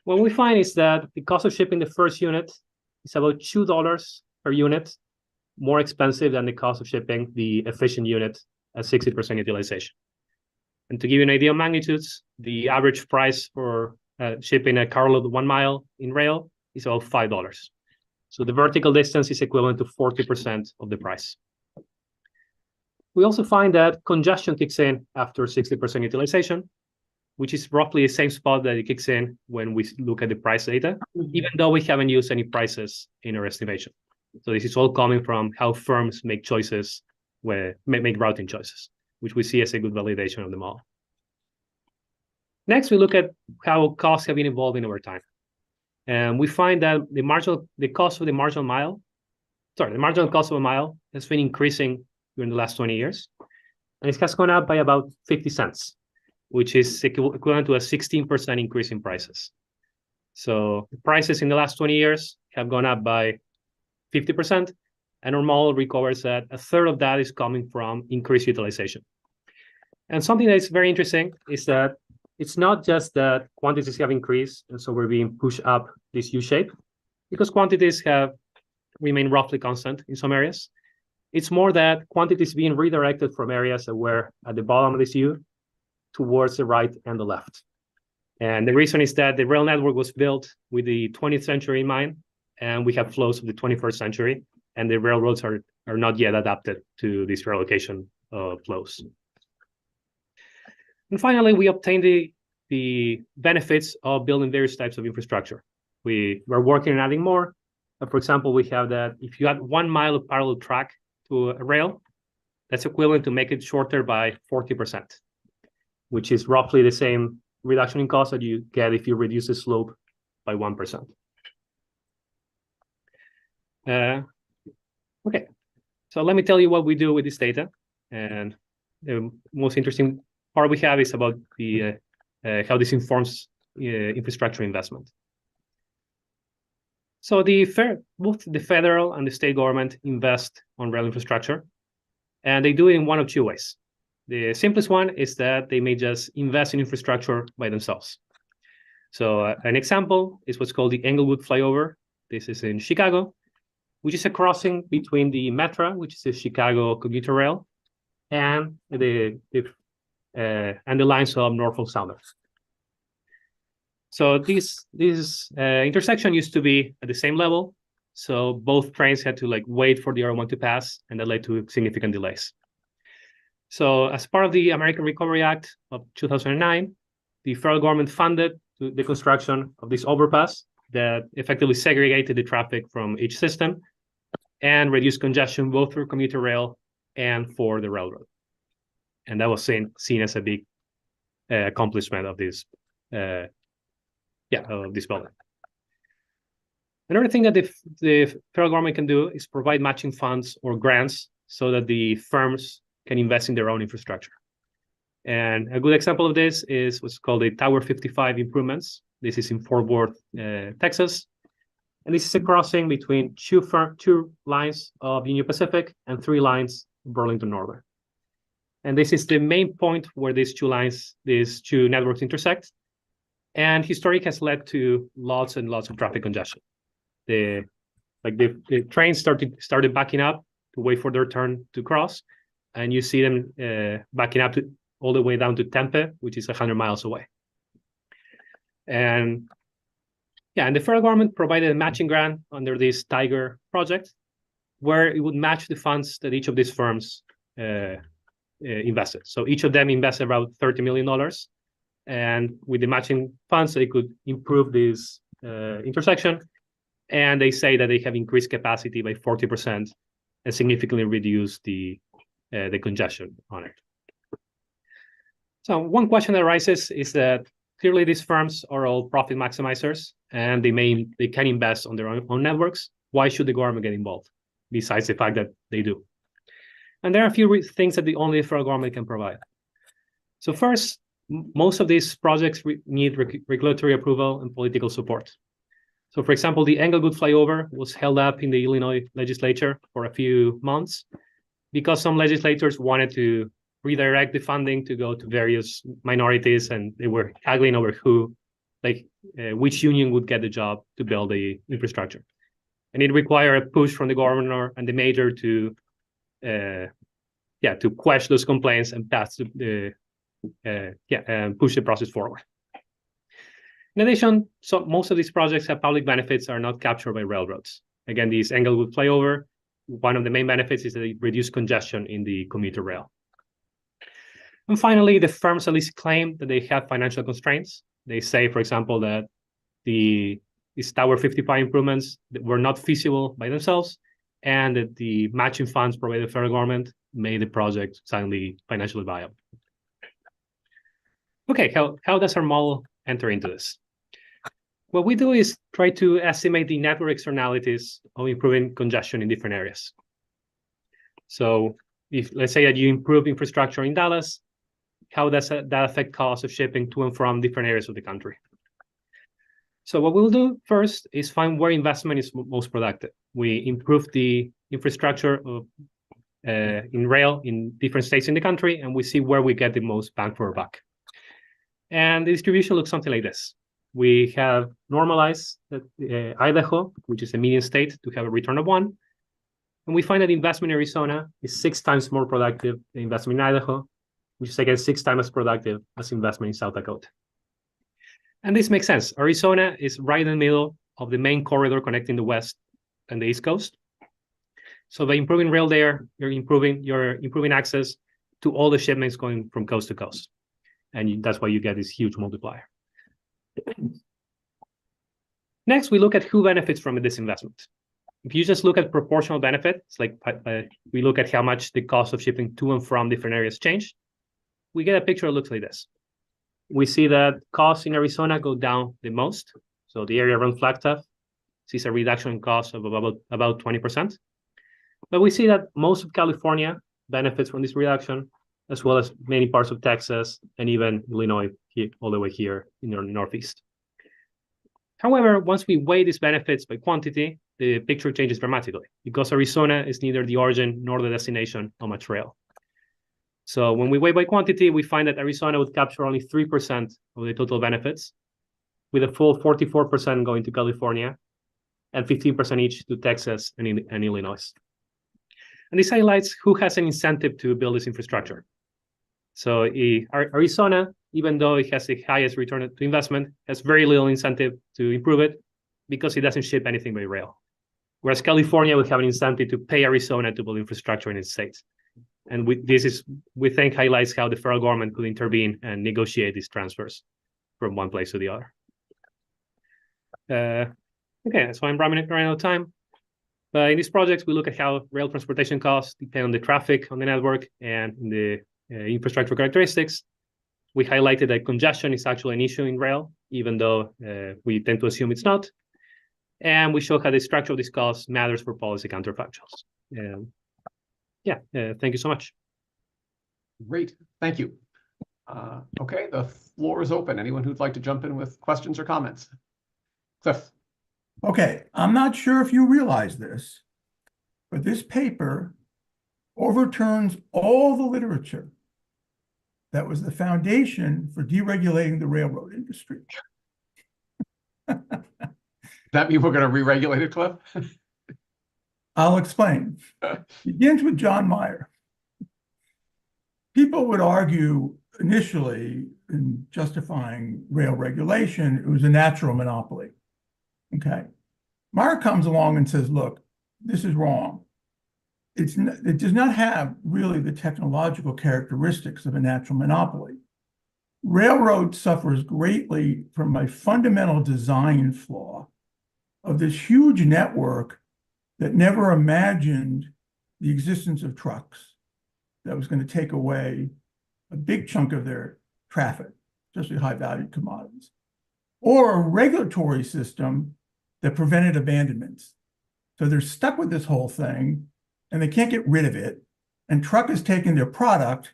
What we find is that the cost of shipping the first unit is about $2 per unit more expensive than the cost of shipping the efficient unit at 60% utilization. And to give you an idea of magnitudes, the average price for shipping a carload 1 mile in rail is about $5. So the vertical distance is equivalent to 40% of the price. We also find that congestion kicks in after 60% utilization, which is roughly the same spot that it kicks in when we look at the price data, even though we haven't used any prices in our estimation. So this is all coming from how firms make choices, make routing choices, which we see as a good validation of the model. Next, we look at how costs have been evolving over time. And we find that the cost of the marginal cost of a mile has been increasing during the last 20 years. And it has gone up by about 50 cents, which is equivalent to a 16% increase in prices. So the prices in the last 20 years have gone up by 50%, and our model recovers that a third of that is coming from increased utilization. And something that is very interesting is that it's not just that quantities have increased, and so we're being pushed up this U shape, because quantities have remained roughly constant in some areas. It's more that quantities being redirected from areas that were at the bottom of this U towards the right and the left. And the reason is that the rail network was built with the 20th century in mind, and we have flows of the 21st century, and the railroads are not yet adapted to this relocation flows. And finally, we obtain the benefits of building various types of infrastructure. We're working on adding more. For example, we have that if you add 1 mile of parallel track to a rail, that's equivalent to make it shorter by 40%, which is roughly the same reduction in cost that you get if you reduce the slope by 1%. Okay, so let me tell you what we do with this data. And the most interesting part we have is about the how this informs infrastructure investment. So both the federal and the state government invest on rail infrastructure, and they do it in one of two ways. The simplest one is that they may just invest in infrastructure by themselves. So an example is what's called the Englewood flyover. This is in Chicago, which is a crossing between the Metra, which is the Chicago commuter rail, and the lines of Norfolk Southern. So this intersection used to be at the same level, so both trains had to wait for the other one to pass, and that led to significant delays. So as part of the American Recovery Act of 2009, the federal government funded the construction of this overpass that effectively segregated the traffic from each system and reduced congestion both for commuter rail and for the railroad. And that was seen as a big accomplishment of this of this building. Another thing that the federal government can do is provide matching funds or grants so that the firms can invest in their own infrastructure. And a good example of this is what's called the Tower 55 improvements. This is in Fort Worth, Texas. And this is a crossing between two lines of Union Pacific and 3 lines of Burlington Northern. And this is the main point where these two networks intersect. And historic has led to lots and lots of traffic congestion. The trains started backing up to wait for their turn to cross, and you see them backing up all the way down to Tempe, which is 100 miles away. And the federal government provided a matching grant under this Tiger project, where it would match the funds that each of these firms invested. So each of them invested about $30 million. And with the matching funds, they could improve this intersection. And they say that they have increased capacity by 40% and significantly reduced the congestion on it. So one question that arises is that clearly these firms are all profit maximizers, and they can invest on their own networks. Why should the government get involved, besides the fact that they do? And there are a few things that only the federal government can provide. So first, most of these projects need regulatory approval and political support. So for example, the Englewood flyover was held up in the Illinois legislature for a few months because some legislators wanted to redirect the funding to go to various minorities, and they were haggling over which union would get the job to build the infrastructure. And it required a push from the governor and the mayor to quash those complaints and pass and push the process forward. In addition, most of these projects have public benefits that are not captured by railroads. Again, this Englewood flyover, one of the main benefits is that it reduces congestion in the commuter rail. And finally, the firms at least claim that they have financial constraints. They say, for example, that these Tower 55 improvements were not feasible by themselves, and that the matching funds provided by the federal government made the project suddenly financially viable. Okay, how does our model enter into this? What we do is try to estimate the network externalities of improving congestion in different areas. So let's say that you improve infrastructure in Dallas, how does that affect costs of shipping to and from different areas of the country? So what we'll do first is find where investment is most productive. We improve the infrastructure in rail in different states in the country, and we see where we get the most bang for our buck. And the distribution looks something like this. We have normalized Idaho, which is a median state, to have a return of 1. And we find that investment in Arizona is 6 times more productive than investment in Idaho, which is again 6 times as productive as investment in South Dakota. And this makes sense. Arizona is right in the middle of the main corridor connecting the West and the East Coast. So by improving rail there, you're improving access to all the shipments going from coast to coast. And that's why you get this huge multiplier. Next, we look at who benefits from this investment. If you just look at proportional benefit, it's like we look at how much the cost of shipping to and from different areas change. We get a picture that looks like this. We see that costs in Arizona go down the most. So the area around Flagstaff sees a reduction in cost of about 20%. But we see that most of California benefits from this reduction, as well as many parts of Texas and even Illinois all the way here in the Northeast. However, once we weigh these benefits by quantity, the picture changes dramatically because Arizona is neither the origin nor the destination on a trail. So when we weigh by quantity, we find that Arizona would capture only 3% of the total benefits, with a full 44% going to California and 15% each to Texas and Illinois. And this highlights who has an incentive to build this infrastructure. So Arizona, even though it has the highest return to investment, has very little incentive to improve it because it doesn't ship anything by rail. Whereas California would have an incentive to pay Arizona to build infrastructure in its state. And we think highlights how the federal government could intervene and negotiate these transfers from one place to the other. Okay, so I'm running out of time. But in these projects, we look at how rail transportation costs depend on the traffic on the network and the infrastructure characteristics. We highlighted that congestion is actually an issue in rail, even though we tend to assume it's not. And we show how the structure of these costs matters for policy counterfactuals. Thank you so much. Great, thank you. Okay, the floor is open. Anyone who'd like to jump in with questions or comments? Cliff. Okay, I'm not sure if you realize this, but this paper overturns all the literature that was the foundation for deregulating the railroad industry. That mean we're going to re-regulate it, Cliff? I'll explain. Begins with John Mayer. People would argue initially in justifying rail regulation, it was a natural monopoly. Okay. Mayer comes along and says, look, this is wrong. It does not have really the technological characteristics of a natural monopoly. Railroad suffers greatly from a fundamental design flaw of this huge network that never imagined the existence of trucks that was going to take away a big chunk of their traffic, especially high-valued commodities, or a regulatory system that prevented abandonments. So they're stuck with this whole thing, and they can't get rid of it, and truck is taking their product,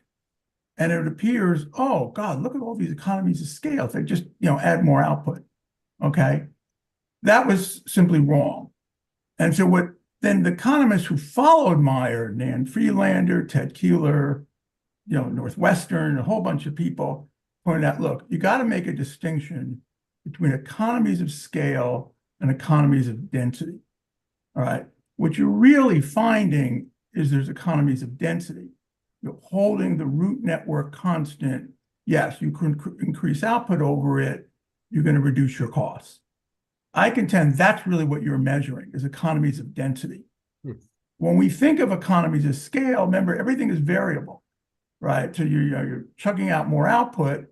and it appears, oh, God, look at all these economies of scale if they just add more output, okay? That was simply wrong. And so then the economists who followed Mayer, Nan Friedlander, Ted Keeler, Northwestern, a whole bunch of people pointed out, look, you got to make a distinction between economies of scale and economies of density, all right? What you're really finding is there's economies of density. You're holding the route network constant. Yes, you can increase output over it. You're going to reduce your costs. I contend that's really what you're measuring is economies of density. When we think of economies of scale, remember, everything is variable, right? So you're chugging out more output,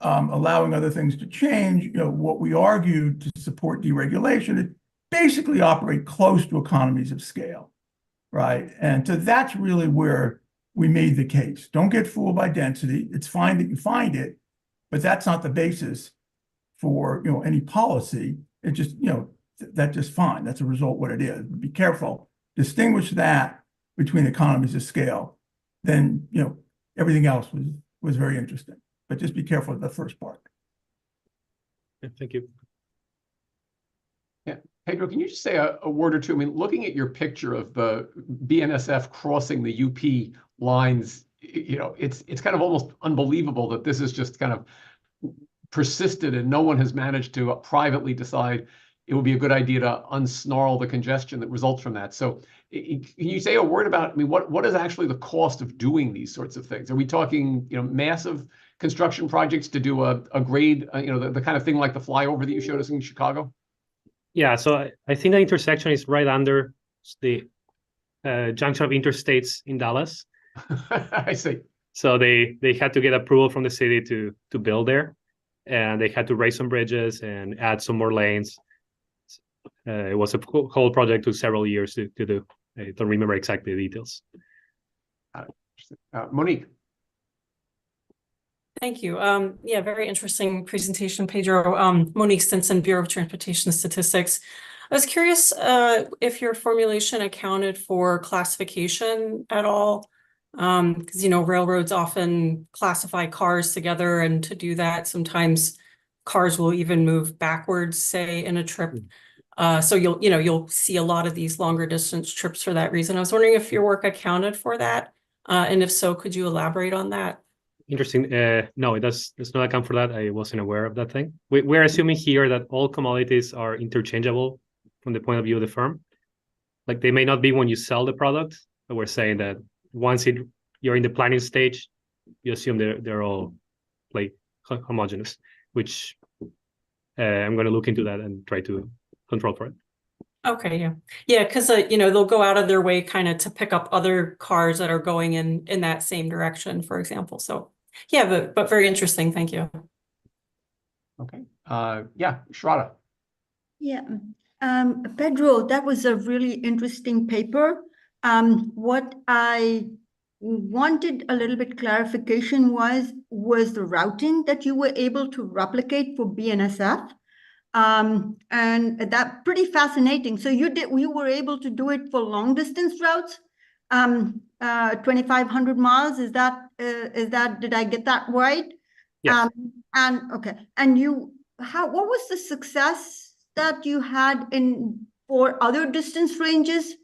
allowing other things to change. What we argued to support deregulation is basically operate close to economies of scale, right? And so that's really where we made the case. Don't get fooled by density. It's fine that you find it, but that's not the basis for any policy. It just that's just fine. That's a result what it is. But be careful. Distinguish that between economies of scale. Then everything else was very interesting. But just be careful of the first part. Thank you. Yeah, Pedro, can you just say a word or two? I mean, looking at your picture of the BNSF crossing the UP lines, it's kind of almost unbelievable that this is just kind of persisted and no one has managed to privately decide it would be a good idea to unsnarl the congestion that results from that. So can you say a word about, what is actually the cost of doing these sorts of things? Are we talking, massive construction projects to do a grade, the kind of thing like the flyover that you showed us in Chicago? Yeah, so I think the intersection is right under the junction of interstates in Dallas. I see. So they had to get approval from the city to build there, and they had to raise some bridges and add some more lanes. It was a whole project, took several years to do. I don't remember exactly the details. Monique. Thank you. Yeah, very interesting presentation, Pedro. Monique Stinson, Bureau of Transportation Statistics. I was curious if your formulation accounted for classification at all, because railroads often classify cars together, and to do that, sometimes cars will even move backwards, say, in a trip. So you'll see a lot of these longer distance trips for that reason. I was wondering if your work accounted for that, and if so, could you elaborate on that? Interesting. No, it does not account for that. I wasn't aware of that thing. We're assuming here that all commodities are interchangeable from the point of view of the firm. Like they may not be when you sell the product, but we're saying that once you're in the planning stage, you assume they're all like homogeneous, which I'm going to look into that and try to control for it. Okay, yeah, because they'll go out of their way kind of to pick up other cars that are going in that same direction, for example. So yeah, but very interesting. Thank you. Okay. Yeah, Shraddha. Yeah, Pedro, that was a really interesting paper. What I wanted a little bit clarification was the routing that you were able to replicate for BNSF. And that pretty fascinating. So you were able to do it for long distance routes, 2,500 miles. Is that did I get that right? Yes. And okay. And what was the success that you had for other distance ranges?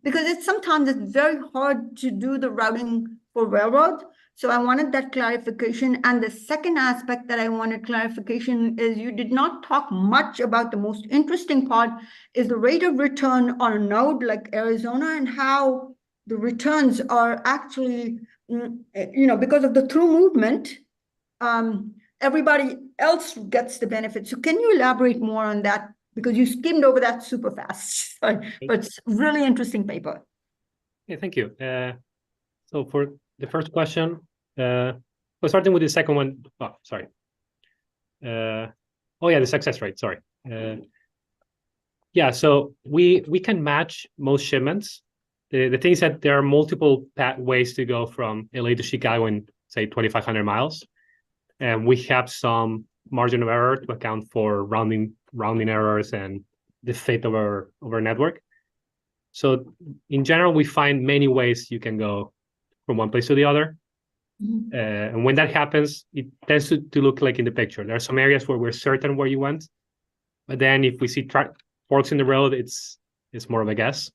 Because sometimes it's very hard to do the routing for railroad. So I wanted that clarification. And the second aspect that I wanted clarification is you did not talk much about the most interesting part is the rate of return on a node like Arizona and how the returns are actually, because of the through movement, everybody else gets the benefit. So can you elaborate more on that? Because you skimmed over that super fast, but it's really interesting paper. Yeah, thank you. So for the first question, starting with the second one. Oh, sorry. The success rate. Sorry. Yeah, so we can match most shipments. The thing is that there are multiple ways to go from LA to Chicago in, say, 2,500 miles. And we have some margin of error to account for rounding errors and the fate of our network. So in general, we find many ways you can go from one place to the other. Mm-hmm. And when that happens, it tends to look like in the picture. There are some areas where we're certain where you went, but then if we see forks in the road, it's more of a guess.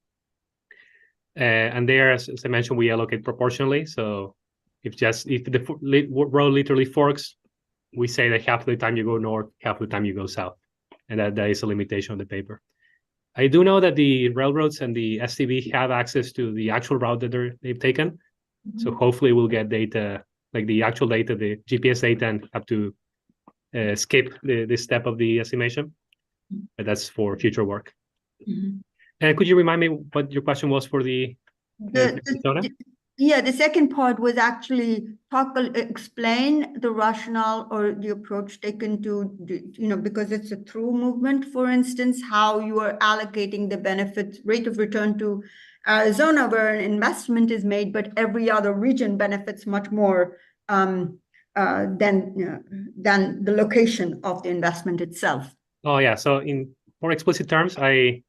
And there, as I mentioned, we allocate proportionally. So if the road literally forks, we say that half of the time you go north, half of the time you go south, and that is a limitation of the paper. I do know that the railroads and the STB have access to the actual route that they've taken. Mm-hmm. So hopefully we'll get data, like the actual data, the GPS data, and have to skip this step of the estimation. Mm-hmm. But that's for future work. Mm-hmm. Could you remind me what your question was for the Arizona? Yeah, the second part was actually explain the rationale or the approach taken to, because it's a through movement, for instance, how you are allocating the benefit rate of return to Arizona, where an investment is made, but every other region benefits much more than the location of the investment itself. Oh yeah, so in more explicit terms, I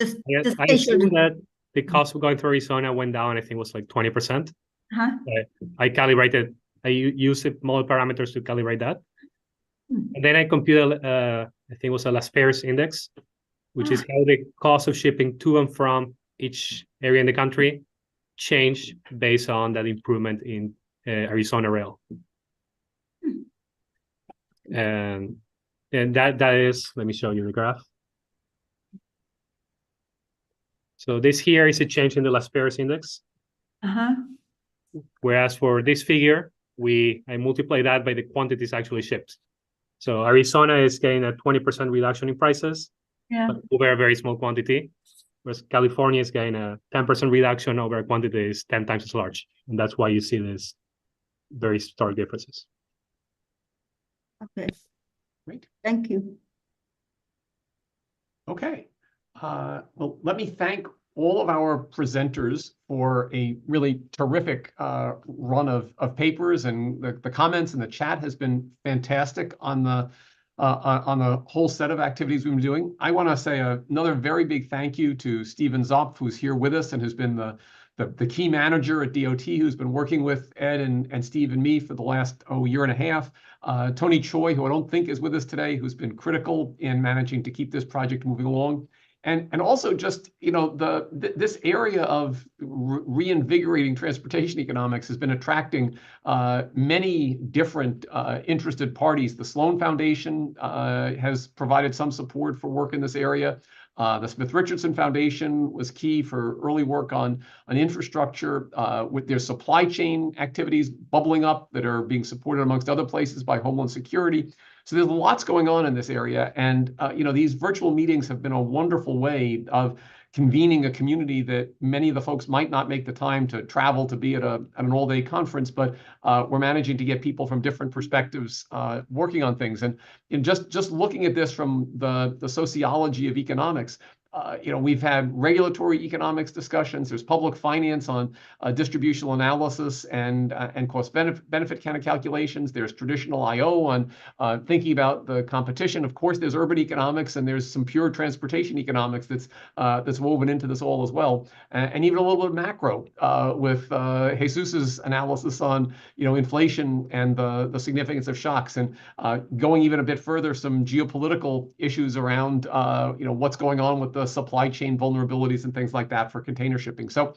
assume that the cost of going to Arizona went down. I think it was like 20%. Uh-huh. I used model parameters to calibrate that. And then I computed, I think it was a Las Pears index, which is how the cost of shipping to and from each area in the country changed based on that improvement in Arizona rail. And that is, let me show you the graph. So this here is a change in the Las Pears index. Uh-huh. Whereas for this figure, I multiply that by the quantities actually shipped. So Arizona is getting a 20% reduction in prices, but over a very small quantity. whereas California is getting a 10% reduction over a quantity that is 10 times as large. And that's why you see these very stark differences. Okay. Great. Thank you. Okay. Well, let me thank all of our presenters for a really terrific run of papers, and the comments and the chat has been fantastic on the whole set of activities we've been doing. I want to say another very big thank you to Stephen Zopf, who's here with us and who's been the key manager at DOT, who's been working with Ed and Steve and me for the last year and a half. Tony Choi, who I don't think is with us today, who's been critical in managing to keep this project moving along. And also just, this area of reinvigorating transportation economics has been attracting many different interested parties. The Sloan Foundation has provided some support for work in this area. The Smith Richardson Foundation was key for early work on infrastructure with their supply chain activities bubbling up that are being supported amongst other places by Homeland Security. So there's lots going on in this area. And, these virtual meetings have been a wonderful way of convening a community that many of the folks might not make the time to travel to be at an all-day conference, but we're managing to get people from different perspectives working on things. And just looking at this from the sociology of economics, we've had regulatory economics discussions. There's public finance on distributional analysis and cost benefit kind of calculations. There's traditional IO on thinking about the competition. Of course, there's urban economics, and there's some pure transportation economics that's woven into this all as well, and even a little bit of macro with Jesus's analysis on inflation and the significance of shocks, and going even a bit further, some geopolitical issues around what's going on with the supply chain vulnerabilities and things like that for container shipping. So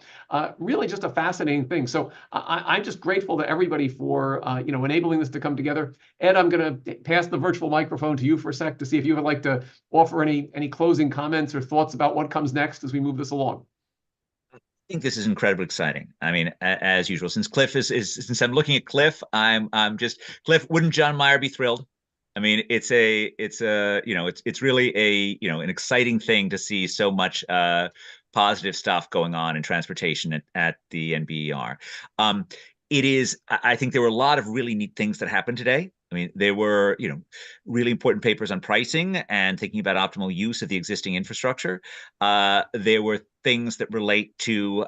really just a fascinating thing. So I'm just grateful to everybody for enabling this to come together. Ed, I'm going to pass the virtual microphone to you for a sec to see if you would like to offer any closing comments or thoughts about what comes next as we move this along. I think this is incredibly exciting. I mean, as usual, since since I'm looking at Cliff, I'm just Cliff. Wouldn't John Mayer be thrilled? I mean, it's really an exciting thing to see so much positive stuff going on in transportation at the NBER. I think there were a lot of really neat things that happened today. I mean, there were, really important papers on pricing and thinking about optimal use of the existing infrastructure. There were things that relate to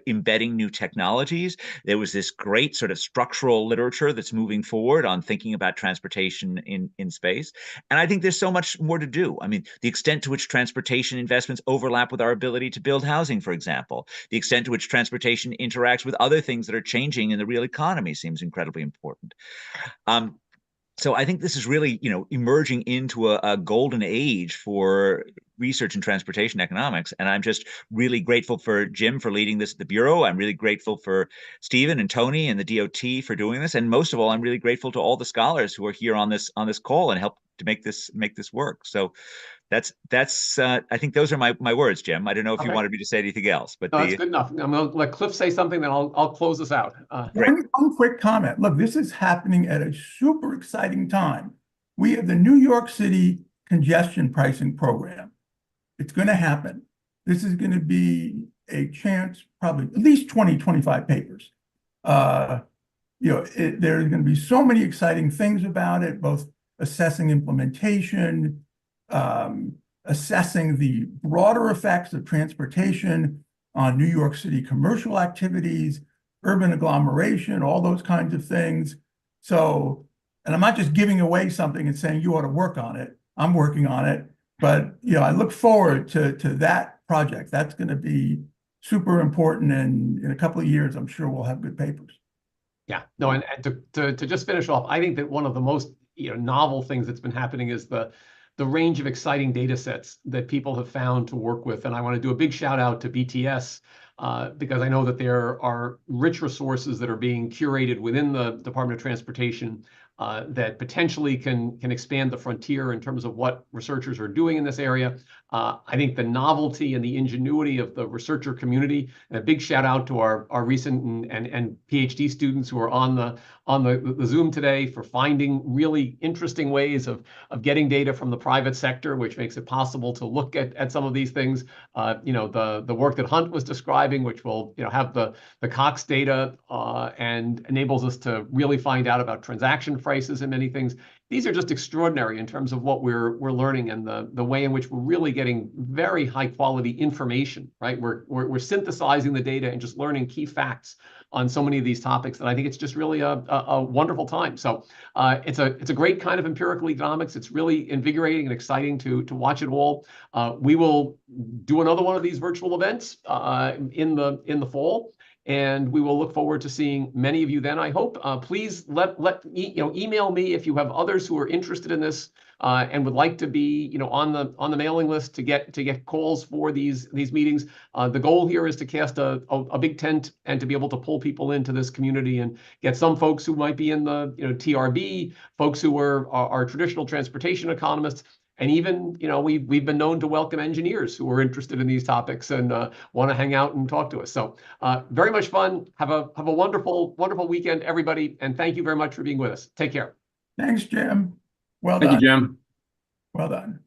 embedding new technologies. There was this great sort of structural literature that's moving forward on thinking about transportation in space. And I think there's so much more to do. I mean, the extent to which transportation investments overlap with our ability to build housing, for example, the extent to which transportation interacts with other things that are changing in the real economy seems incredibly important. So I think this is really, emerging into a golden age for research in transportation economics. And I'm just really grateful for Jim for leading this at the Bureau. I'm really grateful for Stephen and Tony and the DOT for doing this. And most of all, I'm really grateful to all the scholars who are here on this call and help to make this work. So that's I think those are my words, Jim. I don't know if you wanted me to say anything else, but no, that's good enough. I'm going to let Cliff say something, then I'll close this out. One quick comment. Look, this is happening at a super exciting time. We have the New York City congestion pricing program. It's going to happen. This is going to be a chance, probably at least 20, 25 papers. There's going to be so many exciting things about it, both assessing implementation, assessing the broader effects of transportation on New York City commercial activities, urban agglomeration, all those kinds of things. So, and I'm not just giving away something and saying you ought to work on it. I'm working on it. But, I look forward to that project. That's going to be super important. And in a couple of years, I'm sure we'll have good papers. Yeah, no, and to just finish off, I think that one of the most novel things that's been happening is the range of exciting data sets that people have found to work with. And I want to do a big shout out to BTS because I know that there are rich resources that are being curated within the Department of Transportation that potentially can expand the frontier in terms of what researchers are doing in this area. I think the novelty and the ingenuity of the researcher community, and a big shout out to our recent and PhD students who are on the Zoom today for finding really interesting ways of getting data from the private sector, which makes it possible to look at some of these things. The work that Hunt was describing, which will have the Cox data and enables us to really find out about transaction prices and many things. These are just extraordinary in terms of what we're learning and the way in which we're really getting very high quality information, right? We're synthesizing the data and just learning key facts on so many of these topics that I think it's just really a wonderful time. So it's a great kind of empirical economics. It's really invigorating and exciting to watch it all. We will do another one of these virtual events in the fall. And we will look forward to seeing many of you then, I hope. Please email me if you have others who are interested in this and would like to be on the mailing list to get calls for these meetings. The goal here is to cast a big tent and to be able to pull people into this community and get some folks who might be in the TRB, folks who are traditional transportation economists. And even, we've been known to welcome engineers who are interested in these topics and want to hang out and talk to us. So very much fun. Have a wonderful, wonderful weekend, everybody. And thank you very much for being with us. Take care. Thanks, Jim. Well Thank done. you, Jim. Well done.